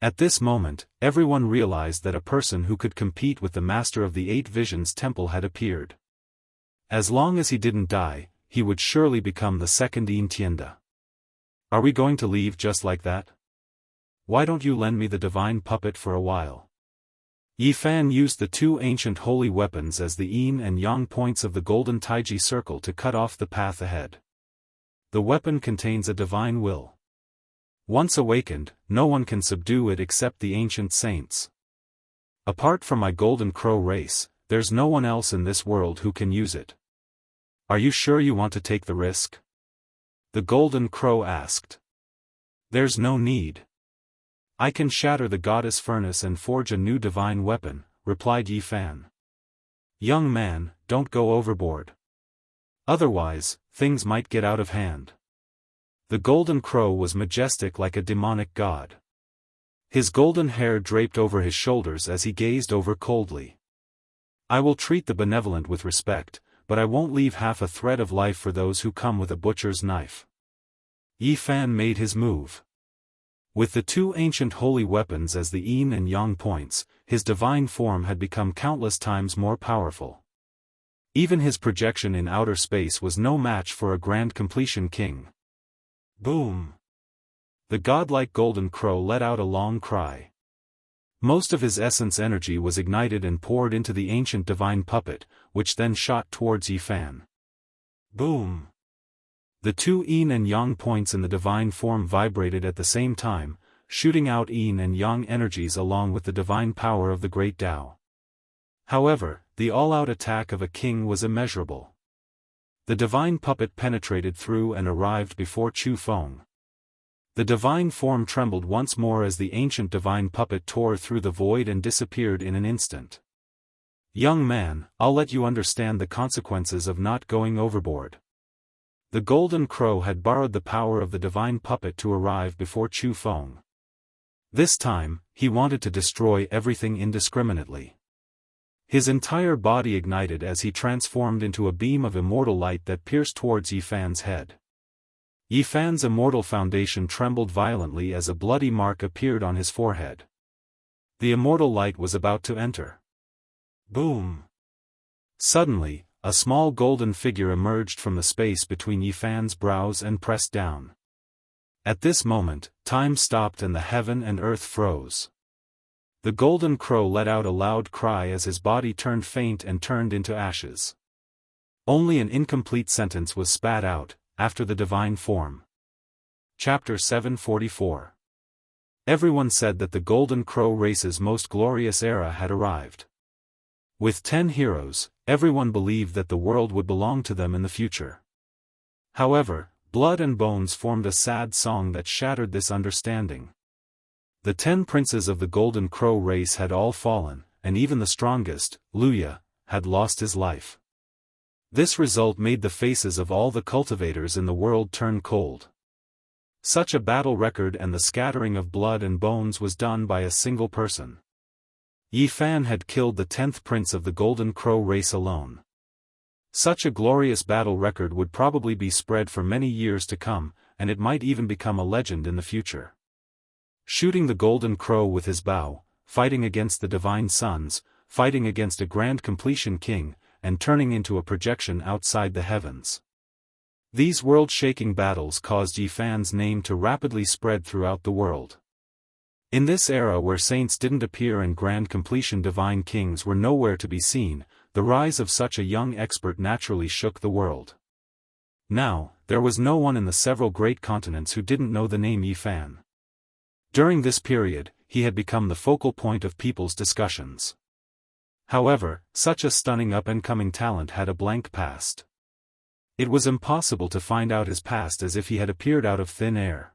At this moment, everyone realized that a person who could compete with the master of the Eight Visions temple had appeared. As long as he didn't die, he would surely become the second Yin Tianda. Are we going to leave just like that? Why don't you lend me the divine puppet for a while? Yi Fan used the two ancient holy weapons as the yin and yang points of the golden taiji circle to cut off the path ahead. The weapon contains a divine will. Once awakened, no one can subdue it except the ancient saints. Apart from my golden crow race, there's no one else in this world who can use it. Are you sure you want to take the risk? The golden crow asked. There's no need. I can shatter the goddess furnace and forge a new divine weapon, replied Yi Fan. Young man, don't go overboard. Otherwise, things might get out of hand. The golden crow was majestic like a demonic god. His golden hair draped over his shoulders as he gazed over coldly. I will treat the benevolent with respect, but I won't leave half a thread of life for those who come with a butcher's knife. Yi Fan made his move. With the two ancient holy weapons as the yin and yang points, his divine form had become countless times more powerful. Even his projection in outer space was no match for a grand completion king. Boom! The godlike golden crow let out a long cry. Most of his essence energy was ignited and poured into the ancient divine puppet, which then shot towards Yi Fan. Boom! The two yin and yang points in the divine form vibrated at the same time, shooting out yin and yang energies along with the divine power of the great Tao. However, the all-out attack of a king was immeasurable. The divine puppet penetrated through and arrived before Chu Feng. The divine form trembled once more as the ancient divine puppet tore through the void and disappeared in an instant. Young man, I'll let you understand the consequences of not going overboard. The golden crow had borrowed the power of the divine puppet to arrive before Chu Feng. This time, he wanted to destroy everything indiscriminately. His entire body ignited as he transformed into a beam of immortal light that pierced towards Yi Fan's head. Yi Fan's immortal foundation trembled violently as a bloody mark appeared on his forehead. The immortal light was about to enter. Boom! Suddenly, a small golden figure emerged from the space between Yi Fan's brows and pressed down. At this moment, time stopped and the heaven and earth froze. The golden crow let out a loud cry as his body turned faint and turned into ashes. Only an incomplete sentence was spat out, after the divine form. Chapter 744. Everyone said that the golden crow race's most glorious era had arrived. With 10 heroes, everyone believed that the world would belong to them in the future. However, Blood and Bones formed a sad song that shattered this understanding. The 10 princes of the Golden Crow race had all fallen, and even the strongest, Luya, had lost his life. This result made the faces of all the cultivators in the world turn cold. Such a battle record and the scattering of blood and bones was done by a single person. Yi Fan had killed the 10th prince of the Golden Crow race alone. Such a glorious battle record would probably be spread for many years to come, and it might even become a legend in the future. Shooting the Golden Crow with his bow, fighting against the Divine Sons, fighting against a grand completion king, and turning into a projection outside the heavens. These world-shaking battles caused Yi Fan's name to rapidly spread throughout the world. In this era where saints didn't appear and grand completion divine kings were nowhere to be seen, the rise of such a young expert naturally shook the world. Now, there was no one in the several great continents who didn't know the name Yi Fan. During this period, he had become the focal point of people's discussions. However, such a stunning up-and-coming talent had a blank past. It was impossible to find out his past as if he had appeared out of thin air.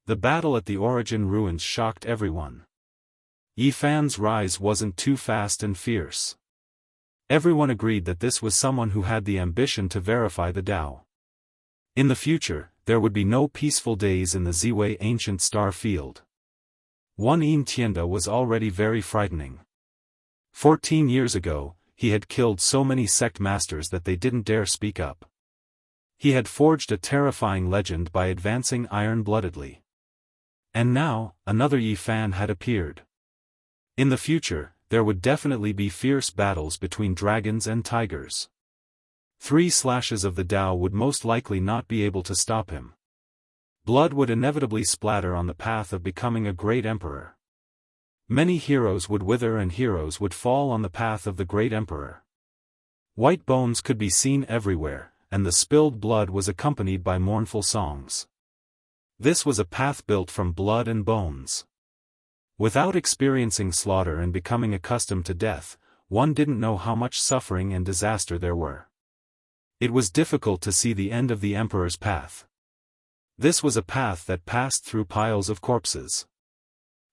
The battle at the Origin ruins shocked everyone. Yi Fan's rise wasn't too fast and fierce. Everyone agreed that this was someone who had the ambition to verify the Tao. In the future, there would be no peaceful days in the Ziwei ancient star field. One Yin Tianda was already very frightening. 14 years ago, he had killed so many sect masters that they didn't dare speak up. He had forged a terrifying legend by advancing iron-bloodedly. And now, another Yi Fan had appeared. In the future, there would definitely be fierce battles between dragons and tigers. 3 slashes of the Dao would most likely not be able to stop him. Blood would inevitably splatter on the path of becoming a great emperor. Many heroes would wither and heroes would fall on the path of the great emperor. White bones could be seen everywhere, and the spilled blood was accompanied by mournful songs. This was a path built from blood and bones. Without experiencing slaughter and becoming accustomed to death, one didn't know how much suffering and disaster there were. It was difficult to see the end of the emperor's path. This was a path that passed through piles of corpses.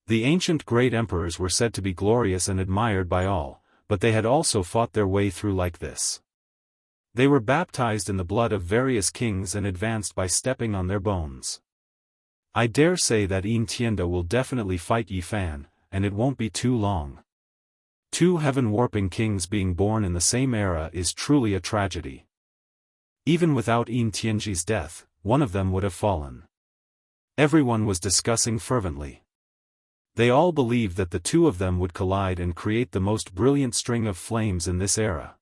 The ancient great emperors were said to be glorious and admired by all, but they had also fought their way through like this. They were baptized in the blood of various kings and advanced by stepping on their bones. I dare say that Yin Tianda will definitely fight Yi Fan, and it won't be too long. 2 heaven-warping kings being born in the same era is truly a tragedy. Even without Yin Tianji's death, one of them would have fallen. Everyone was discussing fervently. They all believed that the 2 of them would collide and create the most brilliant string of flames in this era.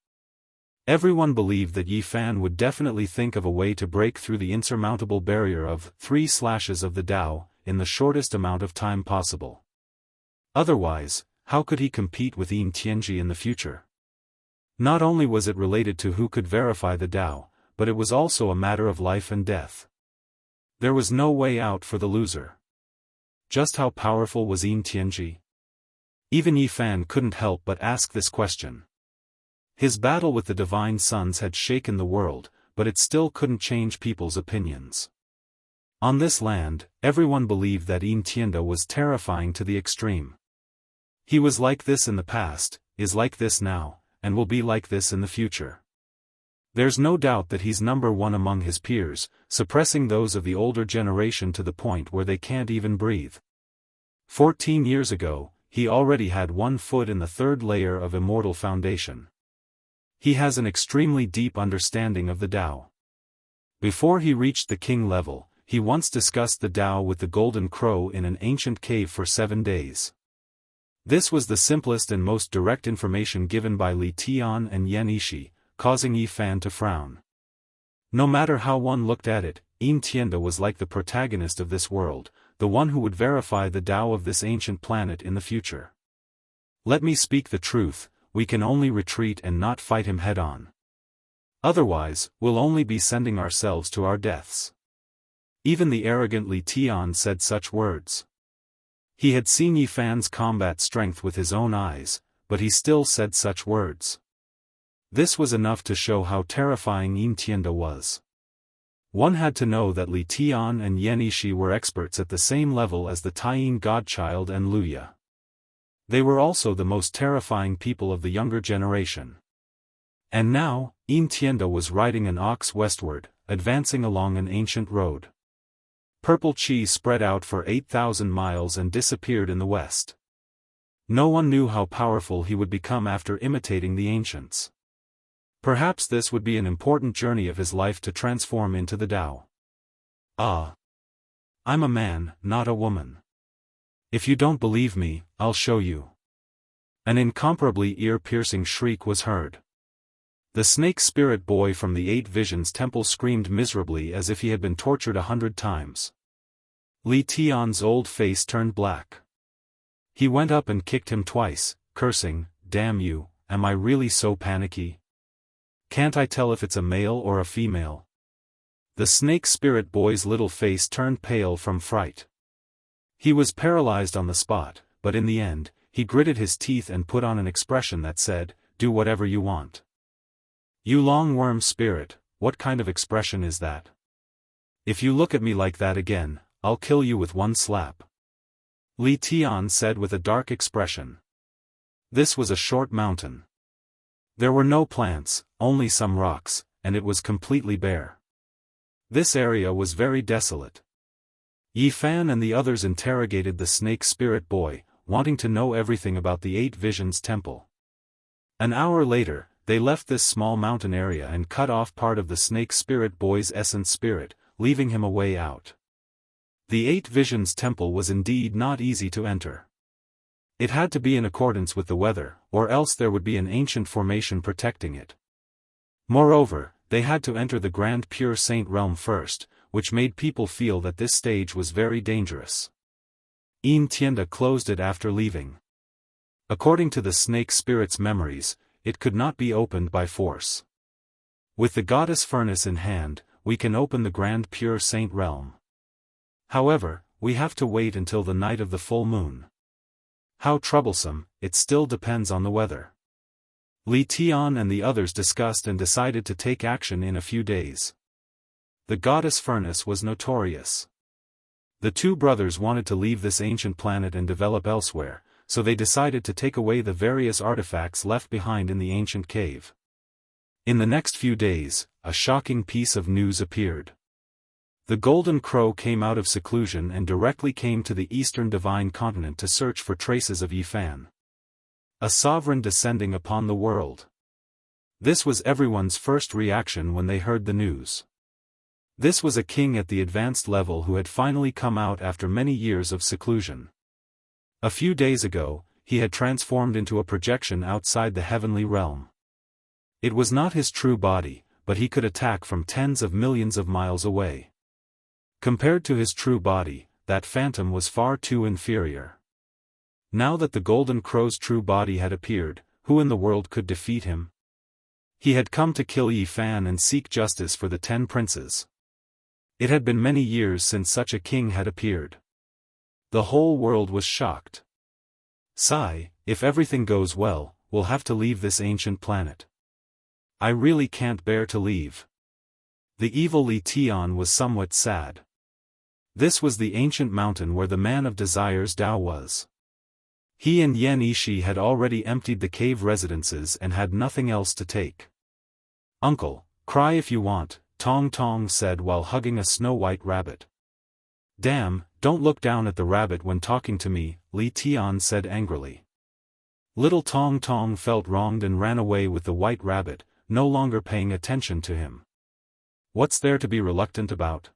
Everyone believed that Yi Fan would definitely think of a way to break through the insurmountable barrier of 3 slashes of the Dao, in the shortest amount of time possible. Otherwise, how could he compete with Yin Tianji in the future? Not only was it related to who could verify the Dao, but it was also a matter of life and death. There was no way out for the loser. Just how powerful was Yin Tianji? Even Yi Fan couldn't help but ask this question. His battle with the Divine Sons had shaken the world, but it still couldn't change people's opinions. On this land, everyone believed that Yin Tianda was terrifying to the extreme. He was like this in the past, is like this now, and will be like this in the future. There's no doubt that he's number 1 among his peers, suppressing those of the older generation to the point where they can't even breathe. 14 years ago, he already had 1 foot in the 3rd layer of Immortal Foundation. He has an extremely deep understanding of the Dao. Before he reached the king level, he once discussed the Dao with the Golden Crow in an ancient cave for 7 days. This was the simplest and most direct information given by Li Tian and Yan Yishi, causing Yi Fan to frown. No matter how one looked at it, Yin Tianda was like the protagonist of this world, the one who would verify the Dao of this ancient planet in the future. Let me speak the truth, we can only retreat and not fight him head-on. Otherwise, we'll only be sending ourselves to our deaths. Even the arrogant Li Tian said such words. He had seen Yi Fan's combat strength with his own eyes, but he still said such words. This was enough to show how terrifying Yin Tianda was. One had to know that Li Tian and Yan Yishi were experts at the same level as the Taiyin Godchild and Luya. They were also the most terrifying people of the younger generation. And now, Yin Tianda was riding an ox westward, advancing along an ancient road. Purple chi spread out for 8,000 miles and disappeared in the west. No one knew how powerful he would become after imitating the ancients. Perhaps this would be an important journey of his life to transform into the Dao. Ah! I'm a man, not a woman. If you don't believe me, I'll show you. An incomparably ear-piercing shriek was heard. The snake spirit boy from the 8 Visions temple screamed miserably as if he had been tortured 100 times. Li Tian's old face turned black. He went up and kicked him twice, cursing, "Damn you, am I really so panicky? Can't I tell if it's a male or a female?" The snake spirit boy's little face turned pale from fright. He was paralyzed on the spot, but in the end, he gritted his teeth and put on an expression that said, "Do whatever you want." "You long-worm spirit, what kind of expression is that? If you look at me like that again, I'll kill you with one slap," Li Tian said with a dark expression. This was a short mountain. There were no plants, only some rocks, and it was completely bare. This area was very desolate. Yi Fan and the others interrogated the snake spirit boy, wanting to know everything about the 8 Visions temple. An hour later, they left this small mountain area and cut off part of the snake spirit boy's essence spirit, leaving him a way out. The Eight Visions Temple was indeed not easy to enter. It had to be in accordance with the weather, or else there would be an ancient formation protecting it. Moreover, they had to enter the Grand Pure Saint realm first, which made people feel that this stage was very dangerous. Yin Tianda closed it after leaving. According to the snake spirit's memories, it could not be opened by force. With the goddess furnace in hand, we can open the Grand Pure Saint realm. However, we have to wait until the night of the full moon. How troublesome, it still depends on the weather. Li Tian and the others discussed and decided to take action in a few days. The goddess furnace was notorious. The two brothers wanted to leave this ancient planet and develop elsewhere, so they decided to take away the various artifacts left behind in the ancient cave. In the next few days, a shocking piece of news appeared. The Golden Crow came out of seclusion and directly came to the Eastern Divine Continent to search for traces of Yifan. A sovereign descending upon the world. This was everyone's first reaction when they heard the news. This was a king at the advanced level who had finally come out after many years of seclusion. A few days ago, he had transformed into a projection outside the heavenly realm. It was not his true body, but he could attack from tens of millions of miles away. Compared to his true body, that phantom was far too inferior. Now that the Golden Crow's true body had appeared, who in the world could defeat him? He had come to kill Yifan and seek justice for the 10 princes. It had been many years since such a king had appeared. The whole world was shocked. Sigh, if everything goes well, we'll have to leave this ancient planet. I really can't bear to leave. The evil Li Tian was somewhat sad. This was the ancient mountain where the man of desires Dao was. He and Yan Yishi had already emptied the cave residences and had nothing else to take. Uncle, cry if you want, Tong Tong said while hugging a snow-white rabbit. Damn, don't look down at the rabbit when talking to me, Li Tian said angrily. Little Tong Tong felt wronged and ran away with the white rabbit, no longer paying attention to him. What's there to be reluctant about?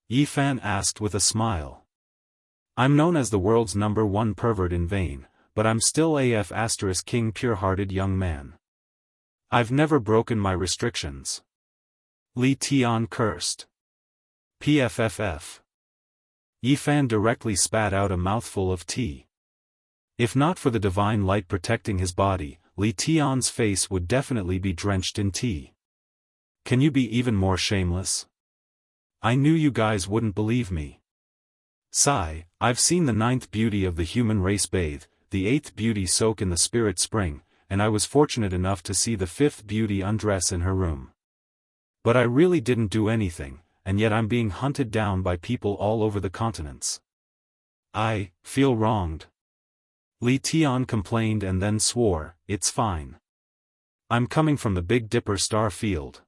Yifan asked with a smile. I'm known as the world's #1 pervert in vain, but I'm still AF * king pure-hearted young man. I've never broken my restrictions. Li Tian cursed. PFFF. Yifan directly spat out a mouthful of tea. If not for the divine light protecting his body, Li Tian's face would definitely be drenched in tea. Can you be even more shameless? I knew you guys wouldn't believe me. Sigh, I've seen the 9th beauty of the human race bathe, the 8th beauty soak in the spirit spring, and I was fortunate enough to see the 5th beauty undress in her room. But I really didn't do anything, and yet I'm being hunted down by people all over the continents. I feel wronged. Li Tian complained and then swore, it's fine. I'm coming from the Big Dipper star field.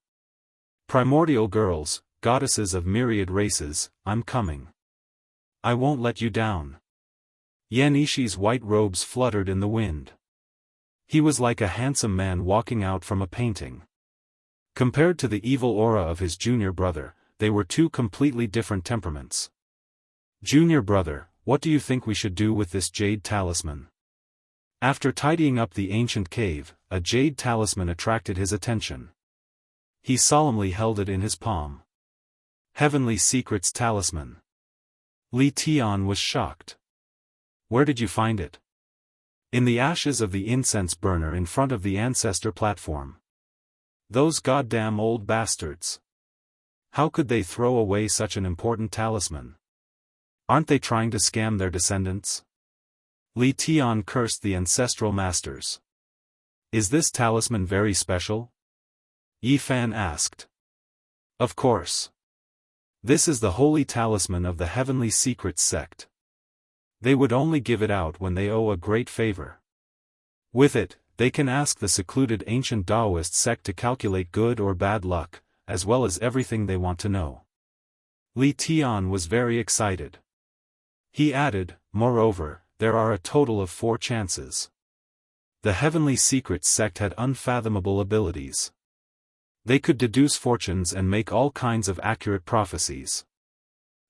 Primordial girls, goddesses of myriad races, I'm coming. I won't let you down. Yan Yishi's white robes fluttered in the wind. He was like a handsome man walking out from a painting. Compared to the evil aura of his junior brother, they were two completely different temperaments. Junior brother, what do you think we should do with this jade talisman? After tidying up the ancient cave, a jade talisman attracted his attention. He solemnly held it in his palm. Heavenly Secrets Talisman. Li Tian was shocked. Where did you find it? In the ashes of the incense burner in front of the ancestor platform. Those goddamn old bastards. How could they throw away such an important talisman? Aren't they trying to scam their descendants? Li Tian cursed the ancestral masters. Is this talisman very special? Yifan asked. Of course. This is the holy talisman of the Heavenly Secrets sect. They would only give it out when they owe a great favor. With it, they can ask the secluded ancient Daoist sect to calculate good or bad luck, as well as everything they want to know. Li Tian was very excited. He added, moreover, there are a total of 4 chances. The Heavenly Secrets sect had unfathomable abilities. They could deduce fortunes and make all kinds of accurate prophecies.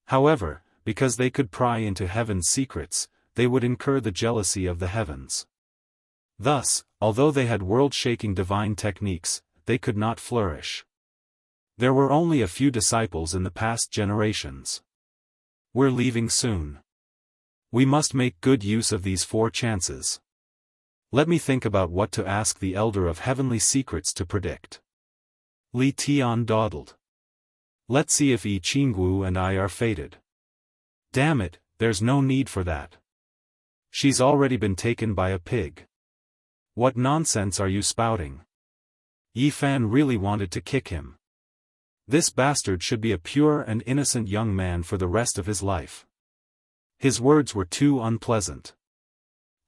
However, because they could pry into heaven's secrets, they would incur the jealousy of the heavens. Thus, although they had world-shaking divine techniques, they could not flourish. There were only a few disciples in the past generations. We're leaving soon. We must make good use of these 4 chances. Let me think about what to ask the Elder of Heavenly Secrets to predict. Li Tian dawdled. Let's see if Jianghu and I are fated. Damn it, there's no need for that. She's already been taken by a pig. What nonsense are you spouting? Yi Fan really wanted to kick him. This bastard should be a pure and innocent young man for the rest of his life. His words were too unpleasant.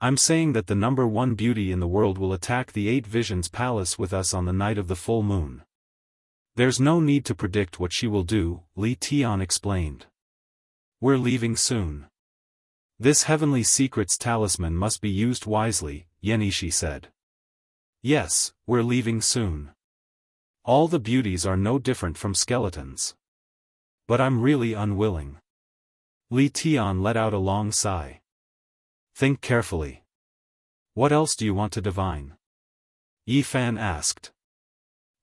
I'm saying that the number 1 beauty in the world will attack the 8 Visions Palace with us on the night of the full moon. There's no need to predict what she will do, Li Tian explained. We're leaving soon. This heavenly secrets talisman must be used wisely, Yenishi said. Yes, we're leaving soon. All the beauties are no different from skeletons. But I'm really unwilling. Li Tian let out a long sigh. Think carefully. What else do you want to divine? Yi Fan asked.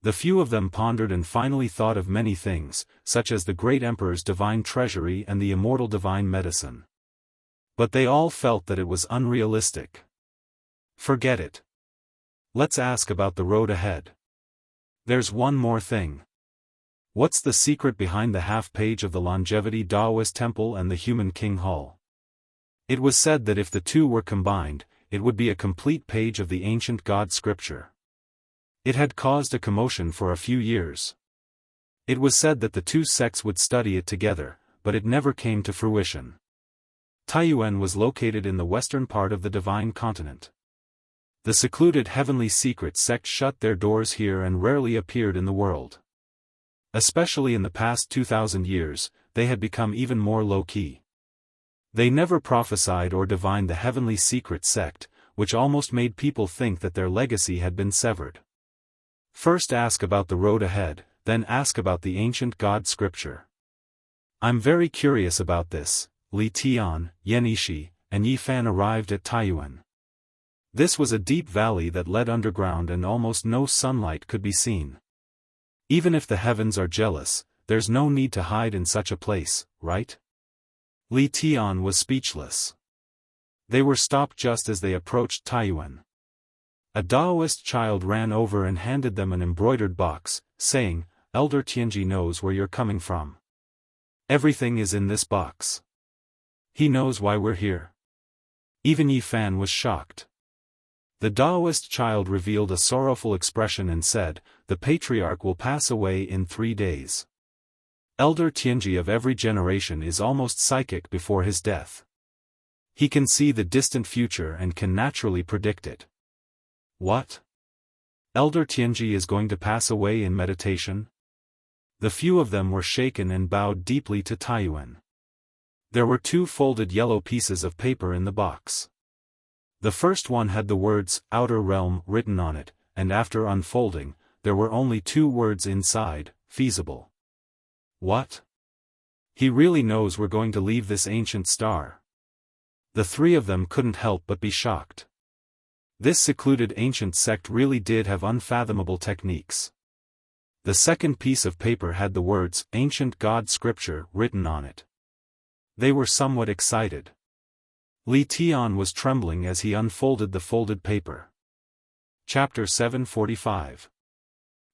The few of them pondered and finally thought of many things, such as the great emperor's divine treasury and the immortal divine medicine. But they all felt that it was unrealistic. Forget it. Let's ask about the road ahead. There's one more thing. What's the secret behind the half-page of the Longevity Daoist Temple and the Human King Hall? It was said that if the two were combined, it would be a complete page of the ancient God scripture. It had caused a commotion for a few years. It was said that the 2 sects would study it together, but it never came to fruition. Taiyuan was located in the western part of the divine continent. The secluded heavenly secret sect shut their doors here and rarely appeared in the world. Especially in the past 2,000 years, they had become even more low-key. They never prophesied or divined the heavenly secret sect, which almost made people think that their legacy had been severed. First ask about the road ahead, then ask about the ancient God scripture. I'm very curious about this. Li Tian, Yenishi, and Yi Fan arrived at Taiyuan. This was a deep valley that led underground and almost no sunlight could be seen. Even if the heavens are jealous, there's no need to hide in such a place, right? Li Tian was speechless. They were stopped just as they approached Taiyuan. A Daoist child ran over and handed them an embroidered box, saying, "Elder Tianji knows where you're coming from. Everything is in this box. He knows why we're here." Even Yi Fan was shocked. The Daoist child revealed a sorrowful expression and said, "The patriarch will pass away in 3 days. Elder Tianji of every generation is almost psychic before his death. He can see the distant future and can naturally predict it." What? Elder Tianji is going to pass away in meditation? The few of them were shaken and bowed deeply to Taiyuan. There were 2 folded yellow pieces of paper in the box. The first one had the words, "Outer Realm," written on it, and after unfolding, there were only 2 words inside, "Feasible." What? He really knows we're going to leave this ancient star. The 3 of them couldn't help but be shocked. This secluded ancient sect really did have unfathomable techniques. The second piece of paper had the words, "Ancient God Scripture," written on it. They were somewhat excited. Li Tian was trembling as he unfolded the folded paper. Chapter 745.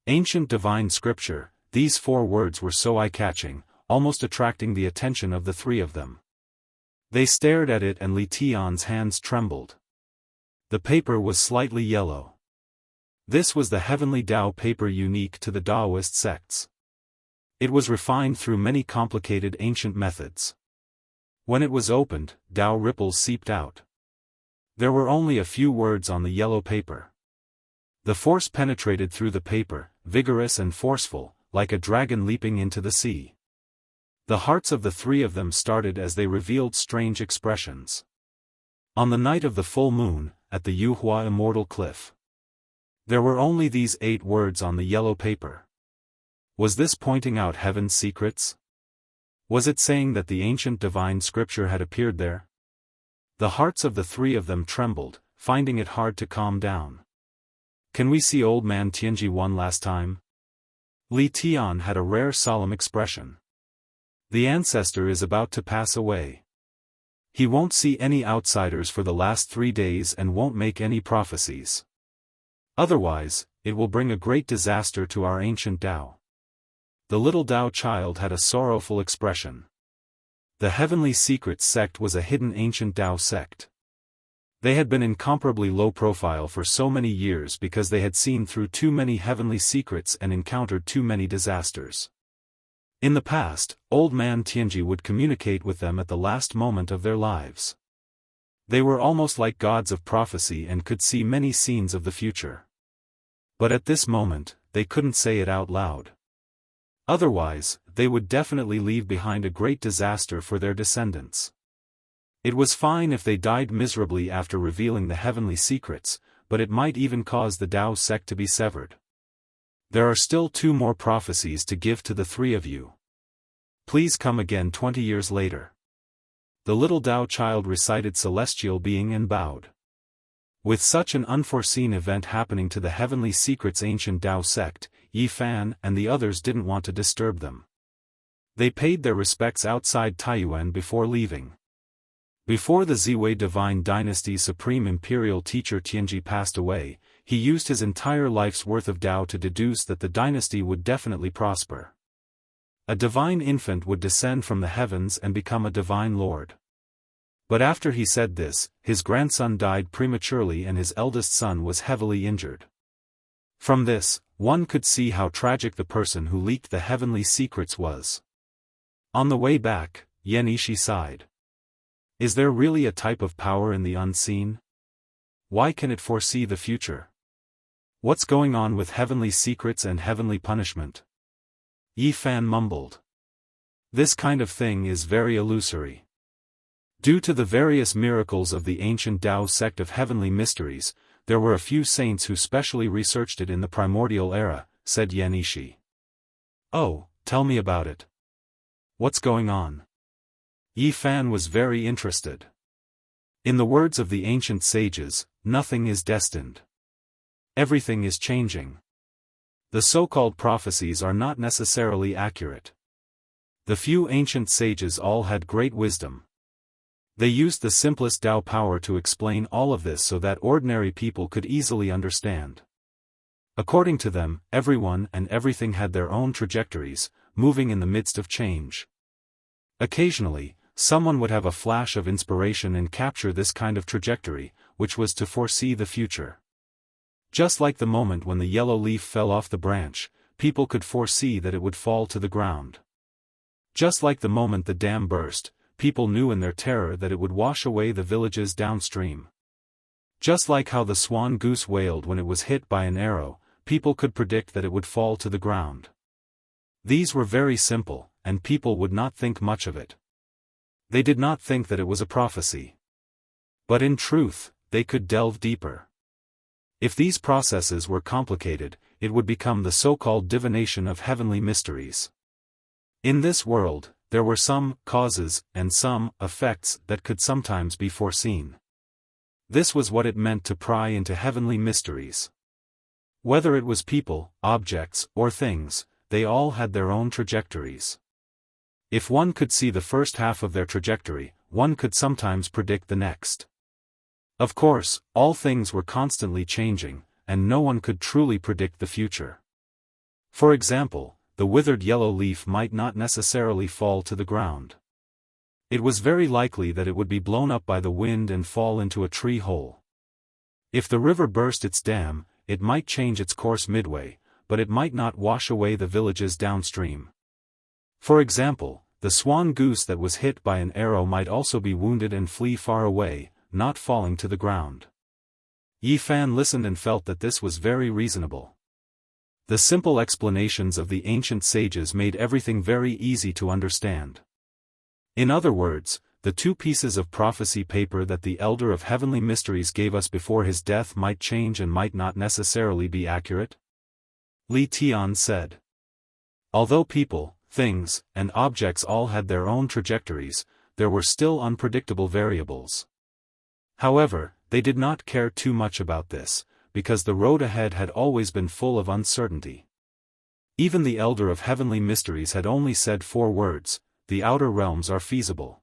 Ancient Divine Scripture. These 4 words were so eye-catching, almost attracting the attention of the 3 of them. They stared at it and Li Tian's hands trembled. The paper was slightly yellow. This was the heavenly Dao paper unique to the Daoist sects. It was refined through many complicated ancient methods. When it was opened, Dao ripples seeped out. There were only a few words on the yellow paper. The force penetrated through the paper, vigorous and forceful, like a dragon leaping into the sea. The hearts of the 3 of them started as they revealed strange expressions. On the night of the full moon, at the Yuhua Immortal Cliff. There were only these 8 words on the yellow paper. Was this pointing out heaven's secrets? Was it saying that the ancient divine scripture had appeared there? The hearts of the three of them trembled, finding it hard to calm down. Can we see old man Tianji one last time? Li Tian had a rare solemn expression. The ancestor is about to pass away. He won't see any outsiders for the last 3 days and won't make any prophecies. Otherwise, it will bring a great disaster to our ancient Dao. The little Dao child had a sorrowful expression. The Heavenly Secrets sect was a hidden ancient Dao sect. They had been incomparably low profile for so many years because they had seen through too many heavenly secrets and encountered too many disasters. In the past, old man Tianji would communicate with them at the last moment of their lives. They were almost like gods of prophecy and could see many scenes of the future. But at this moment, they couldn't say it out loud. Otherwise, they would definitely leave behind a great disaster for their descendants. It was fine if they died miserably after revealing the heavenly secrets, but it might even cause the Dao sect to be severed. There are still 2 more prophecies to give to the 3 of you. Please come again 20 years later. The little Dao child recited celestial being and bowed. With such an unforeseen event happening to the Heavenly Secrets ancient Dao sect, Yi Fan and the others didn't want to disturb them. They paid their respects outside Taiyuan before leaving. Before the Ziwei Divine Dynasty's supreme imperial teacher Tianji passed away, he used his entire life's worth of Dao to deduce that the dynasty would definitely prosper. A divine infant would descend from the heavens and become a divine lord. But after he said this, his grandson died prematurely and his eldest son was heavily injured. From this, one could see how tragic the person who leaked the heavenly secrets was. On the way back, Yenishi sighed. Is there really a type of power in the unseen? Why can it foresee the future? What's going on with heavenly secrets and heavenly punishment? Yi Fan mumbled. This kind of thing is very illusory. Due to the various miracles of the ancient Dao sect of heavenly mysteries, there were a few saints who specially researched it in the primordial era, said Yenishi. Oh, tell me about it. What's going on? Yi Fan was very interested. In the words of the ancient sages, nothing is destined. Everything is changing. The so-called prophecies are not necessarily accurate. The few ancient sages all had great wisdom. They used the simplest Dao power to explain all of this so that ordinary people could easily understand. According to them, everyone and everything had their own trajectories, moving in the midst of change. Occasionally, someone would have a flash of inspiration and capture this kind of trajectory, which was to foresee the future. Just like the moment when the yellow leaf fell off the branch, people could foresee that it would fall to the ground. Just like the moment the dam burst, people knew in their terror that it would wash away the villages downstream. Just like how the swan goose wailed when it was hit by an arrow, people could predict that it would fall to the ground. These were very simple, and people would not think much of it. They did not think that it was a prophecy. But in truth, they could delve deeper. If these processes were complicated, it would become the so-called divination of heavenly mysteries. In this world, there were some causes and some effects that could sometimes be foreseen. This was what it meant to pry into heavenly mysteries. Whether it was people, objects, or things, they all had their own trajectories. If one could see the first half of their trajectory, one could sometimes predict the next. Of course, all things were constantly changing, and no one could truly predict the future. For example, the withered yellow leaf might not necessarily fall to the ground. It was very likely that it would be blown up by the wind and fall into a tree hole. If the river burst its dam, it might change its course midway, but it might not wash away the villages downstream. For example, the swan goose that was hit by an arrow might also be wounded and flee far away, not falling to the ground. Yi Fan listened and felt that this was very reasonable. The simple explanations of the ancient sages made everything very easy to understand. In other words, the 2 pieces of prophecy paper that the Elder of Heavenly Mysteries gave us before his death might change and might not necessarily be accurate? Li Tian said. Although people, things, and objects all had their own trajectories, there were still unpredictable variables. However, they did not care too much about this, because the road ahead had always been full of uncertainty. Even the Elder of Heavenly Mysteries had only said 4 words: the outer realms are feasible.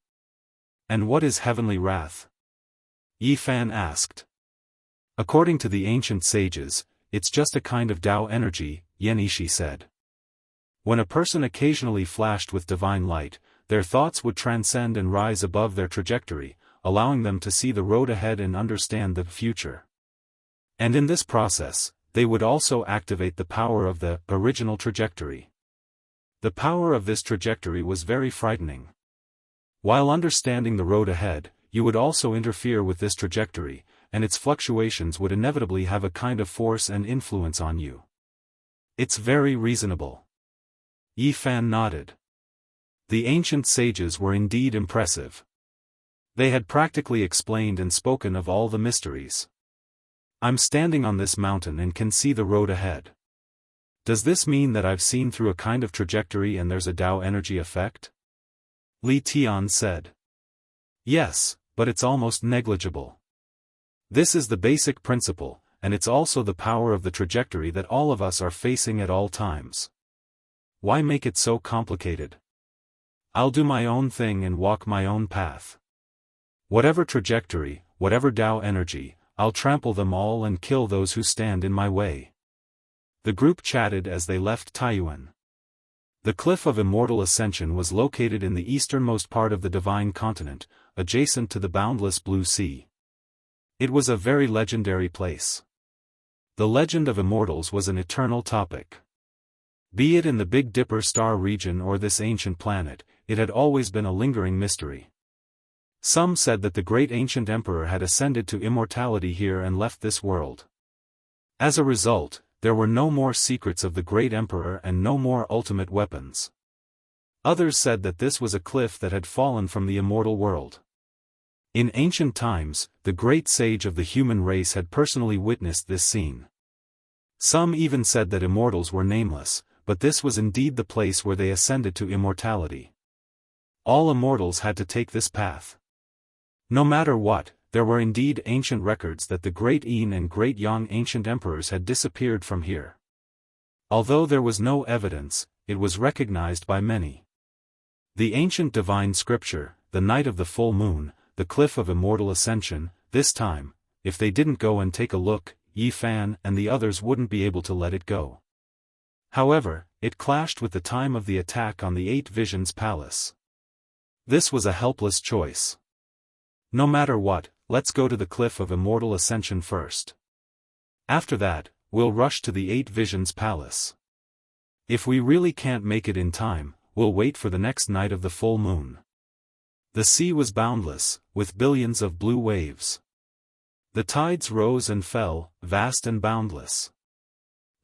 And what is heavenly wrath? Yi Fan asked. According to the ancient sages, it's just a kind of Tao energy, Yan Yishi said. When a person occasionally flashed with divine light, their thoughts would transcend and rise above their trajectory, allowing them to see the road ahead and understand the future. And in this process, they would also activate the power of the original trajectory. The power of this trajectory was very frightening. While understanding the road ahead, you would also interfere with this trajectory, and its fluctuations would inevitably have a kind of force and influence on you. It's very reasonable. Yi Fan nodded. The ancient sages were indeed impressive. They had practically explained and spoken of all the mysteries. I'm standing on this mountain and can see the road ahead. Does this mean that I've seen through a kind of trajectory and there's a Tao energy effect? Li Tian said. Yes, but it's almost negligible. This is the basic principle, and it's also the power of the trajectory that all of us are facing at all times. Why make it so complicated? I'll do my own thing and walk my own path. Whatever trajectory, whatever Tao energy, I'll trample them all and kill those who stand in my way. The group chatted as they left Taiyuan. The cliff of Immortal Ascension was located in the easternmost part of the Divine Continent, adjacent to the boundless Blue Sea. It was a very legendary place. The legend of immortals was an eternal topic. Be it in the Big Dipper star region or this ancient planet, it had always been a lingering mystery. Some said that the great ancient emperor had ascended to immortality here and left this world. As a result, there were no more secrets of the great emperor and no more ultimate weapons. Others said that this was a cliff that had fallen from the immortal world. In ancient times, the great sage of the human race had personally witnessed this scene. Some even said that immortals were nameless, but this was indeed the place where they ascended to immortality. All immortals had to take this path. No matter what, there were indeed ancient records that the great Yin and great Yang ancient emperors had disappeared from here. Although there was no evidence, it was recognized by many. The ancient divine scripture, the night of the full moon, the cliff of immortal ascension, this time, if they didn't go and take a look, Yi Fan and the others wouldn't be able to let it go. However, it clashed with the time of the attack on the 8 Visions Palace. This was a helpless choice. No matter what, let's go to the cliff of immortal ascension first. After that, we'll rush to the 8 Visions Palace. If we really can't make it in time, we'll wait for the next night of the full moon. The sea was boundless, with billions of blue waves. The tides rose and fell, vast and boundless.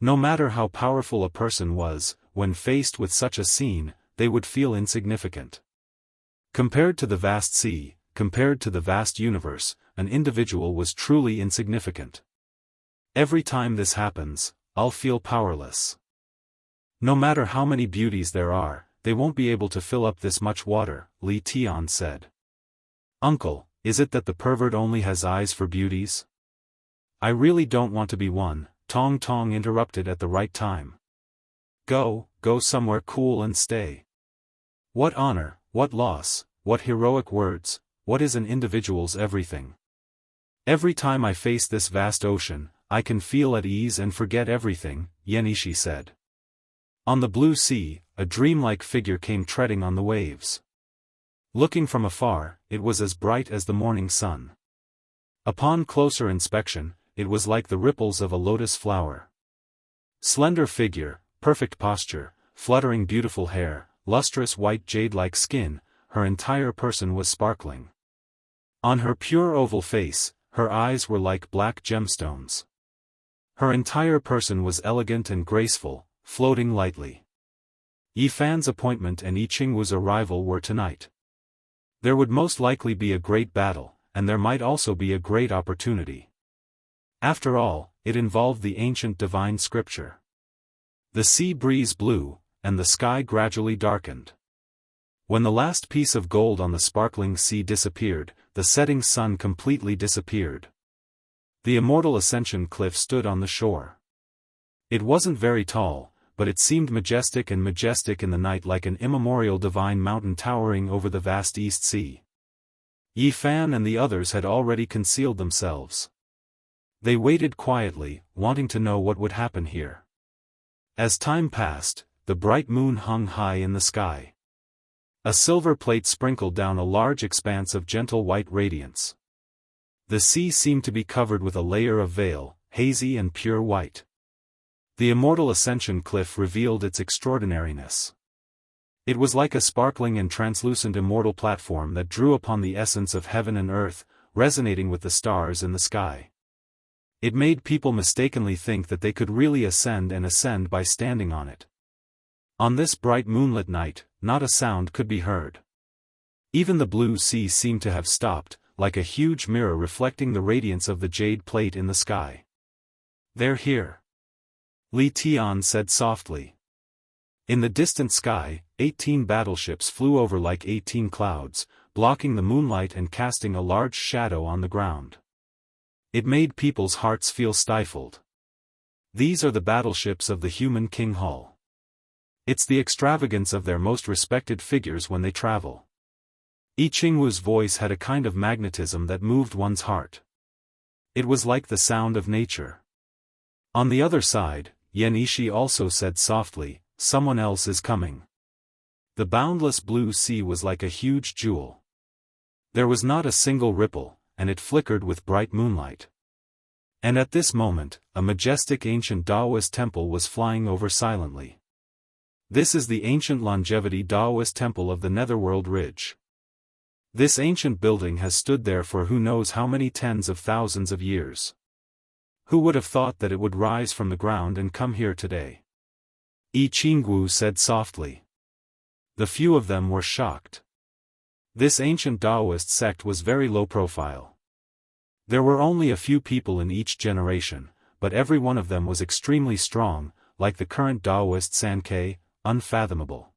No matter how powerful a person was, when faced with such a scene, they would feel insignificant. Compared to the vast sea, compared to the vast universe, an individual was truly insignificant. Every time this happens, I'll feel powerless. No matter how many beauties there are, they won't be able to fill up this much water, Li Tian said. Uncle, is it that the pervert only has eyes for beauties? I really don't want to be one, Tong Tong interrupted at the right time. Go somewhere cool and stay. What honor, what loss, what heroic words, what is an individual's everything? Every time I face this vast ocean, I can feel at ease and forget everything, Yan Yishi said. On the blue sea, a dreamlike figure came treading on the waves. Looking from afar, it was as bright as the morning sun. Upon closer inspection, it was like the ripples of a lotus flower. Slender figure, perfect posture, fluttering beautiful hair, lustrous white jade-like skin, her entire person was sparkling. On her pure oval face, her eyes were like black gemstones. Her entire person was elegant and graceful, floating lightly. Yi Fan's appointment and Yi Qingwu's arrival were tonight. There would most likely be a great battle, and there might also be a great opportunity. After all, it involved the ancient divine scripture. The sea breeze blew, and the sky gradually darkened. When the last piece of gold on the sparkling sea disappeared, the setting sun completely disappeared. The immortal ascension cliff stood on the shore. It wasn't very tall, but it seemed majestic in the night, like an immemorial divine mountain towering over the vast East Sea. Yi Fan and the others had already concealed themselves. They waited quietly, wanting to know what would happen here. As time passed, the bright moon hung high in the sky. A silver plate sprinkled down a large expanse of gentle white radiance. The sea seemed to be covered with a layer of veil, hazy and pure white. The immortal ascension cliff revealed its extraordinariness. It was like a sparkling and translucent immortal platform that drew upon the essence of heaven and earth, resonating with the stars in the sky. It made people mistakenly think that they could really ascend by standing on it. On this bright moonlit night, not a sound could be heard. Even the blue sea seemed to have stopped, like a huge mirror reflecting the radiance of the jade plate in the sky. "They're here," Li Tian said softly. In the distant sky, 18 battleships flew over like 18 clouds, blocking the moonlight and casting a large shadow on the ground. It made people's hearts feel stifled. These are the battleships of the human King Hall. It's the extravagance of their most respected figures when they travel. Yi Qingwu's voice had a kind of magnetism that moved one's heart. It was like the sound of nature. On the other side, Yan Ishi also said softly, "Someone else is coming." The boundless blue sea was like a huge jewel. There was not a single ripple, and it flickered with bright moonlight. And at this moment, a majestic ancient Daoist temple was flying over silently. This is the ancient longevity Daoist temple of the Netherworld Ridge. This ancient building has stood there for who knows how many tens of thousands of years. Who would have thought that it would rise from the ground and come here today? Yi Qingwu said softly. The few of them were shocked. This ancient Daoist sect was very low profile. There were only a few people in each generation, but every one of them was extremely strong, like the current Daoist Sankei, unfathomable.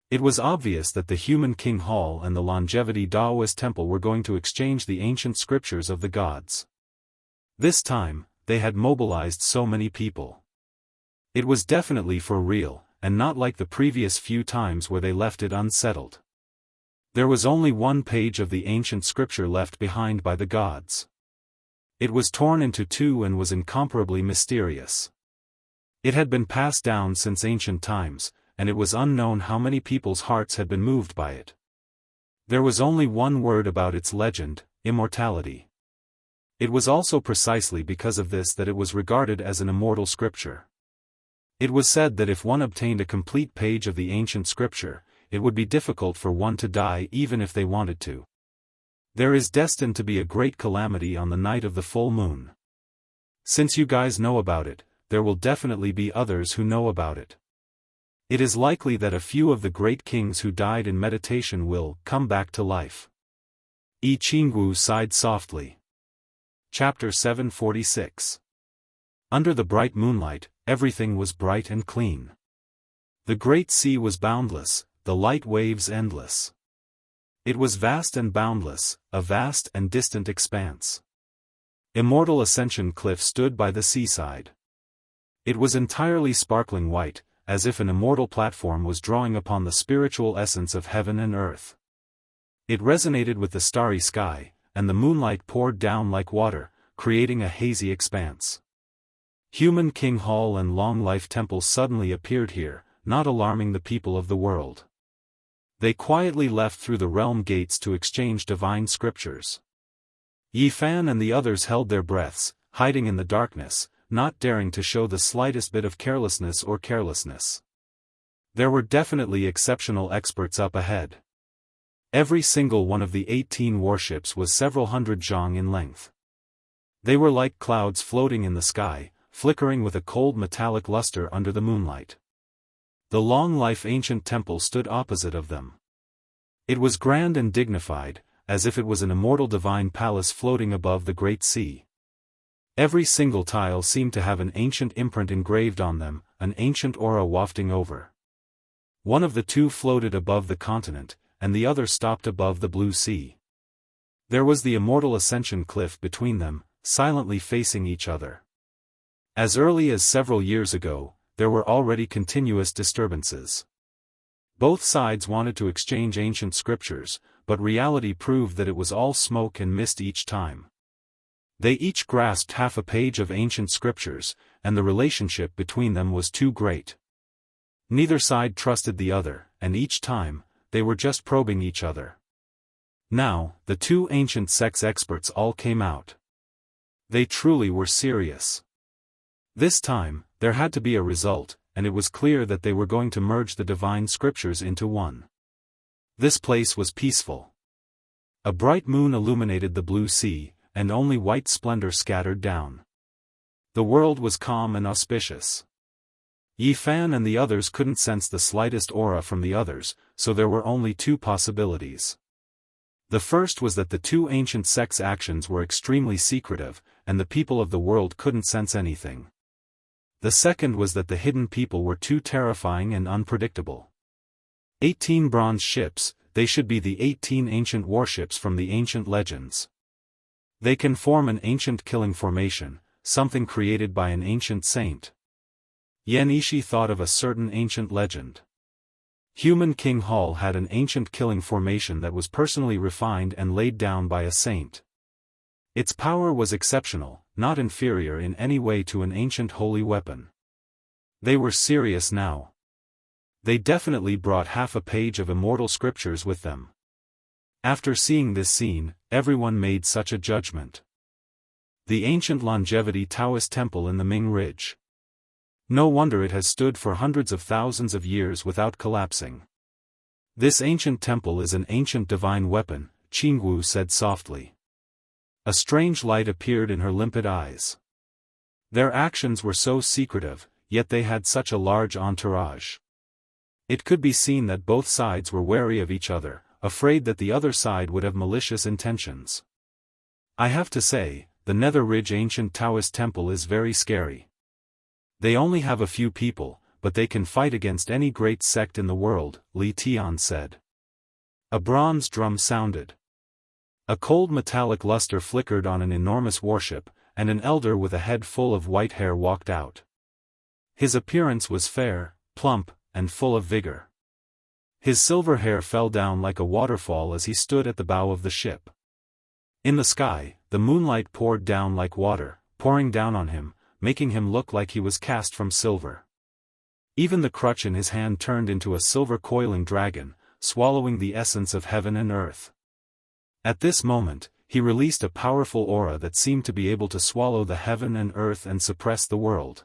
It was obvious that the human King Hall and the longevity Daoist temple were going to exchange the ancient scriptures of the gods. This time, they had mobilized so many people. It was definitely for real, and not like the previous few times where they left it unsettled. There was only one page of the ancient scripture left behind by the gods. It was torn into two and was incomparably mysterious. It had been passed down since ancient times, and it was unknown how many people's hearts had been moved by it. There was only one word about its legend: immortality. It was also precisely because of this that it was regarded as an immortal scripture. It was said that if one obtained a complete page of the ancient scripture, it would be difficult for one to die even if they wanted to. There is destined to be a great calamity on the night of the full moon. Since you guys know about it, there will definitely be others who know about it. It is likely that a few of the great kings who died in meditation will come back to life. Yi Qingwu sighed softly. Chapter 746. Under the bright moonlight, everything was bright and clean. The great sea was boundless, the light waves endless. It was vast and boundless, a vast and distant expanse. Immortal Ascension Cliff stood by the seaside. It was entirely sparkling white, as if an immortal platform was drawing upon the spiritual essence of heaven and earth. It resonated with the starry sky, and the moonlight poured down like water, creating a hazy expanse. Human King Hall and Long Life temples suddenly appeared here, not alarming the people of the world. They quietly left through the realm gates to exchange divine scriptures. Yi Fan and the others held their breaths, hiding in the darkness, not daring to show the slightest bit of carelessness. There were definitely exceptional experts up ahead. Every single one of the 18 warships was several hundred zhang in length. They were like clouds floating in the sky, flickering with a cold metallic luster under the moonlight. The Long Life ancient temple stood opposite of them. It was grand and dignified, as if it was an immortal divine palace floating above the great sea. Every single tile seemed to have an ancient imprint engraved on them, an ancient aura wafting over. One of the two floated above the continent, and the other stopped above the blue sea. There was the immortal ascension cliff between them, silently facing each other. As early as several years ago, there were already continuous disturbances. Both sides wanted to exchange ancient scriptures, but reality proved that it was all smoke and mist each time. They each grasped half a page of ancient scriptures, and the relationship between them was too great. Neither side trusted the other, and each time, they were just probing each other. Now, the two ancient sects experts all came out. They truly were serious. This time, there had to be a result, and it was clear that they were going to merge the divine scriptures into one. This place was peaceful. A bright moon illuminated the blue sea, and only white splendor scattered down. The world was calm and auspicious. Yi Fan and the others couldn't sense the slightest aura from the others, so there were only two possibilities. The first was that the two ancient sects' actions were extremely secretive, and the people of the world couldn't sense anything. The second was that the hidden people were too terrifying and unpredictable. 18 bronze ships, they should be the 18 ancient warships from the ancient legends. They can form an ancient killing formation, something created by an ancient saint. Yan Ishi thought of a certain ancient legend. Human King Hall had an ancient killing formation that was personally refined and laid down by a saint. Its power was exceptional, not inferior in any way to an ancient holy weapon. They were serious now. They definitely brought half a page of immortal scriptures with them. After seeing this scene, everyone made such a judgment. The ancient longevity Taoist temple in the Ming Ridge. No wonder it has stood for hundreds of thousands of years without collapsing. This ancient temple is an ancient divine weapon, Jianghu said softly. A strange light appeared in her limpid eyes. Their actions were so secretive, yet they had such a large entourage. It could be seen that both sides were wary of each other, afraid that the other side would have malicious intentions. I have to say, the Nether Ridge ancient Taoist temple is very scary. They only have a few people, but they can fight against any great sect in the world, Li Tian said. A bronze drum sounded. A cold metallic luster flickered on an enormous warship, and an elder with a head full of white hair walked out. His appearance was fair, plump, and full of vigor. His silver hair fell down like a waterfall as he stood at the bow of the ship. In the sky, the moonlight poured down like water, pouring down on him, making him look like he was cast from silver. Even the crutch in his hand turned into a silver coiling dragon, swallowing the essence of heaven and earth. At this moment, he released a powerful aura that seemed to be able to swallow the heaven and earth and suppress the world.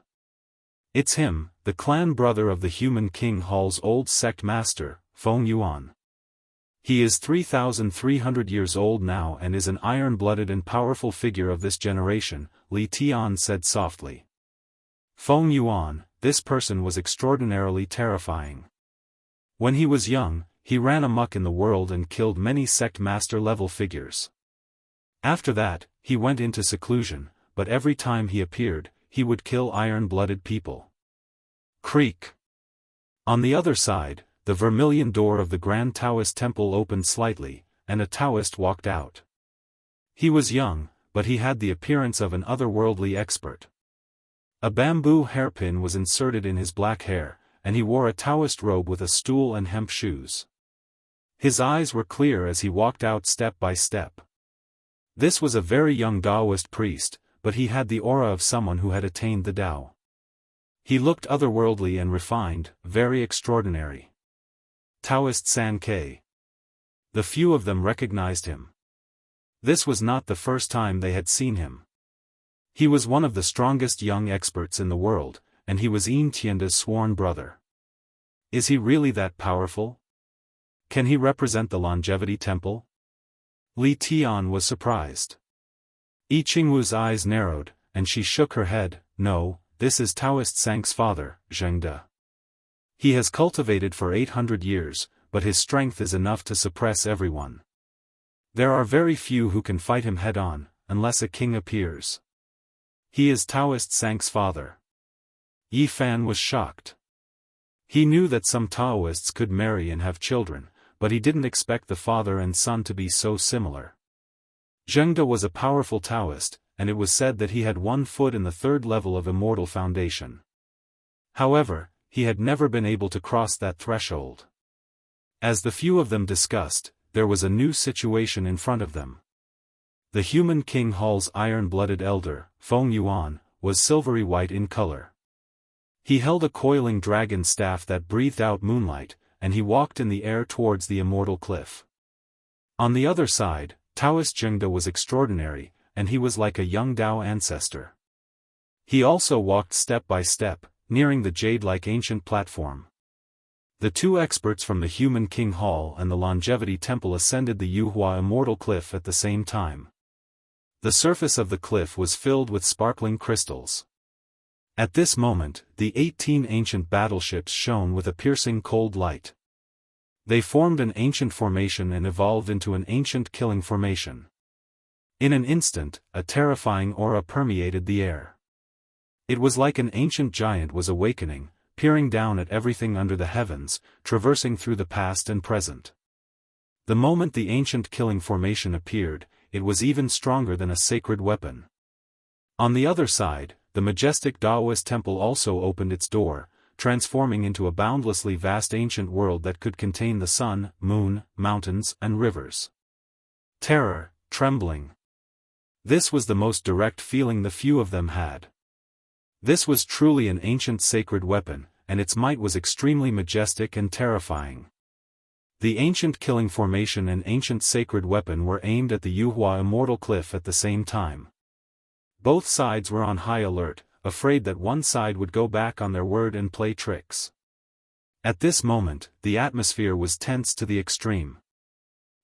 It's him, the clan brother of the human King Hall's old sect master, Feng Yuan. He is 3,300 years old now and is an iron-blooded and powerful figure of this generation, Li Tian said softly. Feng Yuan, this person was extraordinarily terrifying. When he was young, he ran amok in the world and killed many sect master-level figures. After that, he went into seclusion, but every time he appeared, he would kill iron-blooded people. Creak. On the other side, the vermilion door of the Grand Taoist temple opened slightly, and a Taoist walked out. He was young, but he had the appearance of an otherworldly expert. A bamboo hairpin was inserted in his black hair, and he wore a Taoist robe with a stool and hemp shoes. His eyes were clear as he walked out step by step. This was a very young Daoist priest, but he had the aura of someone who had attained the Tao. He looked otherworldly and refined, very extraordinary. Taoist San Ke. The few of them recognized him. This was not the first time they had seen him. He was one of the strongest young experts in the world, and he was Yin Tianda's sworn brother. Is he really that powerful? Can he represent the Longevity Temple? Li Tian was surprised. Yi Qingwu's eyes narrowed, and she shook her head. No, this is Taoist Sang's father, Zhengde. He has cultivated for 800 years, but his strength is enough to suppress everyone. There are very few who can fight him head-on, unless a king appears. He is Taoist Sang's father. Yi Fan was shocked. He knew that some Daoists could marry and have children, but he didn't expect the father and son to be so similar. Jianghu was a powerful Daoist, and it was said that he had 1 foot in the 3rd level of Immortal Foundation. However, he had never been able to cross that threshold. As the few of them discussed, there was a new situation in front of them. The human King Hall's iron-blooded elder, Feng Yuan, was silvery white in color. He held a coiling dragon staff that breathed out moonlight, and he walked in the air towards the immortal cliff. On the other side, Taoist Jianghu was extraordinary, and he was like a young Dao ancestor. He also walked step by step, nearing the jade-like ancient platform. The 2 experts from the human King Hall and the Longevity Temple ascended the Yuhua Immortal Cliff at the same time. The surface of the cliff was filled with sparkling crystals. At this moment, the 18 ancient battleships shone with a piercing cold light. They formed an ancient formation and evolved into an ancient killing formation. In an instant, a terrifying aura permeated the air. It was like an ancient giant was awakening, peering down at everything under the heavens, traversing through the past and present. The moment the ancient killing formation appeared, it was even stronger than a sacred weapon. On the other side, the majestic Daoist temple also opened its door, transforming into a boundlessly vast ancient world that could contain the sun, moon, mountains, and rivers. Terror, trembling. This was the most direct feeling the few of them had. This was truly an ancient sacred weapon, and its might was extremely majestic and terrifying. The ancient killing formation and ancient sacred weapon were aimed at the Yuhua Immortal Cliff at the same time. Both sides were on high alert, afraid that one side would go back on their word and play tricks. At this moment, the atmosphere was tense to the extreme.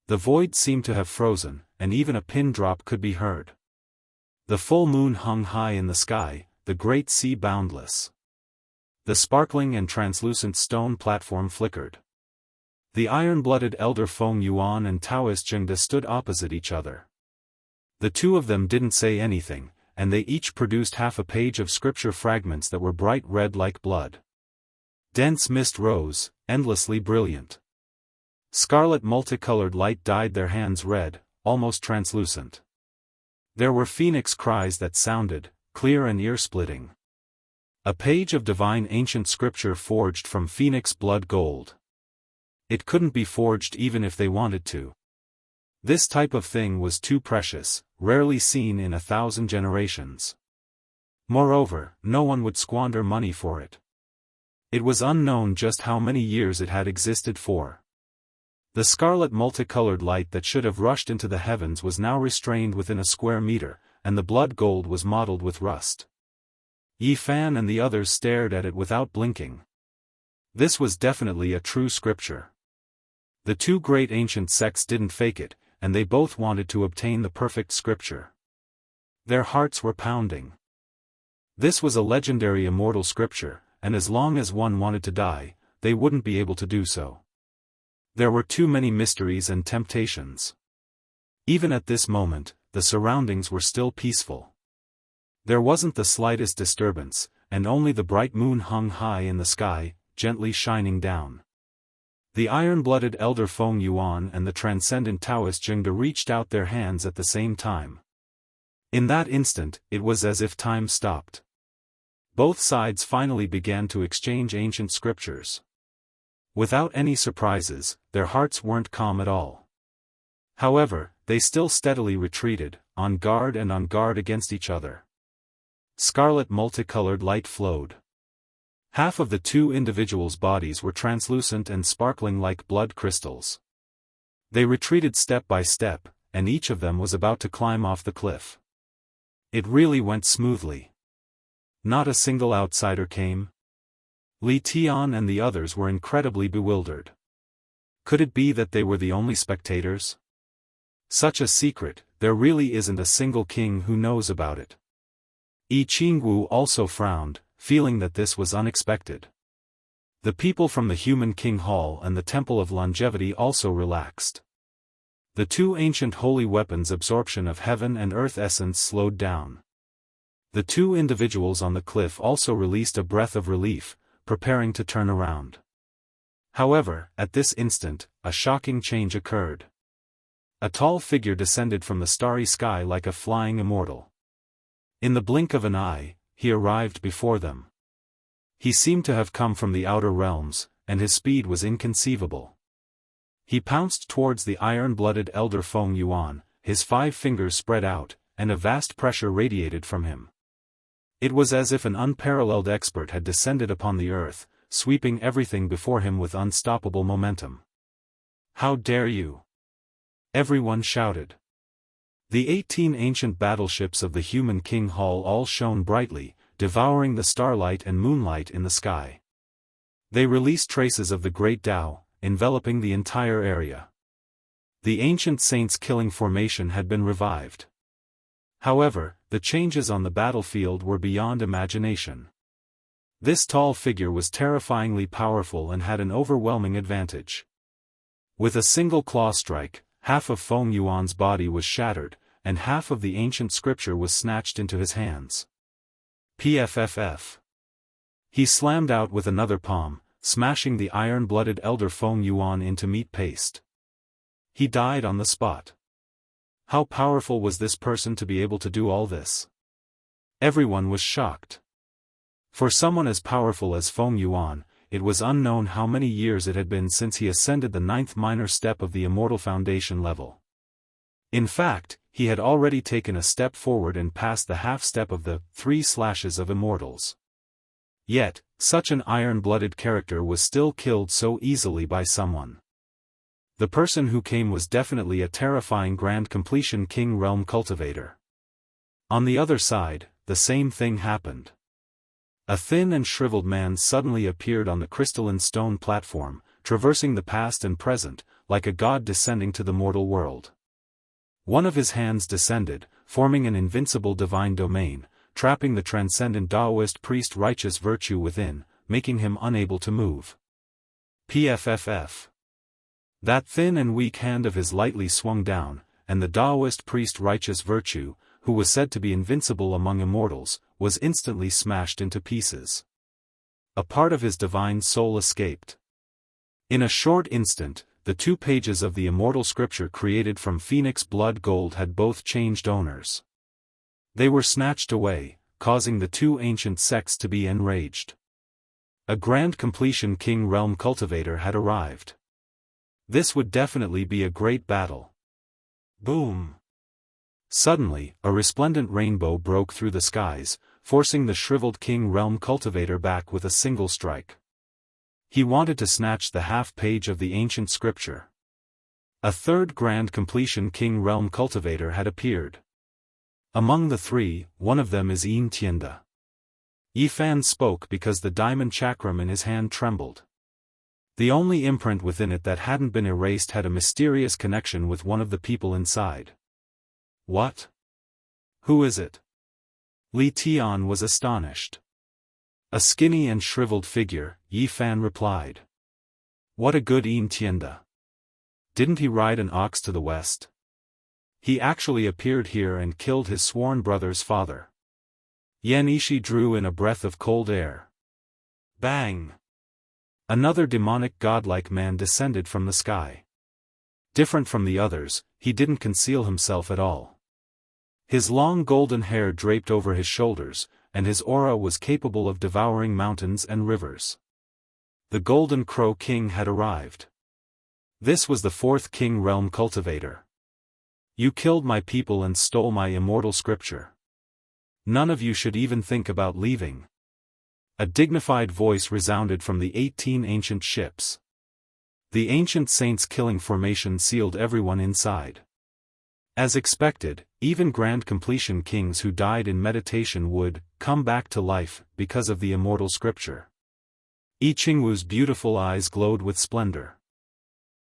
The void seemed to have frozen, and even a pin drop could be heard. The full moon hung high in the sky, the great sea boundless. The sparkling and translucent stone platform flickered. The iron-blooded elder Feng Yuan and Taoist Jianghu stood opposite each other. The 2 of them didn't say anything, and they each produced half a page of scripture fragments that were bright red like blood. Dense mist rose, endlessly brilliant. Scarlet multicolored light dyed their hands red, almost translucent. There were phoenix cries that sounded, clear and ear-splitting. A page of divine ancient scripture forged from phoenix blood gold. It couldn't be forged even if they wanted to. This type of thing was too precious, rarely seen in 1,000 generations. Moreover, no one would squander money for it. It was unknown just how many years it had existed for. The scarlet multicolored light that should have rushed into the heavens was now restrained within a square meter, and the blood gold was mottled with rust. Yi Fan and the others stared at it without blinking. This was definitely a true scripture. The 2 great ancient sects didn't fake it, and they both wanted to obtain the perfect scripture. Their hearts were pounding. This was a legendary immortal scripture, and as long as one wanted to die, they wouldn't be able to do so. There were too many mysteries and temptations. Even at this moment, the surroundings were still peaceful. There wasn't the slightest disturbance, and only the bright moon hung high in the sky, gently shining down. The iron-blooded elder Feng Yuan and the transcendent Taoist Jianghu reached out their hands at the same time. In that instant, it was as if time stopped. Both sides finally began to exchange ancient scriptures. Without any surprises, their hearts weren't calm at all. However, they still steadily retreated, on guard against each other. Scarlet multicolored light flowed. Half of the 2 individuals' bodies were translucent and sparkling like blood crystals. They retreated step by step, and each of them was about to climb off the cliff. It really went smoothly. Not a single outsider came. Li Tian and the others were incredibly bewildered. Could it be that they were the only spectators? Such a secret, there really isn't a single king who knows about it. Yi Qingwu also frowned, feeling that this was unexpected. The people from the Human King Hall and the Temple of Longevity also relaxed. The 2 ancient holy weapons' absorption of heaven and earth essence slowed down. The 2 individuals on the cliff also released a breath of relief, preparing to turn around. However, at this instant, a shocking change occurred. A tall figure descended from the starry sky like a flying immortal. In the blink of an eye, he arrived before them. He seemed to have come from the outer realms, and his speed was inconceivable. He pounced towards the iron-blooded elder Feng Yuan, his 5 fingers spread out, and a vast pressure radiated from him. It was as if an unparalleled expert had descended upon the earth, sweeping everything before him with unstoppable momentum. "How dare you!" everyone shouted. The 18 ancient battleships of the human King Hall all shone brightly, devouring the starlight and moonlight in the sky. They released traces of the great Tao, enveloping the entire area. The ancient saints' killing formation had been revived. However, the changes on the battlefield were beyond imagination. This tall figure was terrifyingly powerful and had an overwhelming advantage. With a single claw strike, half of Feng Yuan's body was shattered, and half of the ancient scripture was snatched into his hands. Pfff. He slammed out with another palm, smashing the iron-blooded elder Feng Yuan into meat paste. He died on the spot. How powerful was this person to be able to do all this? Everyone was shocked. For someone as powerful as Feng Yuan, it was unknown how many years it had been since he ascended the 9th minor step of the Immortal Foundation level. In fact, he had already taken a step forward and passed the half-step of the 3 slashes of Immortals. Yet, such an iron-blooded character was still killed so easily by someone. The person who came was definitely a terrifying Grand Completion King Realm Cultivator. On the other side, the same thing happened. A thin and shriveled man suddenly appeared on the crystalline stone platform, traversing the past and present, like a god descending to the mortal world. One of his hands descended, forming an invincible divine domain, trapping the transcendent Daoist priest righteous virtue within, making him unable to move. Pfff. That thin and weak hand of his lightly swung down, and the Daoist priest righteous virtue, who was said to be invincible among immortals, was instantly smashed into pieces. A part of his divine soul escaped. In a short instant, the 2 pages of the immortal scripture created from phoenix blood gold had both changed owners. They were snatched away, causing the 2 ancient sects to be enraged. A Grand Completion King Realm Cultivator had arrived. This would definitely be a great battle. Boom! Suddenly, a resplendent rainbow broke through the skies, forcing the shriveled King Realm Cultivator back with a single strike. He wanted to snatch the half-page of the ancient scripture. A 3rd Grand Completion King Realm Cultivator had appeared. Among the 3, one of them is Yin Tianda. Yifan spoke because the diamond chakram in his hand trembled. The only imprint within it that hadn't been erased had a mysterious connection with one of the people inside. What? Who is it? Li Tian was astonished. A skinny and shriveled figure, Yifan replied. What a good Yin Tianda. Didn't he ride an ox to the west? He actually appeared here and killed his sworn brother's father. Yan Ishi drew in a breath of cold air. Bang! Another demonic godlike man descended from the sky. Different from the others, he didn't conceal himself at all. His long golden hair draped over his shoulders, and his aura was capable of devouring mountains and rivers. The Golden Crow King had arrived. This was the 4th King Realm Cultivator. You killed my people and stole my immortal scripture. None of you should even think about leaving. A dignified voice resounded from the 18 ancient ships. The ancient saints' killing formation sealed everyone inside. As expected, even Grand Completion Kings who died in meditation would come back to life because of the immortal scripture. Yi Qingwu's beautiful eyes glowed with splendor.